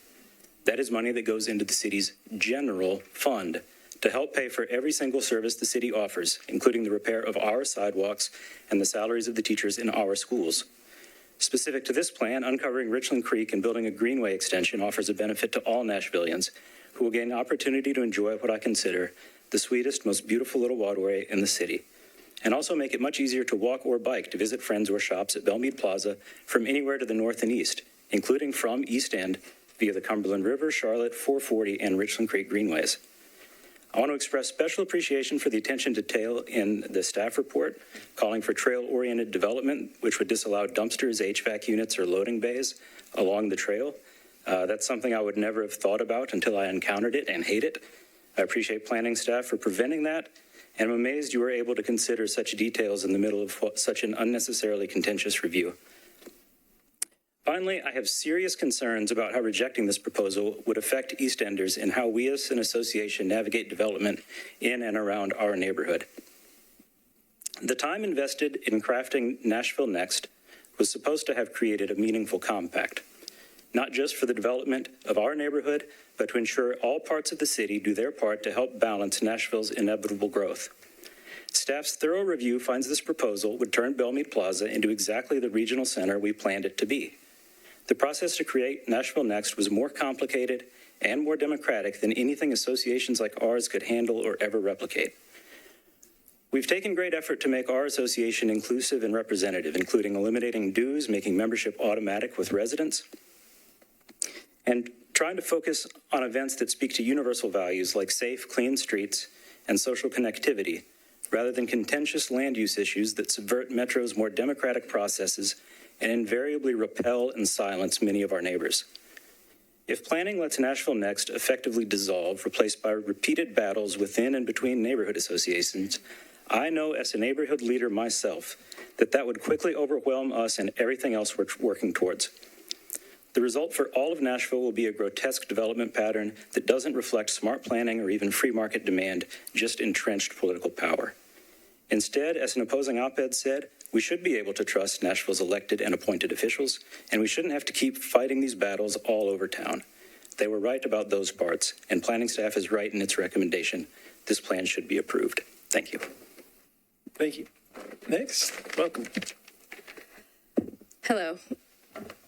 That is money that goes into the city's general fund to help pay for every single service the city offers, including the repair of our sidewalks and the salaries of the teachers in our schools. Specific to this plan, uncovering Richland Creek and building a greenway extension offers a benefit to all Nashvillians who will gain an opportunity to enjoy what I consider the sweetest, most beautiful little waterway in the city, and also make it much easier to walk or bike to visit friends or shops at Meade Plaza from anywhere to the north and east, including from East End via the Cumberland River, Charlotte, 440, and Richland Creek greenways. I want to express special appreciation for the attention to detail in the staff report, calling for trail-oriented development, which would disallow dumpsters, HVAC units, or loading bays along the trail. That's something I would never have thought about until I encountered it and hate it. I appreciate planning staff for preventing that, and I'm amazed you were able to consider such details in the middle of such an unnecessarily contentious review. Finally, I have serious concerns about how rejecting this proposal would affect East Enders and how we as an association navigate development in and around our neighborhood. The time invested in crafting Nashville Next was supposed to have created a meaningful compact, not just for the development of our neighborhood, but to ensure all parts of the city do their part to help balance Nashville's inevitable growth. Staff's thorough review finds this proposal would turn Meade Plaza into exactly the regional center we planned it to be. The process to create Nashville Next was more complicated and more democratic than anything associations like ours could handle or ever replicate. We've taken great effort to make our association inclusive and representative, including eliminating dues, making membership automatic with residents, and trying to focus on events that speak to universal values like safe, clean streets and social connectivity, rather than contentious land use issues that subvert Metro's more democratic processes and invariably repel and silence many of our neighbors. If planning lets Nashville Next effectively dissolve, replaced by repeated battles within and between neighborhood associations, I know as a neighborhood leader myself that would quickly overwhelm us and everything else we're working towards. The result for all of Nashville will be a grotesque development pattern that doesn't reflect smart planning or even free market demand, just entrenched political power. Instead, as an opposing op-ed said, we should be able to trust Nashville's elected and appointed officials, and we shouldn't have to keep fighting these battles all over town. They were right about those parts, and planning staff is right in its recommendation. This plan should be approved. Thank you. Thank you. Next, welcome. Hello.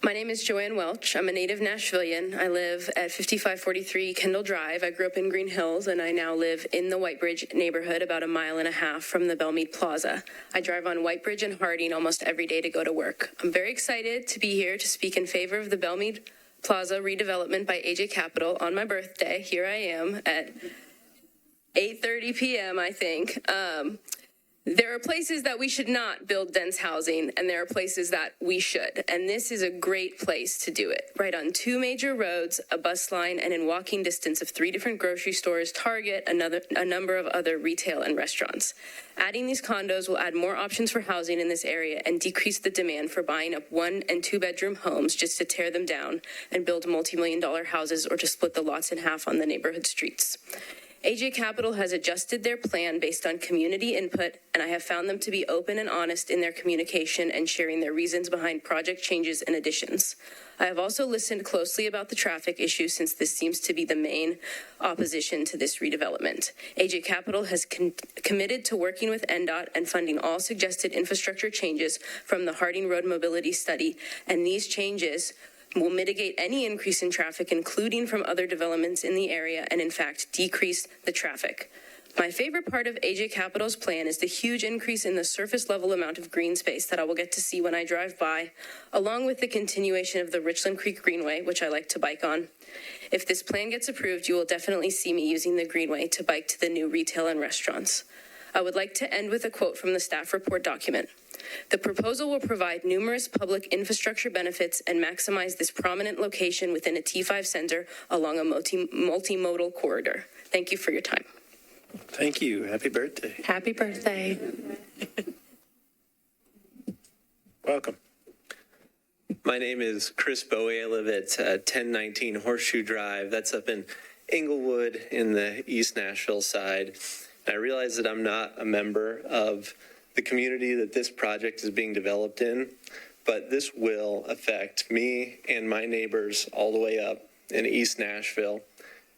My name is Joanne Welch. I'm a native Nashvillian. I live at 5543 Kendall Drive. I grew up in Green Hills, and I now live in the Whitebridge neighborhood, about a mile and a half from the Meade Plaza. I drive on Whitebridge and Harding almost every day to go to work. I'm very excited to be here to speak in favor of the Meade Plaza redevelopment by AJ Capital on my birthday. Here I am at 8:30 p.m., I think. There are places that we should not build dense housing, and there are places that we should. And this is a great place to do it. Right on 2 major roads, a bus line, and in walking distance of 3 different grocery stores, Target, a number of other retail and restaurants. Adding these condos will add more options for housing in this area and decrease the demand for buying up 1- and 2-bedroom homes just to tear them down and build multi-million-dollar houses or to split the lots in half on the neighborhood streets. AJ Capital has adjusted their plan based on community input, and I have found them to be open and honest in their communication and sharing their reasons behind project changes and additions. I have also listened closely about the traffic issue since this seems to be the main opposition to this redevelopment. AJ Capital has committed to working with NDOT and funding all suggested infrastructure changes from the Harding Road Mobility Study, and these changes will mitigate any increase in traffic, including from other developments in the area, and in fact decrease the traffic. My favorite part of AJ Capital's plan is the huge increase in the surface level amount of green space that I will get to see when I drive by, along with the continuation of the Richland Creek Greenway, which I like to bike on. If this plan gets approved, you will definitely see me using the Greenway to bike to the new retail and restaurants. I would like to end with a quote from the staff report document. The proposal will provide numerous public infrastructure benefits and maximize this prominent location within a T5 center along a multimodal corridor. Thank you for your time. Thank you. Happy birthday. Happy birthday. Welcome. My name is Chris Bowie. I live at 1019 Horseshoe Drive. That's up in Inglewood in the East Nashville side. I realize that I'm not a member of the community that this project is being developed in, but this will affect me and my neighbors all the way up in East Nashville.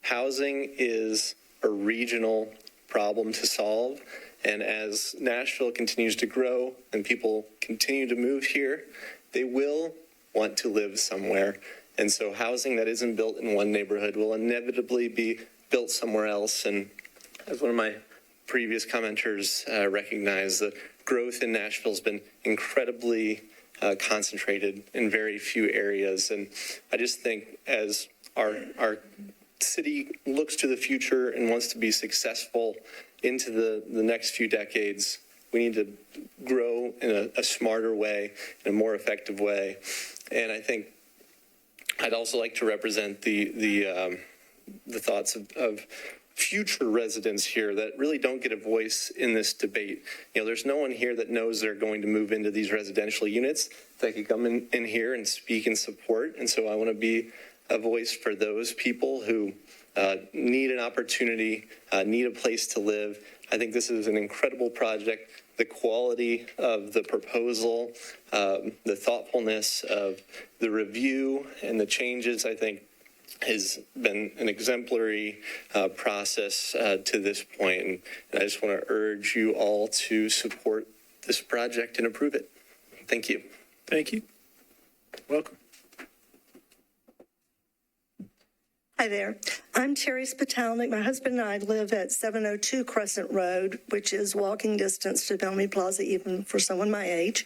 Housing is a regional problem to solve, and as Nashville continues to grow and people continue to move here, they will want to live somewhere. And so housing that isn't built in one neighborhood will inevitably be built somewhere else. And as one of my previous commenters recognized, the growth in Nashville has been incredibly concentrated in very few areas. And I just think as our city looks to the future and wants to be successful into the next few decades, we need to grow in a smarter way, in a more effective way. And I think I'd also like to represent the thoughts of future residents here that really don't get a voice in this debate. You know, there's no one here that knows they're going to move into these residential units that could come in here and speak in support. And so I want to be a voice for those people who need an opportunity, need a place to live. I think this is an incredible project. The quality of the proposal, the thoughtfulness of the review and the changes, I think, has been an exemplary process to this point. And I just want to urge you all to support this project and approve it. Thank you. Thank you. Welcome. Hi there. I'm Terry Spatalnik. My husband and I live at 702 Crescent Road, which is walking distance to Meade Plaza, even for someone my age.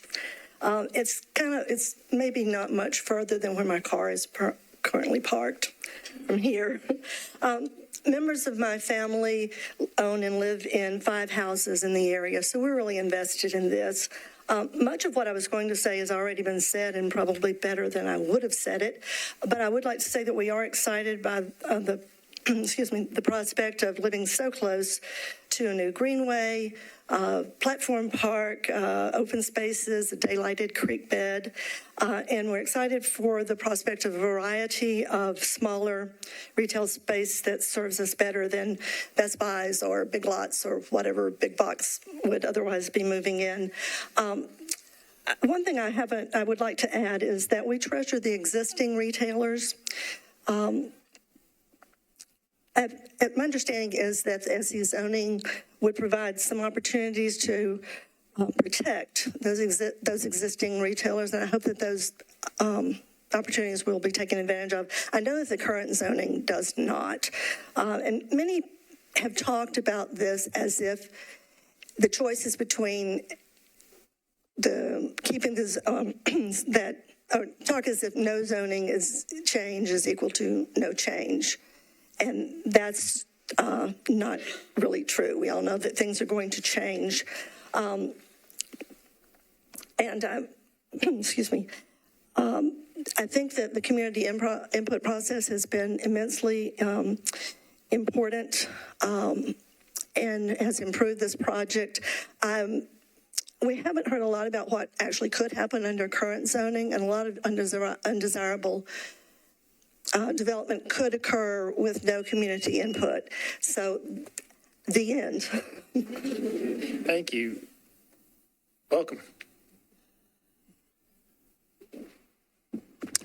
It's maybe not much further than where my car is currently parked from here. Members of my family own and live in 5 houses in the area, so we're really invested in this. Much of what I was going to say has already been said, and probably better than I would have said it. But I would like to say that we are excited by the prospect of living so close to a new greenway, platform park, open spaces, a daylighted creek bed, and we're excited for the prospect of a variety of smaller retail space that serves us better than Best Buys or Big Lots or whatever big box would otherwise be moving in. One thing I would like to add is that we treasure the existing retailers. My understanding is that the SE zoning would provide some opportunities to protect those existing retailers, and I hope that those opportunities will be taken advantage of. I know that the current zoning does not, and many have talked about this as if the choice is between keeping this talk as if no zoning change is equal to no change. And that's not really true. We all know that things are going to change. Excuse me. I think that the community input process has been immensely important and has improved this project. We haven't heard a lot about what actually could happen under current zoning, and a lot of undesirable development could occur with no community input. So, the end. Thank you. Welcome.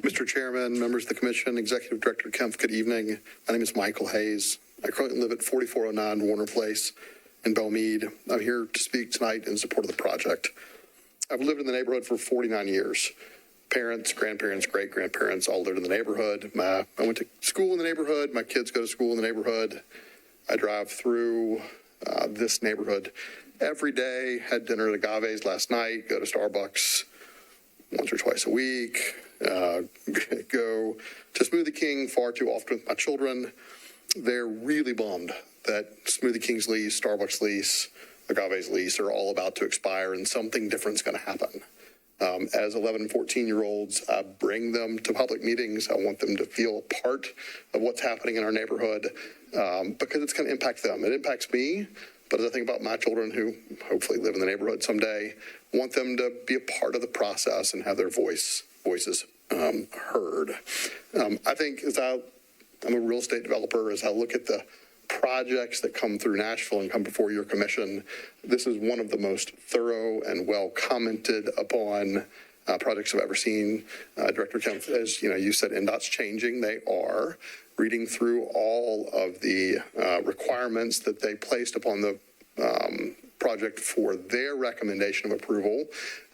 Mr. Chairman, members of the Commission, Executive Director Kempf, good evening. My name is Michael Hayes. I currently live at 4409 Warner Place in Meade. I'm here to speak tonight in support of the project. I've lived in the neighborhood for 49 years. Parents, grandparents, great-grandparents all lived in the neighborhood. I went to school in the neighborhood. My kids go to school in the neighborhood. I drive through this neighborhood every day. Had dinner at Agave's last night, go to Starbucks once or twice a week, go to Smoothie King far too often with my children. They're really bummed that Smoothie King's lease, Starbucks lease, Agave's lease are all about to expire and something different is going to happen. As 11 and 14-year-olds, I bring them to public meetings. I want them to feel a part of what's happening in our neighborhood because it's going to impact them. It impacts me, but as I think about my children who hopefully live in the neighborhood someday, I want them to be a part of the process and have their voices heard. I think I'm a real estate developer. As I look at the projects that come through Nashville and come before your commission, this is one of the most thorough and well commented upon projects I've ever seen. Director Kempf, as you said, NDOT's changing. They are reading through all of the requirements that they placed upon the project for their recommendation of approval.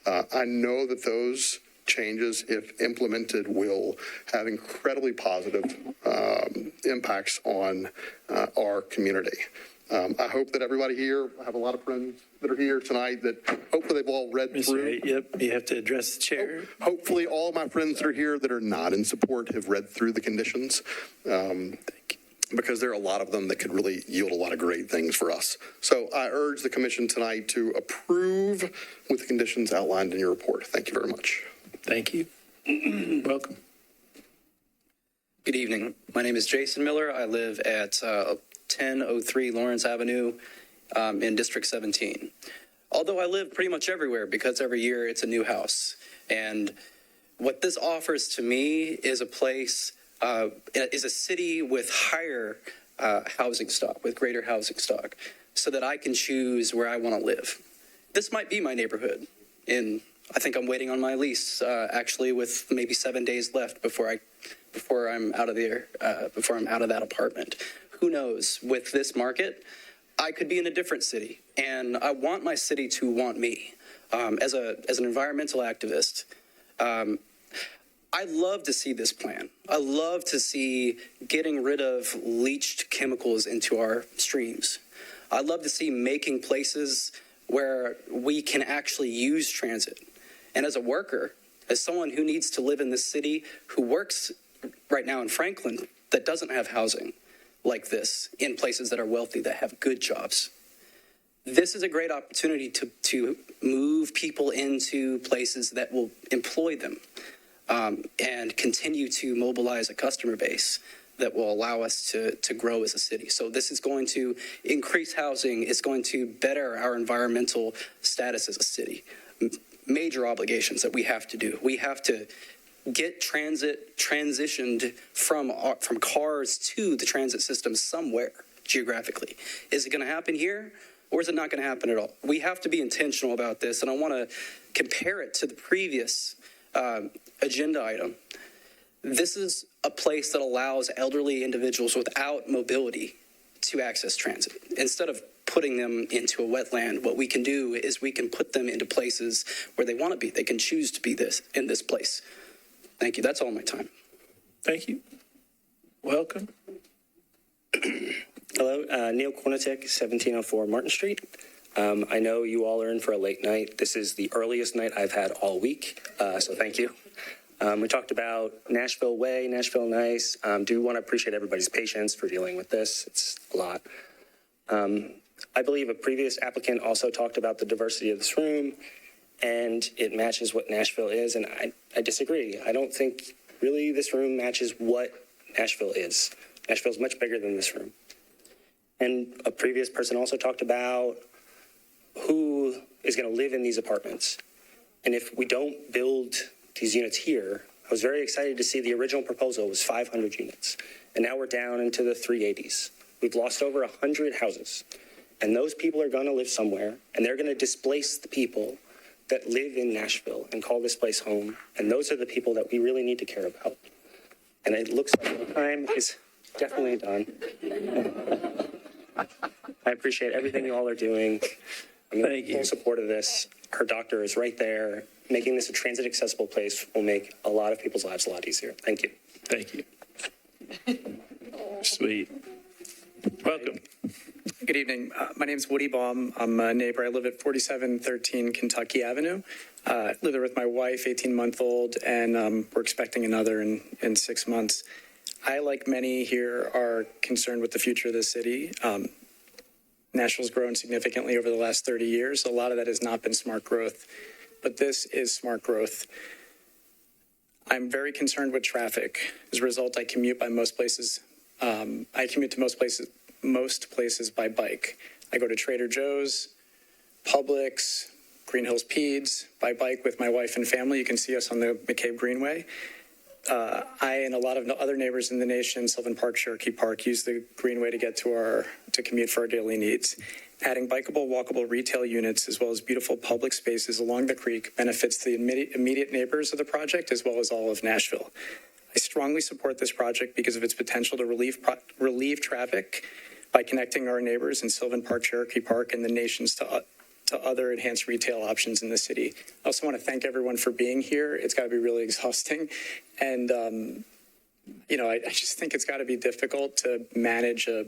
I know that those changes, if implemented, will have incredibly positive impacts on our community. I hope that everybody here, I have a lot of friends that are here tonight that hopefully they've all read through. Yep, you have to address the chair. Hopefully all of my friends that are here that are not in support have read through the conditions. Because there are a lot of them that could really yield a lot of great things for us. So I urge the commission tonight to approve with the conditions outlined in your report. Thank you very much. Thank you. Welcome. Good evening. My name is Jason Miller. I live at 1003 Lawrence Avenue in District 17. Although I live pretty much everywhere because every year it's a new house. And what this offers to me is a place, is a city with higher housing stock, with greater housing stock, so that I can choose where I want to live. This might be my neighborhood. I think I'm waiting on my lease, actually, with maybe 7 days left before I'm out of there, before I'm out of that apartment. Who knows? With this market, I could be in a different city, and I want my city to want me. As an environmental activist, I love to see this plan. I love to see getting rid of leached chemicals into our streams. I love to see making places where we can actually use transit. And as a worker, as someone who needs to live in this city, who works right now in Franklin, that doesn't have housing like this, in places that are wealthy, that have good jobs, this is a great opportunity to move people into places that will employ them and continue to mobilize a customer base that will allow us to grow as a city. So this is going to increase housing. It's going to better our environmental status as a city. Major obligations that we have to do. We have to get transit transitioned from cars to the transit system somewhere geographically. Is it going to happen here, or is it not going to happen at all? We have to be intentional about this, and I want to compare it to the previous agenda item. This is a place that allows elderly individuals without mobility to access transit. Instead of putting them into a wetland, what we can do is we can put them into places where they want to be. They can choose to be in this place. Thank you. That's all my time. Thank you. Welcome. Hello, Neil Kornitek, 1704 Martin Street. I know you all are in for a late night. This is the earliest night I've had all week, so thank you. We talked about Nashville Way, Nashville Nice. Do want to appreciate everybody's patience for dealing with this. It's a lot. I believe a previous applicant also talked about the diversity of this room, and it matches what Nashville is, and I disagree. I don't think really this room matches what Nashville is. Nashville's much bigger than this room. And a previous person also talked about who is going to live in these apartments. And if we don't build these units here, was very excited to see the original proposal was 500 units, and now we're down into the 380s. We've lost over 100 houses, and those people are going to live somewhere, and they're going to displace the people that live in Nashville and call this place home, and those are the people that we really need to care about. And it looks like the time is definitely done. I appreciate everything you all are doing. I'm in full support of this. Our doctor is right there. Making this a transit accessible place will make a lot of people's lives a lot easier. Thank you. Thank you. Sweet. Welcome. Good evening. My name is Woody Baum. I'm a neighbor. I live at 4713 Kentucky Avenue. I live there with my wife, 18-month-old, and we're expecting another in 6 months. I, like many here, are concerned with the future of the city. Nashville's grown significantly over the last 30 years. A lot of that has not been smart growth, but this is smart growth. I'm very concerned with traffic. As a result, I commute by most places. I commute to most places by bike. I go to Trader Joe's, Publix, Green Hills Peds by bike with my wife and family. You can see us on the McCabe Greenway. I and a lot of other neighbors in the nation, Sylvan Park, Cherokee Park, use the Greenway to get to commute for our daily needs. Adding bikeable, walkable retail units as well as beautiful public spaces along the creek benefits the immediate neighbors of the project as well as all of Nashville. I strongly support this project because of its potential to relieve traffic by connecting our neighbors in Sylvan Park, Cherokee Park, and the nations to other enhanced retail options in the city. I also want to thank everyone for being here. It's got to be really exhausting. And, I just think it's got to be difficult to manage a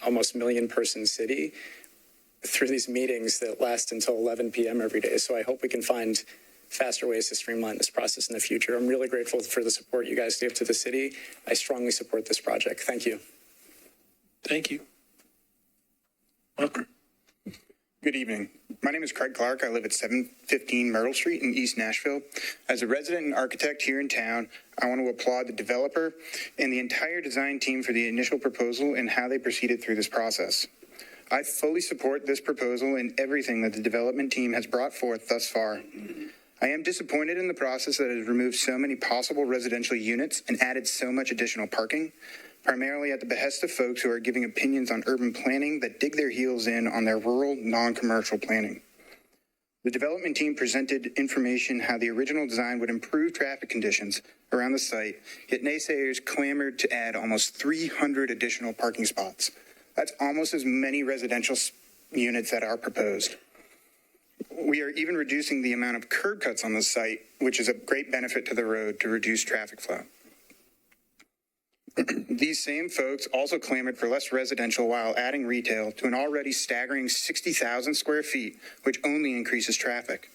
almost million-person city through these meetings that last until 11 p.m. every day. So I hope we can find faster ways to streamline this process in the future. I'm really grateful for the support you guys give to the city. I strongly support this project. Thank you. Thank you. Welcome. Good evening. My name is Craig Clark. I live at 715 Myrtle Street in East Nashville. As a resident and architect here in town, I want to applaud the developer and the entire design team for the initial proposal and how they proceeded through this process. I fully support this proposal and everything that the development team has brought forth thus far. I am disappointed in the process that has removed so many possible residential units and added so much additional parking, primarily at the behest of folks who are giving opinions on urban planning that dig their heels in on their rural, non-commercial planning. The development team presented information how the original design would improve traffic conditions around the site, yet naysayers clamored to add almost 300 additional parking spots. That's almost as many residential units that are proposed. We are even reducing the amount of curb cuts on the site, which is a great benefit to the road to reduce traffic flow. These same folks also clamored for less residential while adding retail to an already staggering 60,000 square feet, which only increases traffic.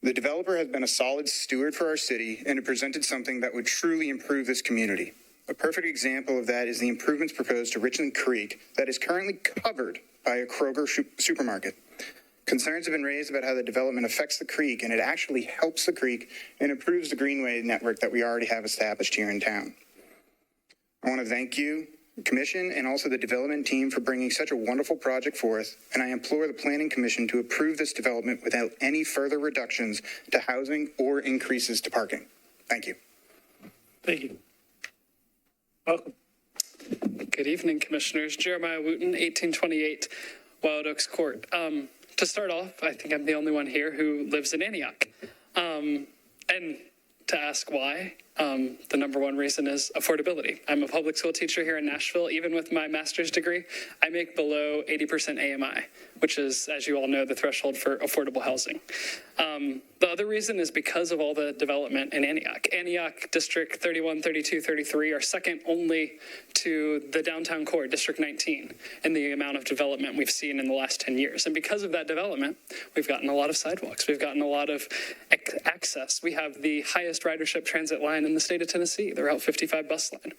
The developer has been a solid steward for our city and it presented something that would truly improve this community. A perfect example of that is the improvements proposed to Richland Creek that is currently covered by a Kroger supermarket. Concerns have been raised about how the development affects the creek, and it actually helps the creek and improves the greenway network that we already have established here in town. I want to thank you, Commission, and also the development team for bringing such a wonderful project forth, and I implore the Planning Commission to approve this development without any further reductions to housing or increases to parking. Thank you. Thank you. Welcome. Good evening, Commissioners. Jeremiah Wooten, 1828 Wild Oaks Court. To start off, I think I'm the only one here who lives in Antioch. And to ask why, the number one reason is affordability. I'm a public school teacher here in Nashville. Even with my master's degree, I make below 80% AMI, which is, as you all know, the threshold for affordable housing. The other reason is because of all the development in Antioch. Antioch District 31, 32, 33 are second only to the downtown core, District 19, in the amount of development we've seen in the last 10 years. And because of that development, we've gotten a lot of sidewalks. We've gotten a lot of access. We have the highest ridership transit line in the state of Tennessee, the Route 55 bus line.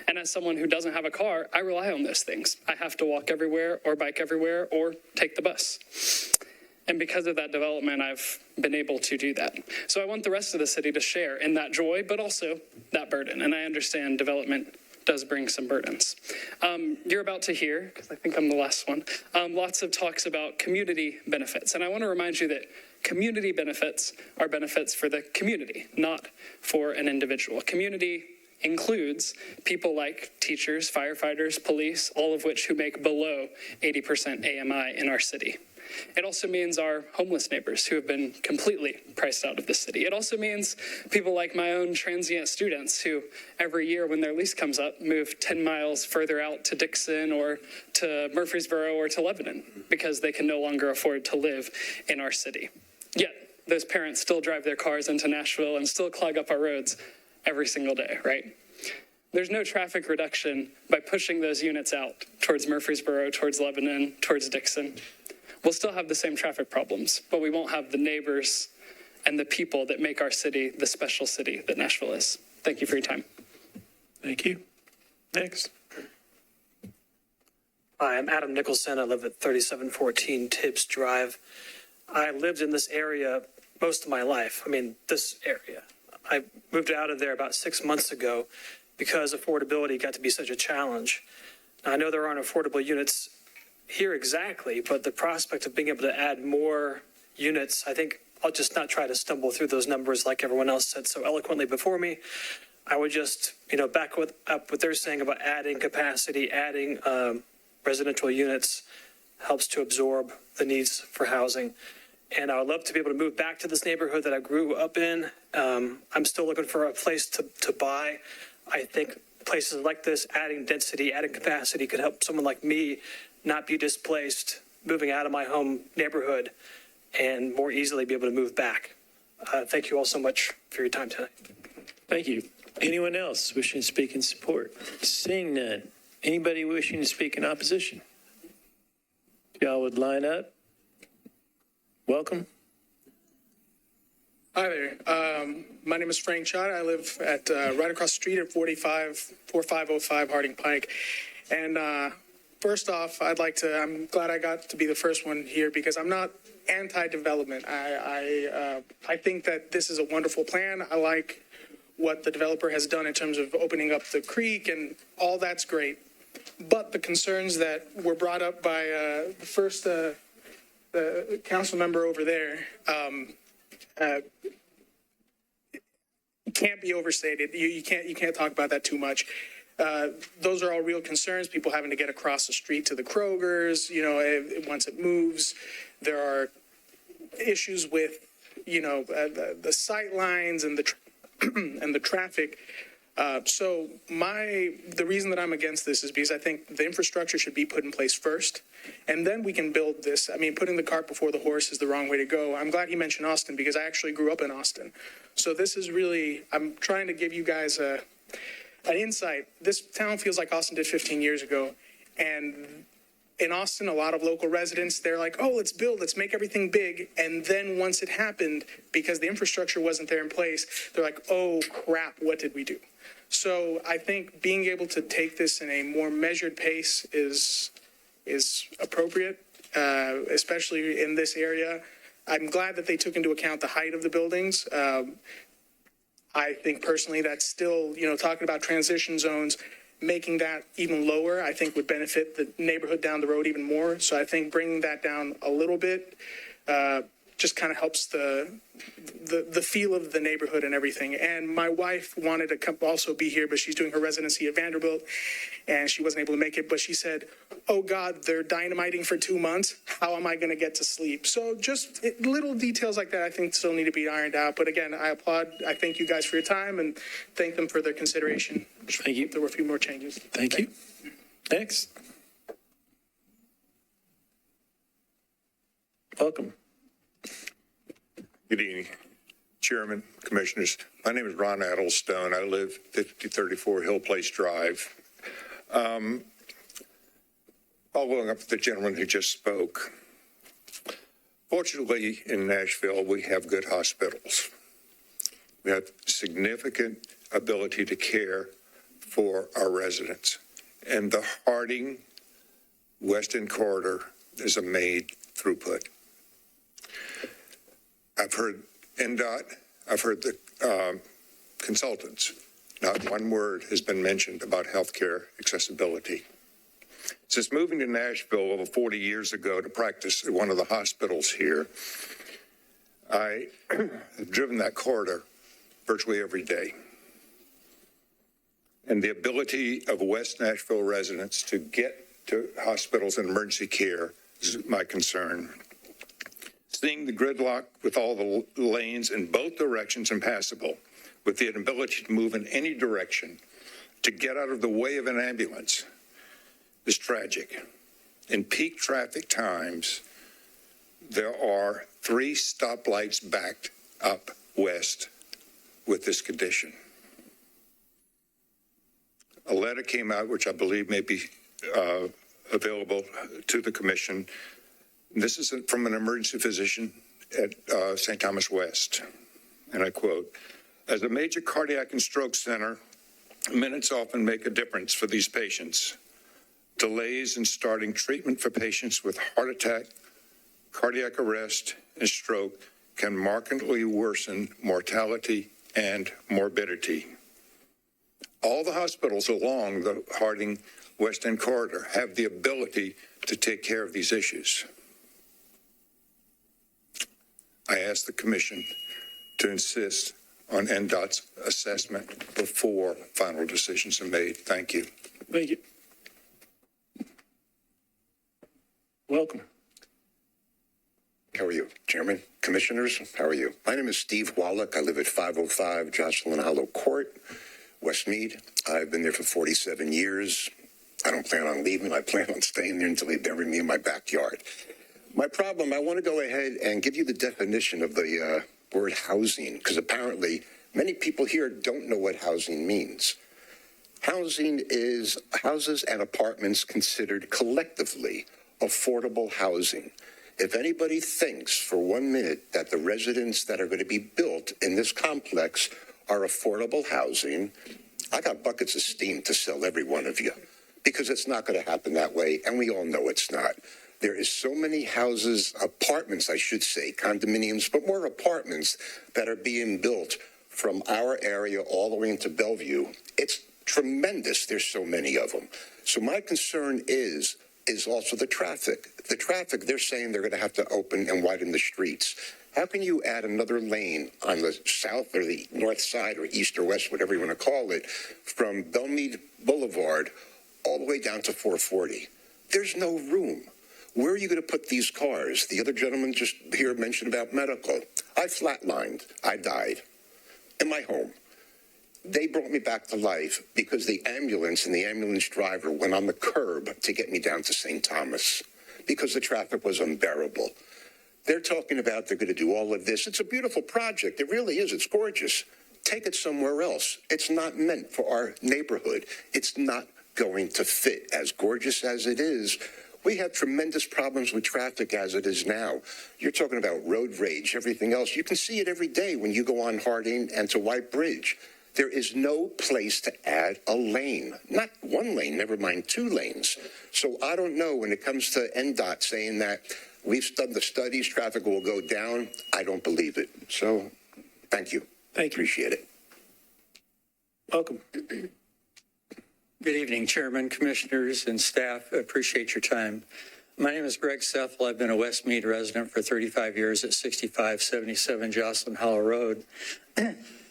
And as someone who doesn't have a car, I rely on those things. I have to walk everywhere or bike everywhere or take the bus. And because of that development, I've been able to do that. So I want the rest of the city to share in that joy, but also that burden. And I understand development does bring some burdens. You're about to hear, because I think I'm the last one, lots of talks about community benefits. And I want to remind you that community benefits are benefits for the community, not for an individual. Community includes people like teachers, firefighters, police, all of which who make below 80% AMI in our city. It also means our homeless neighbors who have been completely priced out of the city. It also means people like my own transient students who every year when their lease comes up move 10 miles further out to Dixon or to Murfreesboro or to Lebanon because they can no longer afford to live in our city. Yet those parents still drive their cars into Nashville and still clog up our roads every single day, right? There's no traffic reduction by pushing those units out towards Murfreesboro, towards Lebanon, towards Dixon. We'll still have the same traffic problems, but we won't have the neighbors and the people that make our city the special city that Nashville is. Thank you for your time. Thank you. Next. Hi, I'm Adam Nicholson. I live at 3714 Tibbs Drive. I lived in this area most of my life. This area. I moved out of there about 6 months ago because affordability got to be such a challenge. Now, I know there aren't affordable units here exactly, but the prospect of being able to add more units, I think I'll just not try to stumble through those numbers like everyone else said so eloquently before me. I would just, back up what they're saying about adding capacity, adding residential units helps to absorb the needs for housing. And I would love to be able to move back to this neighborhood that I grew up in. I'm still looking for a place to buy. I think places like this, adding density, adding capacity could help someone like me not be displaced, moving out of my home neighborhood, and more easily be able to move back. Thank you all so much for your time tonight. Thank you. Anyone else wishing to speak in support? Seeing none. Anybody wishing to speak in opposition? Y'all would line up. Welcome. Hi there. My name is Frank Chott. I live at right across the street at 4505 Harding Pike. And first off, I'm glad I got to be the first one here because I'm not anti-development. I think that this is a wonderful plan. I like what the developer has done in terms of opening up the creek, and all that's great. But the concerns that were brought up by the council member over there can't be overstated. You can't talk about that too much. Those are all real concerns. People having to get across the street to the Kroger's. Once it moves, there are issues with the sight lines and the traffic. So the reason that I'm against this is because I think the infrastructure should be put in place first, and then we can build this. Putting the cart before the horse is the wrong way to go. I'm glad he mentioned Austin because I actually grew up in Austin. So this is really, I'm trying to give you guys an insight. This town feels like Austin did 15 years ago. And in Austin, a lot of local residents, they're like, oh, let's build, let's make everything big. And then once it happened, because the infrastructure wasn't there in place, they're like, oh, crap, what did we do? So I think being able to take this in a more measured pace is appropriate, especially in this area. I'm glad that they took into account the height of the buildings. I think personally that's still, talking about transition zones, making that even lower, I think would benefit the neighborhood down the road even more. So I think bringing that down a little bit just kind of helps the feel of the neighborhood and everything. And my wife wanted to also be here, but she's doing her residency at Vanderbilt, and she wasn't able to make it. But she said, oh, God, they're dynamiting for 2 months. How am I going to get to sleep? So just little details like that I think still need to be ironed out. But again, I thank you guys for your time and thank them for their consideration. Thank you. There were a few more changes. Thank you. Next. Welcome. Good evening, Chairman, Commissioners. My name is Ron Addlestone. I live 5034 Hill Place Drive. Following up with the gentleman who just spoke, fortunately in Nashville, we have good hospitals. We have significant ability to care for our residents. And the Harding West End Corridor is a Meade throughput. I've heard NDOT, I've heard the consultants Not one word has been mentioned about healthcare accessibility. Since moving to Nashville over 40 years ago to practice at one of the hospitals here, I have driven that corridor virtually every day. And the ability of West Nashville residents to get to hospitals and emergency care is my concern. Seeing the gridlock with all the lanes in both directions impassable, with the inability to move in any direction, to get out of the way of an ambulance, is tragic. In peak traffic times, there are 3 stoplights backed up west with this condition. A letter came out, which I believe may be available to the commission. This is from an emergency physician at St. Thomas West, and I quote, "As a major cardiac and stroke center, minutes often make a difference for these patients. Delays in starting treatment for patients with heart attack, cardiac arrest, and stroke can markedly worsen mortality and morbidity. All the hospitals along the Harding West End corridor have the ability to take care of these issues." I ask the commission to insist on NDOT's assessment before final decisions are made. Thank you. Thank you. Welcome. How are you, Chairman? Commissioners, how are you? My name is Steve Wallach. I live at 505 Jocelyn Hollow Court, West Meade. I've been there for 47 years. I don't plan on leaving. I plan on staying there until they bury me in my backyard. My problem, I want to go ahead and give you the definition of the word housing, because apparently many people here don't know what housing means. Housing is houses and apartments considered collectively affordable housing. If anybody thinks for 1 minute that the residents that are going to be built in this complex are affordable housing, I got buckets of steam to sell every one of you, because it's not going to happen that way, and we all know it's not. There is so many houses, apartments, I should say, condominiums, but more apartments that are being built from our area all the way into Bellevue. It's tremendous. There's so many of them. So my concern is also the traffic. The traffic, they're saying they're going to have to open and widen the streets. How can you add another lane on the south or the north side or east or west, whatever you want to call it, from Meade Boulevard all the way down to 440? There's no room. Where are you going to put these cars? The other gentleman just here mentioned about medical. I flatlined. I died in my home. They brought me back to life because the ambulance and the ambulance driver went on the curb to get me down to St. Thomas because the traffic was unbearable. They're talking about they're going to do all of this. It's a beautiful project. It really is. It's gorgeous. Take it somewhere else. It's not meant for our neighborhood. It's not going to fit. As gorgeous as it is, we have tremendous problems with traffic as it is now. You're talking about road rage, everything else. You can see it every day when you go on Harding and to White Bridge. There is no place to add a lane. Not one lane, never mind 2 lanes. So I don't know when it comes to NDOT saying that we've done the studies, traffic will go down. I don't believe it. So thank you. Thank you. Appreciate it. Welcome. Good evening, Chairman, Commissioners, and staff. I appreciate your time. My name is Greg Seffel. I've been a West Meade resident for 35 years at 6577 Jocelyn Hollow Road.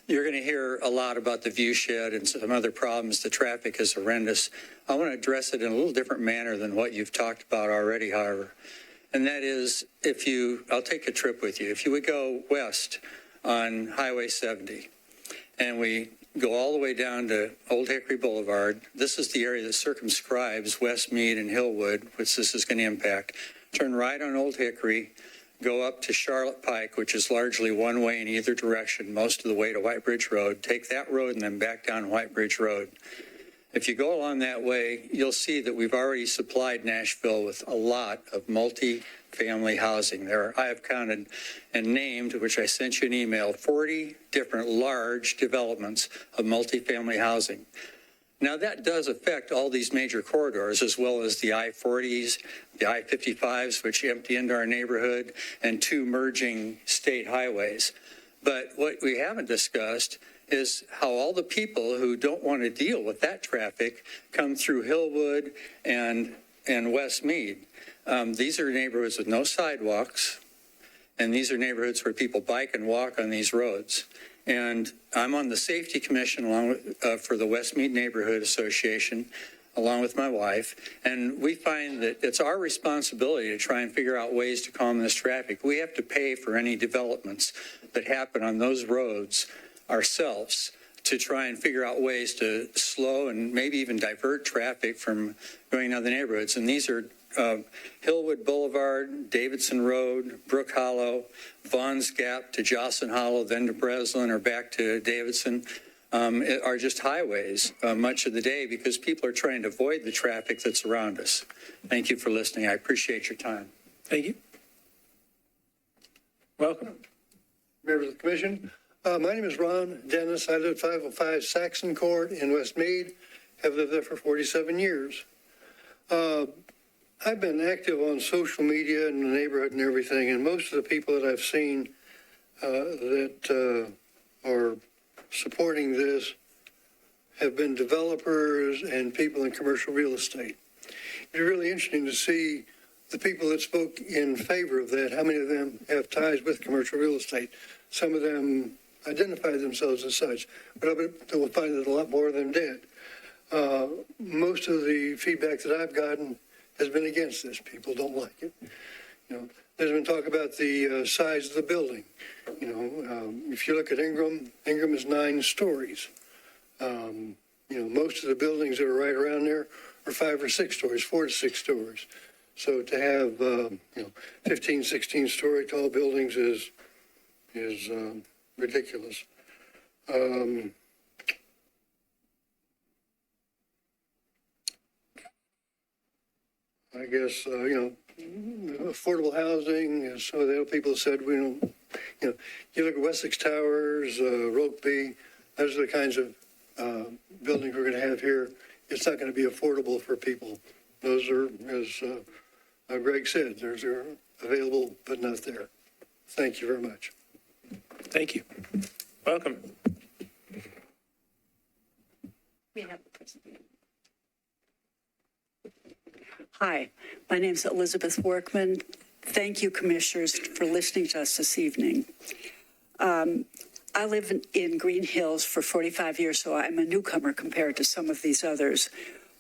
You're going to hear a lot about the view shed and some other problems. The traffic is horrendous. I want to address it in a little different manner than what you've talked about already, however. And that is, I'll take a trip with you. If you would go west on Highway 70 and we go all the way down to Old Hickory Boulevard, this is the area that circumscribes West Meade and Hillwood, which this is going to impact. Turn right on Old Hickory, go up to Charlotte Pike, which is largely one way in either direction, most of the way to White Bridge Road. Take that road and then back down White Bridge Road. If you go along that way, you'll see that we've already supplied Nashville with a lot of multi-family housing. I have counted and named, which I sent you an email, 40 different large developments of multi-family housing. Now, that does affect all these major corridors, as well as the I-40s, the I-55s, which empty into our neighborhood, and 2 merging state highways. But what we haven't discussed is how all the people who don't want to deal with that traffic come through Hillwood and West Meade. These are neighborhoods with no sidewalks, and these are neighborhoods where people bike and walk on these roads. And I'm on the Safety Commission along with, for the West Meade Neighborhood Association, along with my wife, and we find that it's our responsibility to try and figure out ways to calm this traffic. We have to pay for any developments that happen on those roads ourselves to try and figure out ways to slow and maybe even divert traffic from going to other neighborhoods. And these are Hillwood Boulevard, Davidson Road, Brook Hollow, Vaughn's Gap to Jocelyn Hollow, then to Breslin or back to Davidson. Are just highways much of the day because people are trying to avoid the traffic that's around us. Thank you for listening. I appreciate your time. Thank you. Welcome. Members of the Commission. My name is Ron Dennis. I live at 505 Saxon Court in West Meade. Have lived there for 47 years. I've been active on social media in the neighborhood and everything, and most of the people that I've seen that are supporting this have been developers and people in commercial real estate. It'd be really interesting to see the people that spoke in favor of that, how many of them have ties with commercial real estate. Some of them identify themselves as such, but I bet we'll find that a lot more of them did. Most of the feedback that I've gotten has been against this. People don't like it. You know, there's been talk about the size of the building. You know, if you look at Ingram is 9 stories. You know, most of the buildings that are right around there are 5 or 6 stories, 4 to 6 stories. So to have, you know, 15, 16 story tall buildings is ridiculous. I guess, you know, affordable housing, as some of the other people said, we don't, you know, you look at Wessex Towers, Rokeby, those are the kinds of buildings we're going to have here. It's not going to be affordable for people. Those are, as Greg said, those are available but not there. Thank you very much. Thank you. Welcome. We have the president. Hi, my name is Elizabeth Workman. Thank you, commissioners, for listening to us this evening. I live in Green Hills for 45 years, so I'm a newcomer compared to some of these others.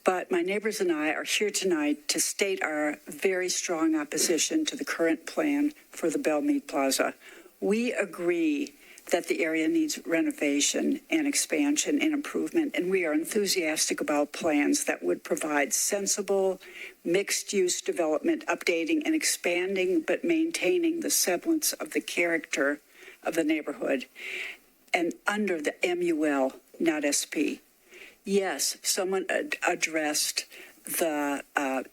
But my neighbors and I are here tonight to state our very strong opposition to the current plan for the Meade Plaza. We agree that the area needs renovation and expansion and improvement, and we are enthusiastic about plans that would provide sensible, mixed-use development, updating and expanding, but maintaining the semblance of the character of the neighborhood, and under the MUL, not SP. Yes, someone addressed the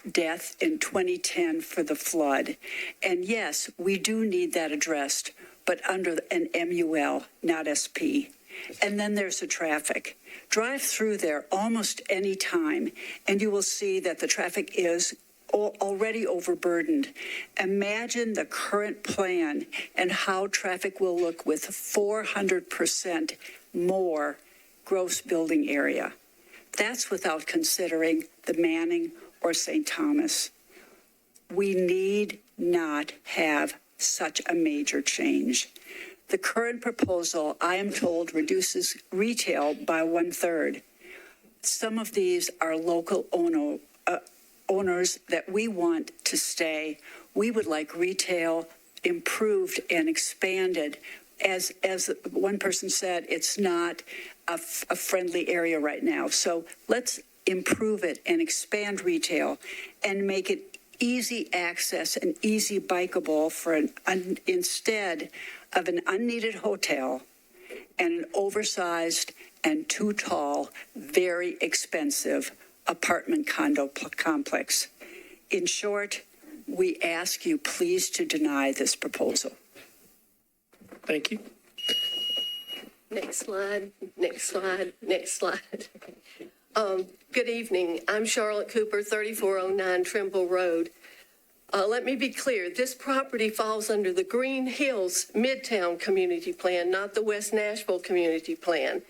death in 2010 for the flood, and yes, we do need that addressed, but under an MUL, not SP. And then there's the traffic. Drive through there almost any time, and you will see that the traffic is already overburdened. Imagine the current plan and how traffic will look with 400% more gross building area. That's without considering the Manning or St. Thomas. We need not have such a major change. The current proposal, I am told, reduces retail by 1/3. Some of these are local owners that we want to stay. We would like retail improved and expanded. As one person said, it's not a friendly area right now. So let's improve it and expand retail and make it easy access and easy bikeable for instead of an unneeded hotel and an oversized and too tall, very expensive apartment condo complex. In short, we ask you please to deny this proposal. Thank you. Next slide, next slide, next slide. Good evening. I'm Charlotte Cooper, 3409 Trimble Road. Let me be clear, this property falls under the Green Hills Midtown Community Plan, not the West Nashville Community Plan.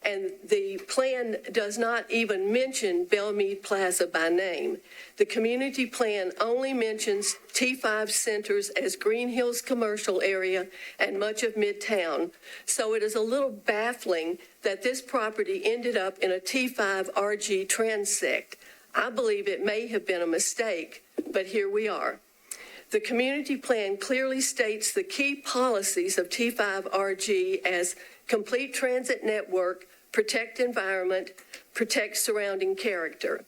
And the plan does not even mention Meade Plaza by name. The community plan only mentions T5 centers as Green Hills commercial area and much of Midtown. So it is a little baffling that this property ended up in a T5 RG transect. I believe it may have been a mistake, but here we are. The community plan clearly states the key policies of T5 RG as complete transit network, protect environment, protect surrounding character.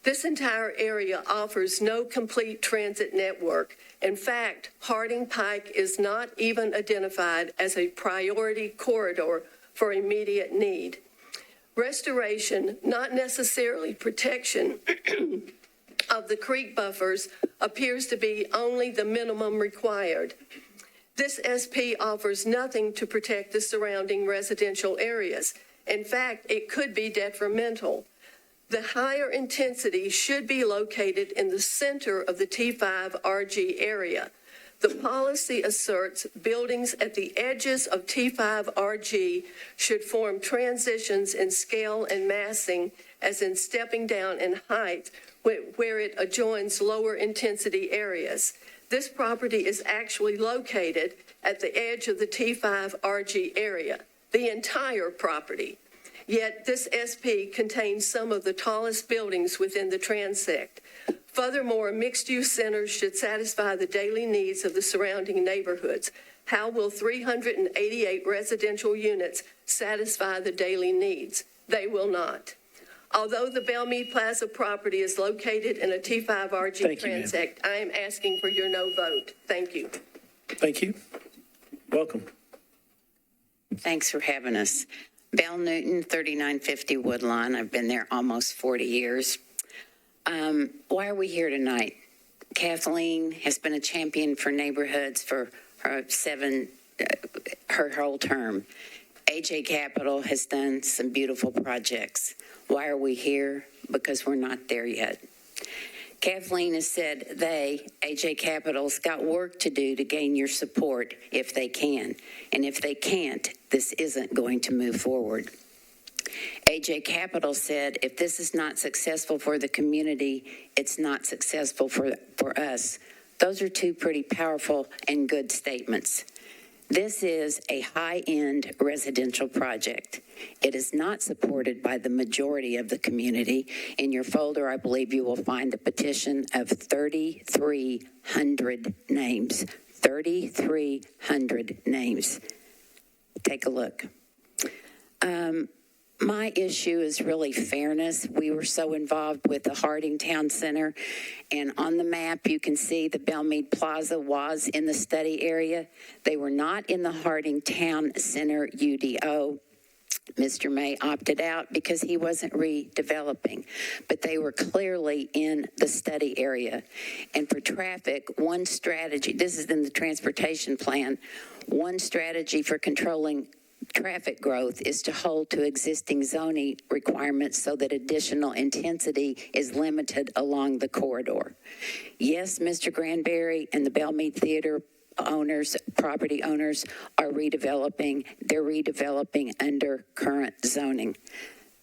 This entire area offers no complete transit network. In fact, Harding Pike is not even identified as a priority corridor for immediate need. Restoration, not necessarily protection, of the creek buffers appears to be only the minimum required. This SP offers nothing to protect the surrounding residential areas. In fact, it could be detrimental. The higher intensity should be located in the center of the T5 RG area. The policy asserts buildings at the edges of T5 RG should form transitions in scale and massing, as in stepping down in height, where it adjoins lower intensity areas. This property is actually located at the edge of the T5 RG area, the entire property. Yet this SP contains some of the tallest buildings within the transect. Furthermore, mixed-use centers should satisfy the daily needs of the surrounding neighborhoods. How will 388 residential units satisfy the daily needs? They will not. Although the Meade Plaza property is located in a T5 RG transect, I am asking for your no vote. Thank you. Thank you. Welcome. Thanks for having us. Belle Newton, 3950 Woodlawn. I've been there almost 40 years. Why are we here tonight? Kathleen has been a champion for neighborhoods for her whole term. AJ Capital has done some beautiful projects. Why are we here? Because we're not there yet. Kathleen has said AJ Capital's got work to do to gain your support if they can. And if they can't, this isn't going to move forward. AJ Capital said, if this is not successful for the community, it's not successful for us. Those are two pretty powerful and good statements. This is a high-end residential project. It is not supported by the majority of the community. In your folder, I believe you will find a petition of 3,300 names. 3,300 names. Take a look. My issue is really fairness. We were so involved with the Harding Town Center, and on the map you can see the Meade Plaza was in the study area. They were not in the Harding Town Center UDO. Mr. May opted out because he wasn't redeveloping, but they were clearly in the study area. And for traffic, one strategy, this is in the transportation plan, one strategy for controlling traffic growth is to hold to existing zoning requirements so that additional intensity is limited along the corridor. Yes, Mr. Granberry and the Meade Theater owners, property owners are redeveloping. They're redeveloping under current zoning.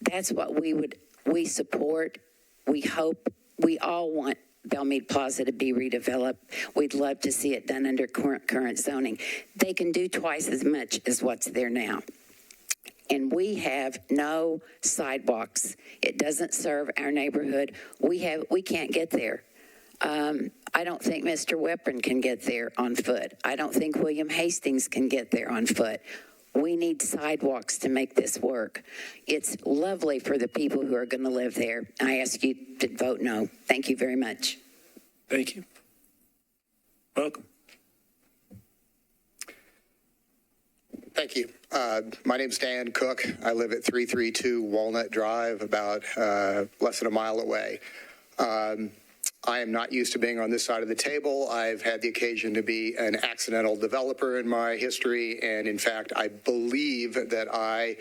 That's what we support. We hope, we all want Meade Plaza to be redeveloped. We'd love to see it done under current zoning. They can do twice as much as what's there now. And we have no sidewalks. It doesn't serve our neighborhood. We can't get there. I don't think Mr. Weapon can get there on foot. I don't think William Hastings can get there on foot. We need sidewalks to make this work. It's lovely for the people who are going to live there. I ask you to vote no. Thank you very much. Thank you. Welcome. Thank you. My name's Dan Cook. I live at 332 Walnut Drive, about less than a mile away. I am not used to being on this side of the table. I've had the occasion to be an accidental developer in my history, and in fact, I believe that I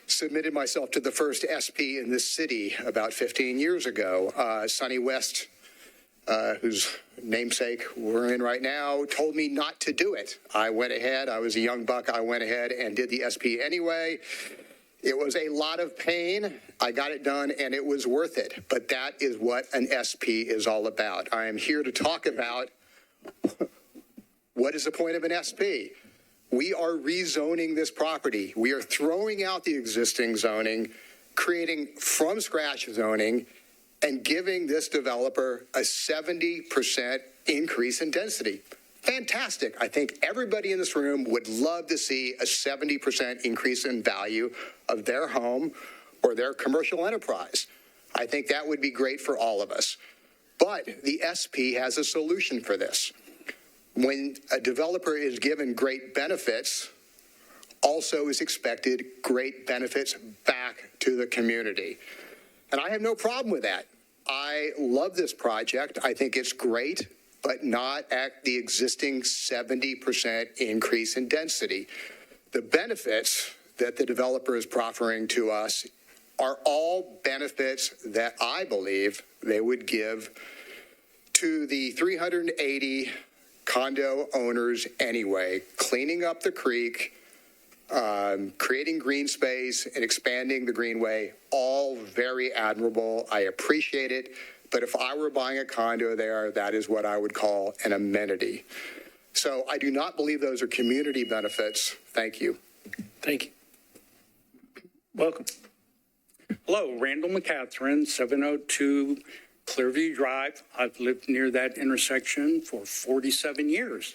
submitted myself to the first SP in this city about 15 years ago. Sonny West whose namesake we're in right now, told me not to do it. I went ahead. I was a young buck. I went ahead and did the SP anyway. It was a lot of pain. I got it done, and it was worth it. But that is what an SP is all about. I am here to talk about what is the point of an SP. We are rezoning this property. We are throwing out the existing zoning, creating from scratch zoning, and giving this developer a 70% increase in density. Fantastic. I think everybody in this room would love to see a 70% increase in value of their home or their commercial enterprise. I think that would be great for all of us. But the SP has a solution for this. When a developer is given great benefits, also is expected great benefits back to the community. And I have no problem with that. I love this project. I think it's great, but not at the existing 70% increase in density. The benefits that the developer is proffering to us are all benefits that I believe they would give to the 380 condo owners anyway, cleaning up the creek, creating green space and expanding the greenway, all very admirable. I appreciate it. But if I were buying a condo there, that is what I would call an amenity. So I do not believe those are community benefits. Thank you. Thank you. Welcome. Hello, Randall McCatherine, 702 Clearview Drive. I've lived near that intersection for 47 years.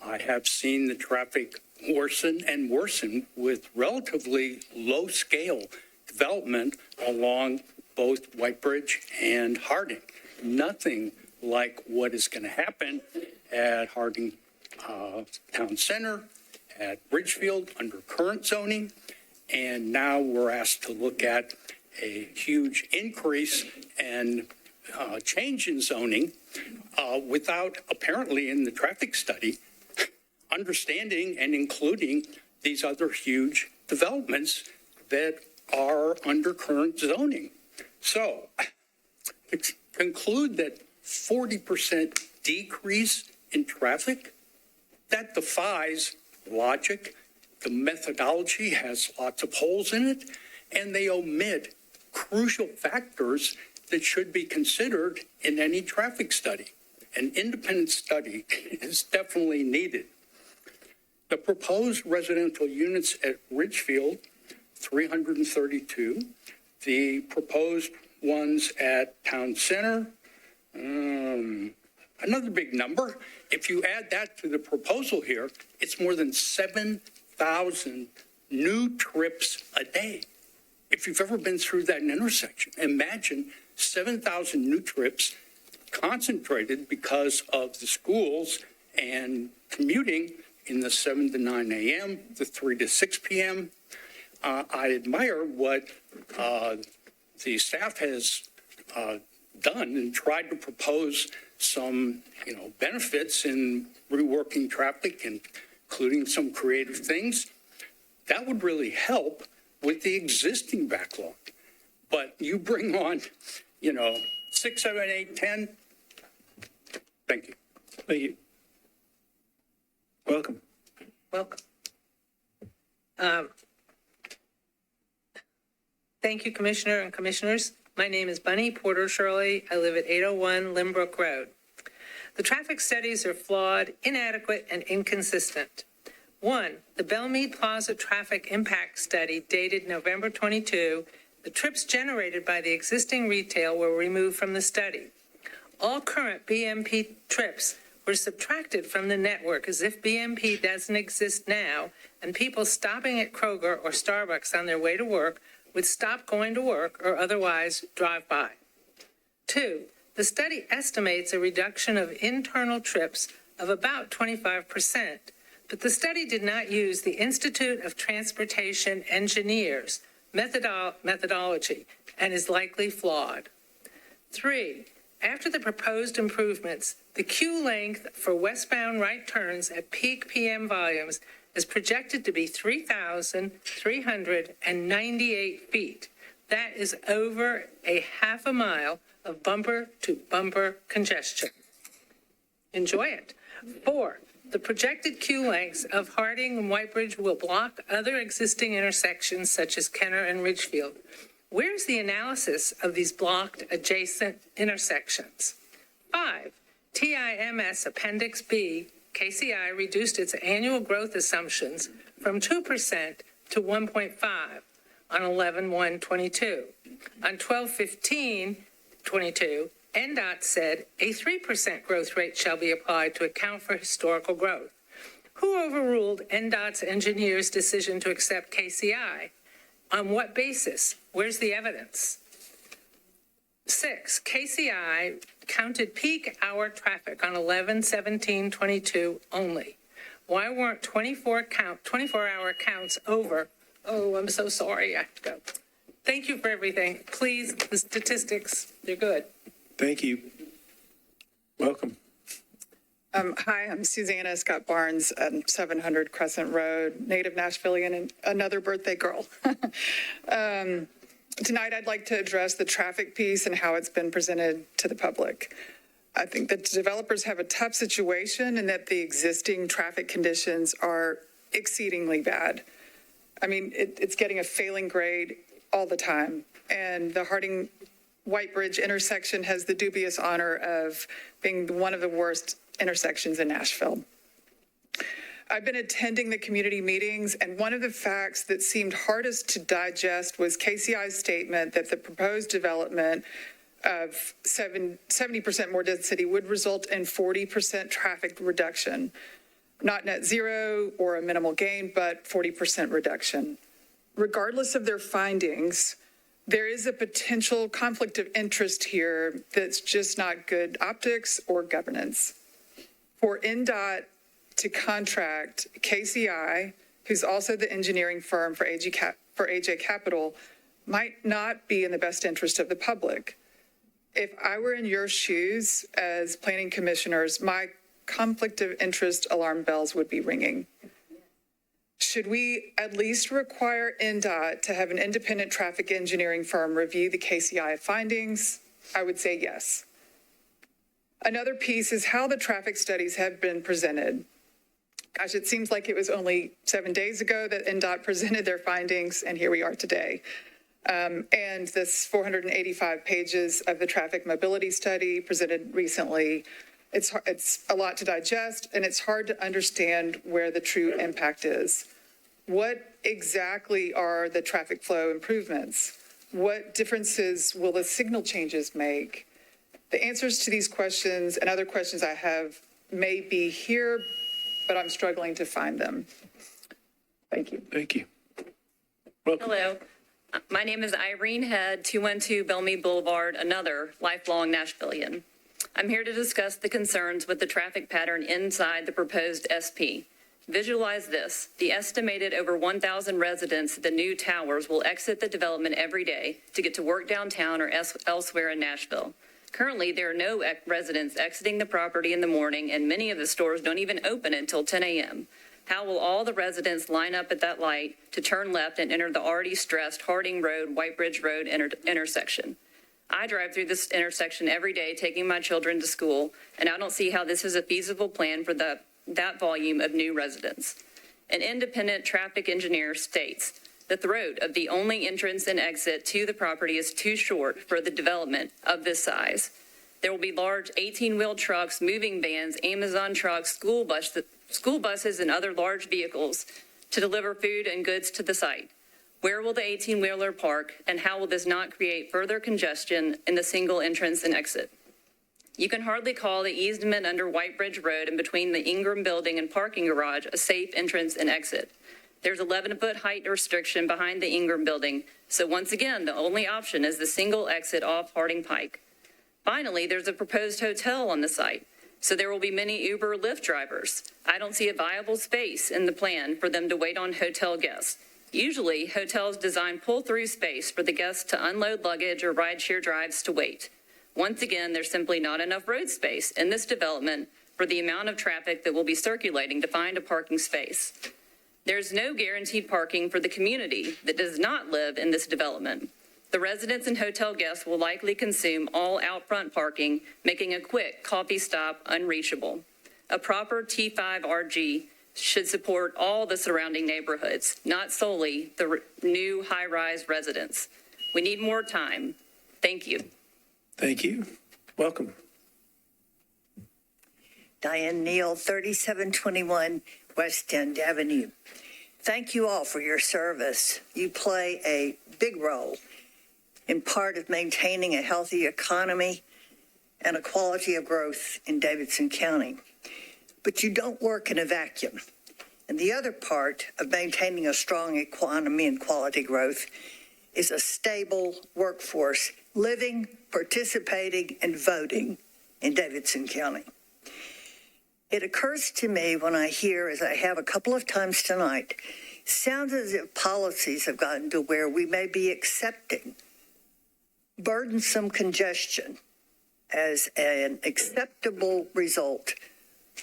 I have seen the traffic worsen and worsen with relatively low-scale development along both Whitebridge and Harding. Nothing like what is going to happen at Harding Town Center, at Ridgefield under current zoning, and now we're asked to look at a huge increase and change in zoning without, apparently in the traffic study, understanding and including these other huge developments that are under current zoning. So, to conclude that 40% decrease in traffic, that defies logic. The methodology has lots of holes in it, and they omit crucial factors that should be considered in any traffic study. An independent study is definitely needed. The proposed residential units at Ridgefield, 332. The proposed ones at Town Center, another big number. If you add that to the proposal here, it's more than 7,000 new trips a day. If you've ever been through that intersection, imagine 7,000 new trips concentrated because of the schools and commuting in the 7 to 9 a.m., the 3 to 6 p.m. I admire what the staff has done and tried to propose some, benefits in reworking traffic, including some creative things. That would really help with the existing backlog. But you bring on, 6, 7, 8, 10. Thank you. Thank you. Welcome. Welcome. Thank you, Commissioner and Commissioners. My name is Bunny Porter Shirley. I live at 801 Limbrook Road. The traffic studies are flawed, inadequate, and inconsistent. 1, the Meade Plaza Traffic Impact Study dated November 22, the trips generated by the existing retail were removed from the study. All current BMP trips were subtracted from the network as if BMP doesn't exist now, and people stopping at Kroger or Starbucks on their way to work would stop going to work or otherwise drive by. 2, the study estimates a reduction of internal trips of about 25%, but the study did not use the Institute of Transportation Engineers methodology and is likely flawed. 3, after the proposed improvements, the queue length for westbound right turns at peak PM volumes is projected to be 3,398 feet, That is over a half a mile of bumper-to-bumper congestion. Enjoy it. 4, the projected queue lengths of Harding and Whitebridge will block other existing intersections such as Kenner and Ridgefield. Where's the analysis of these blocked adjacent intersections? 5, TIMS Appendix B, KCI reduced its annual growth assumptions from 2% to 1.5 on 11/1/22. On 12/15/22, NDOT said a 3% growth rate shall be applied to account for historical growth. Who overruled NDOT's engineers' decision to accept KCI? On what basis? Where's the evidence? 6, KCI counted peak hour traffic on 11/17/22 only. Why weren't 24-hour counts over? Oh, I'm so sorry. I have to go. Thank you for everything. Please, the statistics, they're good. Thank you. Welcome. Hi, I'm Susanna Scott Barnes, 700 Crescent Road, native Nashvilleian and another birthday girl. Tonight, I'd like to address the traffic piece and how it's been presented to the public. I think that developers have a tough situation and that the existing traffic conditions are exceedingly bad. I mean, it's getting a failing grade all the time. And the Harding-Whitebridge intersection has the dubious honor of being one of the worst intersections in Nashville. I've been attending the community meetings, and one of the facts that seemed hardest to digest was KCI's statement that the proposed development of 70% more density would result in 40% traffic reduction. Not net zero or a minimal gain, but 40% reduction. Regardless of their findings, there is a potential conflict of interest here that's just not good optics or governance. For NDOT to contract KCI, who's also the engineering firm for AJ Capital, might not be in the best interest of the public. If I were in your shoes as planning commissioners, my conflict of interest alarm bells would be ringing. Should we at least require NDOT to have an independent traffic engineering firm review the KCI findings? I would say yes. Another piece is how the traffic studies have been presented. Gosh, it seems like it was only 7 days ago that NDOT presented their findings, and here we are today. And this 485 pages of the traffic mobility study presented recently, it's a lot to digest, and it's hard to understand where the true impact is. What exactly are the traffic flow improvements? What differences will the signal changes make? The answers to these questions and other questions I have may be here, but I'm struggling to find them. Thank you. Thank you. Hello. My name is Irene Head, 212 Belmead Boulevard, another lifelong Nashvilleian. I'm here to discuss the concerns with the traffic pattern inside the proposed SP. Visualize this. The estimated over 1,000 residents at the new towers will exit the development every day to get to work downtown or elsewhere in Nashville. Currently, there are no residents exiting the property in the morning, and many of the stores don't even open until 10 a.m. How will all the residents line up at that light to turn left and enter the already stressed Harding Road, Whitebridge Road intersection? I drive through this intersection every day taking my children to school, and I don't see how this is a feasible plan for that volume of new residents. An independent traffic engineer states that the road of the only entrance and exit to the property is too short for the development of this size. There will be large 18-wheel trucks, moving vans, Amazon trucks, school buses, and other large vehicles to deliver food and goods to the site. Where will the 18-wheeler park, and how will this not create further congestion in the single entrance and exit? You can hardly call the easement under Whitebridge Road and between the Ingram Building and parking garage a safe entrance and exit. There's 11-foot height restriction behind the Ingram Building, so once again, the only option is the single exit off Harding Pike. Finally, there's a proposed hotel on the site, so there will be many Uber or Lyft drivers. I don't see a viable space in the plan for them to wait on hotel guests. Usually, hotels design pull-through space for the guests to unload luggage or rideshare drives to wait. Once again, there's simply not enough road space in this development for the amount of traffic that will be circulating to find a parking space. There's no guaranteed parking for the community that does not live in this development. The residents and hotel guests will likely consume all out front parking, making a quick coffee stop unreachable. A proper T5RG should support all the surrounding neighborhoods, not solely the new high-rise residents. We need more time. Thank you. Thank you. Welcome. Diane Neal, 3721 West End Avenue. Thank you all for your service. You play a big role in part of maintaining a healthy economy and a quality of growth in Davidson County. But you don't work in a vacuum. And the other part of maintaining a strong economy and quality growth is a stable workforce living, participating, and voting in Davidson County. It occurs to me when I hear, as I have a couple of times tonight, sounds as if policies have gotten to where we may be accepting burdensome congestion as an acceptable result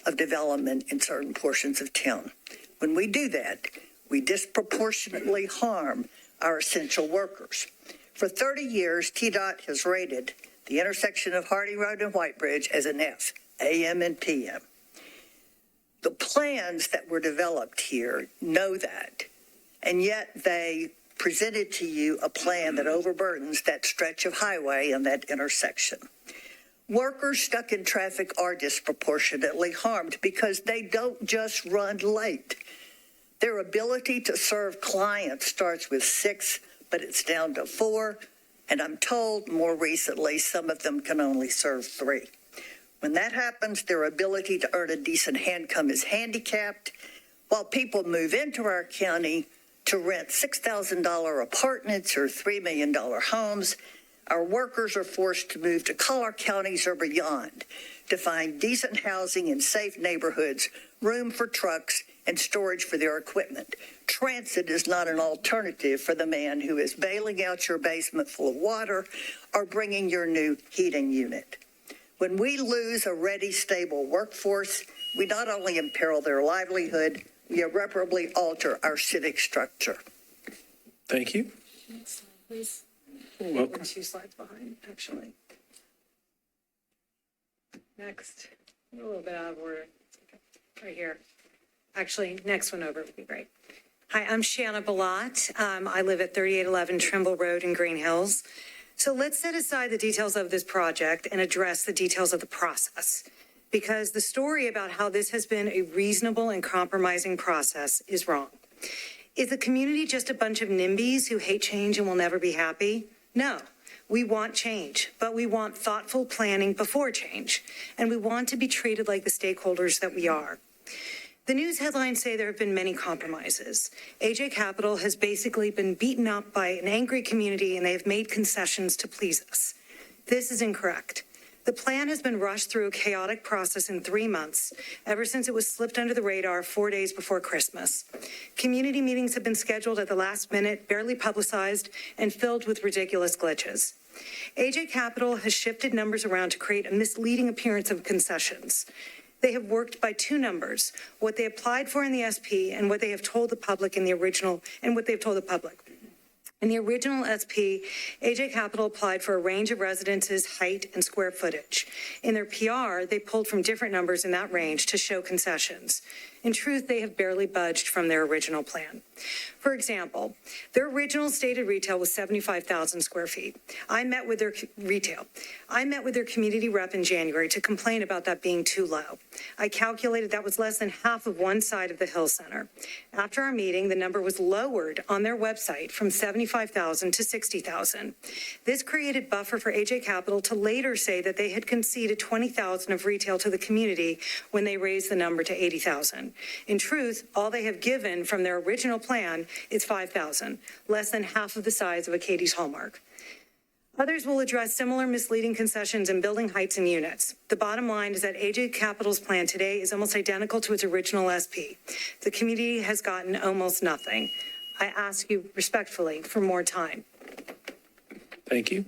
of development in certain portions of town. When we do that, we disproportionately harm our essential workers. For 30 years, TDOT has rated the intersection of Hardy Road and White Bridge as an F, AM and PM. The plans that were developed here know that, and yet they presented to you a plan that overburdens that stretch of highway and that intersection. Workers stuck in traffic are disproportionately harmed because they don't just run late. Their ability to serve clients starts with 6, but it's down to 4, and I'm told more recently some of them can only serve 3. When that happens, their ability to earn a decent income is handicapped, while people move into our county to rent $6,000 apartments or $3 million homes. Our workers are forced to move to collar counties or beyond to find decent housing in safe neighborhoods, room for trucks, and storage for their equipment. Transit is not an alternative for the man who is bailing out your basement full of water or bringing your new heating unit. When we lose a ready, stable workforce, we not only imperil their livelihood, we irreparably alter our civic structure. Thank you. Next slide, please. Welcome. 2 slides behind, actually. Next. A little bit out of order. Right here. Actually, next one over would be great. Hi, I'm Shanna Balat. I live at 3811 Trimble Road in Green Hills. So let's set aside the details of this project and address the details of the process, because the story about how this has been a reasonable and compromising process is wrong. Is the community just a bunch of NIMBYs who hate change and will never be happy? No. We want change, but we want thoughtful planning before change, and we want to be treated like the stakeholders that we are. The news headlines say there have been many compromises. AJ Capital has basically been beaten up by an angry community, and they have made concessions to please us. This is incorrect. The plan has been rushed through a chaotic process in 3 months, ever since it was slipped under the radar 4 days before Christmas. Community meetings have been scheduled at the last minute, barely publicized, and filled with ridiculous glitches. AJ Capital has shifted numbers around to create a misleading appearance of concessions. They have worked by 2 numbers, what they applied for in the SP and what they have told the public in the original, and what they've told the public. In the original SP, AJ Capital applied for a range of residences, height, and square footage. In their PR, they pulled from different numbers in that range to show concessions. In truth, they have barely budged from their original plan. For example, their original stated retail was 75,000 square feet. I met with their community rep in January to complain about that being too low. I calculated that was less than half of one side of the Hill Center. After our meeting, the number was lowered on their website from 75,000 to 60,000. This created buffer for AJ Capital to later say that they had conceded 20,000 of retail to the community when they raised the number to 80,000. In truth, all they have given from their original plan is 5,000, less than half of the size of a Katie's Hallmark. Others will address similar misleading concessions in building heights and units. The bottom line is that AJ Capital's plan today is almost identical to its original SP. The community has gotten almost nothing. I ask you respectfully for more time. Thank you.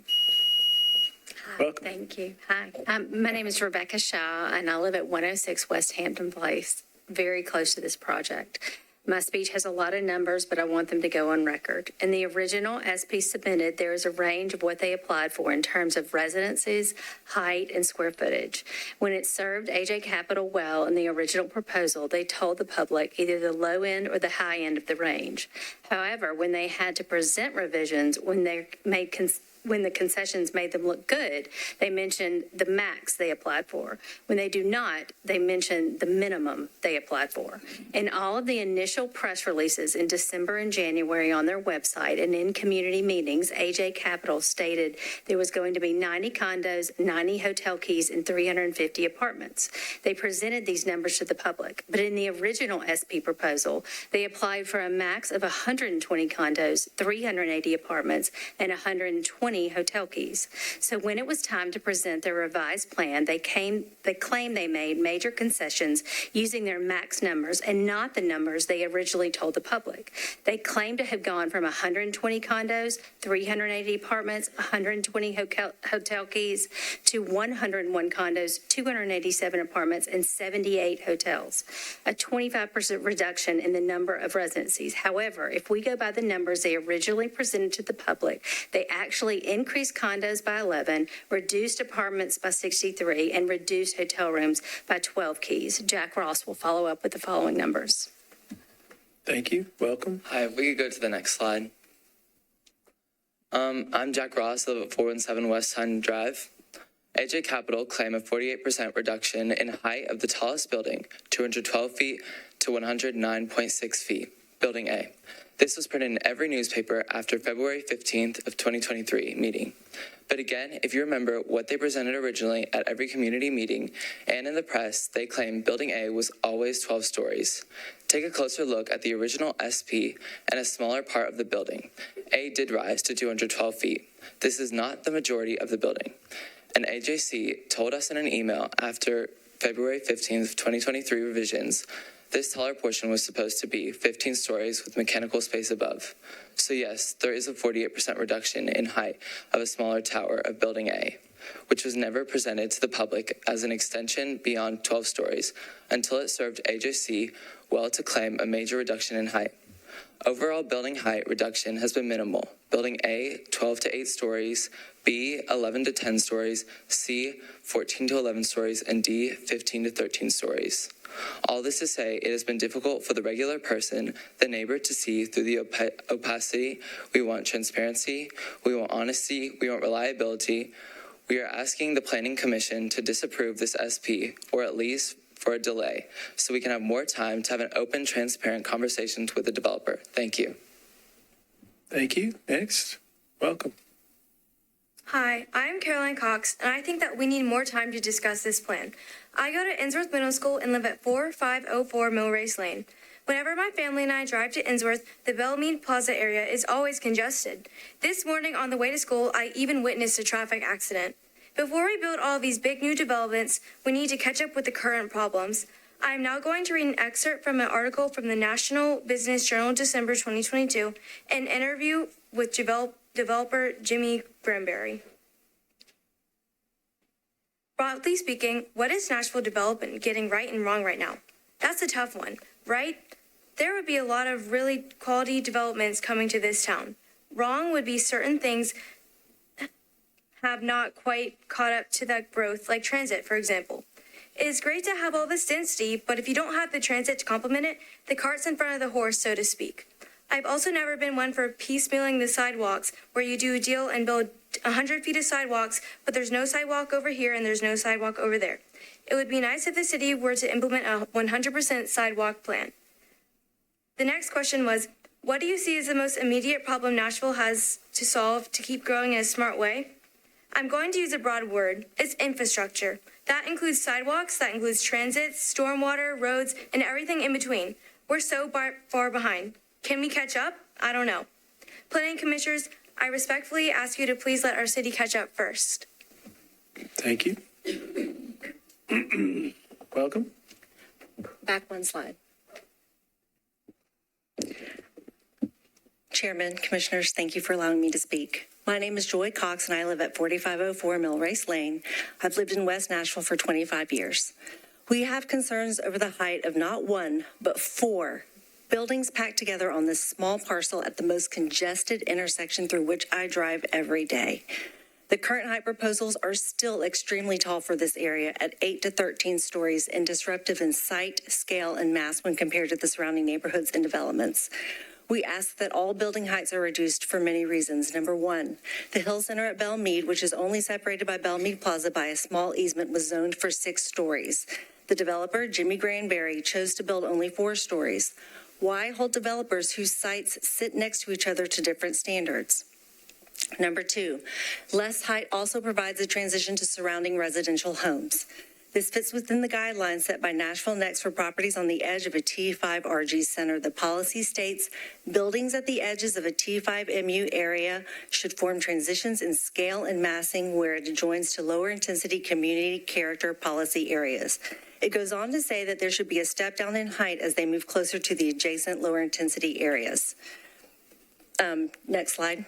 Welcome. Thank you. Hi, my name is Rebecca Shaw, and I live at 106 West Hampton Place, very close to this project. My speech has a lot of numbers, but I want them to go on record. In the original SP submitted, there is a range of what they applied for in terms of residencies, height, and square footage. When it served AJ Capital well in the original proposal, they told the public either the low end or the high end of the range. However, when they had to present revisions, when the concessions made them look good, they mentioned the max they applied for. When they do not, they mention the minimum they applied for. In all of the initial press releases in December and January on their website and in community meetings, AJ Capital stated there was going to be 90 condos, 90 hotel keys, and 350 apartments. They presented these numbers to the public, but in the original SP proposal, they applied for a max of 120 condos, 380 apartments, and 120 hotel keys. So when it was time to present their revised plan, they claimed they made major concessions using their max numbers and not the numbers they originally told the public. They claimed to have gone from 120 condos, 380 apartments, 120 hotel keys to 101 condos, 287 apartments, and 78 hotels, a 25% reduction in the number of residencies. However, if we go by the numbers they originally presented to the public, they actually increased condos by 11, reduced apartments by 63, and reduced hotel rooms by 12 keys. Jack Ross will follow up with the following numbers. Thank you. Welcome. Hi, we could go to the next slide. I'm Jack Ross, I live at 417 West Sun Drive. AJ Capital claim a 48% reduction in height of the tallest building, 212 feet to 109.6 feet, Building A. This was printed in every newspaper after February 15th of 2023 meeting. But again, if you remember what they presented originally at every community meeting and in the press, they claimed Building A was always 12 stories. Take a closer look at the original SP and a smaller part of the building. A did rise to 212 feet. This is not the majority of the building. And AJC told us in an email after February 15th, 2023 revisions, this taller portion was supposed to be 15 stories with mechanical space above. So yes, there is a 48% reduction in height of a smaller tower of Building A, which was never presented to the public as an extension beyond 12 stories until it served AJC well to claim a major reduction in height. Overall building height reduction has been minimal. Building A, 12 to 8 stories, B, 11 to 10 stories, C, 14 to 11 stories, and D, 15 to 13 stories. All this to say, it has been difficult for the regular person, the neighbor, to see through the opacity. We want transparency, we want honesty, we want reliability. We are asking the Planning Commission to disapprove this SP, or at least for a delay, so we can have more time to have an open, transparent conversation with the developer. Thank you. Thank you. Next. Welcome. Hi, I'm Caroline Cox, and I think that we need more time to discuss this plan. I go to Innsworth Middle School and live at 4504 Millrace Lane. Whenever my family and I drive to Innsworth, the Meade Plaza area is always congested. This morning on the way to school, I even witnessed a traffic accident. Before we build all these big new developments, we need to catch up with the current problems. I am now going to read an excerpt from an article from the National Business Journal, December 2022, an interview with developer Jimmy Granberry. Broadly speaking, what is Nashville development getting right and wrong right now? That's a tough one, right? There would be a lot of really quality developments coming to this town. Wrong would be certain things have not quite caught up to that growth, like transit, for example. It is great to have all this density, but if you don't have the transit to complement it, the cart's in front of the horse, so to speak. I've also never been one for piecemealing the sidewalks, where you do a deal and build 100 feet of sidewalks, but there's no sidewalk over here and there's no sidewalk over there. It would be nice if the city were to implement a 100% sidewalk plan. The next question was, what do you see as the most immediate problem Nashville has to solve to keep growing in a smart way? I'm going to use a broad word. It's infrastructure. That includes sidewalks, that includes transit, stormwater, roads, and everything in between. We're so far behind. Can we catch up? I don't know. Planning commissioners, I respectfully ask you to please let our city catch up first. Thank you. Welcome. Back one slide. Chairman, commissioners, thank you for allowing me to speak. My name is Joy Cox, and I live at 4504 Millrace Lane. I've lived in West Nashville for 25 years. We have concerns over the height of not one, but 4 Buildings packed together on this small parcel at the most congested intersection through which I drive every day. The current height proposals are still extremely tall for this area at 8 to 13 stories and disruptive in sight, scale, and mass when compared to the surrounding neighborhoods and developments. We ask that all building heights are reduced for many reasons. Number one, the Hill Center at Meade, which is only separated by Meade Plaza by a small easement, was zoned for 6 stories. The developer, Jimmy Granberry, chose to build only 4 stories. Why hold developers whose sites sit next to each other to different standards? Number two, less height also provides a transition to surrounding residential homes. This fits within the guidelines set by Nashville Next for properties on the edge of a T5 RG center. The policy states buildings at the edges of a T5 MU area should form transitions in scale and massing where it adjoins to lower intensity community character policy areas. It goes on to say that there should be a step down in height as they move closer to the adjacent lower intensity areas. Next slide.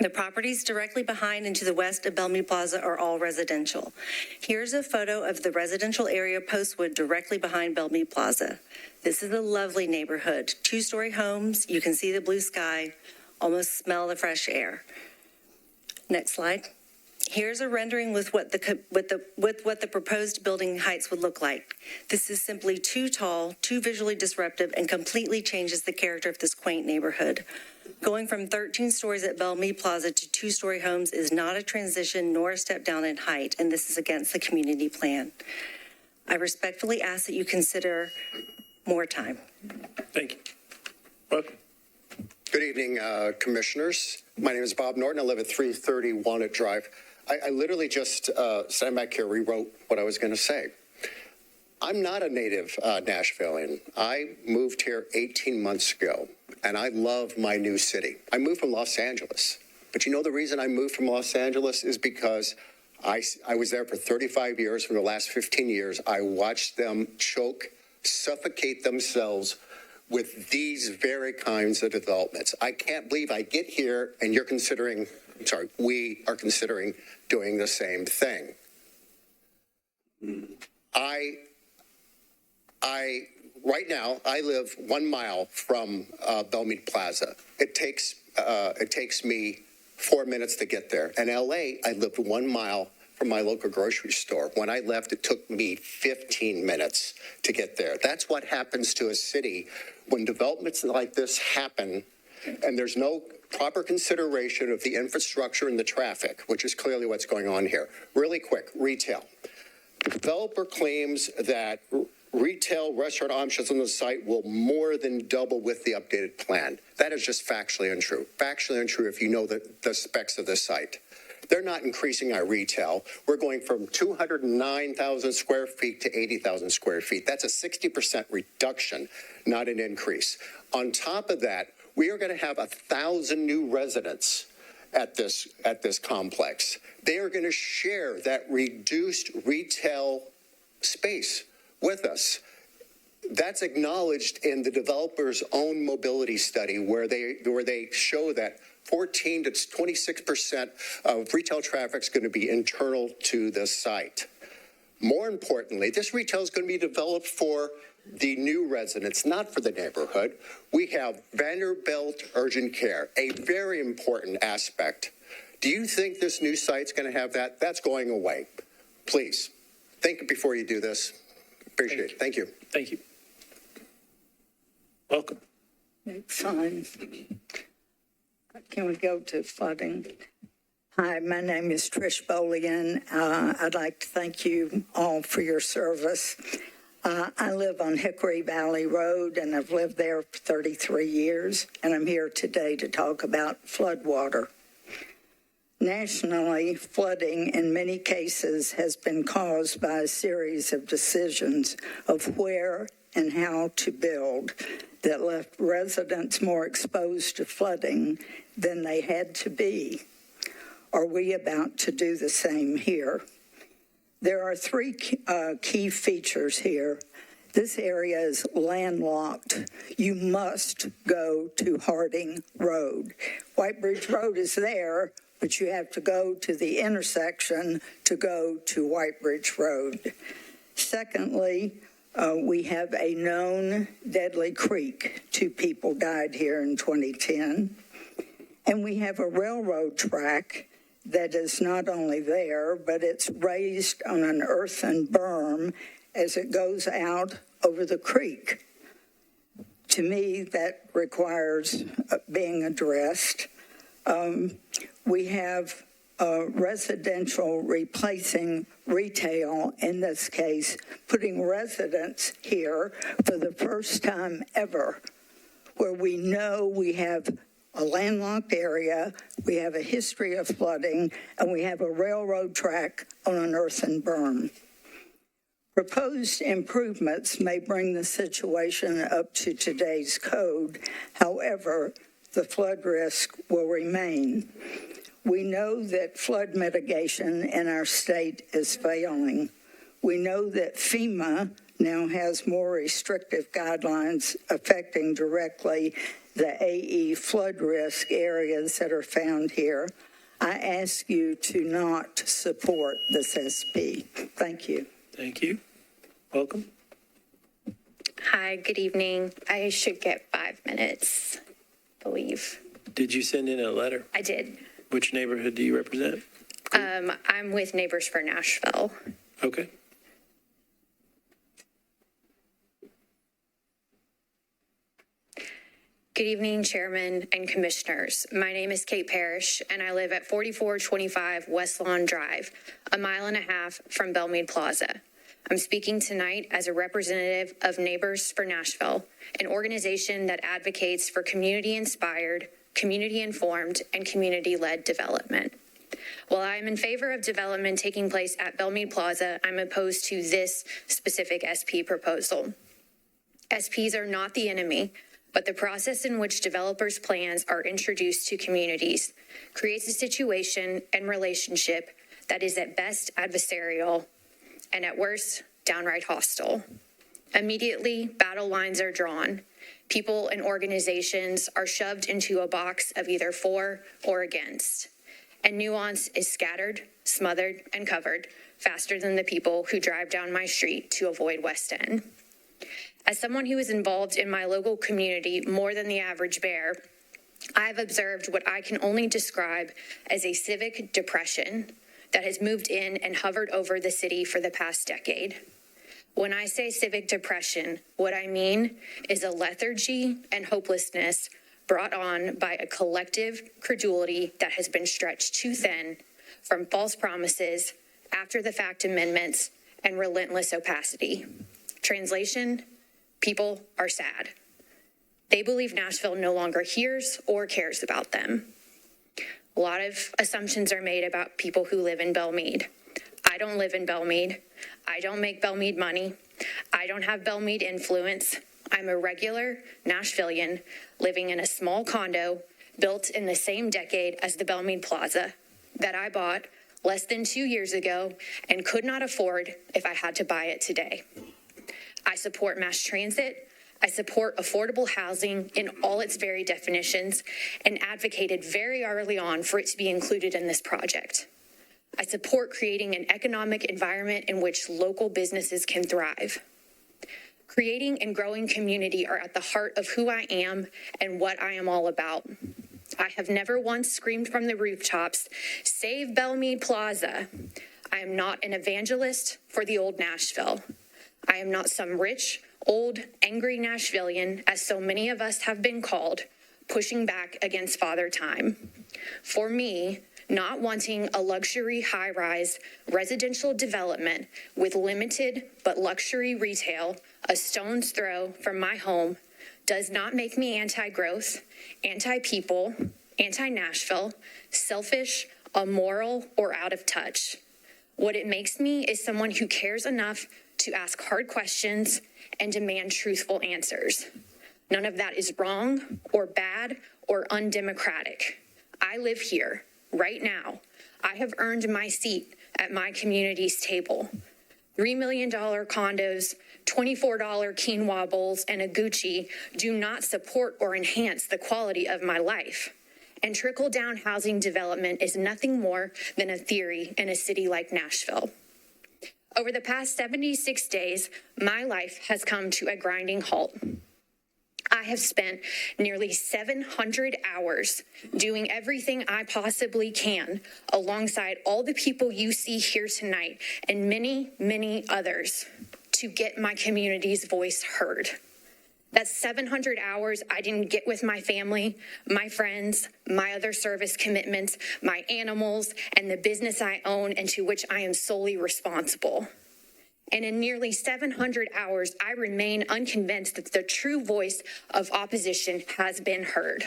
The properties directly behind and to the west of Meade Plaza are all residential. Here's a photo of the residential area Postwood directly behind Meade Plaza. This is a lovely neighborhood. 2-story homes, you can see the blue sky, almost smell the fresh air. Next slide. Here's a rendering with what the proposed building heights would look like. This is simply too tall, too visually disruptive, and completely changes the character of this quaint neighborhood. Going from 13 stories at Meade Plaza to 2-story homes is not a transition nor a step down in height, and this is against the community plan. I respectfully ask that you consider more time. Thank you. Welcome. Good evening, commissioners. My name is Bob Norton. I live at 330 Walnut Drive. I literally just, standing back here, rewrote what I was going to say. I'm not a native Nashvilleian. I moved here 18 months ago, and I love my new city. I moved from Los Angeles. But you know the reason I moved from Los Angeles is because I was there for 35 years. For the last 15 years, I watched them choke, suffocate themselves with these very kinds of developments. I can't believe I get here and you're considering, we are considering doing the same thing. Right now, I live 1 mile from Meade Plaza. It takes me 4 minutes to get there. In LA, I lived 1 mile from my local grocery store. When I left, it took me 15 minutes to get there. That's what happens to a city when developments like this happen and there's no proper consideration of the infrastructure and the traffic, which is clearly what's going on here. Really quick, retail. The developer claims that retail restaurant options on the site will more than double with the updated plan. That is just factually untrue. Factually untrue if you know the specs of the site. They're not increasing our retail. We're going from 209,000 square feet to 80,000 square feet. That's a 60% reduction, not an increase. On top of that, we are going to have 1,000 new residents at this complex. They are going to share that reduced retail space with us. That's acknowledged in the developer's own mobility study where they show that 14 to 26% of retail traffic is going to be internal to the site. More importantly, this retail is going to be developed for the new residents, not for the neighborhood. We have Vanderbilt Urgent Care, a very important aspect. Do you think this new site's going to have that? That's going away. Please, think before you do this. Appreciate it. Thank you. Thank you. Welcome. Next time. Can we go to flooding? Hi, my name is Trish Bolian. I'd like to thank you all for your service. I live on Hickory Valley Road, and I've lived there for 33 years, and I'm here today to talk about floodwater. Nationally, flooding in many cases has been caused by a series of decisions of where and how to build that left residents more exposed to flooding than they had to be. Are we about to do the same here? There are three key features here. This area is landlocked. You must go to Harding Road. White Bridge Road is there, but you have to go to the intersection to go to White Bridge Road. Secondly, We have a known deadly creek. 2 people died here in 2010. And we have a railroad track that is not only there, but it's raised on an earthen berm as it goes out over the creek. To me, that requires being addressed. We have residential replacing retail, in this case, putting residents here for the first time ever, where we know we have a landlocked area, we have a history of flooding, and we have a railroad track on an earthen berm. Proposed improvements may bring the situation up to today's code. However, the flood risk will remain. We know that flood mitigation in our state is failing. We know that FEMA now has more restrictive guidelines affecting directly the AE flood risk areas that are found here. I ask you to not support this SP. Thank you. Thank you. Welcome. Hi, good evening. I should get 5 minutes, I believe. Did you send in a letter? I did. Which neighborhood do you represent? I'm with Neighbors for Nashville. Okay. Good evening, Chairman and Commissioners. My name is Kate Parrish, and I live at 4425 West Lawn Drive, a mile and a half from Meade Plaza. I'm speaking tonight as a representative of Neighbors for Nashville, an organization that advocates for community-inspired, community-informed, and community-led development. While I am in favor of development taking place at Meade Plaza, I'm opposed to this specific SP proposal. SPs are not the enemy, but the process in which developers' plans are introduced to communities creates a situation and relationship that is at best adversarial and at worst downright hostile. Immediately, battle lines are drawn. People and organizations are shoved into a box of either for or against. And nuance is scattered, smothered, and covered faster than the people who drive down my street to avoid West End. As someone who is involved in my local community more than the average bear, I've observed what I can only describe as a civic depression that has moved in and hovered over the city for the past decade. When I say civic depression, what I mean is a lethargy and hopelessness brought on by a collective credulity that has been stretched too thin from false promises, after-the-fact amendments, and relentless opacity. Translation: people are sad. They believe Nashville no longer hears or cares about them. A lot of assumptions are made about people who live in Meade. I don't live in Meade. I don't make Meade money. I don't have Meade influence. I'm a regular Nashvilleian living in a small condo built in the same decade as the Meade Plaza that I bought less than 2 years ago and could not afford if I had to buy it today. I support mass transit. I support affordable housing in all its very definitions and advocated very early on for it to be included in this project. I support creating an economic environment in which local businesses can thrive. Creating and growing community are at the heart of who I am and what I am all about. I have never once screamed from the rooftops, "Save Meade Plaza." I am not an evangelist for the old Nashville. I am not some rich, old, angry Nashvilleian, as so many of us have been called, pushing back against Father Time. For me, not wanting a luxury high-rise residential development with limited but luxury retail a stone's throw from my home does not make me anti-growth, anti-people, anti-Nashville, selfish, immoral, or out of touch. What it makes me is someone who cares enough to ask hard questions and demand truthful answers. None of that is wrong or bad or undemocratic. I live here right now. I have earned my seat at my community's table. $3 million condos, $24 quinoa bowls, and a Gucci do not support or enhance the quality of my life. And trickle-down housing development is nothing more than a theory in a city like Nashville. Over the past 76 days, my life has come to a grinding halt. I have spent nearly 700 hours doing everything I possibly can alongside all the people you see here tonight and many, many others to get my community's voice heard. That's 700 hours I didn't get with my family, my friends, my other service commitments, my animals, and the business I own and to which I am solely responsible. And in nearly 700 hours, I remain unconvinced that the true voice of opposition has been heard.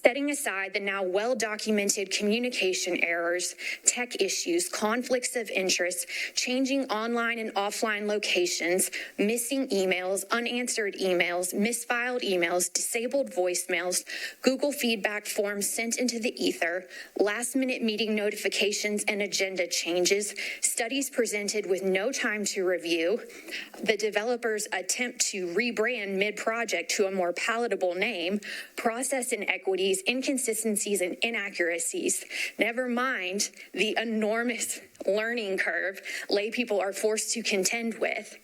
Setting aside the now well-documented communication errors, tech issues, conflicts of interest, changing online and offline locations, missing emails, unanswered emails, misfiled emails, disabled voicemails, Google feedback forms sent into the ether, last-minute meeting notifications and agenda changes, studies presented with no time to review, the developer's attempt to rebrand mid-project to a more palatable name, process inequities, inconsistencies, and inaccuracies, never mind the enormous learning curve lay people are forced to contend with.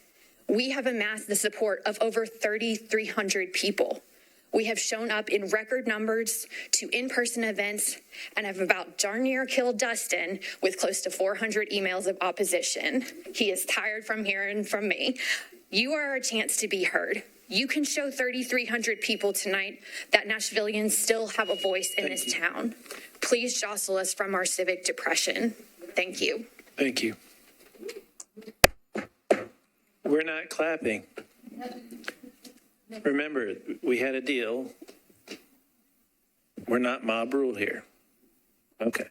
We have amassed the support of over 3,300 people. We have shown up in record numbers to in-person events and have about darn near killed Dustin with close to 400 emails of opposition. He is tired from hearing from me. You are our chance to be heard. You can show 3,300 people tonight that Nashvillians still have a voice in this town. Please jostle us from our civic depression. Thank you. Thank you. We're not clapping. Remember, we had a deal. We're not mob rule here. Okay.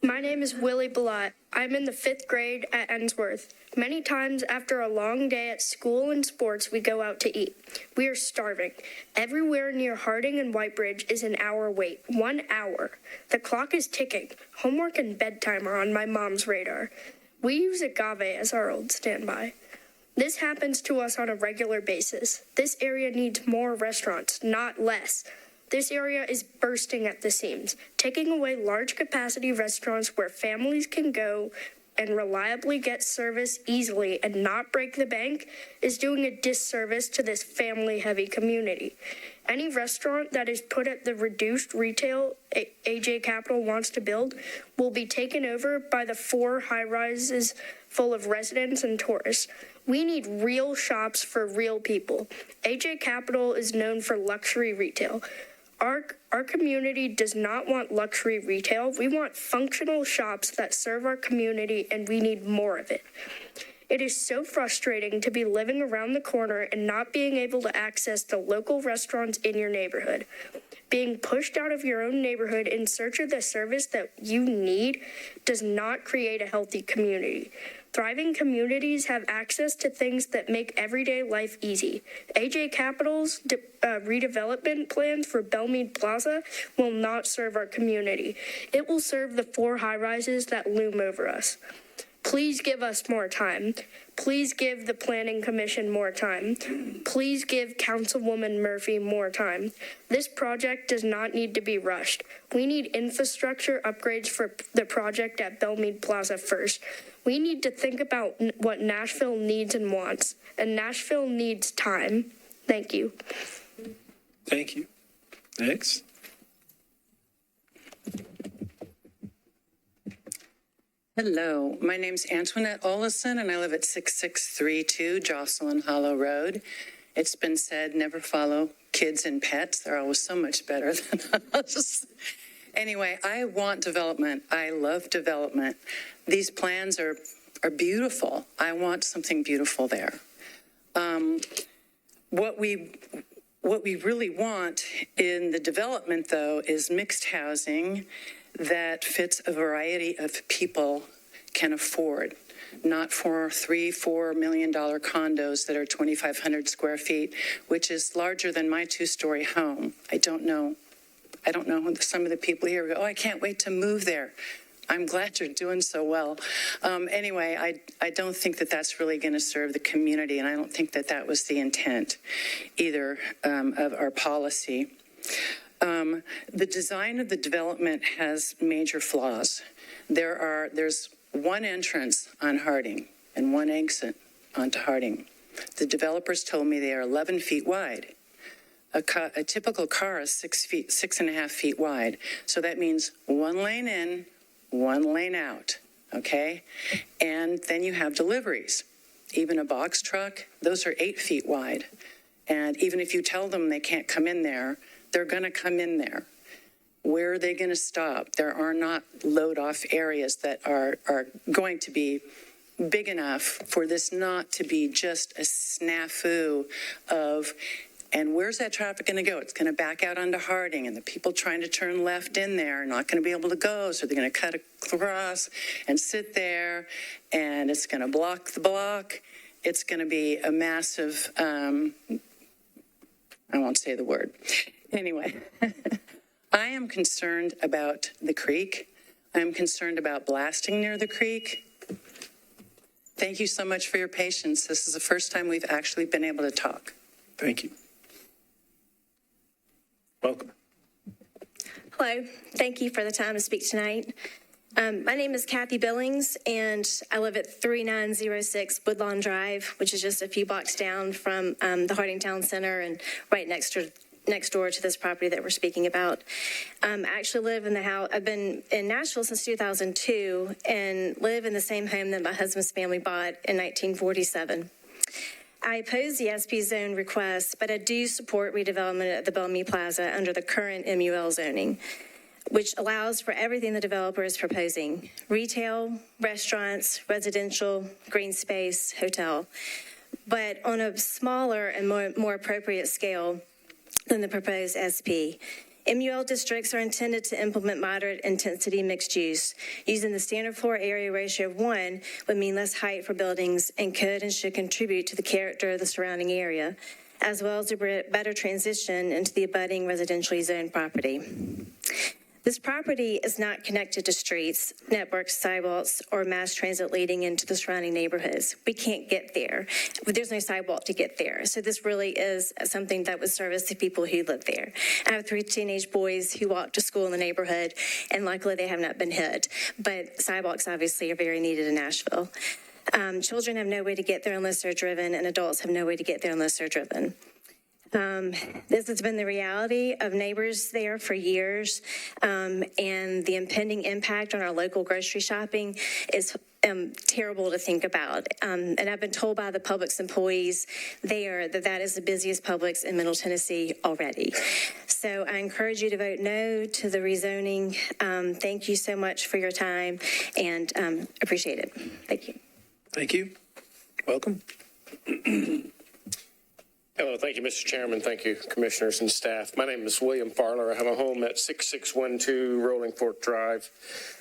My name is Willie Ballot. I'm in the 5th grade at Ensworth. Many times after a long day at school and sports, we go out to eat. We are starving. Everywhere near Harding and Whitebridge is an hour wait. 1 hour. The clock is ticking. Homework and bedtime are on my mom's radar. We use agave as our old standby. This happens to us on a regular basis. This area needs more restaurants, not less. This area is bursting at the seams. Taking away large capacity restaurants where families can go and reliably get service easily and not break the bank is doing a disservice to this family-heavy community. Any restaurant that is put at the reduced retail AJ Capital wants to build will be taken over by the 4 high-rises full of residents and tourists. We need real shops for real people. AJ Capital is known for luxury retail. Our community does not want luxury retail. We want functional shops that serve our community, and we need more of it. It is so frustrating to be living around the corner and not being able to access the local restaurants in your neighborhood. Being pushed out of your own neighborhood in search of the service that you need does not create a healthy community. Thriving communities have access to things that make everyday life easy. AJ Capital's redevelopment plans for Meade Plaza will not serve our community. It will serve the 4 high-rises that loom over us. Please give us more time. Please give the Planning Commission more time. Please give Councilwoman Murphy more time. This project does not need to be rushed. We need infrastructure upgrades for the project at Meade Plaza first. We need to think about what Nashville needs and wants, and Nashville needs time. Thank you. Thank you. Next. Hello, my name's Antoinette Olison, and I live at 6632 Jocelyn Hollow Road. It's been said, never follow kids and pets. They're always so much better than us. Anyway, I want development. I love development. These plans are beautiful. I want something beautiful there. What we really want in the development, though, is mixed housing that fits a variety of people can afford, not for $3-4 million condos that are 2,500 square feet, which is larger than my 2-story home. I don't know some of the people here go, oh, I can't wait to move there. I'm glad you're doing so well. Anyway, I don't think that that's really going to serve the community, and I don't think that that was the intent either of our policy. The design of the development has major flaws. There's one entrance on Harding and one exit onto Harding. The developers told me they are 11 feet wide. A typical car is 6.5 feet wide. So that means one lane in, one lane out, okay? And then you have deliveries. Even a box truck, those are 8 feet wide. And even if you tell them they can't come in there, they're going to come in there. Where are they going to stop? There are not load-off areas that are going to be big enough for this not to be just a snafu of, and where's that traffic going to go? It's going to back out onto Harding, and the people trying to turn left in there are not going to be able to go, so they're going to cut across and sit there, and it's going to block the block. It's going to be a massive, I won't say the word. Anyway, I am concerned about the creek. I am concerned about blasting near the creek. Thank you so much for your patience. This is the first time we've actually been able to talk. Thank you. Welcome. Hello. Thank you for the time to speak tonight. My name is Kathy Billings, and I live at 3906 Woodlawn Drive, which is just a few blocks down from the Harding Town Center and right next door to this property that we're speaking about. I actually live in the house. I've been in Nashville since 2002 and live in the same home that my husband's family bought in 1947. I oppose the SP zone request, but I do support redevelopment of the Meade Plaza under the current MUL zoning, which allows for everything the developer is proposing: retail, restaurants, residential, green space, hotel, but on a smaller and more appropriate scale than the proposed SP. MUL districts are intended to implement moderate intensity mixed use. Using the standard floor area ratio of 1 would mean less height for buildings and could and should contribute to the character of the surrounding area, as well as a better transition into the abutting residentially zoned property. This property is not connected to streets, networks, sidewalks, or mass transit leading into the surrounding neighborhoods. We can't get there. There's no sidewalk to get there. So this really is something that would service the people who live there. I have 3 teenage boys who walk to school in the neighborhood, and luckily they have not been hit. But sidewalks obviously are very needed in Nashville. Children have no way to get there unless they're driven, and adults have no way to get there unless they're driven. This has been the reality of neighbors there for years, and the impending impact on our local grocery shopping is terrible to think about. And I've been told by the Publix employees there that is the busiest Publix in Middle Tennessee already. So I encourage you to vote no to the rezoning. Thank you so much for your time, and appreciate it. Thank you. Thank you. Welcome. Hello, thank you, Mr. Chairman. Thank you, commissioners and staff. My name is William Farler. I have a home at 6612 Rolling Fork Drive,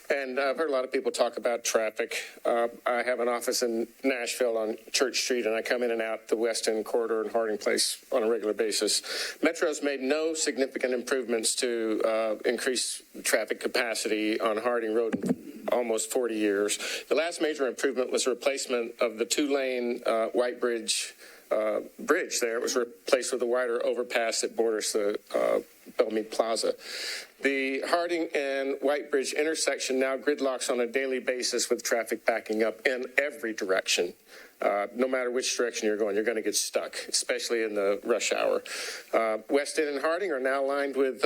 and I've heard a lot of people talk about traffic. I have an office in Nashville on Church Street, and I come in and out the West End Corridor and Harding Place on a regular basis. Metro's made no significant improvements to increase traffic capacity on Harding Road in almost 40 years. The last major improvement was the replacement of the 2-lane White Bridge there. It was replaced with a wider overpass that borders the Meade Plaza. The Harding and White Bridge intersection now gridlocks on a daily basis with traffic backing up in every direction. No matter which direction you're going to get stuck, especially in the rush hour. West End and Harding are now lined with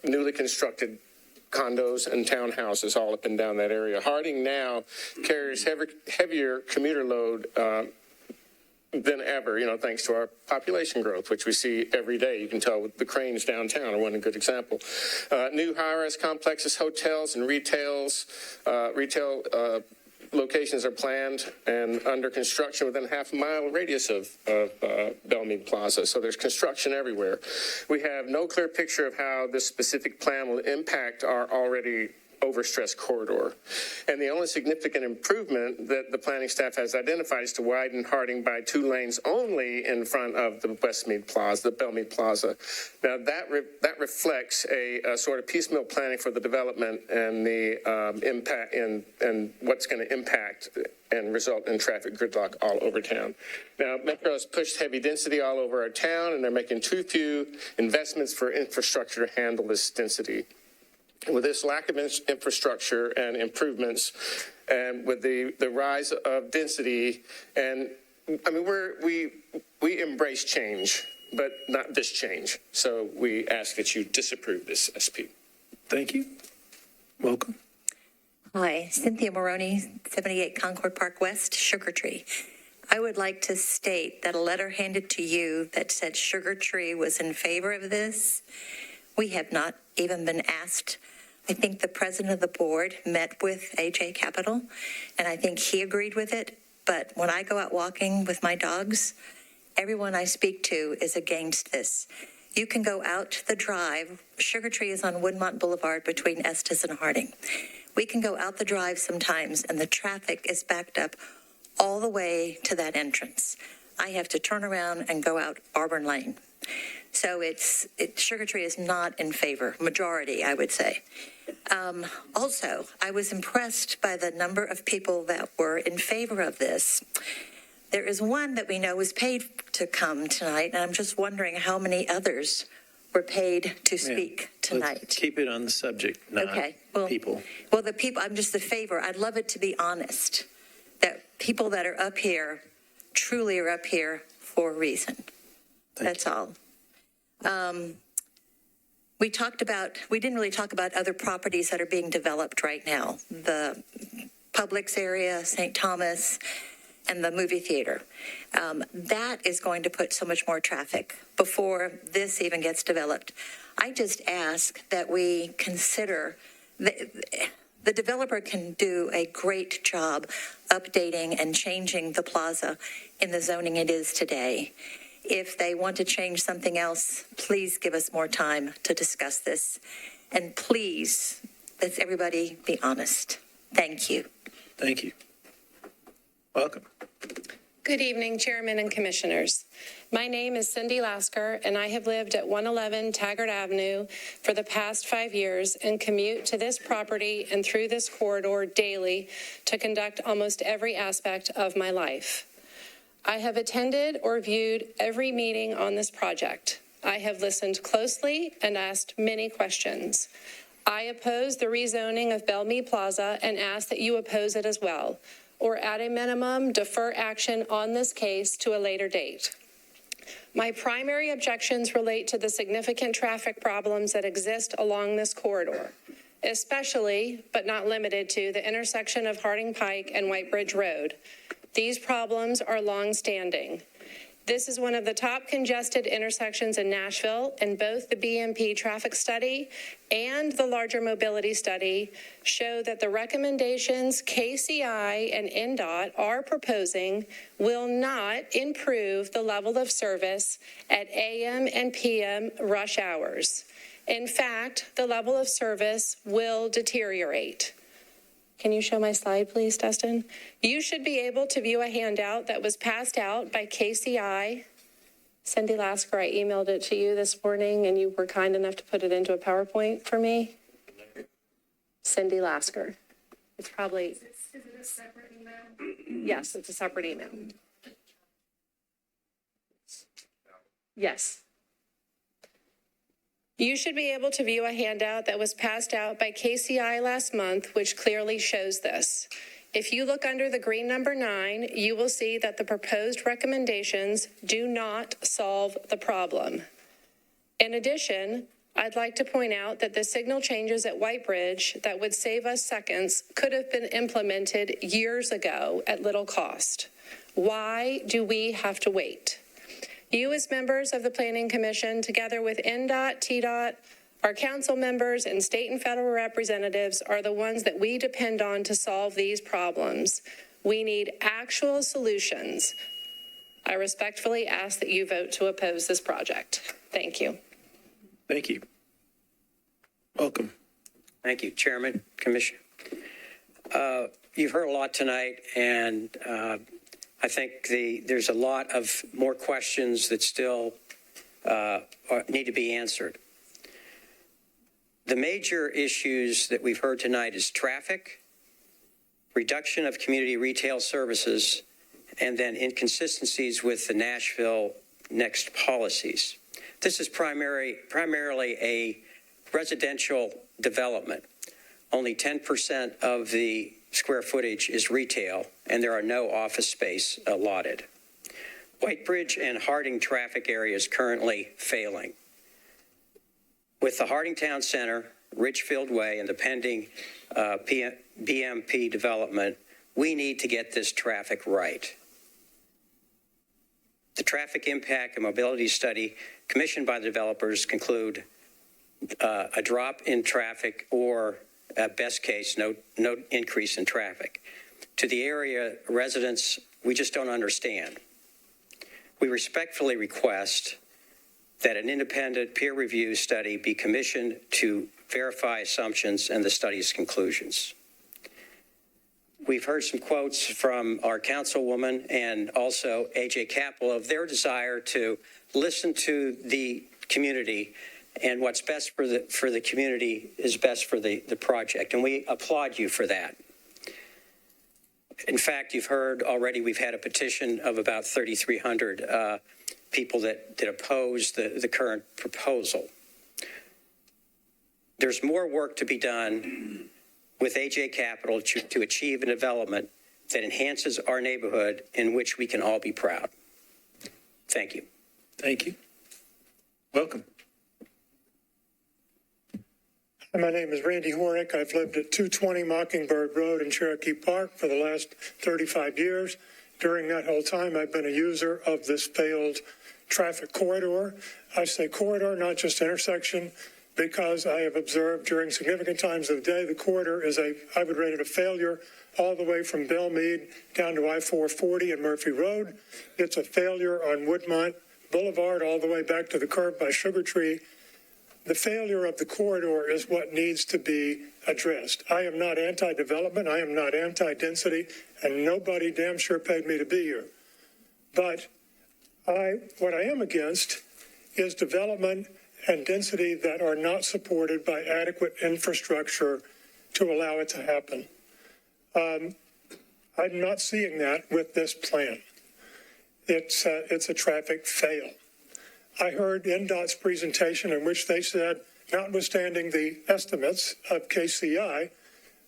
newly constructed condos and townhouses all up and down that area. Harding now carries heavier commuter load than ever, thanks to our population growth, which we see every day. You can tell with the cranes downtown are one good example. New high-rise complexes, hotels, and retail locations are planned and under construction within a half-mile radius of Meade Plaza. So there's construction everywhere. We have no clear picture of how this specific plan will impact our already overstressed corridor. And the only significant improvement that the planning staff has identified is to widen Harding by 2 lanes only in front of the Meade Plaza, the Meade Plaza. Now that reflects a sort of piecemeal planning for the development and the impact and what's going to impact and result in traffic gridlock all over town. Now, Metro has pushed heavy density all over our town, and they're making too few investments for infrastructure to handle this density. With this lack of infrastructure and improvements, and with the rise of density, and I mean, we embrace change, but not this change. So we ask that you disapprove this SP. Thank you. Welcome. Hi, Cynthia Maroney, 78 Concord Park West, Sugar Tree. I would like to state that a letter handed to you that said Sugar Tree was in favor of this. We have not even been asked. I think the president of the board met with AJ Capital, and I think he agreed with it. But when I go out walking with my dogs, everyone I speak to is against this. You can go out the drive. Sugar Tree is on Woodmont Boulevard between Estes and Harding. We can go out the drive sometimes, and the traffic is backed up all the way to that entrance. I have to turn around and go out Auburn Lane. So Sugar Tree is not in favor, majority, I would say. Also, I was impressed by the number of people that were in favor of this. There is one that we know was paid to come tonight, and I'm just wondering how many others were paid to speak tonight. Let's keep it on the subject, not people. Well, the people, I'm just the favor. I'd love it to be honest, that people that are up here truly are up here for a reason. That's all. We didn't really talk about other properties that are being developed right now. The Publix area, St. Thomas, and the movie theater. That is going to put so much more traffic before this even gets developed. I just ask that we consider the developer can do a great job updating and changing the plaza in the zoning it is today. If they want to change something else, please give us more time to discuss this. And please, let's everybody be honest. Thank you. Thank you. Welcome. Good evening, Chairman and Commissioners. My name is Cindy Lasker, and I have lived at 111 Taggart Avenue for the past 5 years and commute to this property and through this corridor daily to conduct almost every aspect of my life. I have attended or viewed every meeting on this project. I have listened closely and asked many questions. I oppose the rezoning of Meade Plaza and ask that you oppose it as well, or at a minimum, defer action on this case to a later date. My primary objections relate to the significant traffic problems that exist along this corridor, especially, but not limited to, the intersection of Harding Pike and White Bridge Road. These problems are long-standing. This is one of the top congested intersections in Nashville, and both the BMP traffic study and the larger mobility study show that the recommendations KCI and NDOT are proposing will not improve the level of service at AM and PM rush hours. In fact, the level of service will deteriorate. Can you show my slide, please, Dustin? You should be able to view a handout that was passed out by KCI. Cindy Lasker, I emailed it to you this morning, and you were kind enough to put it into a PowerPoint for me. Cindy Lasker. It's probably... Is it a separate email? Yes, it's a separate email. Yes. You should be able to view a handout that was passed out by KCI last month, which clearly shows this. If you look under the green number 9, you will see that the proposed recommendations do not solve the problem. In addition, I'd like to point out that the signal changes at White Bridge that would save us seconds could have been implemented years ago at little cost. Why do we have to wait? You as members of the Planning Commission, together with NDOT, TDOT, our council members and state and federal representatives are the ones that we depend on to solve these problems. We need actual solutions. I respectfully ask that you vote to oppose this project. Thank you. Thank you. Welcome. Thank you, Chairman, Commissioner. You've heard a lot tonight, and I think there's a lot of more questions that still need to be answered. The major issues that we've heard tonight is traffic, reduction of community retail services, and then inconsistencies with the Nashville Next policies. This is primarily a residential development. Only 10% of the square footage is retail, and there are no office space allotted. Whitebridge and Harding traffic areas currently failing. With the Harding Town Center, Ridgefield Way, and the pending BMP development, we need to get this traffic right. The traffic impact and mobility study commissioned by the developers conclude a drop in traffic or, at best case, no increase in traffic. To the area residents, we just don't understand. We respectfully request that an independent peer review study be commissioned to verify assumptions and the study's conclusions. We've heard some quotes from our councilwoman and also AJ Capital of their desire to listen to the community, and what's best for the community is best for the project, and we applaud you for that. In fact, you've heard already we've had a petition of about 3,300 people that oppose the current proposal. There's more work to be done with AJ Capital to achieve a development that enhances our neighborhood in which we can all be proud. Thank you. Thank you. Welcome. My name is Randy Hornick. I've lived at 220 Mockingbird Road in Cherokee Park for the last 35 years. During that whole time, I've been a user of this failed traffic corridor. I say corridor, not just intersection, because I have observed during significant times of the day, the corridor is I would rate it a failure all the way from Meade down to I-440 and Murphy Road. It's a failure on Woodmont Boulevard all the way back to the curb by Sugar Tree. The failure of the corridor is what needs to be addressed. I am not anti-development. I am not anti-density, and nobody damn sure paid me to be here. But what I am against is development and density that are not supported by adequate infrastructure to allow it to happen. I'm not seeing that with this plan. It's a traffic fail. I heard NDOT's presentation in which they said, notwithstanding the estimates of KCI,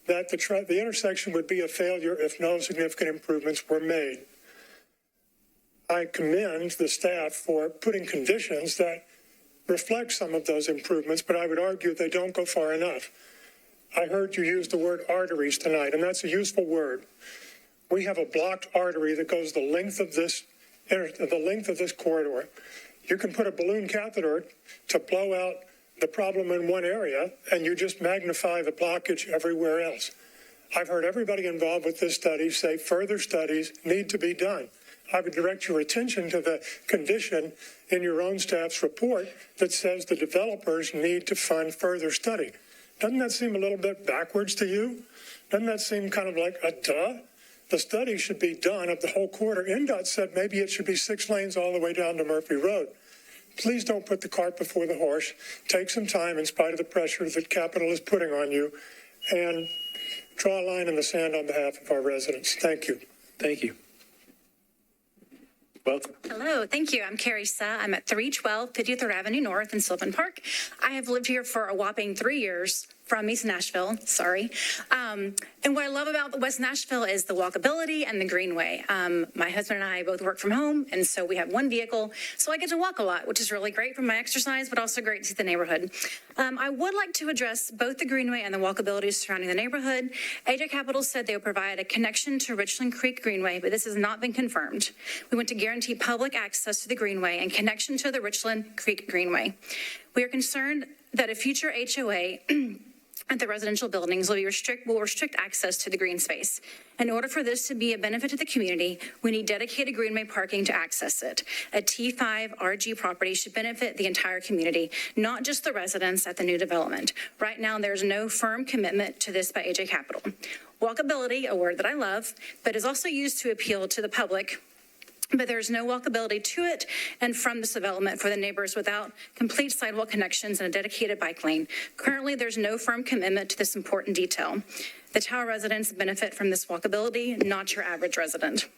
that the intersection would be a failure if no significant improvements were made. I commend the staff for putting conditions that reflect some of those improvements, but I would argue they don't go far enough. I heard you use the word arteries tonight, and that's a useful word. We have a blocked artery that goes the length of this corridor. You can put a balloon catheter to blow out the problem in one area, and you just magnify the blockage everywhere else. I've heard everybody involved with this study say further studies need to be done. I would direct your attention to the condition in your own staff's report that says the developers need to fund further study. Doesn't that seem a little bit backwards to you? Doesn't that seem kind of like a duh? The study should be done of the whole corridor. NDOT said maybe it should be 6 lanes all the way down to Murphy Road. Please don't put the cart before the horse. Take some time in spite of the pressure that capital is putting on you, and draw a line in the sand on behalf of our residents. Thank you. Thank you. Welcome. Hello, thank you. I'm Carrie Suh. I'm at 312 53rd Avenue North in Sylvan Park. I have lived here for a whopping 3 years from East Nashville, sorry. And what I love about West Nashville is the walkability and the greenway. My husband and I both work from home, and so we have one vehicle, so I get to walk a lot, which is really great for my exercise, but also great to see the neighborhood. I would like to address both the greenway and the walkability surrounding the neighborhood. AJ Capital said they would provide a connection to Richland Creek Greenway, but this has not been confirmed. We want to guarantee public access to the greenway and connection to the Richland Creek Greenway. We are concerned that a future HOA at the residential buildings will restrict access to the green space. In order for this to be a benefit to the community, we need dedicated greenway parking to access it. A T5 RG property should benefit the entire community, not just the residents at the new development. Right now, there's no firm commitment to this by AJ Capital. Walkability, a word that I love, but is also used to appeal to the public, but there's no walkability to it and from this development for the neighbors without complete sidewalk connections and a dedicated bike lane. Currently, there's no firm commitment to this important detail. The tower residents benefit from this walkability, not your average resident.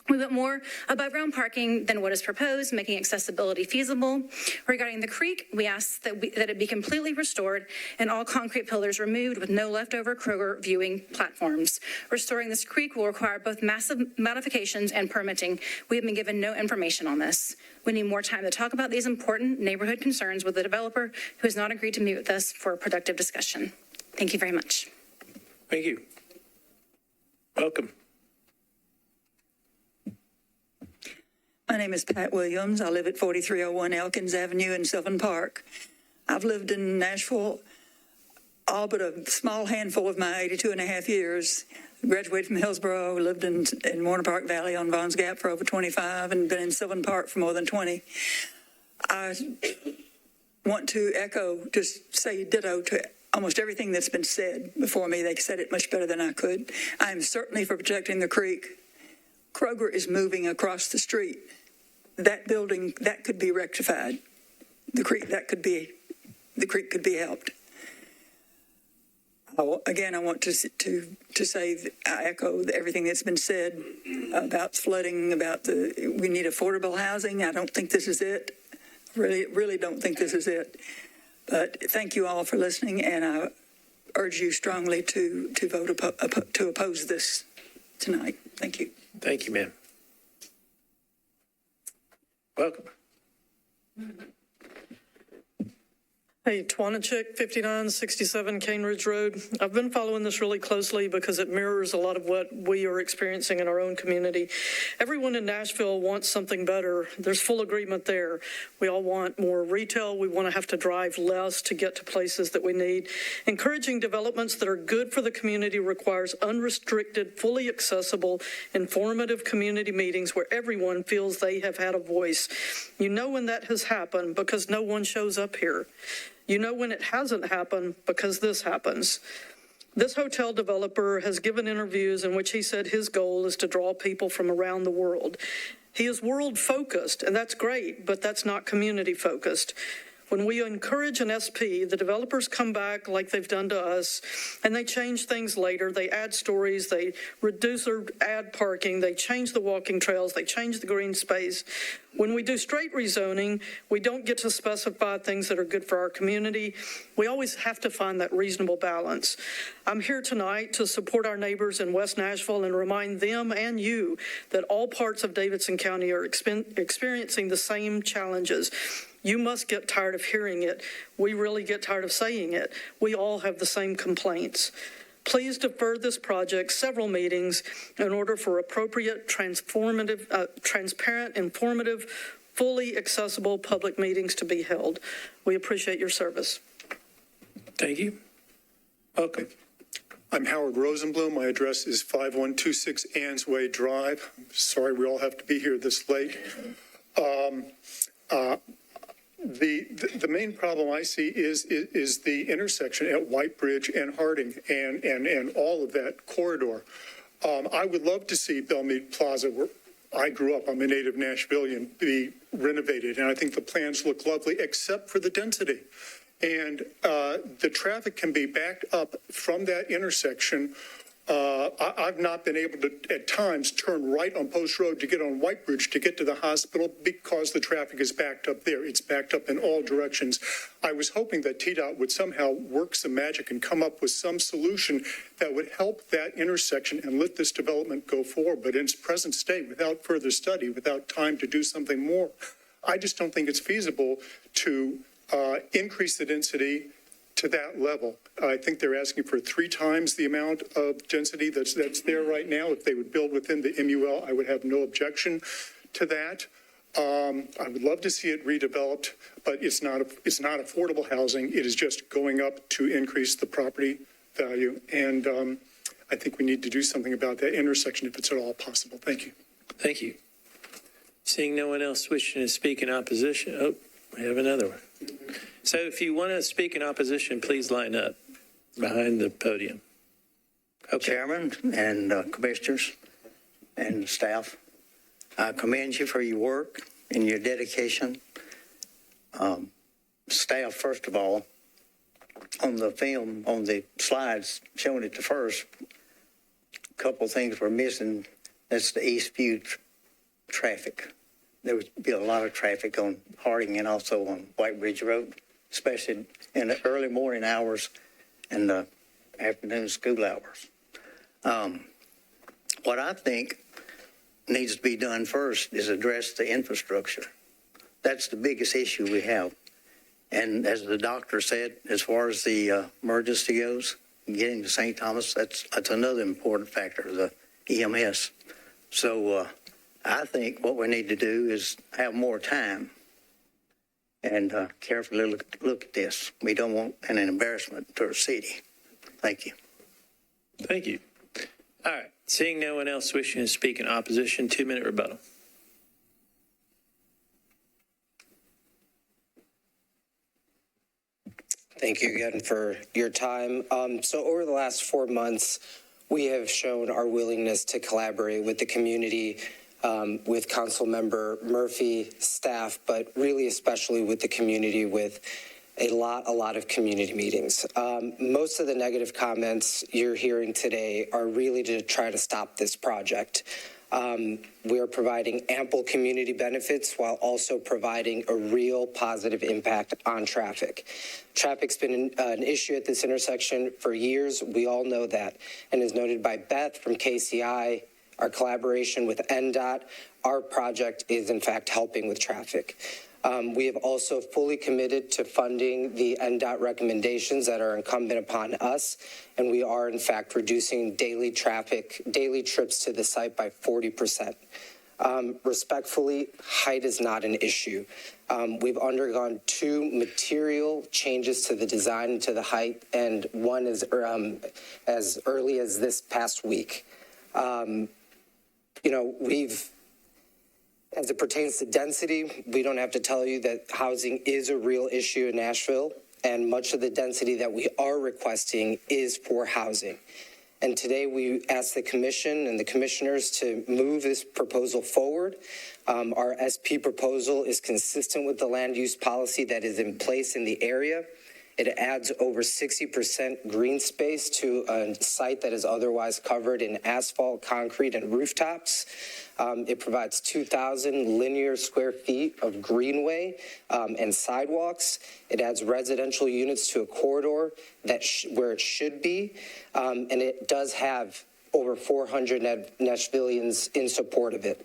We want more above-ground parking than what is proposed, making accessibility feasible. Regarding the creek, we ask that it be completely restored and all concrete pillars removed with no leftover Kroger viewing platforms. Restoring this creek will require both massive modifications and permitting. We have been given no information on this. We need more time to talk about these important neighborhood concerns with the developer who has not agreed to meet with us for a productive discussion. Thank you very much. Thank you. Welcome. My name is Pat Williams. I live at 4301 Elkins Avenue in Sylvan Park. I've lived in Nashville all but a small handful of my 82 and a half years. Graduated from Hillsborough, lived in Warner Park Valley on Vons Gap for over 25, and been in Sylvan Park for more than 20. I want to just say ditto to almost everything that's been said before me. They said it much better than I could. I am certainly for protecting the creek. Kroger is moving across the street. That building, that could be rectified. The creek could be helped. Again, I want to say, I echo everything that's been said about flooding, we need affordable housing. I don't think this is it. Really don't think this is it. But thank you all for listening, and I urge you strongly to vote to oppose this tonight. Thank you. Thank you, ma'am. Welcome. Hey, Twanachik, 5967 Cane Ridge Road. I've been following this really closely because it mirrors a lot of what we are experiencing in our own community. Everyone in Nashville wants something better. There's full agreement there. We all want more retail. We want to have to drive less to get to places that we need. Encouraging developments that are good for the community requires unrestricted, fully accessible, informative community meetings where everyone feels they have had a voice. You know when that has happened because no one shows up here. You know when it hasn't happened because this happens. This hotel developer has given interviews in which he said his goal is to draw people from around the world. He is world-focused, and that's great, but that's not community-focused. When we encourage an SP, the developers come back like they've done to us, and they change things later. They add stories, they reduce or add parking, they change the walking trails, they change the green space. When we do straight rezoning, we don't get to specify things that are good for our community. We always have to find that reasonable balance. I'm here tonight to support our neighbors in West Nashville and remind them and you that all parts of Davidson County are experiencing the same challenges. You must get tired of hearing it. We really get tired of saying it. We all have the same complaints. Please defer this project several meetings in order for appropriate, transparent, informative, fully accessible public meetings to be held. We appreciate your service. Thank you. Welcome. I'm Howard Rosenblum. My address is 5126 Answay Drive. I'm sorry we all have to be here this late. The main problem I see is the intersection at White Bridge and Harding and all of that corridor. I would love to see Meade Plaza, where I grew up, I'm a native Nashvilleian, be renovated, and I think the plans look lovely, except for the density. And the traffic can be backed up from that intersection. I've not been able to, at times, turn right on Post Road to get on White Bridge to get to the hospital because the traffic is backed up there. It's backed up in all directions. I was hoping that TDOT would somehow work some magic and come up with some solution that would help that intersection and let this development go forward. But in its present state, without further study, without time to do something more, I just don't think it's feasible to increase the density to that level. I think they're asking for 3 times the amount of density that's there right now. If they would build within the MUL, I would have no objection to that. I would love to see it redeveloped, but it's not affordable housing. It is just going up to increase the property value. And I think we need to do something about that intersection if it's at all possible. Thank you. Thank you. Seeing no one else wishing to speak in opposition. Oh, we have another one. So if you want to speak in opposition, please line up behind the podium. Okay. Chairman and commissioners and staff, I commend you for your work and your dedication. Staff, first of all, on the film, on the slides showing it the first, a couple of things were missing. That's the east view traffic. There would be a lot of traffic on Harding and also on White Ridge Road, especially in the early morning hours and the afternoon school hours. What I think needs to be done first is address the infrastructure. That's the biggest issue we have. And as the doctor said, as far as the emergency goes, getting to St. Thomas, that's another important factor, the EMS. So I think what we need to do is have more time and carefully look at this. We don't want an embarrassment to our city. Thank you. Thank you. All right. Seeing no one else wishing to speak in opposition, 2-minute rebuttal. Thank you again for your time. So over the last 4 months, we have shown our willingness to collaborate with the community, with Council Member Murphy, staff, but really especially with the community with a lot of community meetings. Most of the negative comments you're hearing today are really to try to stop this project. We are providing ample community benefits while also providing a real positive impact on traffic. Traffic's been an issue at this intersection for years. We all know that. And as noted by Beth from KCI, our collaboration with NDOT, our project is in fact helping with traffic. We have also fully committed to funding the NDOT recommendations that are incumbent upon us, and we are in fact reducing daily trips to the site by 40%. Respectfully, height is not an issue. We've undergone 2 material changes to the design and to the height, and one is as early as this past week. As it pertains to density, we don't have to tell you that housing is a real issue in Nashville, and much of the density that we are requesting is for housing. And today we ask the commission and the commissioners to move this proposal forward. Our SP proposal is consistent with the land use policy that is in place in the area. It adds over 60% green space to a site that is otherwise covered in asphalt, concrete, and rooftops. It provides 2,000 linear square feet of greenway and sidewalks. It adds residential units to a corridor where it should be, and it does have over 400 Nashvillians in support of it.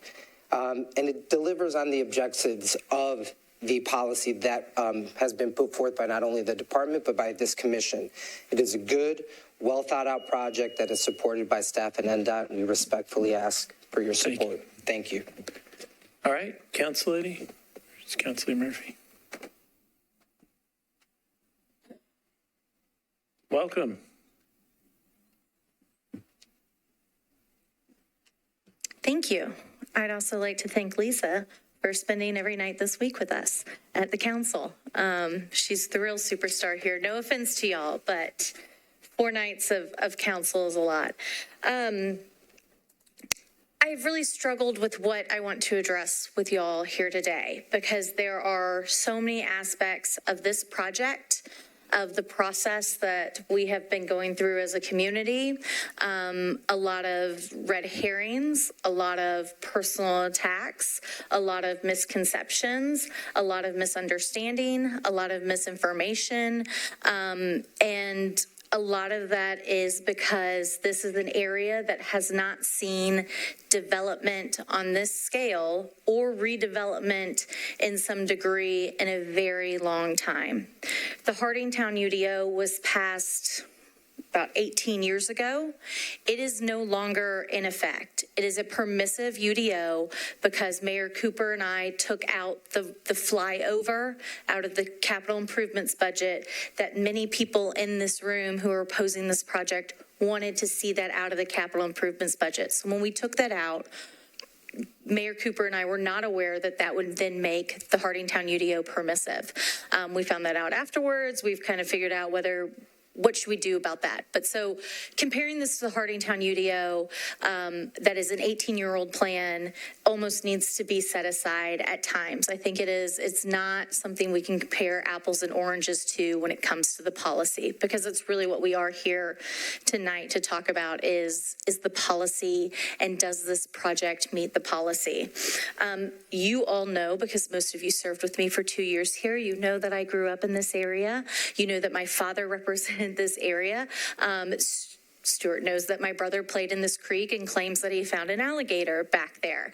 And it delivers on the objectives of the policy that has been put forth by not only the department, but by this commission. It is a good, well-thought-out project that is supported by staff and NDOT, and we respectfully ask for your support. Thank you. All right, Council Lady. It's Councilor Murphy. Welcome. Thank you. I'd also like to thank Lisa for spending every night this week with us at the council. She's the real superstar here. No offense to y'all, but 4 nights of council is a lot. I've really struggled with what I want to address with y'all here today because there are so many aspects of this project, of the process that we have been going through as a community, a lot of red herrings, a lot of personal attacks, a lot of misconceptions, a lot of misunderstanding, a lot of misinformation, and a lot of that is because this is an area that has not seen development on this scale or redevelopment in some degree in a very long time. The Hardingtown UDO was passed about 18 years ago. It is no longer in effect. It is a permissive UDO because Mayor Cooper and I took out the flyover out of the capital improvements budget that many people in this room who are opposing this project wanted to see that out of the capital improvements budget. So when we took that out, Mayor Cooper and I were not aware that that would then make the Hardingtown UDO permissive. We found that out afterwards. We've kind of figured out whether what should we do about that? But so comparing this to the Hardingtown UDO, that is an 18-year-old plan, almost needs to be set aside at times. I think it is. It's not something we can compare apples and oranges to when it comes to the policy, because it's really what we are here tonight to talk about is the policy, and does this project meet the policy? You all know, because most of you served with me for 2 years here, you know that I grew up in this area. You know that my father represented this area. Stuart knows that my brother played in this creek and claims that he found an alligator back there.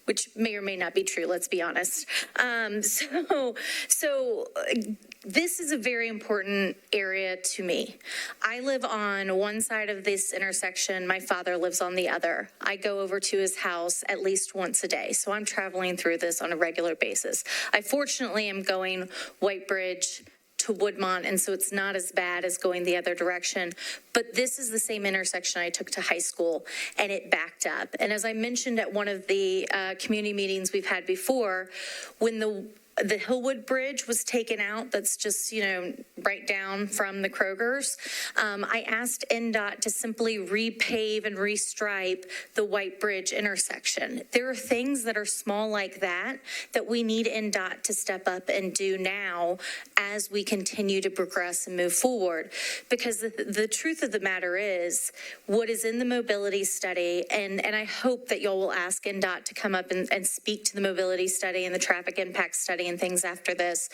Which may or may not be true, let's be honest. So this is a very important area to me. I live on one side of this intersection. My father lives on the other. I go over to his house at least once a day, so I'm traveling through this on a regular basis. I fortunately am going White Bridge to Woodmont, and so it's not as bad as going the other direction. But this is the same intersection I took to high school, and it backed up. And as I mentioned at one of the community meetings we've had before, when the Hillwood Bridge was taken out, that's just, right down from the Kroger's, I asked NDOT to simply repave and restripe the White Bridge intersection. There are things that are small like that we need NDOT to step up and do now as we continue to progress and move forward. Because the truth of the matter is, what is in the mobility study, and I hope that y'all will ask NDOT to come up and speak to the mobility study and the traffic impact study and things after this,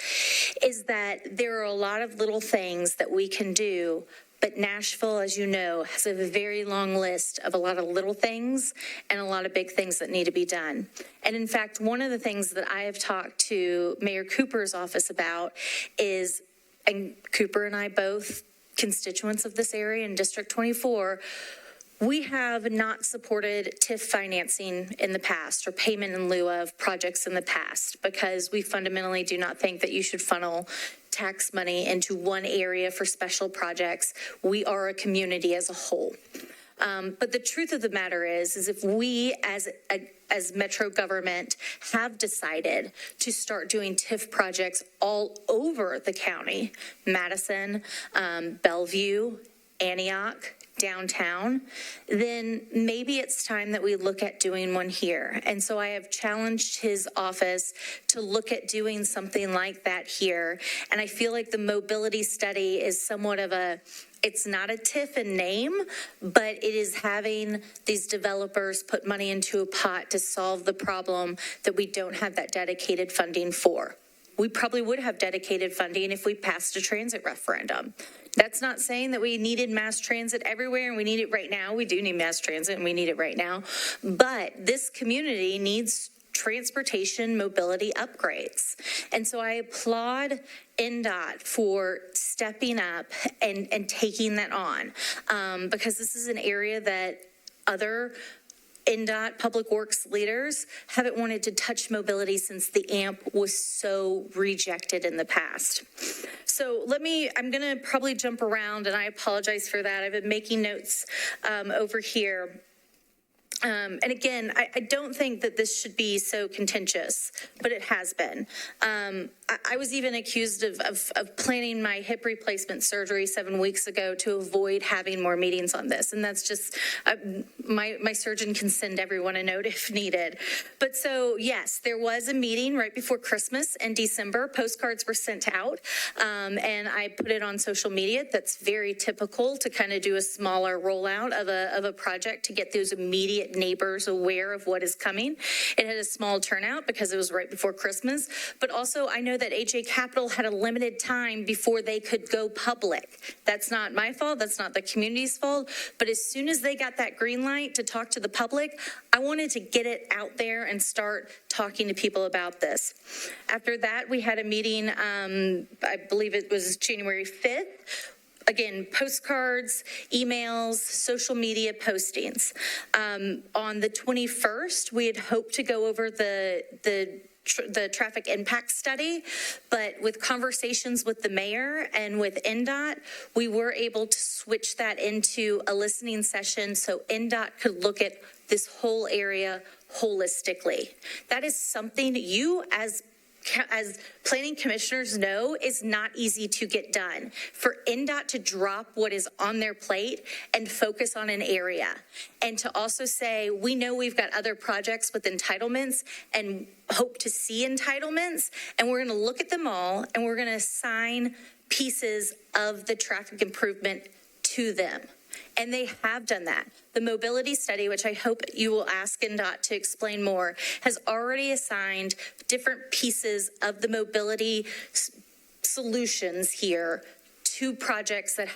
is that there are a lot of little things that we can do, but Nashville, as you know, has a very long list of a lot of little things and a lot of big things that need to be done. And in fact, one of the things that I have talked to Mayor Cooper's office about is, and Cooper and I both constituents of this area in District 24, we have not supported TIF financing in the past, or payment in lieu of projects in the past, because we fundamentally do not think that you should funnel tax money into one area for special projects. We are a community as a whole. But the truth of the matter is if we as Metro government have decided to start doing TIF projects all over the county, Madison, Bellevue, Antioch, downtown, then maybe it's time that we look at doing one here. And so I have challenged his office to look at doing something like that here. And I feel like the mobility study is somewhat of it's not a TIF in name, but it is having these developers put money into a pot to solve the problem that we don't have that dedicated funding for. We probably would have dedicated funding if we passed a transit referendum. That's not saying that we needed mass transit everywhere and we need it right now. We do need mass transit and we need it right now. But this community needs transportation mobility upgrades. And so I applaud NDOT for stepping up and taking that on, because this is an area that other NDOT Public Works leaders haven't wanted to touch mobility since the AMP was so rejected in the past. So I'm going to probably jump around, and I apologize for that. I've been making notes over here. And again, I don't think that this should be so contentious, but it has been. I was even accused of planning my hip replacement surgery 7 weeks ago to avoid having more meetings on this. And that's just, my surgeon can send everyone a note if needed. But so, yes, there was a meeting right before Christmas in December. Postcards were sent out, and I put it on social media. That's very typical to kind of do a smaller rollout of a project to get those immediate neighbors aware of what is coming. It had a small turnout because it was right before Christmas, but also I know that HA Capital had a limited time before they could go public. That's not my fault. That's not the community's fault. But as soon as they got that green light to talk to the public, I wanted to get it out there and start talking to people about this. After that, we had a meeting, I believe it was January 5th. Again, postcards, emails, social media postings. On the 21st, we had hoped to go over the traffic impact study, but with conversations with the mayor and with NDOT, we were able to switch that into a listening session so NDOT could look at this whole area holistically. That is something you as as planning commissioners know, is not easy to get done. For NDOT to drop what is on their plate and focus on an area, and to also say, we know we've got other projects with entitlements and hope to see entitlements, and we're going to look at them all, and we're going to assign pieces of the traffic improvement to them. And they have done that. The mobility study, which I hope you will ask NDOT to explain more, has already assigned different pieces of the mobility solutions here to projects that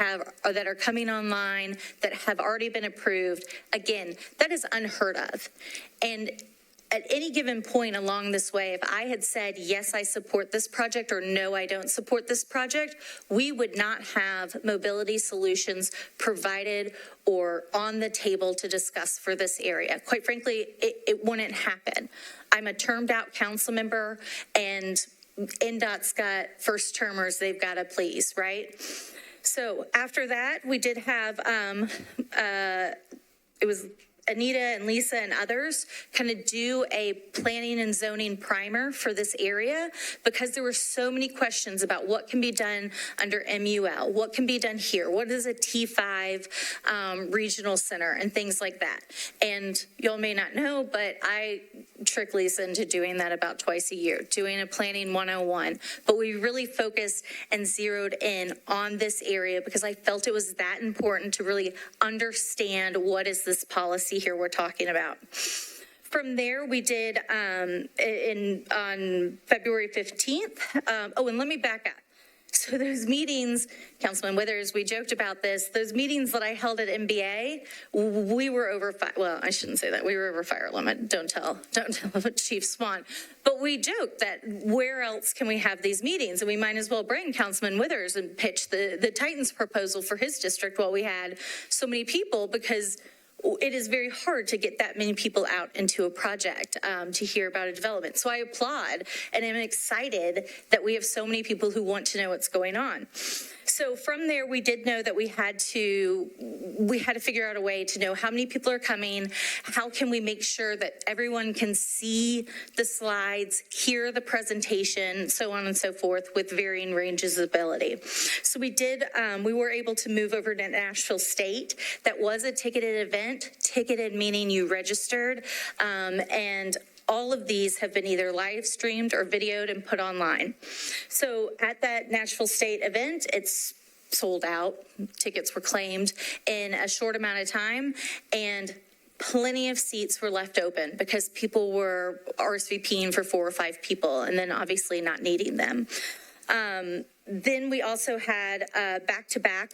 are coming online, that have already been approved. Again, that is unheard of. And at any given point along this way, if I had said, yes, I support this project, or no, I don't support this project, we would not have mobility solutions provided or on the table to discuss for this area. Quite frankly, it wouldn't happen. I'm a termed out council member, and NDOT's got first termers they've got to please, right? So after that, we did have, it was Anita and Lisa and others kind of do a planning and zoning primer for this area, because there were so many questions about what can be done under MUL, what can be done here, what is a T5 regional center, and things like that. And y'all may not know, but I trick Lisa into doing that about twice a year, doing a planning 101. But we really focused and zeroed in on this area because I felt it was that important to really understand what is this policy here we're talking about. From there, we did on February 15th. And let me back up. So those meetings, Councilman Withers, we joked about this. Those meetings that I held at MBA, we were over well, I shouldn't say that. We were over fire limit. Don't tell Chief Swan. But we joked that where else can we have these meetings? And we might as well bring Councilman Withers and pitch the Titans proposal for his district while we had so many people, because it is very hard to get that many people out into a project to hear about a development. So I applaud, and I'm excited that we have so many people who want to know what's going on. So from there, we did know that we had to figure out a way to know how many people are coming, how can we make sure that everyone can see the slides, hear the presentation, so on and so forth, with varying ranges of ability. So we were able to move over to Nashville State. That was a ticketed event, ticketed meaning you registered, and all of these have been either live streamed or videoed and put online. So at that Nashville State event, it's sold out. Tickets were claimed in a short amount of time, and plenty of seats were left open because people were RSVPing for 4 or 5 people and then obviously not needing them. Then we also had a back-to-back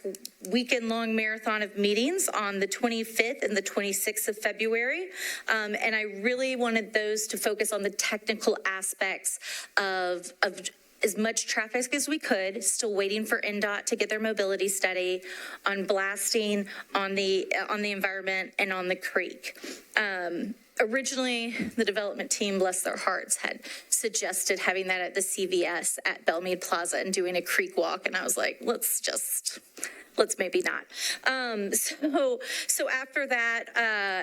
weekend-long marathon of meetings on the 25th and the 26th of February. And I really wanted those to focus on the technical aspects of as much traffic as we could, still waiting for NDOT to get their mobility study, on blasting, on the environment, and on the creek. Originally, the development team, bless their hearts, had suggested having that at the CVS at Meade Plaza and doing a creek walk. And I was like, let's maybe not. So after that,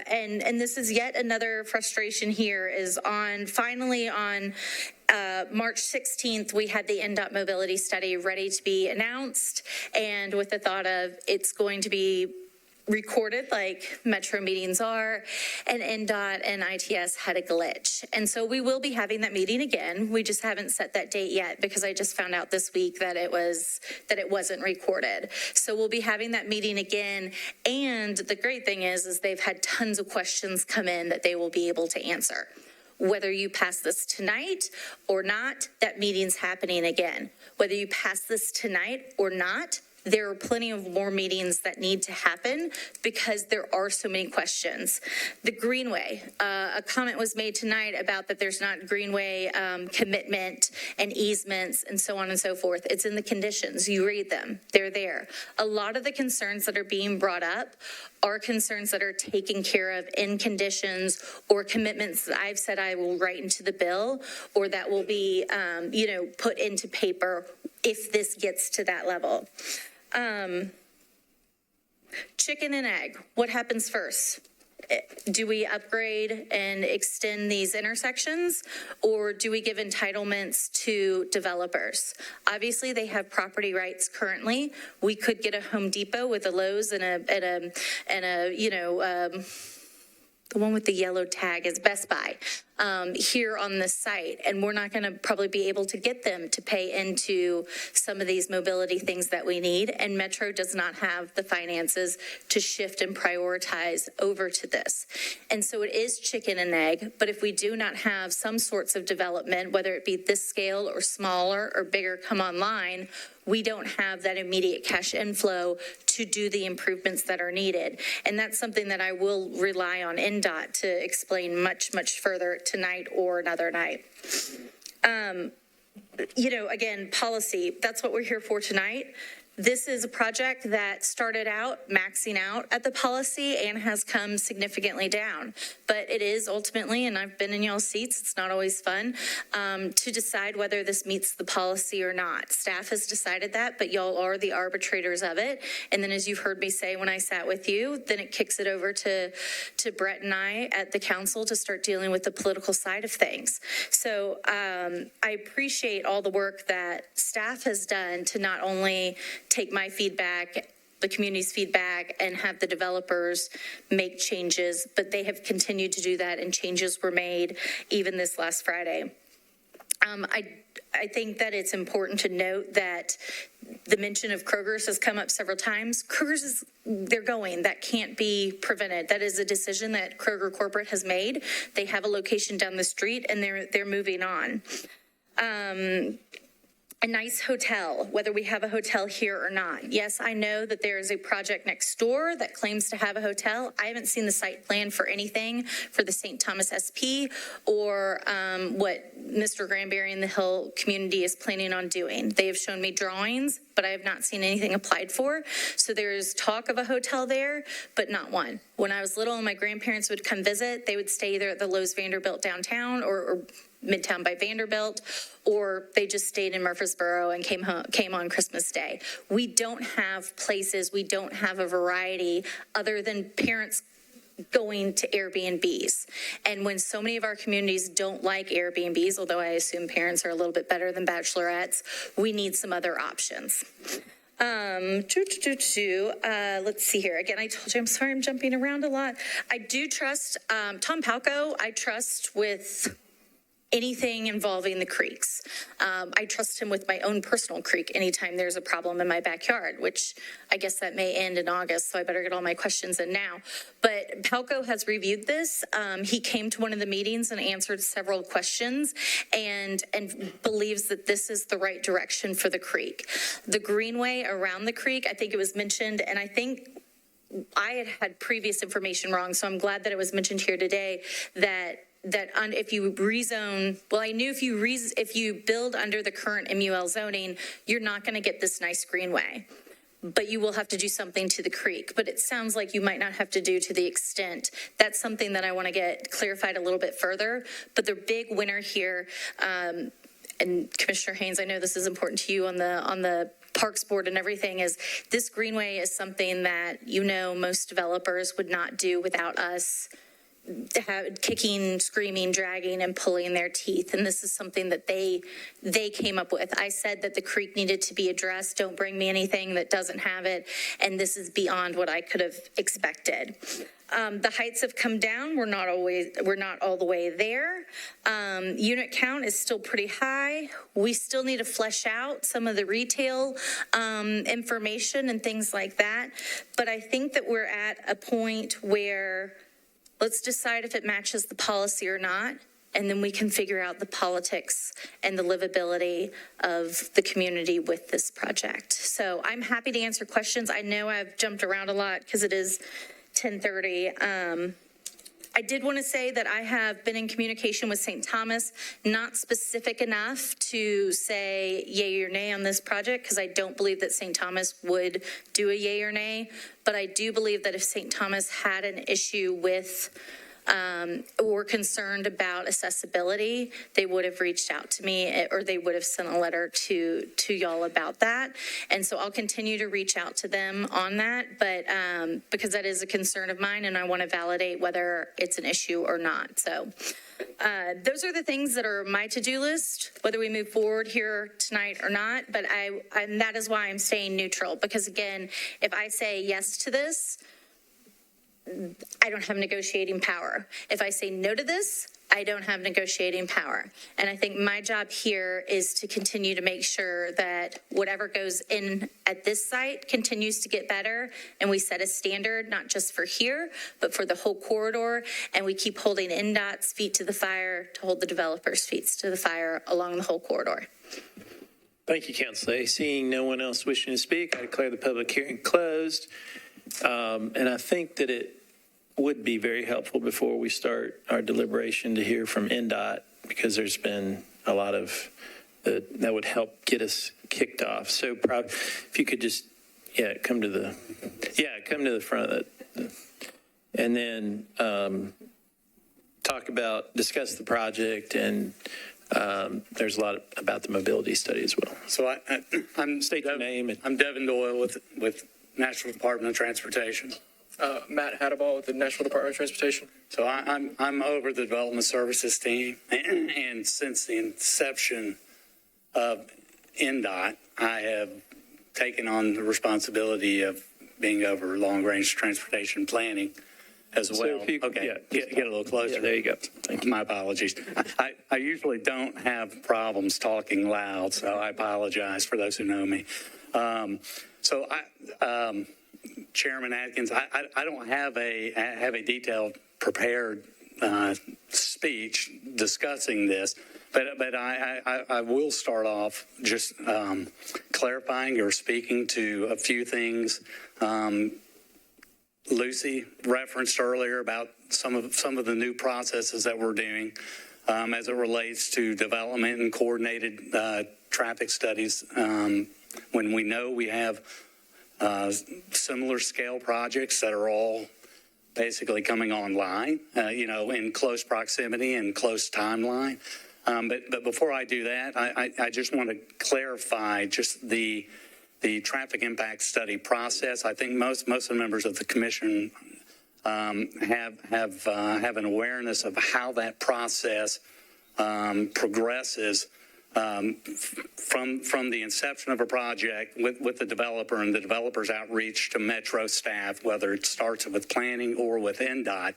and this is yet another frustration here, is finally on March 16th, we had the NDOT mobility study ready to be announced, and with the thought of it's going to be recorded like Metro meetings are, and NDOT and ITS had a glitch. And so we will be having that meeting again. We just haven't set that date yet because I just found out this week that it wasn't recorded. So we'll be having that meeting again. And the great thing is they've had tons of questions come in that they will be able to answer. Whether you pass this tonight or not, that meeting's happening again. Whether you pass this tonight or not, there are plenty of more meetings that need to happen because there are so many questions. The Greenway, a comment was made tonight about that there's not Greenway commitment and easements and so on and so forth. It's in the conditions. You read them. They're there. A lot of the concerns that are being brought up are concerns that are taken care of in conditions or commitments that I've said I will write into the bill or that will be, put into paper if this gets to that level. Chicken and egg, what happens first? do we upgrade and extend these intersections, or do we give entitlements to developers? Obviously, they have property rights currently. We could get a Home Depot with a Lowe's and the one with the yellow tag is Best Buy here on this site. And we're not going to probably be able to get them to pay into some of these mobility things that we need. And Metro does not have the finances to shift and prioritize over to this. And so it is chicken and egg. But if we do not have some sorts of development, whether it be this scale or smaller or bigger come online, we don't have that immediate cash inflow to do the improvements that are needed. And that's something that I will rely on NDOT to explain much, much further tonight or another night. Again, policy, that's what we're here for tonight. This is a project that started out maxing out at the policy and has come significantly down. But it is ultimately, and I've been in y'all's seats, it's not always fun, to decide whether this meets the policy or not. Staff has decided that, but y'all are the arbitrators of it. And then as you've heard me say when I sat with you, then it kicks it over to Brett and I at the council to start dealing with the political side of things. So I appreciate all the work that staff has done to not only take my feedback, the community's feedback, and have the developers make changes, but they have continued to do that, and changes were made even this last Friday. I think that it's important to note that the mention of Kroger's has come up several times. Kroger's they're going. That can't be prevented. That is a decision that Kroger Corporate has made. They have a location down the street, and they're moving on. A nice hotel, whether we have a hotel here or not. Yes, I know that there is a project next door that claims to have a hotel. I haven't seen the site plan for anything for the St. Thomas SP or what Mr. Granberry and the Hill community is planning on doing. They have shown me drawings, but I have not seen anything applied for. So there's talk of a hotel there, but not one. When I was little and my grandparents would come visit, they would stay either at the Lowe's Vanderbilt downtown or Midtown by Vanderbilt, or they just stayed in Murfreesboro and came on Christmas Day. We don't have places, we don't have a variety other than parents going to Airbnbs. And when so many of our communities don't like Airbnbs, although I assume parents are a little bit better than bachelorettes, we need some other options. Let's see here. Again, I told you, I'm sorry, I'm jumping around a lot. I do trust Tom Palco. I trust with anything involving the creeks. I trust him with my own personal creek anytime there's a problem in my backyard, which I guess that may end in August, so I better get all my questions in now. But Palco has reviewed this. He came to one of the meetings and answered several questions and believes that this is the right direction for the creek. The greenway around the creek, I think it was mentioned, and I think I had previous information wrong, so I'm glad that it was mentioned here today that if you rezone, well, I knew if you build under the current MUL zoning, you're not going to get this nice greenway, but you will have to do something to the creek. But it sounds like you might not have to do to the extent. That's something that I want to get clarified a little bit further. But the big winner here, and Commissioner Haynes, I know this is important to you on the Parks Board and everything, is this greenway is something that most developers would not do without us kicking, screaming, dragging, and pulling their teeth. And this is something that they came up with. I said that the creek needed to be addressed. Don't bring me anything that doesn't have it. And this is beyond what I could have expected. The heights have come down. We're not all the way there. Unit count is still pretty high. We still need to flesh out some of the retail information and things like that. But I think that we're at a point where let's decide if it matches the policy or not, and then we can figure out the politics and the livability of the community with this project. So I'm happy to answer questions. I know I've jumped around a lot because it is 10:30. I did want to say that I have been in communication with St. Thomas, not specific enough to say yay or nay on this project, because I don't believe that St. Thomas would do a yay or nay. But I do believe that if St. Thomas had an issue with were concerned about accessibility, they would have reached out to me, or they would have sent a letter to y'all about that. And so I'll continue to reach out to them on that, but because that is a concern of mine, and I want to validate whether it's an issue or not. So those are the things that are my to-do list, whether we move forward here tonight or not. But and that is why I'm staying neutral, because again, if I say yes to this, I don't have negotiating power. If I say no to this, I don't have negotiating power. And I think my job here is to continue to make sure that whatever goes in at this site continues to get better, and we set a standard not just for here, but for the whole corridor, and we keep holding NDOT's feet to the fire to hold the developers' feet to the fire along the whole corridor. Thank you, Councilor. Seeing no one else wishing to speak, I declare the public hearing closed. And I think that it would be very helpful before we start our deliberation to hear from NDOT, because there's been a lot of that would help get us kicked off. So proud if you could just come to the front, and then discuss the project, and there's a lot about the mobility study as well. So I'm state your name. I'm Devin Doyle with Nashville Department of Transportation. Matt Hadaball with the Nashville Department of Transportation. So I'm over the development services team, and since the inception of NDOT, I have taken on the responsibility of being over long-range transportation planning as well. Get a little closer. Yeah, there you go. Thank you. My apologies. I usually don't have problems talking loud, so I apologize for those who know me. Chairman Atkins, I don't have a detailed prepared speech discussing this, but I will start off just clarifying or speaking to a few things. Lucy referenced earlier about some of the new processes that we're doing as it relates to development and coordinated traffic studies. When we know we have similar scale projects that are all basically coming online, in close proximity and close timeline. But before I do that, I just want to clarify just the traffic impact study process. I think most of the members of the commission have an awareness of how that process progresses from the inception of a project with the developer and the developer's outreach to Metro staff, whether it starts with planning or with NDOT.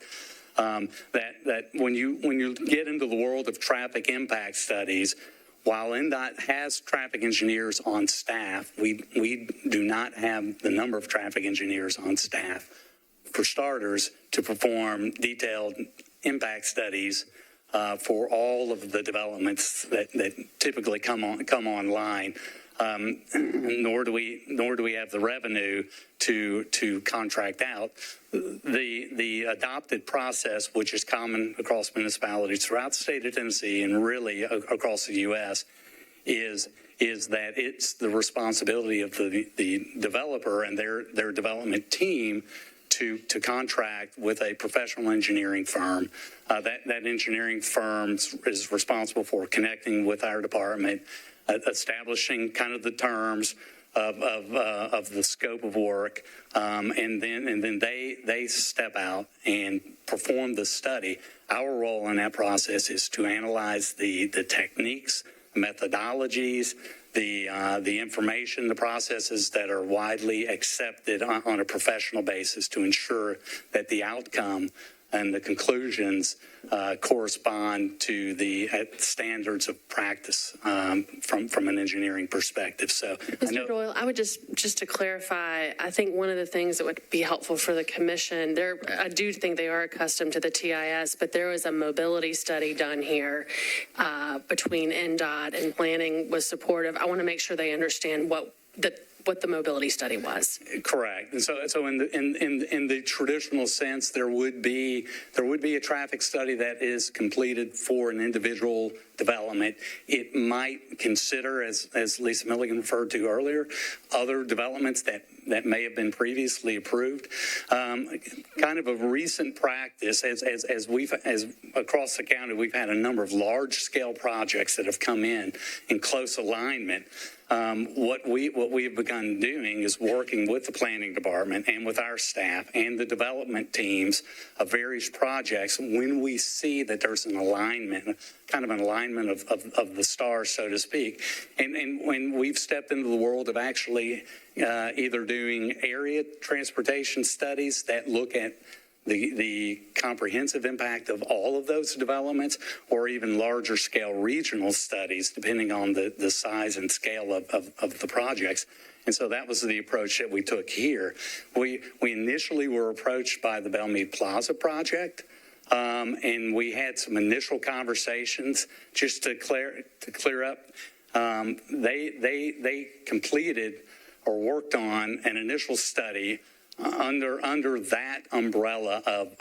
That when you get into the world of traffic impact studies, while NDOT has traffic engineers on staff, we do not have the number of traffic engineers on staff, for starters, to perform detailed impact studies for all of the developments that typically come online. Nor do we have the revenue to contract out. The adopted process, which is common across municipalities throughout the state of Tennessee and really across the U.S., is that it's the responsibility of the developer and their development team to contract with a professional engineering firm. That engineering firm is responsible for connecting with our department, establishing kind of the terms of the scope of work, and then they step out and perform the study. Our role in that process is to analyze the techniques, methodologies, the information, the processes that are widely accepted on a professional basis to ensure that the outcome and the conclusions correspond to the standards of practice from an engineering perspective. So, Mr. Doyle, I would just to clarify, I think one of the things that would be helpful for the commission, I do think they are accustomed to the TIS, but there was a mobility study done here between NDOT and planning was supportive. I want to make sure they understand what the mobility study was. Correct. And so in the traditional sense, there would be a traffic study that is completed for an individual development, it might consider, as Lisa Milligan referred to earlier, other developments that may have been previously approved. Kind of a recent practice, as across the county, we've had a number of large-scale projects that have come in close alignment. What we have begun doing is working with the planning department and with our staff and the development teams of various projects when we see that there's an alignment, kind of an alignment of the stars, so to speak. And when we've stepped into the world of actually either doing area transportation studies that look at the comprehensive impact of all of those developments, or even larger scale regional studies, depending on the size and scale of the projects. And so that was the approach that we took here. We initially were approached by the Meade Plaza project, and we had some initial conversations just to clear up. They completed or worked on an initial study under that umbrella of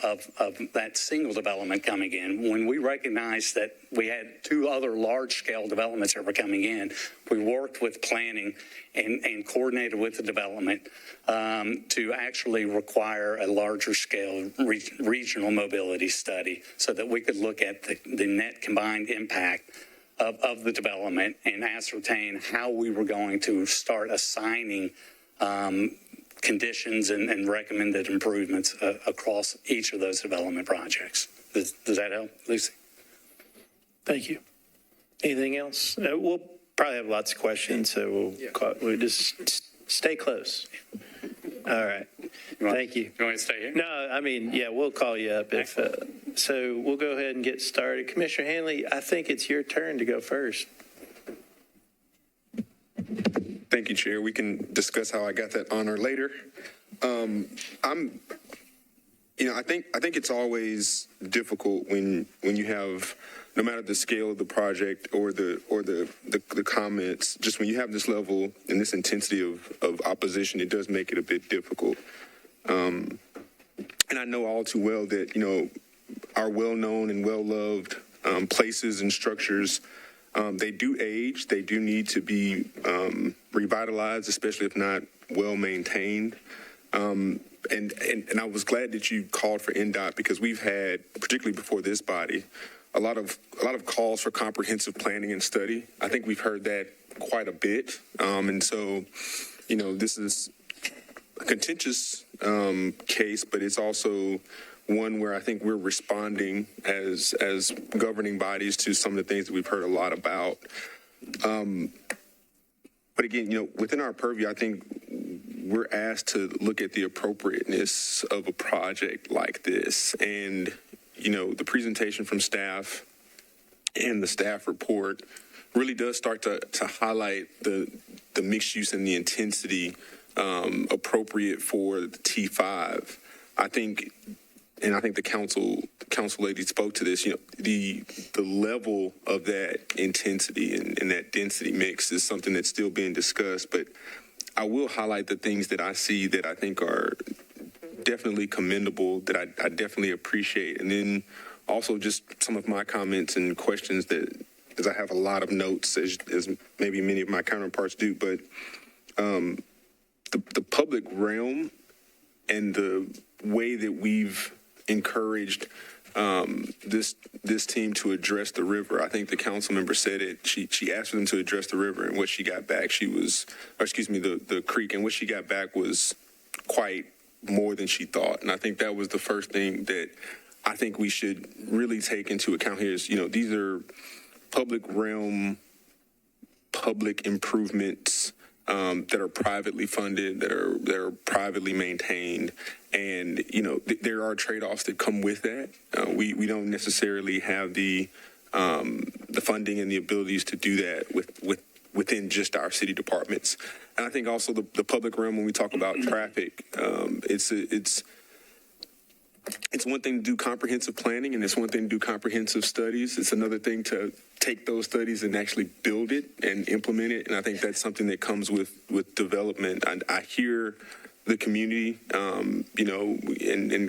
that single development coming in. When we recognized that we had two other large-scale developments that were coming in, we worked with planning and coordinated with the development to actually require a larger scale regional mobility study so that we could look at the net combined impact of the development and ascertain how we were going to start assigning conditions and recommended improvements across each of those development projects. Does that help, Lucy? Thank you. Anything else? We'll probably have lots of questions, so we'll just stay close. All right. Thank you. You want me to stay here? No, I mean, yeah, we'll call you up if. So we'll go ahead and get started. Commissioner Hanley, I think it's your turn to go first. Thank you, Chair. We can discuss how I got that honor later. I think it's always difficult when you have, no matter the scale of the project or the comments, just when you have this level and this intensity of opposition, it does make it a bit difficult. And I know all too well that, our well-known and well-loved places and structures, they do age. They do need to be revitalized, especially if not well-maintained. And I was glad that you called for NDOT, because we've had, particularly before this body, a lot of calls for comprehensive planning and study. I think we've heard that quite a bit. And so, this is a contentious case, but it's also one where I think we're responding as governing bodies to some of the things that we've heard a lot about. But again, within our purview, I think we're asked to look at the appropriateness of a project like this. And, the presentation from staff and the staff report really does start to highlight the mixed use and the intensity appropriate for the T5. I think the council lady spoke to this. The level of that intensity and that density mix is something that's still being discussed. But I will highlight the things that I see that I think are definitely commendable, that I definitely appreciate, and then also just some of my comments and questions that, as I have a lot of notes, as maybe many of my counterparts do. But the public realm and the way that we've encouraged this team to address the river. I think the council member said it. She asked for them to address the river, and what she got back, the creek, and what she got back was quite more than she thought. And I think that was the first thing that I think we should really take into account here is, these are public realm, public improvements that are privately funded, that are privately maintained. And, there are trade-offs that come with that. We don't necessarily have the funding and the abilities to do that within just our city departments. And I think also the public realm, when we talk about traffic, it's one thing to do comprehensive planning, and it's one thing to do comprehensive studies. It's another thing to take those studies and actually build it and implement it. And I think that's something that comes with development. I hear the community, and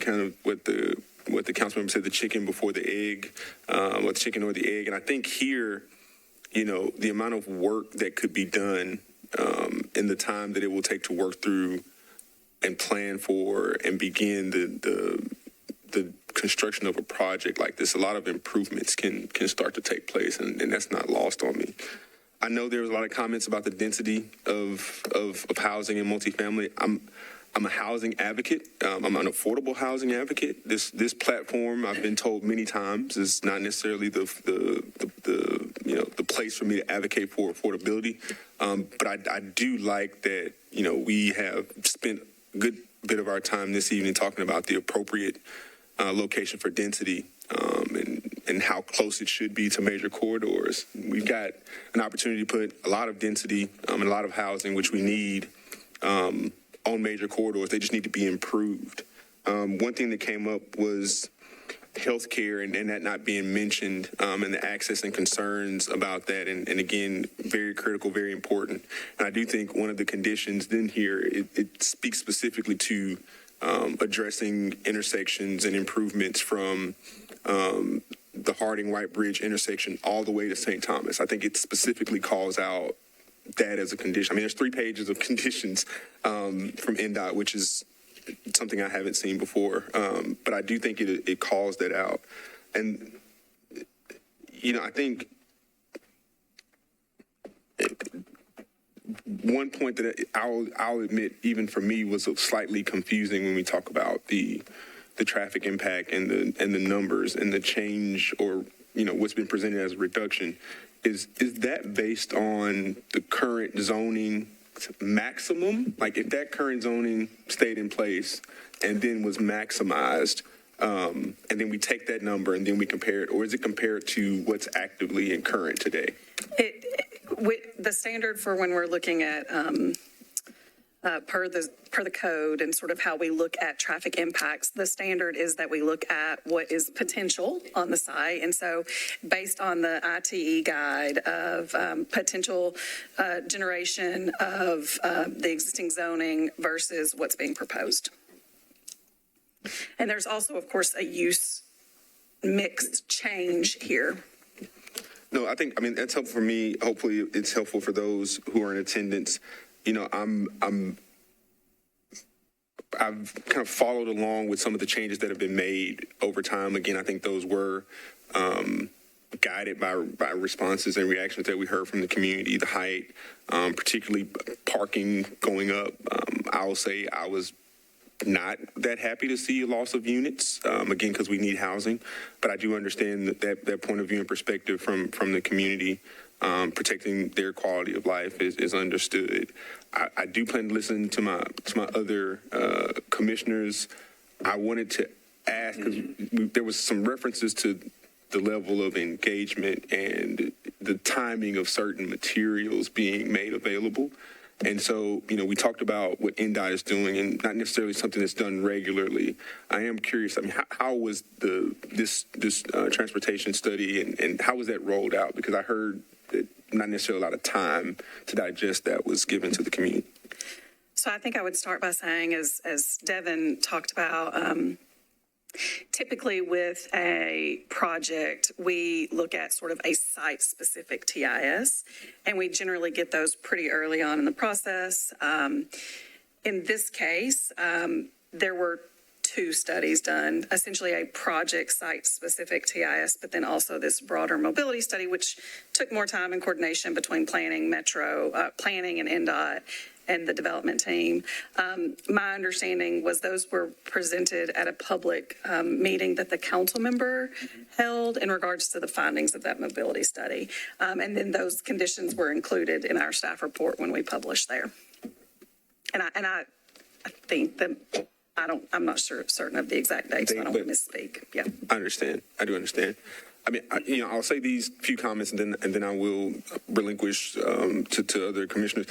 kind of what the what the council member said, the chicken before the egg, or the chicken or the egg. And I think here, the amount of work that could be done in the time that it will take to work through and plan for and begin the construction of a project like this, a lot of improvements can start to take place, and that's not lost on me. I know there was a lot of comments about the density of housing and multifamily. I'm a housing advocate. I'm an affordable housing advocate. This platform, I've been told many times, is not necessarily the place for me to advocate for affordability. But I do like that we have spent a good bit of our time this evening talking about the appropriate location for density and how close it should be to major corridors. We've got an opportunity to put a lot of density and a lot of housing, which we need, on major corridors. They just need to be improved. One thing that came up was healthcare and that not being mentioned, and the access and concerns about that. And again, very critical, very important. And I do think one of the conditions then here, it speaks specifically to addressing intersections and improvements from the Harding-White Bridge intersection all the way to St. Thomas. I think it specifically calls out that as a condition. I mean, there's 3 pages of conditions from NDOT, which is something I haven't seen before. But I do think it calls that out. And, I think one point that I'll admit, even for me, was slightly confusing when we talk about the traffic impact and the numbers and the change, or what's been presented as a reduction. Is that based on the current zoning maximum? Like, if that current zoning stayed in place and then was maximized, and then we take that number and then we compare it, or is it compared to what's actively in current today? The standard for when we're looking at per the code and sort of how we look at traffic impacts, the standard is that we look at what is potential on the site. And so based on the ITE guide of potential generation of the existing zoning versus what's being proposed. And there's also, of course, a use mix change here. No, I mean, that's helpful for me. Hopefully it's helpful for those who are in attendance. I've kind of followed along with some of the changes that have been made over time. Again, I think those were guided by responses and reactions that we heard from the community, the height, particularly parking going up. I'll say I was not that happy to see a loss of units, again, because we need housing. But I do understand that point of view and perspective from the community. Protecting their quality of life is understood. I do plan to listen to my other commissioners. I wanted to ask, because there was some references to the level of engagement and the timing of certain materials being made available. And so, we talked about what NDOT is doing, and not necessarily something that's done regularly. I am curious, I mean, how was this transportation study, and how was that rolled out? Because I heard that not necessarily a lot of time to digest that was given to the community. So I think I would start by saying, as Devin talked about, typically with a project, we look at sort of a site-specific TIS, and we generally get those pretty early on in the process. In this case, there were 2 studies done, essentially a project site-specific TIS, but then also this broader mobility study, which took more time and coordination between planning, planning and NDOT and the development team. My understanding was those were presented at a public meeting that the council member held in regards to the findings of that mobility study. And then those conditions were included in our staff report when we published there. And I think that I'm not certain of the exact dates, so I don't want to misspeak. Yeah. I understand. I do understand. I mean, I'll say these few comments and then I will relinquish to other commissioners.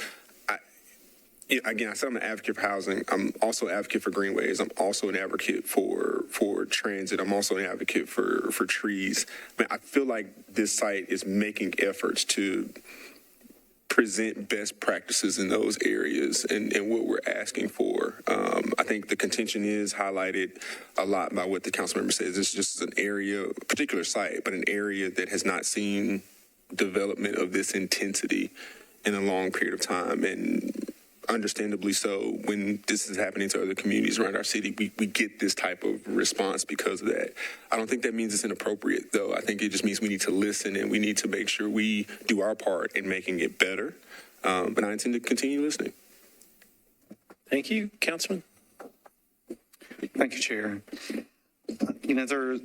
Again, I said I'm an advocate for housing. I'm also an advocate for greenways. I'm also an advocate for transit. I'm also an advocate for trees. I mean, I feel like this site is making efforts to present best practices in those areas and what we're asking for. I think the contention is highlighted a lot by what the council member says. It's just an area, a particular site, but an area that has not seen development of this intensity in a long period of time. And understandably so, when this is happening to other communities around our city, we get this type of response because of that. I don't think that means it's inappropriate, though. I think it just means we need to listen and we need to make sure we do our part in making it better. But I intend to continue listening. Thank you, Councilman. Thank you, Chair. You know, there's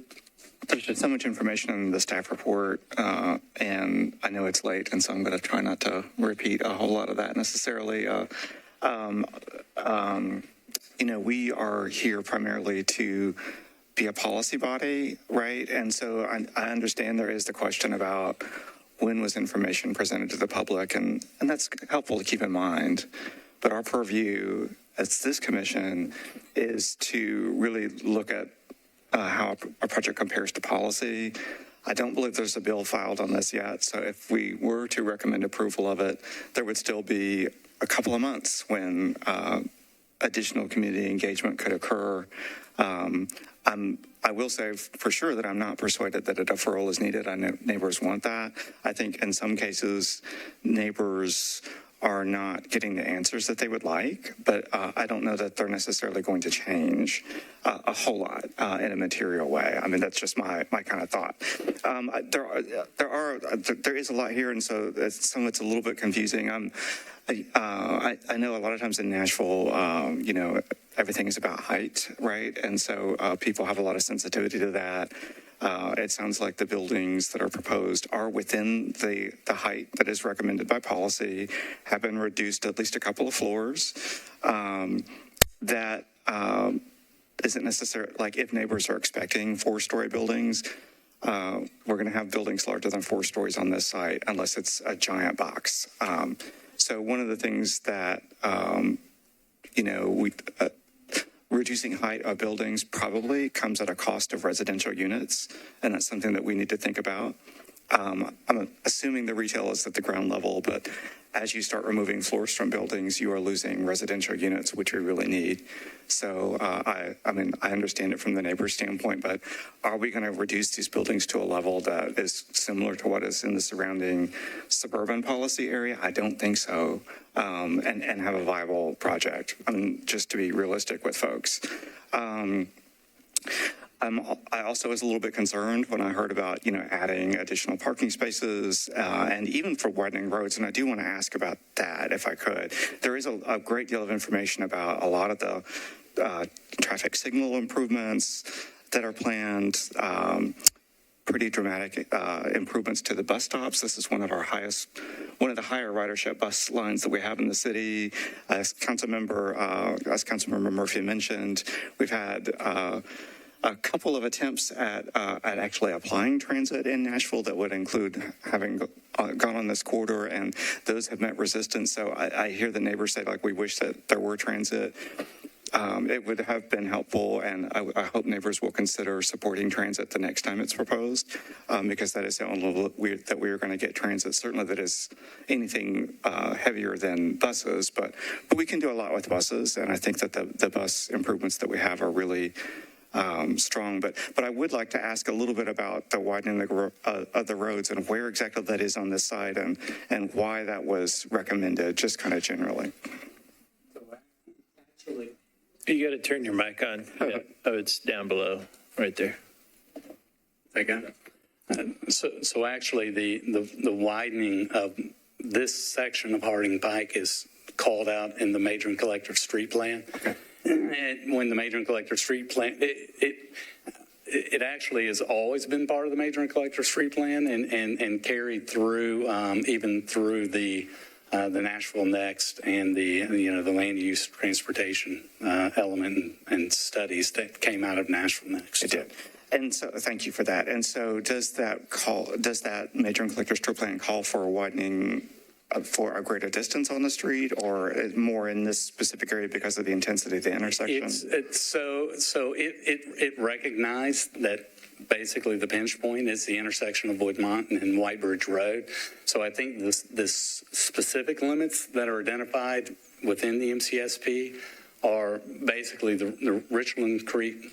just so much information in the staff report, and I know it's late, and so I'm going to try not to repeat a whole lot of that necessarily. You know, we are here primarily to be a policy body, right? And so I understand there is the question about when was information presented to the public, and that's helpful to keep in mind. But our purview as this commission is to really look at how a project compares to policy. I don't believe there's a bill filed on this yet, so if we were to recommend approval of it, there would still be a couple of months when additional community engagement could occur. I will say for sure that I'm not persuaded that a deferral is needed. I know neighbors want that. I think in some cases, neighbors are not getting the answers that they would like, but I don't know that they're necessarily going to change a whole lot in a material way. I mean, that's just my kind of thought. There is a lot here, and so some of it's a little bit confusing. I know a lot of times in Nashville, you know, everything is about height, right? And so people have a lot of sensitivity to that. It sounds like the buildings that are proposed are within the height that is recommended by policy, have been reduced at least a couple of floors. That isn't necessarily, like if neighbors are expecting 4-story buildings, we're going to have buildings larger than 4 stories on this site unless it's a giant box. So one of the things that, you know, reducing height of buildings probably comes at a cost of residential units, and that's something that we need to think about. I'm assuming the retail is at the ground level, but as you start removing floors from buildings, you are losing residential units, which we really need. So I mean, I understand it from the neighbor's standpoint, but are we going to reduce these buildings to a level that is similar to what is in the surrounding suburban policy area? I don't think so, and have a viable project. I mean, just to be realistic with folks. I also was a little bit concerned when I heard about, you know, adding additional parking spaces and even for widening roads. And I do want to ask about that, if I could. There is a great deal of information about a lot of the traffic signal improvements that are planned. Pretty dramatic improvements to the bus stops. This is one of the higher ridership bus lines that we have in the city. As Councilmember Murphy mentioned, we've had a couple of attempts at actually applying transit in Nashville that would include having gone on this corridor, and those have met resistance. So I hear the neighbors say, like, we wish that there were transit. It would have been helpful, and I hope neighbors will consider supporting transit the next time it's proposed, because that is the only way that we are going to get transit. Certainly that is anything heavier than buses, but we can do a lot with buses, and I think that the bus improvements that we have are really strong. But I would like to ask a little bit about the widening of the roads and where exactly that is on this side and why that was recommended, just kind of generally. You got to turn your mic on. Yeah. Oh, it's down below, right there. I got it. So actually, the widening of this section of Harding Pike is called out in the Major and Collective Street Plan. Okay. And when the Major and Collective Street Plan, it actually has always been part of the Major and Collective Street Plan and carried through even through the Nashville Next and the land use transportation element and studies that came out of Nashville Next. It did. And so thank you for that. And so does that Major and Collective Street Plan call for a widening for a greater distance on the street, or more in this specific area because of the intensity of the intersection? It recognized that basically the pinch point is the intersection of Woodmont and White Bridge Road. So I think this specific limits that are identified within the MCSP are basically the Richland Creek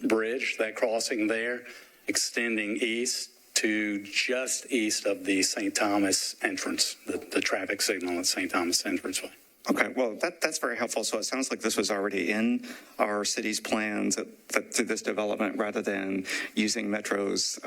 Bridge, that crossing there, extending east to just east of the St. Thomas entrance, the traffic signal at St. Thomas entranceway. Okay, well, that's very helpful. So it sounds like this was already in our city's plans through this development, rather than using Metro's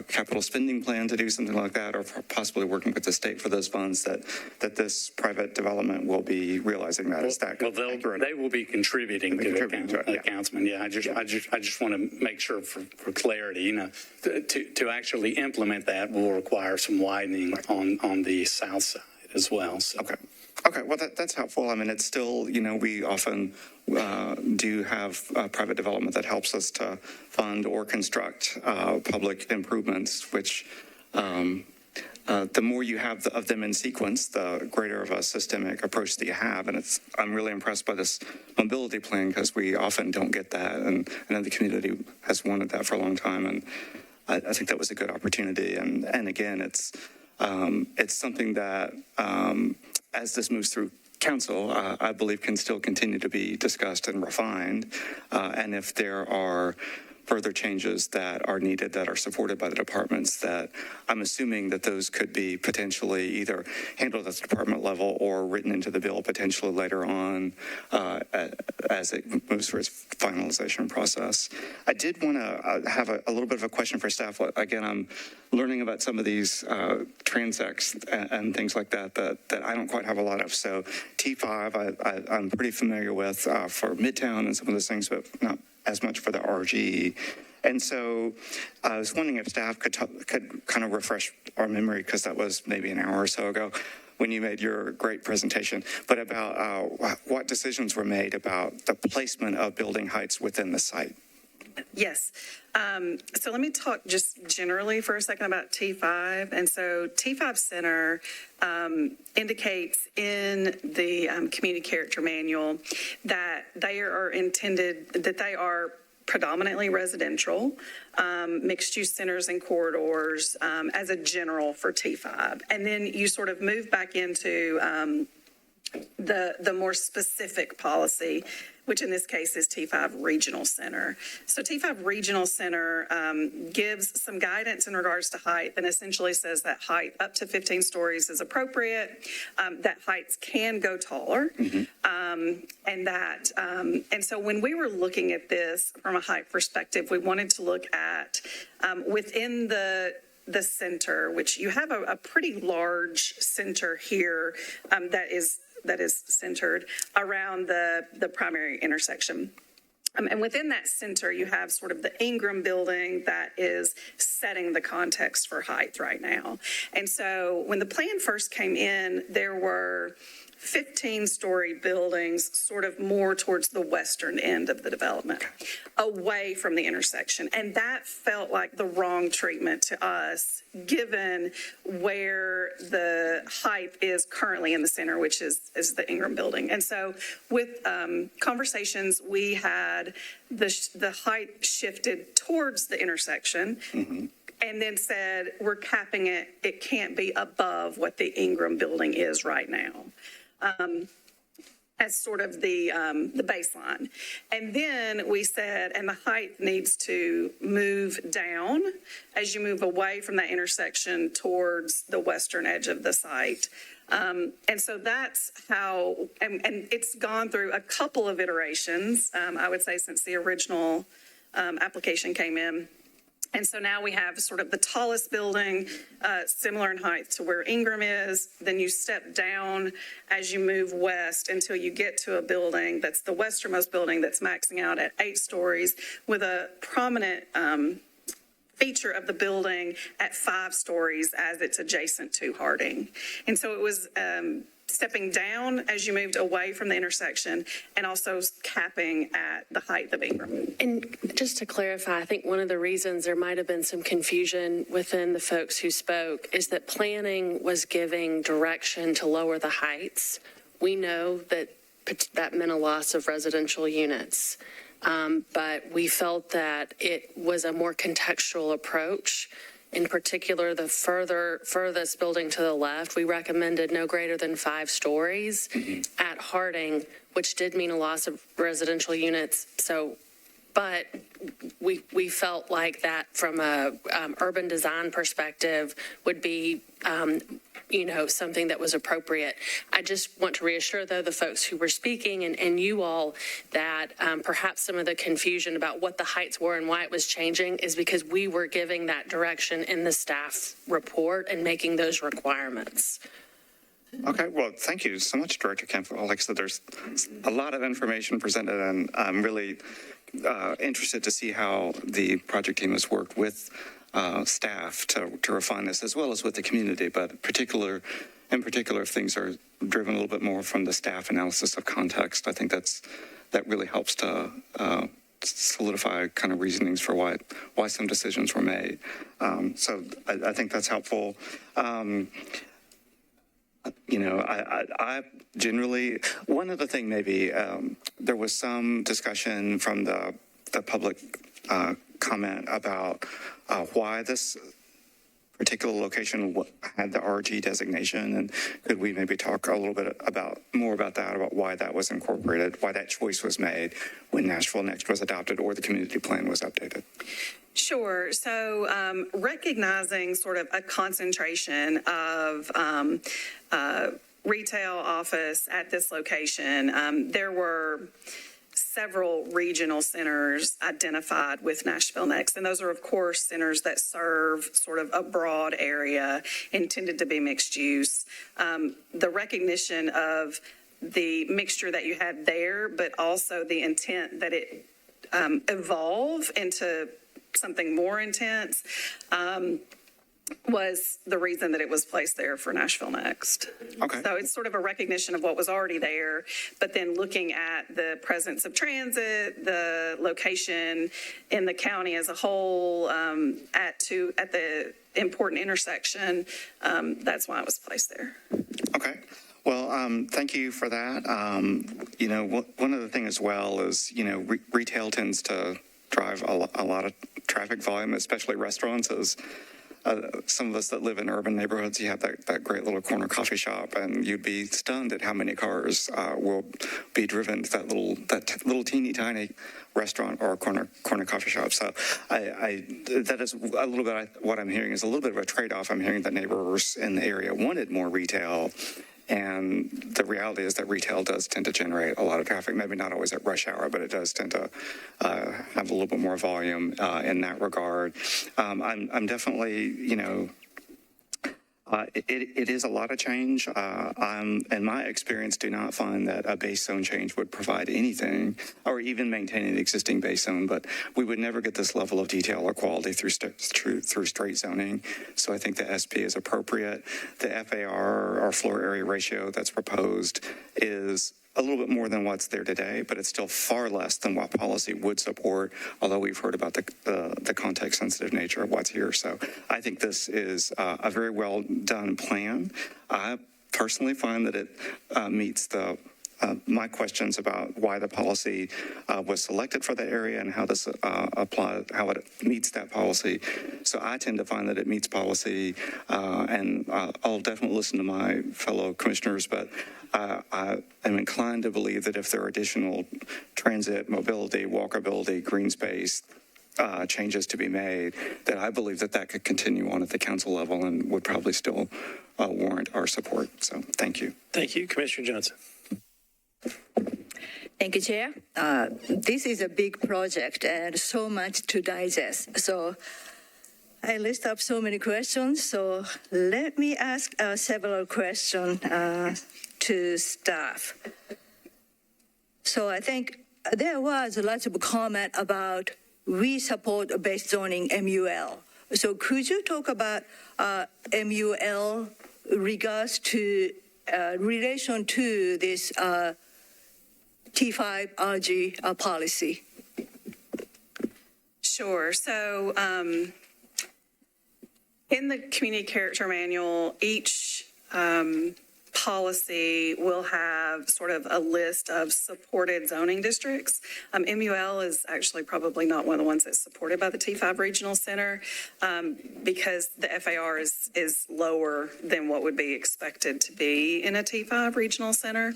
capital spending plan to do something like that, or possibly working with the state for those funds that this private development will be realizing that. Is that well, they will be contributing to it, Councilman. Yeah, I just want to make sure for clarity, to actually implement that will require some widening on the south side as well. So. Okay, well, that's helpful. I mean, it's still, we often do have private development that helps us to fund or construct public improvements, which the more you have of them in sequence, the greater of a systemic approach that you have. And I'm really impressed by this mobility plan, because we often don't get that. And I know the community has wanted that for a long time. And I think that was a good opportunity. And again, it's something that, as this moves through council, I believe can still continue to be discussed and refined. And if there are further changes that are needed that are supported by the departments, that I'm assuming that those could be potentially either handled at the department level or written into the bill potentially later on as it moves through its finalization process. I did want to have a little bit of a question for staff. Again, I'm learning about some of these transects and things like that I don't quite have a lot of. So T5, I'm pretty familiar with for Midtown and some of those things, but not as much for the RG. And so I was wondering if staff could kind of refresh our memory, because that was maybe an hour or so ago when you made your great presentation, but about what decisions were made about the placement of building heights within the site. Yes. So let me talk just generally for a second about T5. And so T5 Center indicates in the community character manual that they are predominantly residential, mixed-use centers and corridors as a general for T5. And then you sort of move back into the more specific policy, which in this case is T5 Regional Center. So T5 Regional Center gives some guidance in regards to height, and essentially says that height up to 15 stories is appropriate, that heights can go taller, and so when we were looking at this from a height perspective, we wanted to look at within the center, which you have a pretty large center here that is centered around the primary intersection. And within that center, you have sort of the Ingram building that is setting the context for height right now. And so when the plan first came in, there were 15-story buildings sort of more towards the western end of the development, away from the intersection. And that felt like the wrong treatment to us, given where the height is currently in the center, which is the Ingram building. And so with conversations, we had the height shifted towards the intersection. And then said, we're capping it. It can't be above what the Ingram building is right now. As sort of the baseline. And then we said, and the height needs to move down as you move away from that intersection towards the western edge of the site. And so that's how, and it's gone through a couple of iterations, I would say, since the original application came in. And so now we have sort of the tallest building, similar in height to where Ingram is. Then you step down as you move west until you get to a building that's the westernmost building that's maxing out at 8 stories, with a prominent feature of the building at 5 stories as it's adjacent to Harding. And so it was stepping down as you moved away from the intersection, and also capping at the height of Ingram. And just to clarify, I think one of the reasons there might have been some confusion within the folks who spoke is that planning was giving direction to lower the heights. We know that that meant a loss of residential units. but we felt that it was a more contextual approach. In particular, the furthest building to the left, we recommended no greater than 5 stories at Harding, which did mean a loss of residential units. But we felt like that from a urban design perspective would be, something that was appropriate. I just want to reassure, though, the folks who were speaking and you all that perhaps some of the confusion about what the heights were and why it was changing is because we were giving that direction in the staff report and making those requirements. Okay, well, thank you so much, Director Campbell. Like I said, there's a lot of information presented, and I'm really interested to see how the project team has worked with staff to refine this, as well as with the community. But in particular, if things are driven a little bit more from the staff analysis of context, I think that really helps to solidify kind of reasonings for why some decisions were made. So I think that's helpful. I generally, one other thing maybe, there was some discussion from the public comment about why this particular location had the RG designation, and could we maybe talk a little bit more about that, about why that was incorporated, why that choice was made when Nashville Next was adopted or the community plan was updated? Sure. So recognizing sort of a concentration of retail office at this location, there were several regional centers identified with Nashville Next. And those are, of course, centers that serve sort of a broad area intended to be mixed use. The recognition of the mixture that you had there, but also the intent that it evolve into something more intense, was the reason that it was placed there for Nashville Next. Okay. So it's sort of a recognition of what was already there, but then looking at the presence of transit, the location in the county as a whole, at the important intersection, that's why it was placed there. Okay. Well, thank you for that. One other thing as well is, retail tends to drive a lot of traffic volume, especially restaurants. As some of us that live in urban neighborhoods, you have that great little corner coffee shop, and you'd be stunned at how many cars will be driven to that little teeny tiny restaurant or corner coffee shop. So that is a little bit what I'm hearing is a little bit of a trade-off. I'm hearing that neighbors in the area wanted more retail. And the reality is that retail does tend to generate a lot of traffic, maybe not always at rush hour, but it does tend to have a little bit more volume in that regard. I'm definitely, it is a lot of change. In my experience, do not find that a base zone change would provide anything or even maintain an existing base zone, but we would never get this level of detail or quality through straight zoning. So I think the SP is appropriate. The FAR, or floor area ratio that's proposed, is a little bit more than what's there today, but it's still far less than what policy would support, although we've heard about the context-sensitive nature of what's here. So I think this is a very well-done plan. I personally find that it meets my questions about why the policy was selected for the area and how this how it meets that policy. So I tend to find that it meets policy, and I'll definitely listen to my fellow commissioners, but I am inclined to believe that if there are additional transit, mobility, walkability, green space changes to be made, that I believe that could continue on at the council level and would probably still warrant our support. So thank you. Thank you, Commissioner Johnson. Thank you, Chair. This is a big project and so much to digest. So I list up so many questions. So let me ask several questions to staff. So I think there was lots of comment about we support base zoning MUL. So could you talk about MUL regards to relation to this T5 RG policy? Sure. So in the community character manual, each policy will have sort of a list of supported zoning districts. MUL is actually probably not one of the ones that's supported by the T5 Regional Center because the FAR is lower than what would be expected to be in a T5 Regional Center.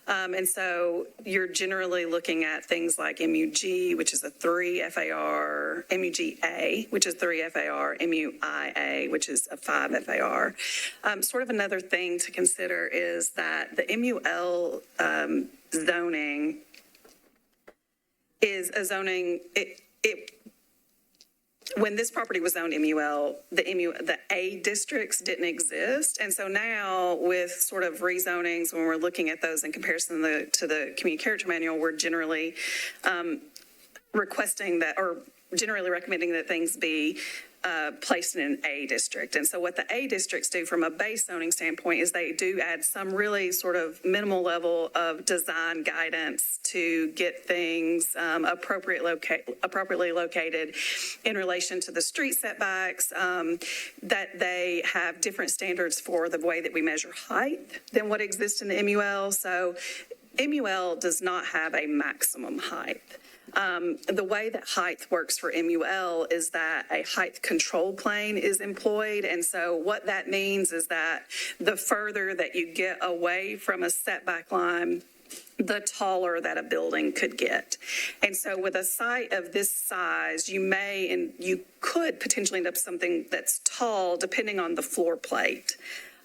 And so you're generally looking at things like MUG, which is a 3 FAR, MUGA, which is 3 FAR, MUIA, which is a 5 FAR. Sort of another thing to consider is that the MUL zoning is a zoning, when this property was zoned MUL, the A districts didn't exist. And so now with sort of rezonings, when we're looking at those in comparison to the community character manual, we're generally requesting that, or generally recommending that things be placed in an A district. And so what the A districts do from a base zoning standpoint is they do add some really sort of minimal level of design guidance to get things appropriately located in relation to the street setbacks, that they have different standards for the way that we measure height than what exists in the MUL. So MUL does not have a maximum height. The way that height works for MUL is that a height control plane is employed. And so what that means is that the further that you get away from a setback line, the taller that a building could get. And so with a site of this size, you may and you could potentially end up something that's tall depending on the floor plate.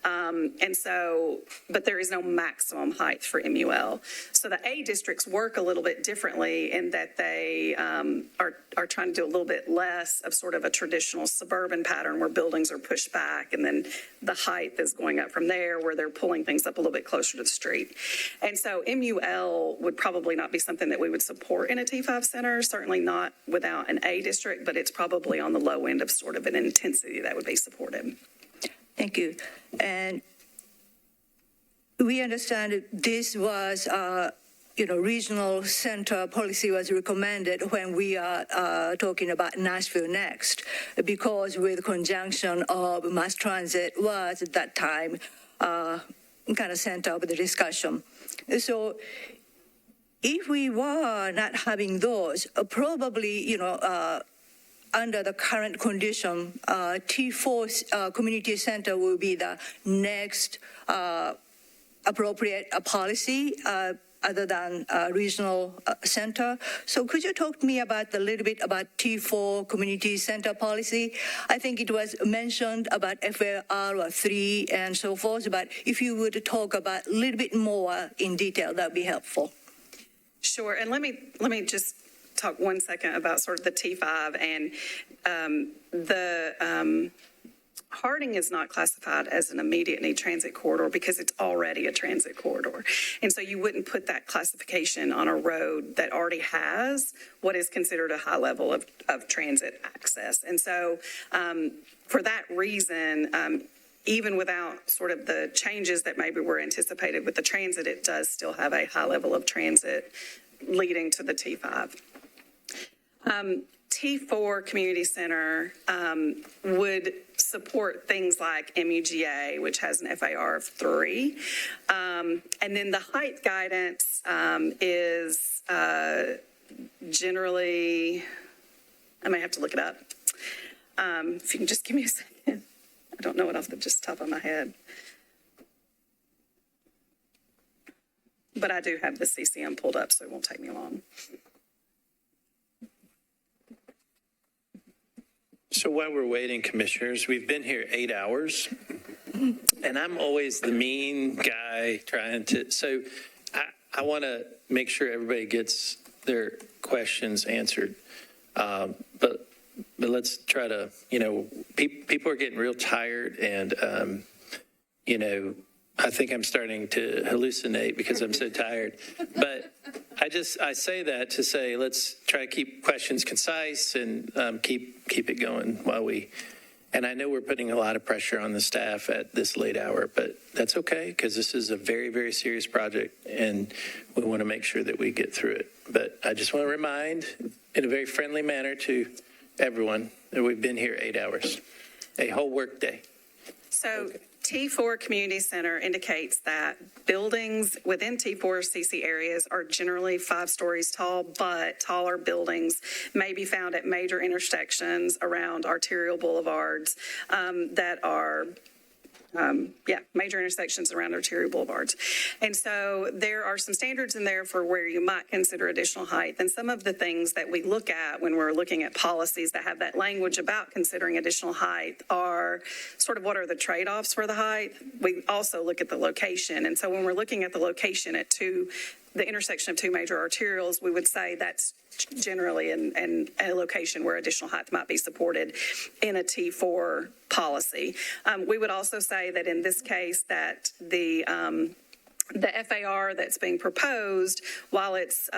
And so, but there is no maximum height for MUL. So the A districts work a little bit differently in that they are trying to do a little bit less of sort of a traditional suburban pattern where buildings are pushed back and then the height is going up from there where they're pulling things up a little bit closer to the street. And so MUL would probably not be something that we would support in a T5 center, certainly not without an A district, but it's probably on the low end of sort of an intensity that would be supported. Thank you. And we understand that this was, regional center policy was recommended when we are talking about Nashville Next, because with conjunction of mass transit was at that time kind of center of the discussion. So if we were not having those, probably, under the current condition, T4 community center will be the next appropriate policy other than regional center. So could you talk to me about a little bit about T4 community center policy? I think it was mentioned about FAR or 3 and so forth, but if you would talk about a little bit more in detail, that would be helpful. Sure, and let me just talk 1 second about sort of the T5 and Harding is not classified as an immediate need transit corridor because it's already a transit corridor. And so you wouldn't put that classification on a road that already has what is considered a high level of transit access. And so for that reason, even without sort of the changes that maybe were anticipated with the transit, it does still have a high level of transit leading to the T5. T4 Community Center would support things like MUGA, which has an FAR of 3. And then the height guidance is generally, I may have to look it up. If you can just give me a second. I don't know it off the just top of my head. But I do have the CCM pulled up, so it won't take me long. So while we're waiting, commissioners, we've been here 8 hours, and I'm always the mean guy trying to, so I want to make sure everybody gets their questions answered. But let's try to, people are getting real tired, and, I think I'm starting to hallucinate because I'm so tired. But I say that to say, let's try to keep questions concise and keep it going while and I know we're putting a lot of pressure on the staff at this late hour, but that's okay because this is a very, very serious project and we want to make sure that we get through it. But I just want to remind in a very friendly manner to everyone that we've been here 8 hours, a whole work day. So T4 community center indicates that buildings within T4 CC areas are generally 5 stories tall, but taller buildings may be found at major intersections around arterial boulevards that are major intersections around arterial boulevards. And so there are some standards in there for where you might consider additional height. And some of the things that we look at when we're looking at policies that have that language about considering additional height are sort of what are the trade-offs for the height. We also look at the location. And so when we're looking at the location at the intersection of 2 major arterials, we would say that's generally in a location where additional height might be supported in a T4 policy. We would also say that in this case that the FAR that's being proposed, while it's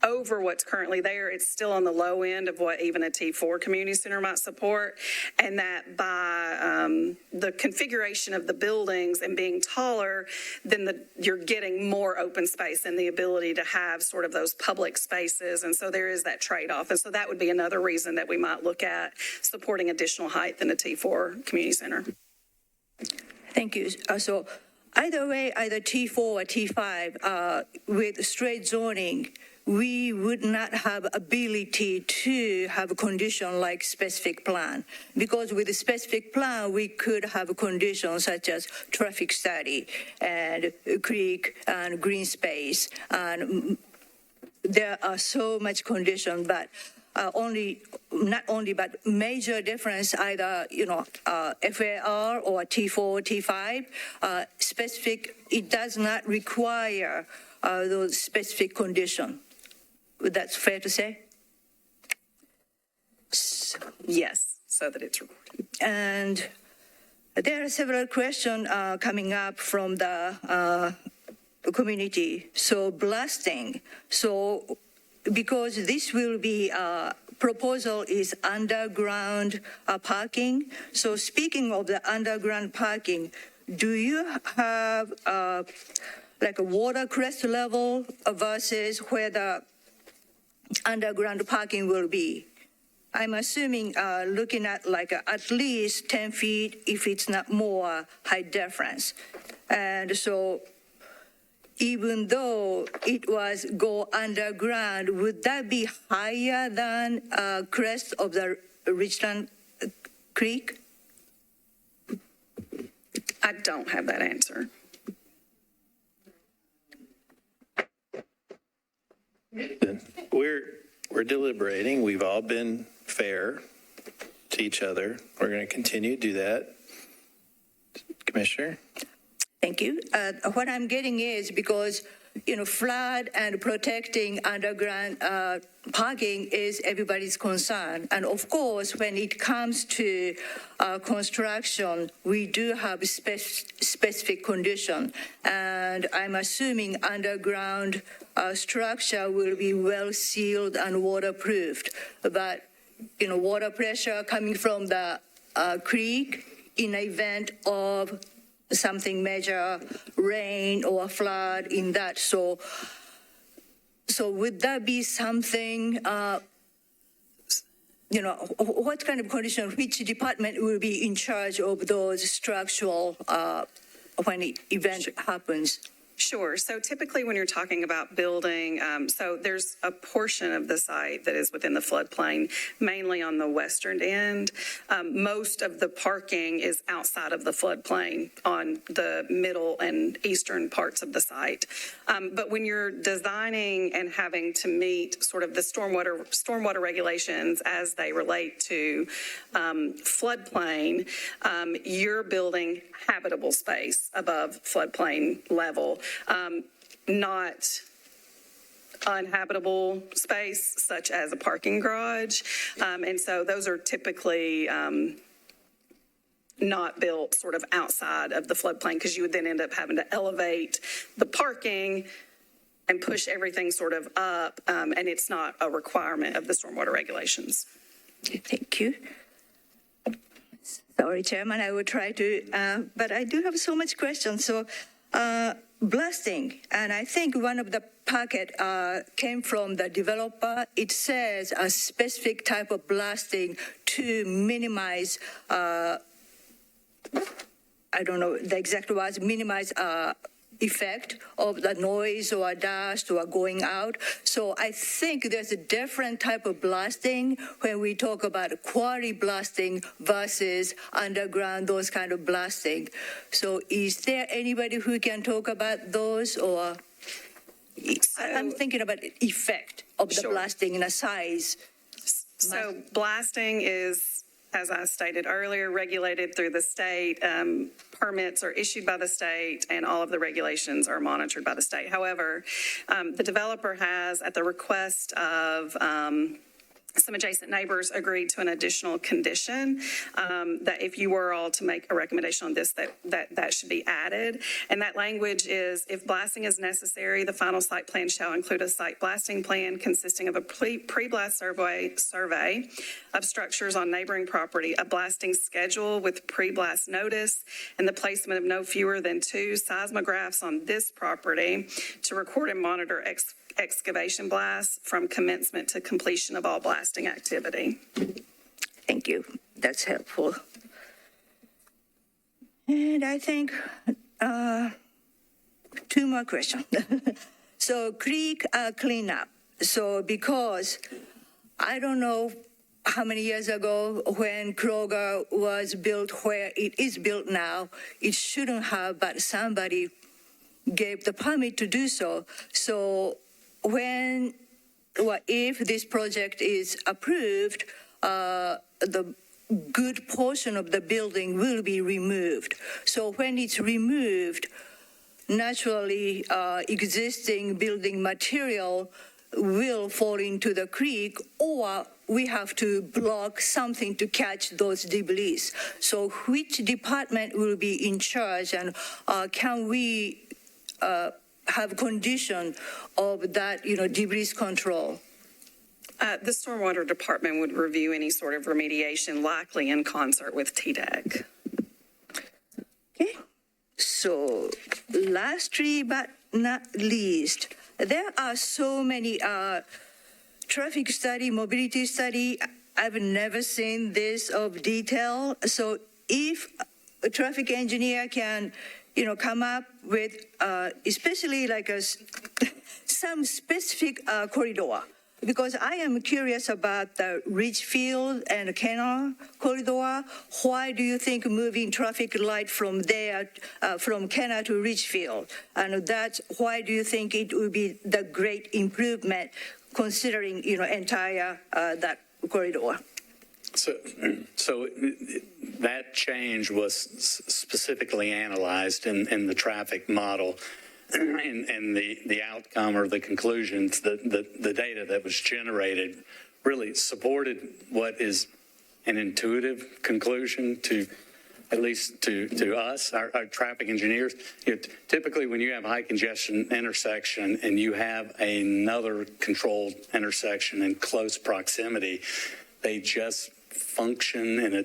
over what's currently there, it's still on the low end of what even a T4 community center might support, and that by the configuration of the buildings and being taller, then you're getting more open space and the ability to have sort of those public spaces, and so there is that trade-off, and so that would be another reason that we might look at supporting additional height in a T4 community center. Thank you. So either way, either T4 or T5, with straight zoning, we would not have ability to have a condition like specific plan, because with the specific plan, we could have conditions such as traffic study and creek and green space. And there are so much condition, but not only, but major difference either, FAR or T4, T5, specific, it does not require those specific conditions. That's fair to say? Yes, so that it's recorded. And there are several questions coming up from the community. So blasting. So because this will be proposal is underground parking. So speaking of the underground parking, do you have like a water crest level versus where the underground parking will be? I'm assuming looking at like at least 10 feet, if it's not more, height difference. And so even though it was go underground, would that be higher than crest of the Richland Creek? I don't have that answer. We're deliberating. We've all been fair to each other. We're going to continue to do that. Commissioner? Thank you. What I'm getting is because, flood and protecting underground parking is everybody's concern. And of course, when it comes to construction, we do have specific condition. And I'm assuming underground structure will be well sealed and waterproofed. But, water pressure coming from the creek in the event of something major, rain or flood in that. So would that be something, what kind of condition, which department will be in charge of those structural when the event happens? Sure. So typically when you're talking about building, so there's a portion of the site that is within the floodplain, mainly on the western end. Most of the parking is outside of the floodplain on the middle and eastern parts of the site. But when you're designing and having to meet sort of the stormwater regulations as they relate to floodplain, you're building habitable space above floodplain level. Not uninhabitable space, such as a parking garage. And so those are typically not built sort of outside of the floodplain, because you would then end up having to elevate the parking and push everything sort of up, and it's not a requirement of the stormwater regulations. Thank you. Sorry, Chairman, I will try to, but I do have so much questions. So, blasting, and I think one of the packet came from the developer. It says a specific type of blasting to minimize, I don't know the exact words, minimize effect of the noise or dust or going out. So I think there's a different type of blasting when we talk about quarry blasting versus underground, those kind of blasting. So is there anybody who can talk about those, or I'm thinking about the effect of the blasting in a size. So blasting is, as I stated earlier, regulated through the state. Permits are issued by the state, and all of the regulations are monitored by the state. However, the developer has, at the request of some adjacent neighbors, agreed to an additional condition that if you were all to make a recommendation on this, that should be added. And that language is, if blasting is necessary, the final site plan shall include a site blasting plan consisting of a pre-blast survey of structures on neighboring property, a blasting schedule with pre-blast notice, and the placement of no fewer than 2 seismographs on this property to record and monitor excavation blasts from commencement to completion of all blasting activity. Thank you. That's helpful. And I think 2 more questions. So creek cleanup. So because I don't know how many years ago when Kroger was built where it is built now, it shouldn't have, but somebody gave the permit to do so. So when or if this project is approved, the good portion of the building will be removed. So when it's removed, naturally existing building material will fall into the creek, or we have to block something to catch those debris. So which department will be in charge, and can we have condition of that, debris control? The Stormwater Department would review any sort of remediation, likely in concert with TDEC. Okay. So lastly but not least, there are so many traffic study, mobility study. I've never seen this of detail. So if a traffic engineer can come up with, especially like some specific corridor, because I am curious about the Ridgefield and Canal corridor. Why do you think moving traffic light from there, from Canal to Ridgefield? And that's why do you think it would be the great improvement considering, entire that corridor? So that change was specifically analyzed in the traffic model, and the outcome or the conclusions, the data that was generated really supported what is an intuitive conclusion to, at least to us, our traffic engineers. Typically when you have high congestion intersection and you have another controlled intersection in close proximity, they just function in a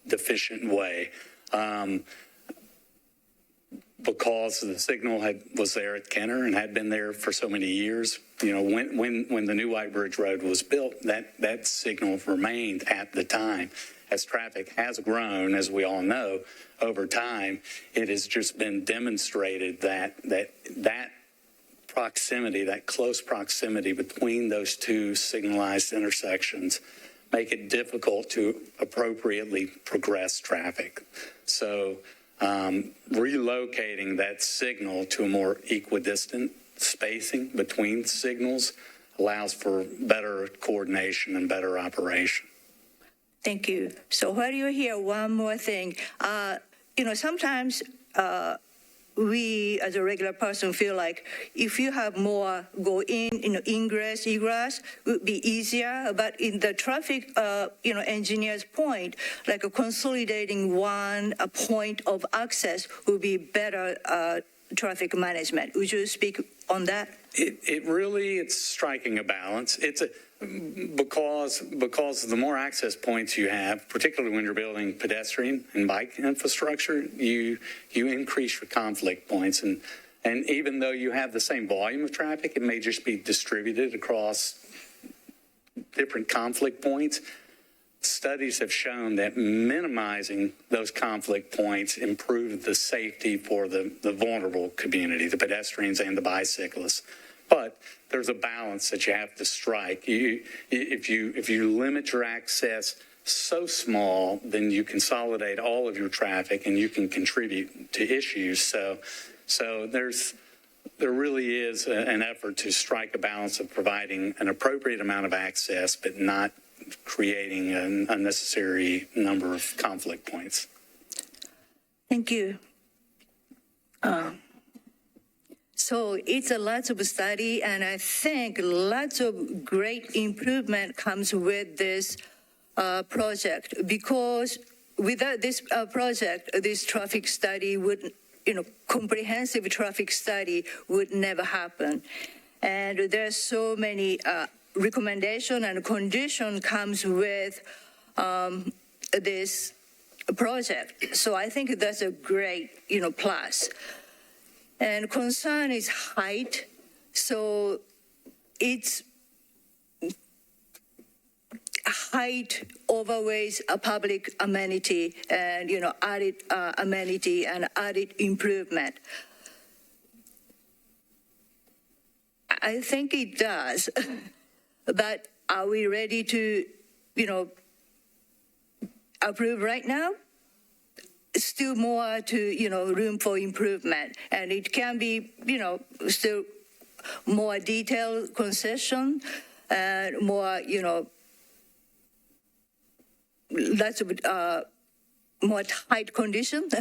deficient way. Because the signal was there at Kenner and had been there for so many years. When the new White Bridge Road was built, that signal remained at the time. As traffic has grown, as we all know, over time, it has just been demonstrated that proximity, that close proximity between those 2 signalized intersections make it difficult to appropriately progress traffic. So relocating that signal to a more equidistant spacing between signals allows for better coordination and better operation. Thank you. So while you're here, one more thing. Sometimes we as a regular person feel like if you have more go in, ingress, egress, would be easier. But in the traffic, engineer's point, like consolidating one point of access would be better traffic management. Would you speak on that? It's striking a balance. Because the more access points you have, particularly when you're building pedestrian and bike infrastructure, you increase your conflict points. And even though you have the same volume of traffic, it may just be distributed across different conflict points. studies have shown that minimizing those conflict points improves the safety for the vulnerable community, the pedestrians and the bicyclists. But there's a balance that you have to strike. If you limit your access so small, then you consolidate all of your traffic and you can contribute to issues. So there really is an effort to strike a balance of providing an appropriate amount of access, but not creating an unnecessary number of conflict points. Thank you. So it's a lot of study, and I think lots of great improvement comes with this project, because without this project, this traffic study would, comprehensive traffic study would never happen. And there's so many recommendation and condition comes with this project. So I think that's a great, plus. And concern is height. So it's height overweighs a public amenity and, added amenity and added improvement. I think it does. But are we ready to, approve right now? Still more to, room for improvement. And it can be, still more detailed concession and more, lots of more tight conditions.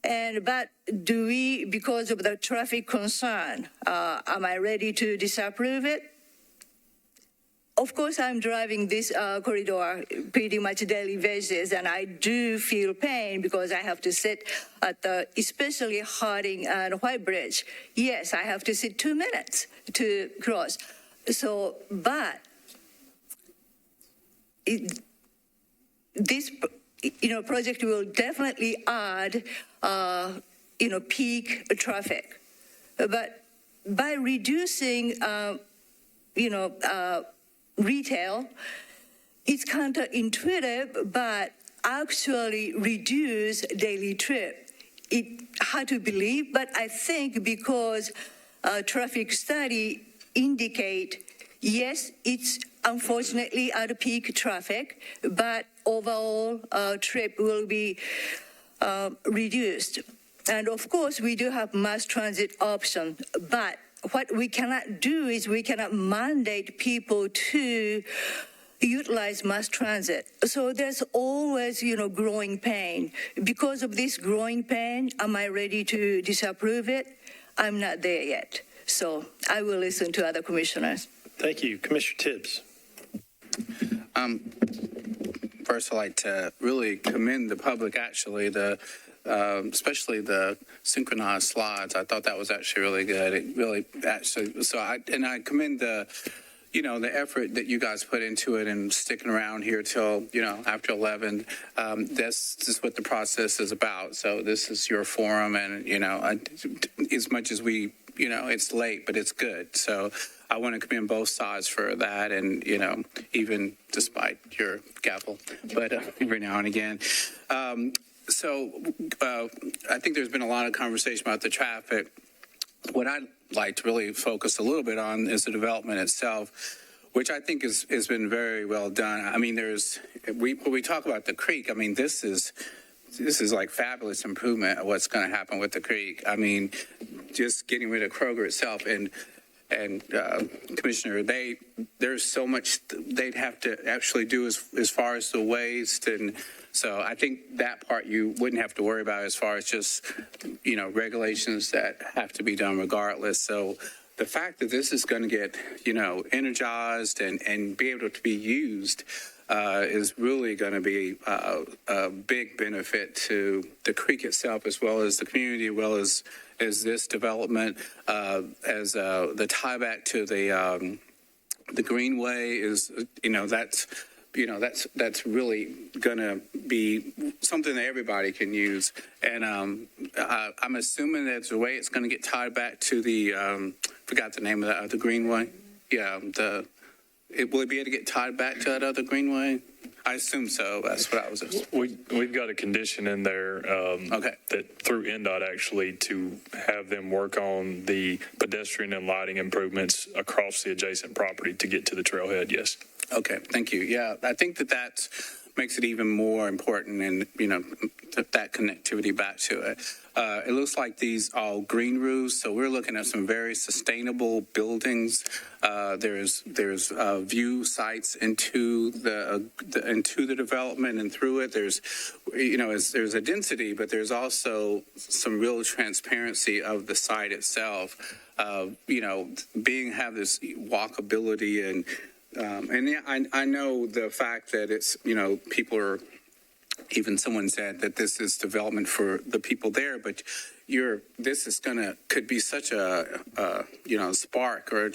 But do we, because of the traffic concern, am I ready to disapprove it? Of course, I'm driving this corridor pretty much daily basis, and I do feel pain because I have to sit at the, especially Harding and White Bridge. Yes, I have to sit 2 minutes to cross. So, but this, project will definitely add, peak traffic. But by reducing, retail, it's counterintuitive, but actually reduce daily trip. It hard to believe, but I think because traffic study indicate, yes, it's unfortunately at peak traffic, but overall trip will be reduced. And of course, we do have mass transit option, but what we cannot do is we cannot mandate people to utilize mass transit. So there's always, growing pain. Because of this growing pain, am I ready to disapprove it? I'm not there yet. So I will listen to other commissioners. Thank you. Commissioner Tibbs. First, I'd like to really commend the public, actually, especially the synchronized slides. I thought that was actually really good. It really actually, I commend the effort that you guys put into it and sticking around here till, after 11. This is what the process is about. So this is your forum, and, as much as we, it's late, but it's good. So I want to commend both sides for that, and, even despite your gavel, but every now and again. So I think there's been a lot of conversation about the traffic. What I'd like to really focus a little bit on is the development itself, which I think has been very well done. I mean, when we talk about the creek, I mean, this is like fabulous improvement of what's going to happen with the creek. I mean, just getting rid of Kroger itself and Commissioner, there's so much they'd have to actually do as far as the waste, and so I think that part you wouldn't have to worry about as far as just regulations that have to be done regardless. So the fact that this is going to get energized and be able to be used is really going to be a big benefit to the creek itself, as well as the community, as well as this development, as the tieback to the Greenway is, that's really going to be something that everybody can use. And I'm assuming that's the way it's going to get tied back to the, forgot the name of the Greenway. Yeah, will it be able to get tied back to that other Greenway? I assume so. That's what I was. We've got a condition in there that through NDOT actually to have them work on the pedestrian and lighting improvements across the adjacent property to get to the trailhead. Yes. Okay. Thank you. Yeah, I think that makes it even more important, and that connectivity back to it. It looks like these are green roofs, so we're looking at some very sustainable buildings. There's view sites into the development and through it. There's there's a density, but there's also some real transparency of the site itself. Have this walkability and I know the fact that it's people are. Even someone said that this is development for the people there, but this is could be such a spark or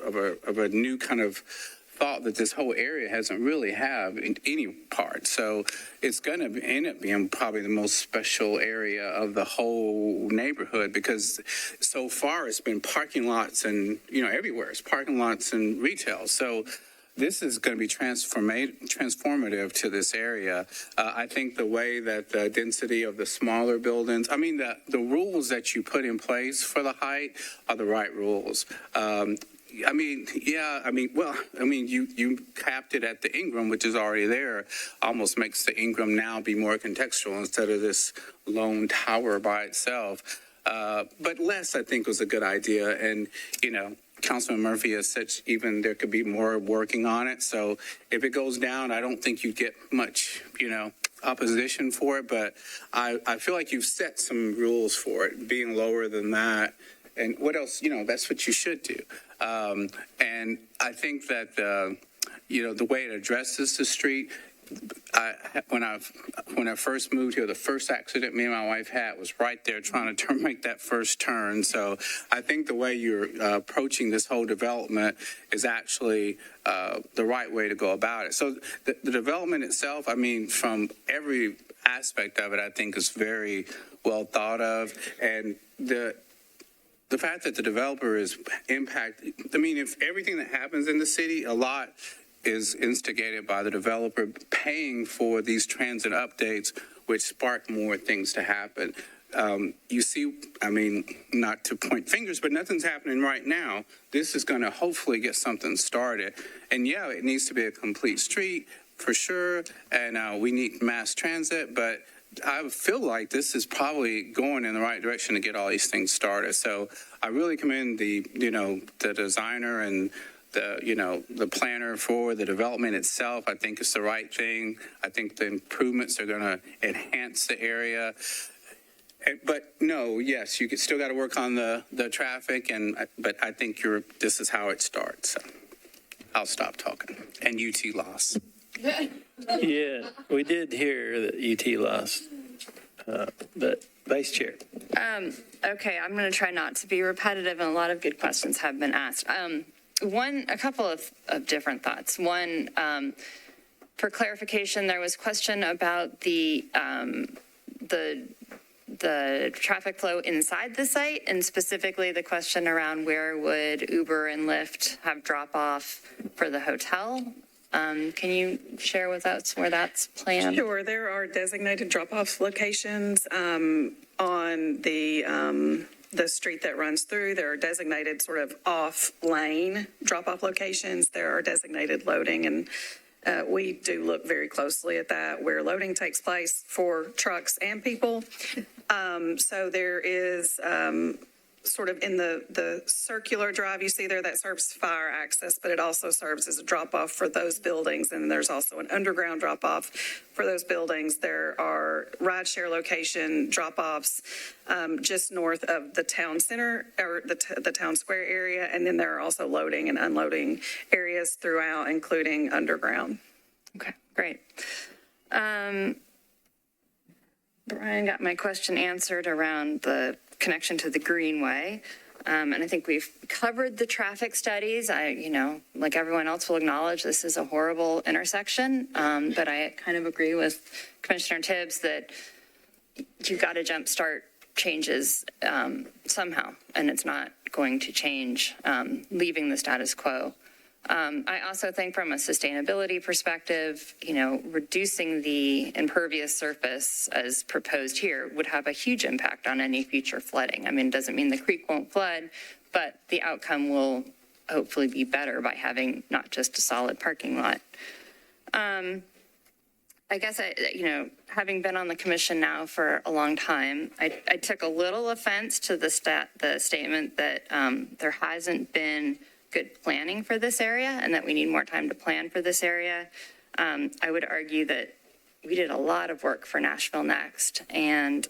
of a new kind of thought that this whole area hasn't really have in any part. So it's going to end up being probably the most special area of the whole neighborhood, because so far it's been parking lots and everywhere it's parking lots and retail. So this is going to be transformative to this area. I think the way that the density of the smaller buildings, the rules that you put in place for the height are the right rules. You capped it at the Ingram, which is already there, almost makes the Ingram now be more contextual instead of this lone tower by itself. But less, I think, was a good idea. And, Councilman Murphy has said even there could be more working on it. So if it goes down, I don't think you get much, opposition for it. But I feel like you've set some rules for it, being lower than that. And what else? That's what you should do. And I think that, the way it addresses the street, when I first moved here, the first accident me and my wife had was right there trying to make that first turn. So I think the way you're approaching this whole development is actually the right way to go about it. So the development itself, from every aspect of it, I think is very well thought of. And the fact that the developer is impacted, if everything that happens in the city, a lot is instigated by the developer paying for these transit updates, which spark more things to happen. You see, not to point fingers, but nothing's happening right now. This is going to hopefully get something started. And yeah, it needs to be a complete street for sure. And we need mass transit, but I feel like this is probably going in the right direction to get all these things started. So I really commend the designer and the planner for the development itself. I think it's the right thing. I think the improvements are going to enhance the area. But no, yes, you still got to work on the traffic, but I think this is how it starts. So I'll stop talking. And UT lost. Yeah, we did hear that UT lost, but Vice Chair. Okay, I'm going to try not to be repetitive, and a lot of good questions have been asked. A couple of different thoughts. One, for clarification, there was a question about the traffic flow inside the site, and specifically the question around where would Uber and Lyft have drop off for the hotel. Can you share with us where that's planned? Sure. There are designated drop-off locations on the street that runs through. There are designated sort of off-lane drop-off locations. There are designated loading, and we do look very closely at that, where loading takes place for trucks and people. So there is sort of in the circular drive you see there, that serves fire access, but it also serves as a drop-off for those buildings. And there's also an underground drop-off for those buildings. There are rideshare location drop-offs just north of the town center, or the town square area. And then there are also loading and unloading areas throughout, including underground. Okay, great. Brian got my question answered around the connection to the Greenway. And I think we've covered the traffic studies. Like everyone else will acknowledge, this is a horrible intersection. But I kind of agree with Commissioner Tibbs that you've got to jumpstart changes somehow, and it's not going to change leaving the status quo. I also think from a sustainability perspective, reducing the impervious surface as proposed here would have a huge impact on any future flooding. I mean, it doesn't mean the creek won't flood, but the outcome will hopefully be better by having not just a solid parking lot. I guess, having been on the commission now for a long time, I took a little offense to the statement that there hasn't been good planning for this area and that we need more time to plan for this area. I would argue that we did a lot of work for Nashville Next. And,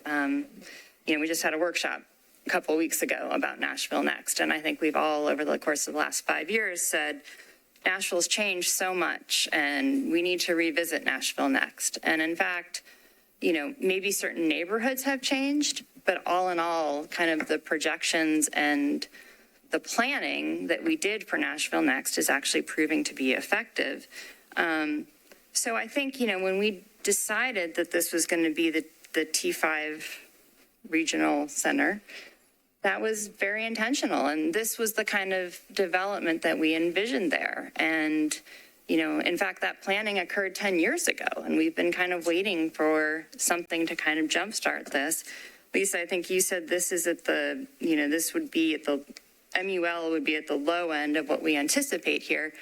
we just had a workshop a couple of weeks ago about Nashville Next. And I think we've all, over the course of the last 5 years, said Nashville's changed so much and we need to revisit Nashville Next. And in fact, maybe certain neighborhoods have changed, but all in all, kind of the projections and the planning that we did for Nashville Next is actually proving to be effective. So I think, when we decided that this was going to be the T5 regional center, that was very intentional. And this was the kind of development that we envisioned there. And, in fact, that planning occurred 10 years ago. And we've been kind of waiting for something to kind of jumpstart this. Lisa, I think you said this is at the, this would be at the, MUL would be at the low end of what we anticipate here.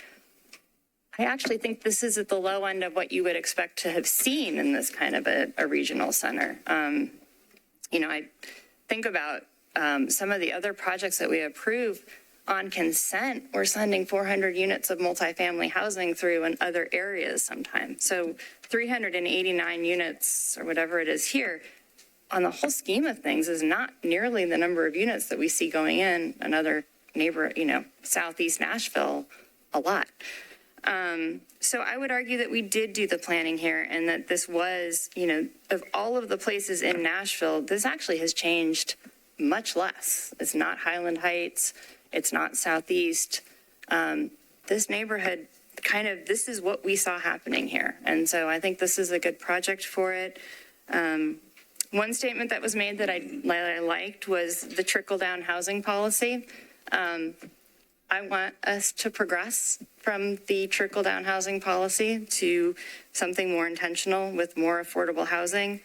I actually think this is at the low end of what you would expect to have seen in this kind of a regional center. I think about some of the other projects that we approve on consent. We're sending 400 units of multifamily housing through in other areas sometimes. So 389 units or whatever it is here, on the whole scheme of things, is not nearly the number of units that we see going in another neighbor, Southeast Nashville, a lot. So I would argue that we did do the planning here and that this was, of all of the places in Nashville, this actually has changed much less. It's not Highland Heights. It's not Southeast. This neighborhood this is what we saw happening here. And so I think this is a good project for it. One statement that was made that I liked was the trickle-down housing policy. I want us to progress from the trickle-down housing policy to something more intentional with more affordable housing.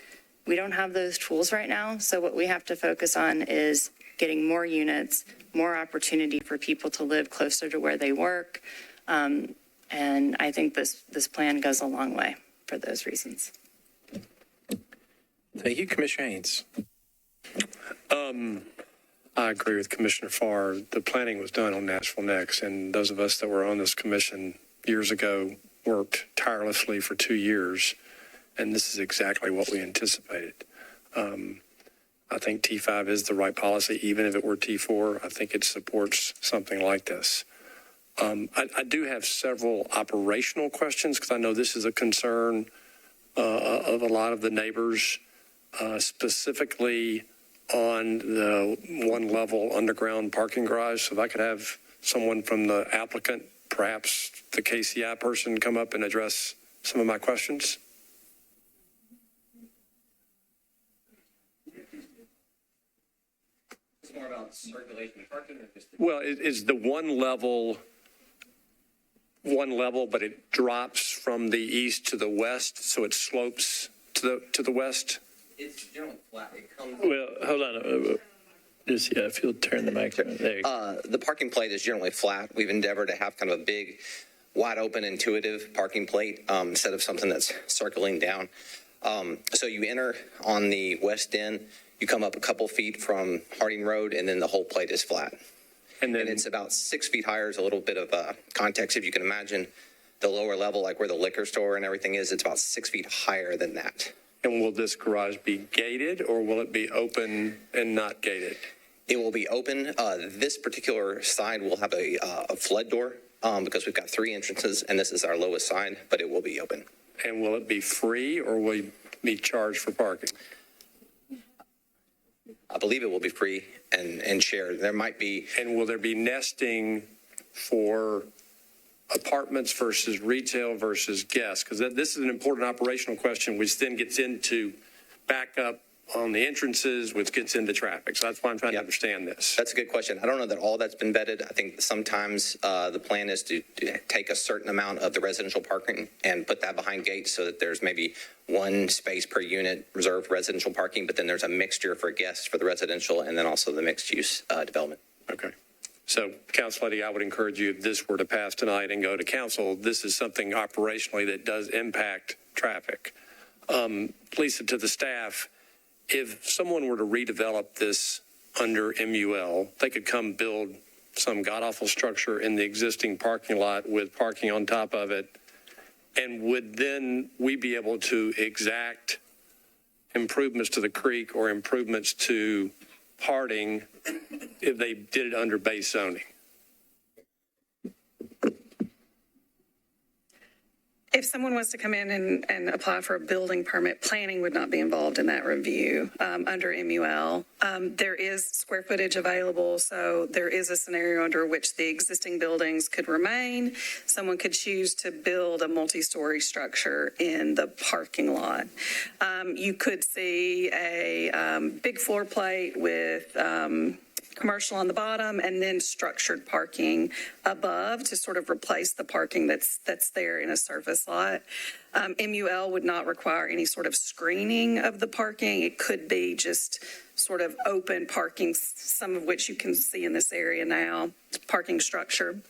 We don't have those tools right now, so what we have to focus on is getting more units, more opportunity for people to live closer to where they work. And I think this plan goes a long way for those reasons. Thank you, Commissioner Haynes. I agree with Commissioner Farr. The planning was done on Nashville Next, and those of us that were on this commission years ago worked tirelessly for 2 years, and this is exactly what we anticipated. I think T5 is the right policy. Even if it were T4, I think it supports something like this. I do have several operational questions because I know this is a concern of a lot of the neighbors, specifically on the one-level underground parking garage. So if I could have someone from the applicant, perhaps the KCI person, come up and address some of my questions. It's more about circulation of parking, or just Well, is the one level, but it drops from the east to the west, so it slopes to the west? It's generally flat. It comes. Well, hold on. If you'll turn the mic on. There you go. The parking plate is generally flat. We've endeavored to have kind of a big, wide open, intuitive parking plate instead of something that's circling down. So you enter on the west end, you come up a couple feet from Harding Road, and then the whole plate is flat. And it's about 6 feet higher. Is a little bit of context. If you can imagine the lower level, like where the liquor store and everything is, it's about 6 feet higher than that. And will this garage be gated, or will it be open and not gated? It will be open. This particular side will have a flood door because we've got 3 entrances, and this is our lowest side, but it will be open. And will it be free, or will you be charged for parking? I believe it will be free and shared. There might be. And will there be nesting for apartments versus retail versus guests? Because this is an important operational question, which then gets into backup on the entrances, which gets into traffic. So that's why I'm trying to understand this. That's a good question. I don't know that all that's been vetted. I think sometimes the plan is to take a certain amount of the residential parking and put that behind gates so that there's maybe one space per unit reserved residential parking, but then there's a mixture for guests for the residential and then also the mixed use development. Okay. So, Council Lady, I would encourage you, if this were to pass tonight and go to council, this is something operationally that does impact traffic. Lisa, to the staff, if someone were to redevelop this under MUL, they could come build some god-awful structure in the existing parking lot with parking on top of it, and would then we be able to exact improvements to the creek or improvements to Harding if they did it under base zoning? If someone was to come in and apply for a building permit, planning would not be involved in that review under MUL. There is square footage available, so there is a scenario under which the existing buildings could remain. Someone could choose to build a multi-story structure in the parking lot. You could see a big floor plate with commercial on the bottom and then structured parking above to sort of replace the parking that's there in a surface lot. MUL would not require any sort of screening of the parking. It could be just sort of open parking, some of which you can see in this area now, parking structure.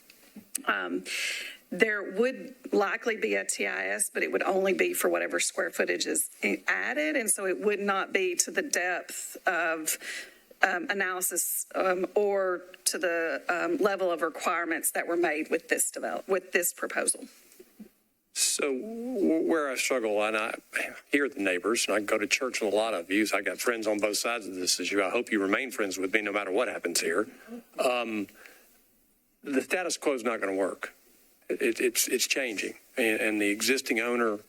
There would likely be a TIS, but it would only be for whatever square footage is added, and so it would not be to the depth of analysis or to the level of requirements that were made with this proposal. So where I struggle, and I hear the neighbors, and I go to church with a lot of you, so I got friends on both sides of this issue. I hope you remain friends with me no matter what happens here. The status quo is not going to work. It's changing, and the existing owner,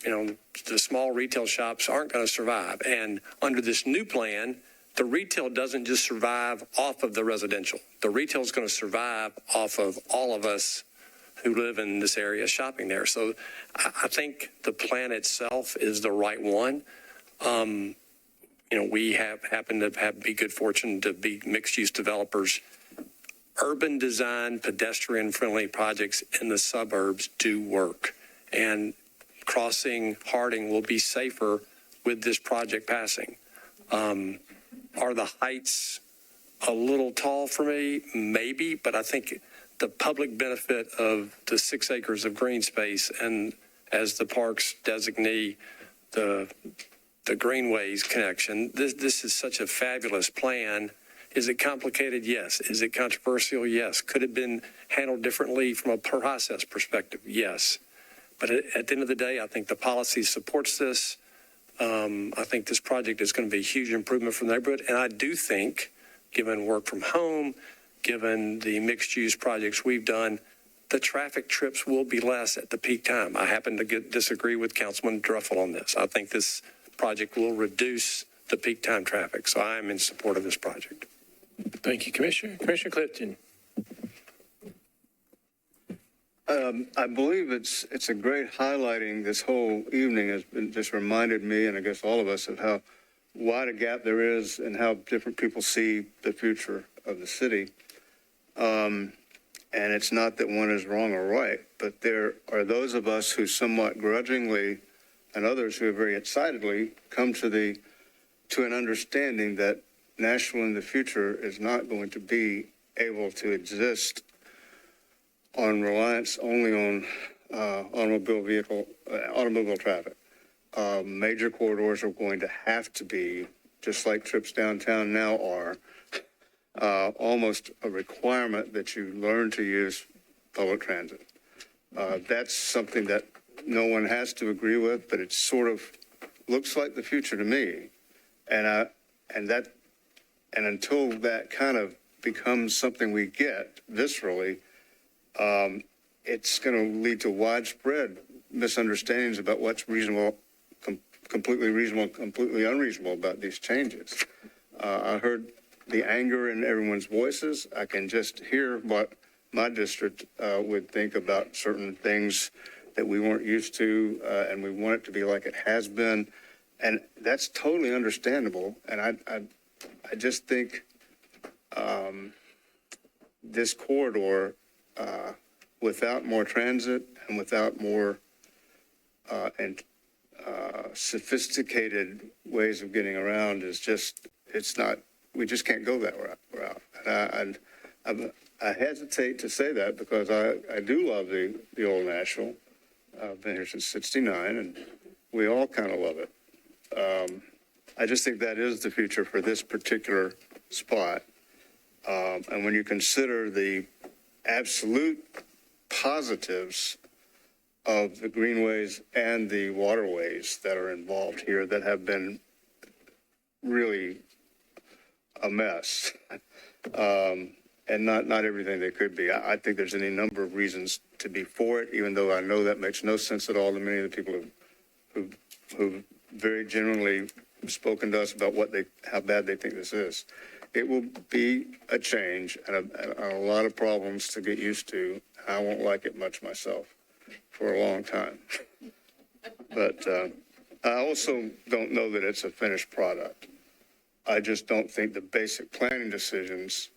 the small retail shops aren't going to survive. And under this new plan, the retail doesn't just survive off of the residential. The retail is going to survive off of all of us who live in this area shopping there. So I think the plan itself is the right one. We happen to be good fortune to be mixed-use developers. Urban design, pedestrian-friendly projects in the suburbs do work. And crossing Harding will be safer with this project passing. Are the heights a little tall for me? Maybe, but I think the public benefit of the 6 acres of green space and as the park's designee, the greenways connection, this is such a fabulous plan. Is it complicated? Yes. Is it controversial? Yes. Could it have been handled differently from a process perspective? Yes. But at the end of the day, I think the policy supports this. I think this project is going to be a huge improvement for the neighborhood. And I do think, given work from home, given the mixed-use projects we've done, the traffic trips will be less at the peak time. I happen to disagree with Councilman Druffel on this. I think this project will reduce the peak time traffic. So I am in support of this project. Thank you, Commissioner. Commissioner Clifton. I believe it's a great highlighting. This whole evening has been just reminded me, and I guess all of us, of how wide a gap there is and how different people see the future of the city. And it's not that one is wrong or right, but there are those of us who somewhat grudgingly and others who have very excitedly come to an understanding that Nashville in the future is not going to be able to exist on reliance only on automobile traffic. Major corridors are going to have to be, just like trips downtown now are, almost a requirement that you learn to use public transit. That's something that no one has to agree with, but it sort of looks like the future to me. And until that kind of becomes something we get viscerally, it's going to lead to widespread misunderstandings about what's reasonable, completely reasonable, completely unreasonable about these changes. I heard the anger in everyone's voices. I can just hear what my district would think about certain things that we weren't used to, and we want it to be like it has been. And that's totally understandable. And I just think this corridor, without more transit and without more sophisticated ways of getting around is just, it's not, we just can't go that route. And I hesitate to say that because I do love the old Nashville. I've been here since '69 and we all kind of love it. I just think that is the future for this particular spot. And when you consider the absolute positives of the greenways and the waterways that are involved here that have been really a mess, and not everything they could be. I think there's any number of reasons to be for it, even though I know that makes no sense at all to many of the people who've very genuinely spoken to us about how bad they think this is. It will be a change and a lot of problems to get used to. I won't like it much myself for a long time. But I also don't know that it's a finished product. I just don't think the basic planning decisions,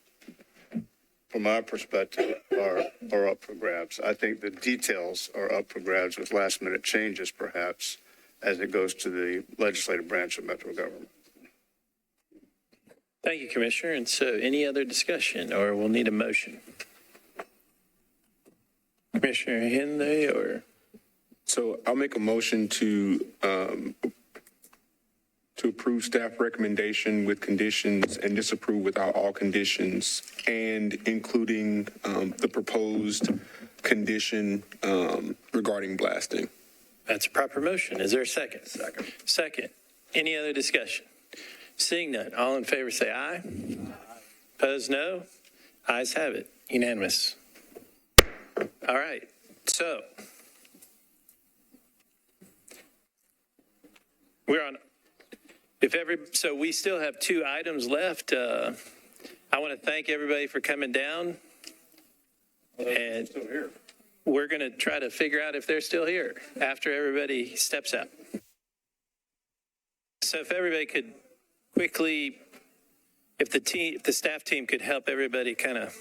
from our perspective, are up for grabs. I think the details are up for grabs with last-minute changes, perhaps, as it goes to the legislative branch of Metro government. Thank you, Commissioner. And so any other discussion, or we'll need a motion? Commissioner Henley, or? So I'll make a motion to approve staff recommendation with conditions and disapprove without all conditions, and including the proposed condition regarding blasting. That's a proper motion. Is there a second? Second. Any other discussion? Seeing none, all in favor say aye. Opposed, no. Ayes have it. Unanimous. All right. So we're on. So we still have 2 items left. I want to thank everybody for coming down. And we're going to try to figure out if they're still here after everybody steps out. So if everybody could quickly, if the staff team could help everybody kind of.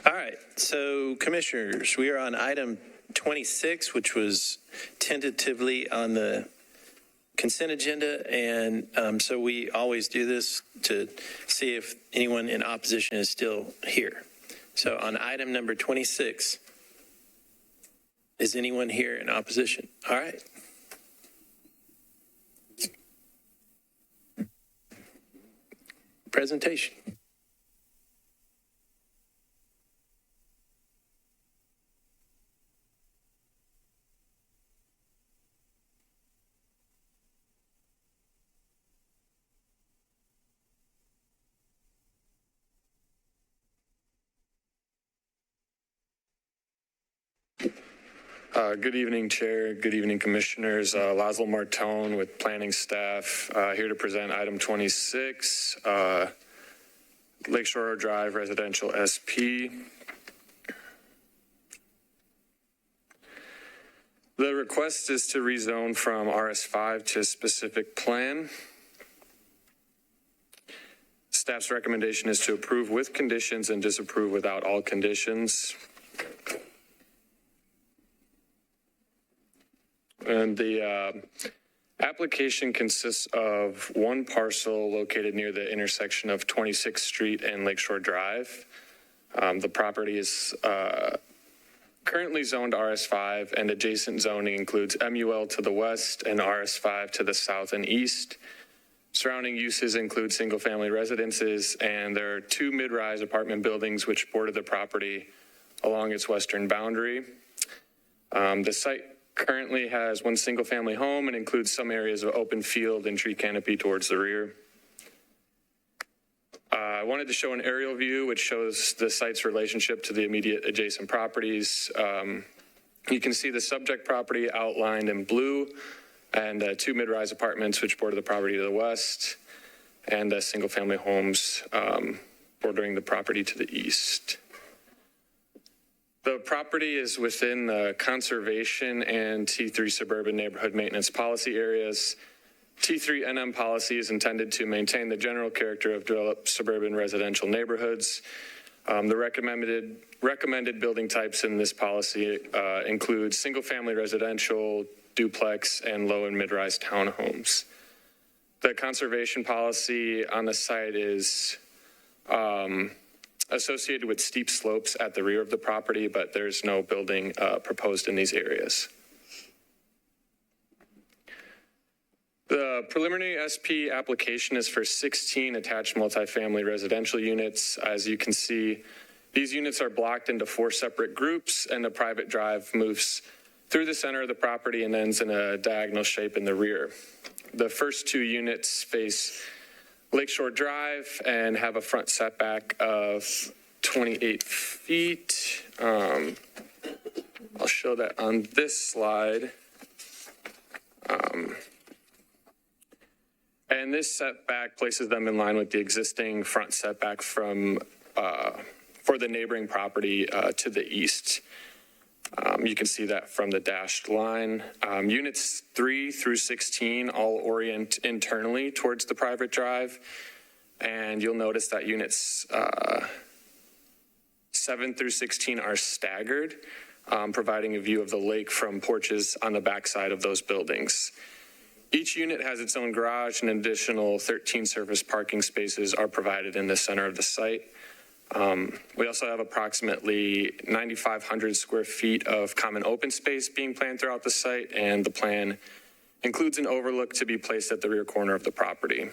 All right, so commissioners, we are on item 26, which was tentatively on the consent agenda. And so we always do this to see if anyone in opposition is still here. So on item number 26, is anyone here in opposition? All right. Presentation. Good evening, Chair. Good evening, Commissioners. Laszlo Martone with Planning Staff, here to present item 26, Lakeshore Drive Residential SP. The request is to rezone from RS5 to specific plan. Staff's recommendation is to approve with conditions and disapprove without all conditions. And the application consists of one parcel located near the intersection of 26th Street and Lakeshore Drive. The property is currently zoned RS5, and adjacent zoning includes MUL to the west and RS5 to the south and east. Surrounding uses include single-family residences, and there are 2 mid-rise apartment buildings which border the property along its western boundary. The site currently has 1 single-family home and includes some areas of open field and tree canopy towards the rear. I wanted to show an aerial view which shows the site's relationship to the immediate adjacent properties. You can see the subject property outlined in blue, and 2 mid-rise apartments which border the property to the west, and single-family homes bordering the property to the east. The property is within the conservation and T3 suburban neighborhood maintenance policy areas. T3 NM policy is intended to maintain the general character of developed suburban residential neighborhoods. The recommended building types in this policy include single-family residential, duplex, and low and mid-rise townhomes. The conservation policy on the site is associated with steep slopes at the rear of the property, but there's no building proposed in these areas. The preliminary SP application is for 16 attached multifamily residential units. As you can see, these units are blocked into 4 separate groups, and the private drive moves through the center of the property and ends in a diagonal shape in the rear. The first 2 units face Lakeshore Drive and have a front setback of 28 feet. I'll show that on this slide. And this setback places them in line with the existing front setback from for the neighboring property to the east. You can see that from the dashed line. Units 3 through 16 all orient internally towards the private drive. And you'll notice that units 7 through 16 are staggered, providing a view of the lake from porches on the backside of those buildings. Each unit has its own garage, and additional 13 surface parking spaces are provided in the center of the site. We also have approximately 9,500 square feet of common open space being planned throughout the site, and the plan includes an overlook to be placed at the rear corner of the property.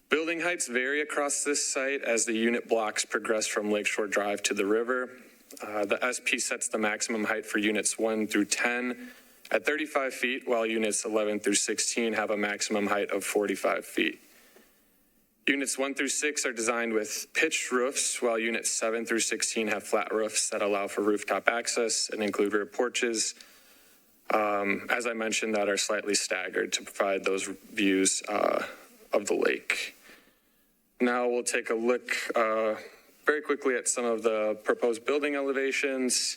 Building heights vary across this site as the unit blocks progress from Lakeshore Drive to the river. The SP sets the maximum height for units 1 through 10 at 35 feet, while units 11 through 16 have a maximum height of 45 feet. Units 1 through 6 are designed with pitched roofs, while units 7 through 16 have flat roofs that allow for rooftop access and include rear porches, as I mentioned, that are slightly staggered to provide those views of the lake. Now we'll take a look very quickly at some of the proposed building elevations.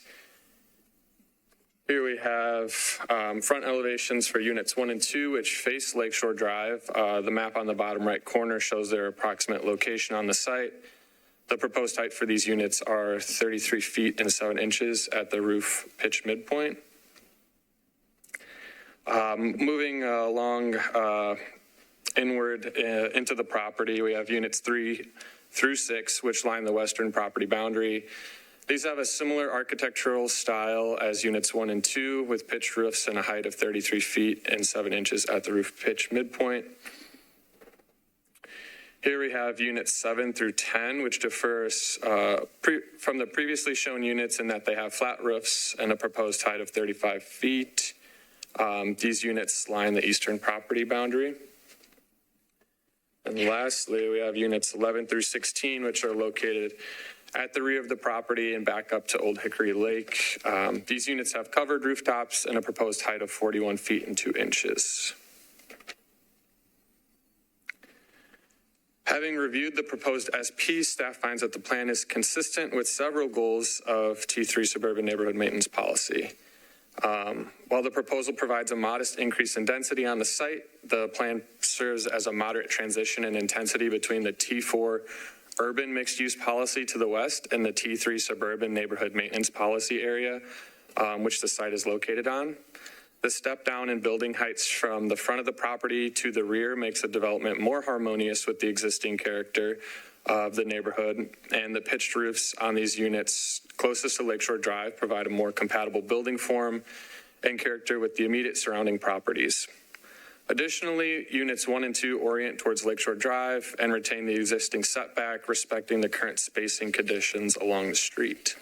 Here we have front elevations for units 1 and 2, which face Lakeshore Drive. The map on the bottom right corner shows their approximate location on the site. The proposed height for these units are 33 feet and 7 inches at the roof pitch midpoint. Moving along inward into the property, we have units 3 through 6, which line the western property boundary. These have a similar architectural style as units 1 and 2, with pitched roofs and a height of 33 feet and 7 inches at the roof pitch midpoint. Here we have units 7 through 10, which differs from the previously shown units in that they have flat roofs and a proposed height of 35 feet. These units line the eastern property boundary. And lastly, we have units 11 through 16, which are located at the rear of the property and back up to Old Hickory Lake. These units have covered rooftops and a proposed height of 41 feet and 2 inches. Having reviewed the proposed SP, staff finds that the plan is consistent with several goals of T3 suburban neighborhood maintenance policy. While the proposal provides a modest increase in density on the site, the plan serves as a moderate transition in intensity between the T4 urban mixed-use policy to the west and the T3 suburban neighborhood maintenance policy area, which the site is located on. The step down in building heights from the front of the property to the rear makes the development more harmonious with the existing character of the neighborhood, and the pitched roofs on these units closest to Lakeshore Drive provide a more compatible building form and character with the immediate surrounding properties. Additionally, units 1 and 2 orient towards Lakeshore Drive and retain the existing setback, respecting the current spacing conditions along the street.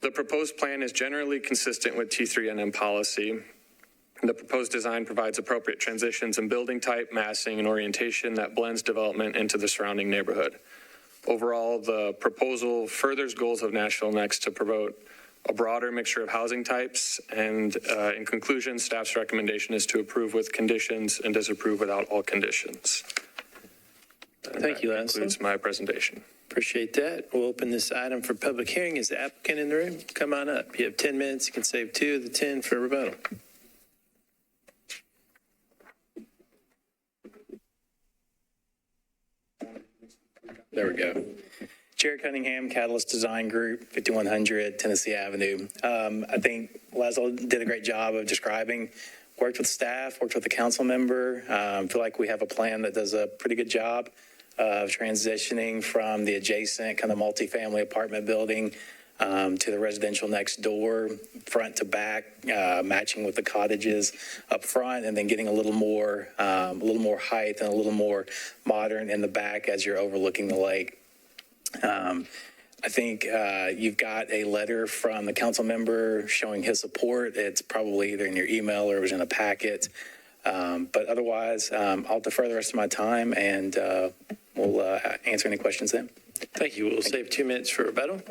The proposed plan is generally consistent with T3NM policy. The proposed design provides appropriate transitions in building type, massing, and orientation that blends development into the surrounding neighborhood. Overall, the proposal furthers goals of Nashville Next to promote a broader mixture of housing types, and in conclusion, staff's recommendation is to approve with conditions and disapprove without all conditions. Thank you, Leslie. That concludes my presentation. Appreciate that. We'll open this item for public hearing. Is the applicant in the room? Come on up. You have 10 minutes. You can save 2 of the 10 for rebuttal. There we go. Jared Cunningham, Catalyst Design Group, 5100 Tennessee Avenue. I think Leslie did a great job of describing, worked with staff, worked with the council member. I feel like we have a plan that does a pretty good job of transitioning from the adjacent kind of multifamily apartment building to the residential next door, front to back, matching with the cottages up front, and then getting a little more height and a little more modern in the back as you're overlooking the lake. I think you've got a letter from the council member showing his support. It's probably either in your email or it was in a packet. But otherwise, I'll defer the rest of my time, and we'll answer any questions then. Thank you. We'll save 2 minutes for rebuttal.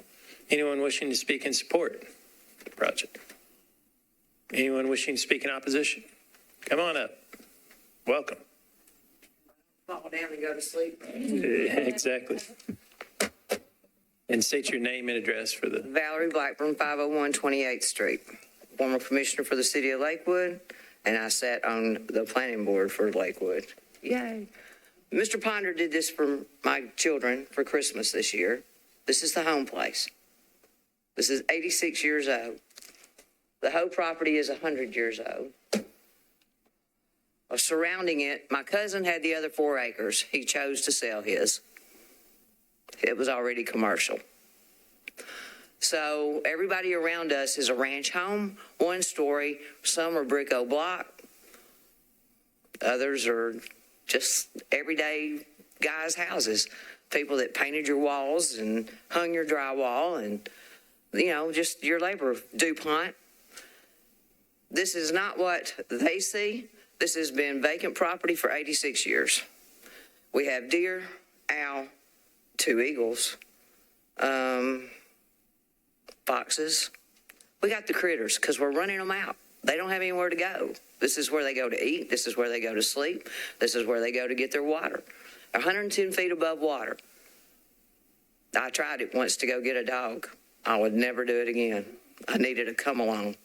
Anyone wishing to speak in support of the project? Anyone wishing to speak in opposition? Come on up. Welcome. Fall down and go to sleep. Exactly. And state your name and address for the... Valerie Blackburn, 501 28th Street. Former commissioner for the city of Lakewood, and I sat on the planning board for Lakewood. Yay. Mr. Ponder did this for my children for Christmas this year. This is the home place. This is 86 years old. The whole property is 100 years old. Surrounding it, my cousin had the other 4 acres. He chose to sell his. It was already commercial. So everybody around us is a ranch home, 1 story. Some are brick old block. Others are just everyday guys' houses. People that painted your walls and hung your drywall and, just your labor. DuPont. This is not what they see. This has been vacant property for 86 years. We have deer, owl, 2 eagles, foxes. We got the critters because we're running them out. They don't have anywhere to go. This is where they go to eat. This is where they go to sleep. This is where they go to get their water. 110 feet above water. I tried it once to go get a dog. I would never do it again. I needed a come along.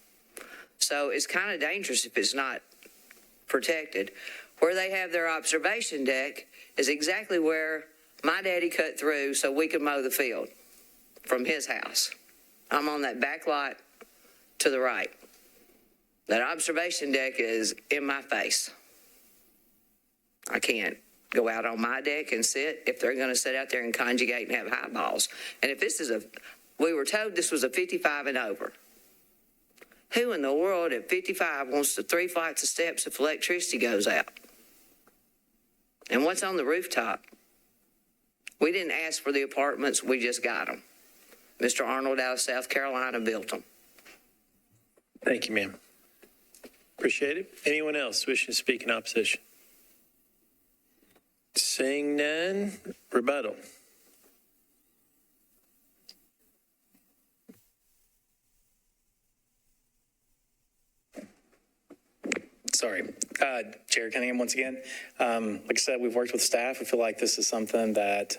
So it's kind of dangerous if it's not protected. Where they have their observation deck is exactly where my daddy cut through so we could mow the field from his house. I'm on that back lot to the right. That observation deck is in my face. I can't go out on my deck and sit if they're going to sit out there and conjugate and have high balls. And if this is we were told this was a 55 and over. Who in the world at 55 wants the 3 flights of steps if electricity goes out? And what's on the rooftop? We didn't ask for the apartments, we just got them. Mr. Arnold out of South Carolina built them. Thank you, ma'am. Appreciate it. Anyone else wishing to speak in opposition? Seeing none, rebuttal. Sorry. Jared Cunningham once again. Like I said, we've worked with staff. I feel like this is something that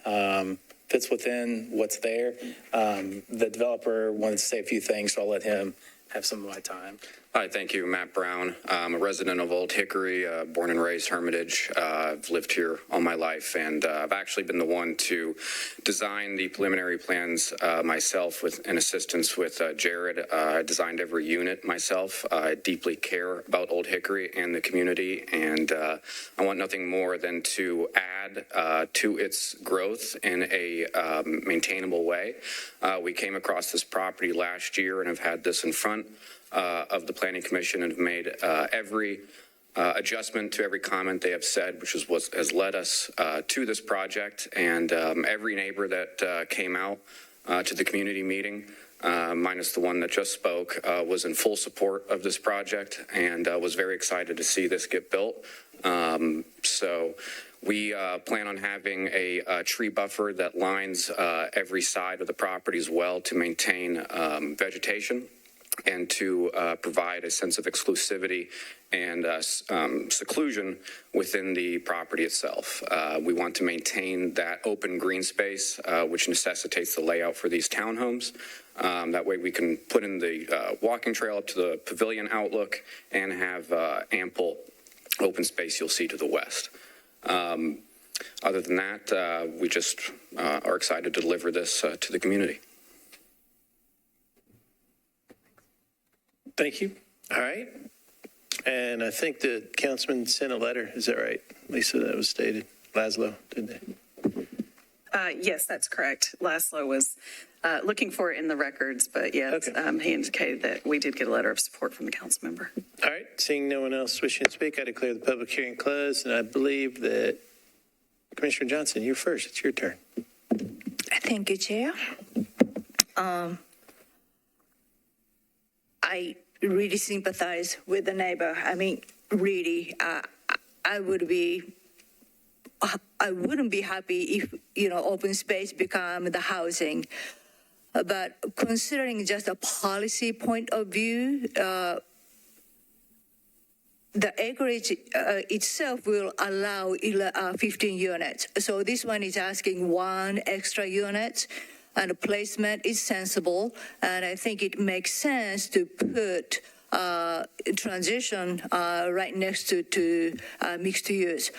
fits within what's there. The developer wanted to say a few things, so I'll let him have some of my time. Hi, thank you. Matt Brown. I'm a resident of Old Hickory, born and raised Hermitage. I've lived here all my life, and I've actually been the one to design the preliminary plans myself in assistance with Jared. I designed every unit myself. I deeply care about Old Hickory and the community, and I want nothing more than to add to its growth in a maintainable way. We came across this property last year and have had this in front of the Planning Commission and have made every adjustment to every comment they have said, which is what has led us to this project. And every neighbor that came out to the community meeting, minus the one that just spoke, was in full support of this project and was very excited to see this get built. So we plan on having a tree buffer that lines every side of the property as well to maintain vegetation and to provide a sense of exclusivity and seclusion within the property itself. We want to maintain that open green space, which necessitates the layout for these townhomes. That way we can put in the walking trail up to the pavilion outlook and have ample open space you'll see to the west. Other than that, we just are excited to deliver this to the community. Thank you. All right. And I think the councilman sent a letter. Is that right, Lisa? That was stated. Laszlo, didn't they? Yes, that's correct. Laszlo was looking for it in the records, but yes, he indicated that we did get a letter of support from the council member. All right. Seeing no one else wishing to speak, I declare the public hearing closed. And I believe that Commissioner Johnson, you're first. It's your turn. Thank you, Chair. I really sympathize with the neighbor. I mean, really, I wouldn't be happy if, open space become the housing. But considering just a policy point of view, the acreage itself will allow 15 units. So this one is asking one extra unit, and the placement is sensible. And I think it makes sense to put transition right next to mixed use.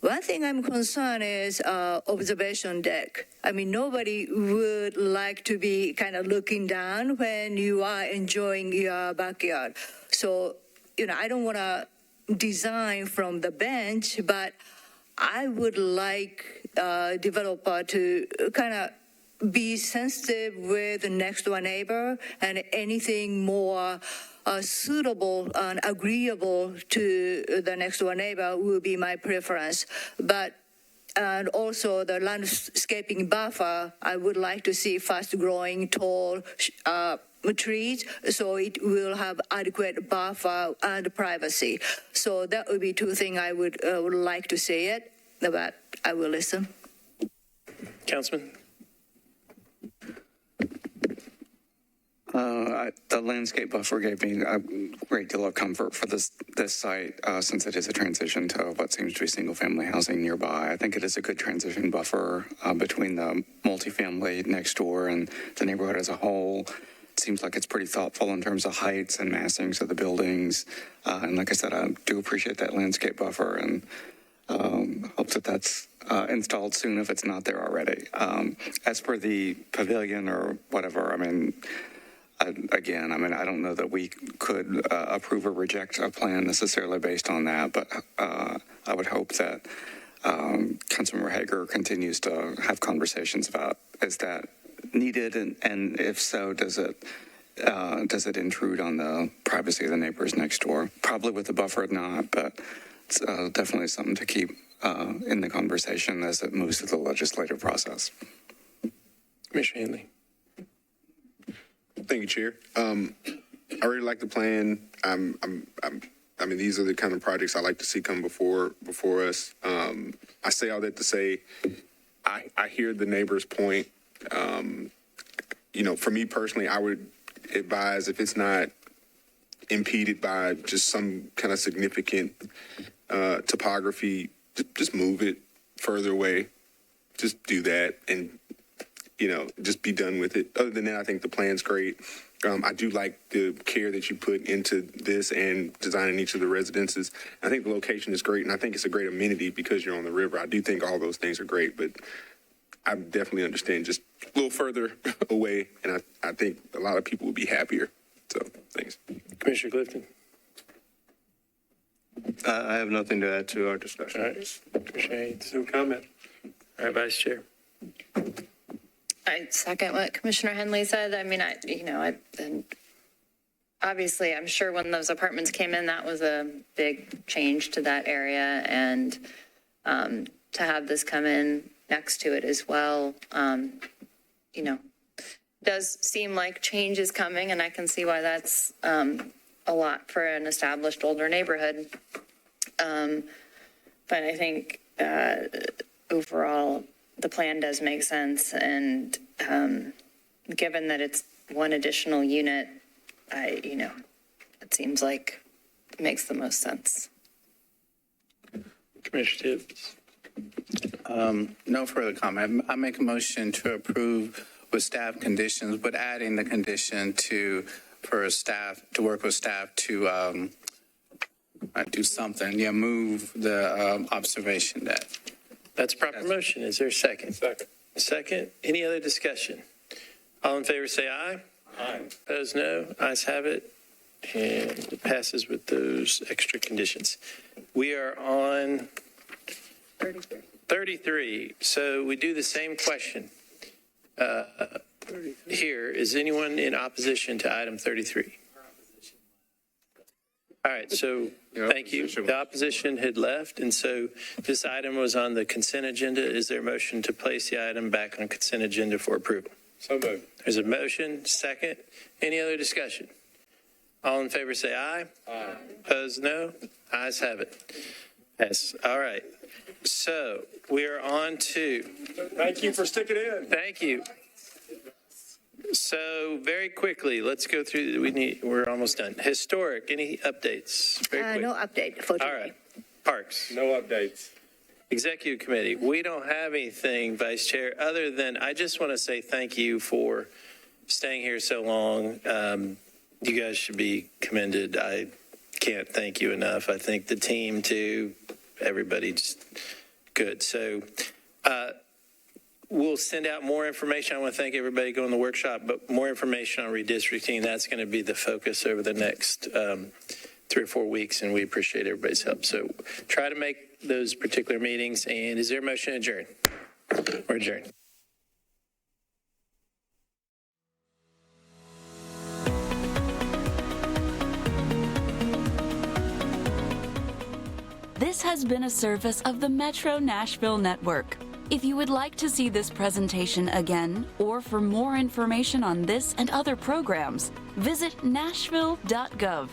One thing I'm concerned is observation deck. I mean, nobody would like to be kind of looking down when you are enjoying your backyard. So, I don't want to design from the bench, but I would like developer to kind of be sensitive with the next door neighbor, and anything more suitable and agreeable to the next door neighbor will be my preference. And also the landscaping buffer, I would like to see fast-growing, tall trees, so it will have adequate buffer and privacy. So that would be two things I would like to see it, but I will listen. Councilman? The landscape buffer gave me a great deal of comfort for this site, since it is a transition to what seems to be single-family housing nearby. I think it is a good transition buffer between the multifamily next door and the neighborhood as a whole. It seems like it's pretty thoughtful in terms of heights and massings of the buildings. And like I said, I do appreciate that landscape buffer, and hope that that's installed soon if it's not there already. As for the pavilion or whatever, I don't know that we could approve or reject a plan necessarily based on that, but I would hope that Councilmember Hager continues to have conversations about, is that needed, and if so, does it intrude on the privacy of the neighbors next door? Probably with the buffer not, but it's definitely something to keep in the conversation as it moves through the legislative process. Commissioner Henley. Thank you, Chair. I really like the plan. I'm I mean, these are the kind of projects I like to see come before us. I say all that to say, I hear the neighbor's point. For me personally, I would advise if it's not impeded by just some kind of significant topography, just move it further away. Just do that and, just be done with it. Other than that, I think the plan's great. I do like the care that you put into this and designing each of the residences. I think the location is great, and I think it's a great amenity because you're on the river. I do think all those things are great, but I definitely understand just a little further away, and I think a lot of people would be happier. So, thanks. Commissioner Clifton. I have nothing to add to our discussion. All right. Commissioner Haynes. No comment. All right, Vice Chair. I second what Commissioner Henley said. I mean, obviously, I'm sure when those apartments came in, that was a big change to that area. And to have this come in next to it as well, does seem like change is coming. And I can see why that's a lot for an established older neighborhood. But I think overall, the plan does make sense, and given that it's one additional unit, it seems like it makes the most sense. Commissioner Tibbs. No further comment. I make a motion to approve with staff conditions, but adding the condition to work with staff to do something. Yeah, move the observation deck. That's a proper motion. Is there a second? Second. Any other discussion? All in favor say aye. Aye. Opposed, no. Ayes have it. And it passes with those extra conditions. We are on 33. So we do the same question. Here, is anyone in opposition to item 33? All right, so thank you. The opposition had left, and so this item was on the consent agenda. Is there a motion to place the item back on consent agenda for approval? So moved. There's a motion, second. Any other discussion? All in favor say aye. Aye. Opposed, no. Ayes have it. Yes. All right. So we are on to. Thank you for sticking in. Thank you. So very quickly, let's go through. We're almost done. Historic. Any updates? Very quick. No update for today. All right. Parks. No updates. Executive Committee. We don't have anything, Vice Chair, other than I just want to say thank you for staying here so long. You guys should be commended. I can't thank you enough. I think the team too, everybody just good. So we'll send out more information. I want to thank everybody going to the workshop, but more information on redistricting. That's going to be the focus over the next 3 or 4 weeks, and we appreciate everybody's help. So try to make those particular meetings. And is there a motion to adjourn? Or adjourn? This has been a service of the Metro Nashville Network. If you would like to see this presentation again, or for more information on this and other programs, visit nashville.gov.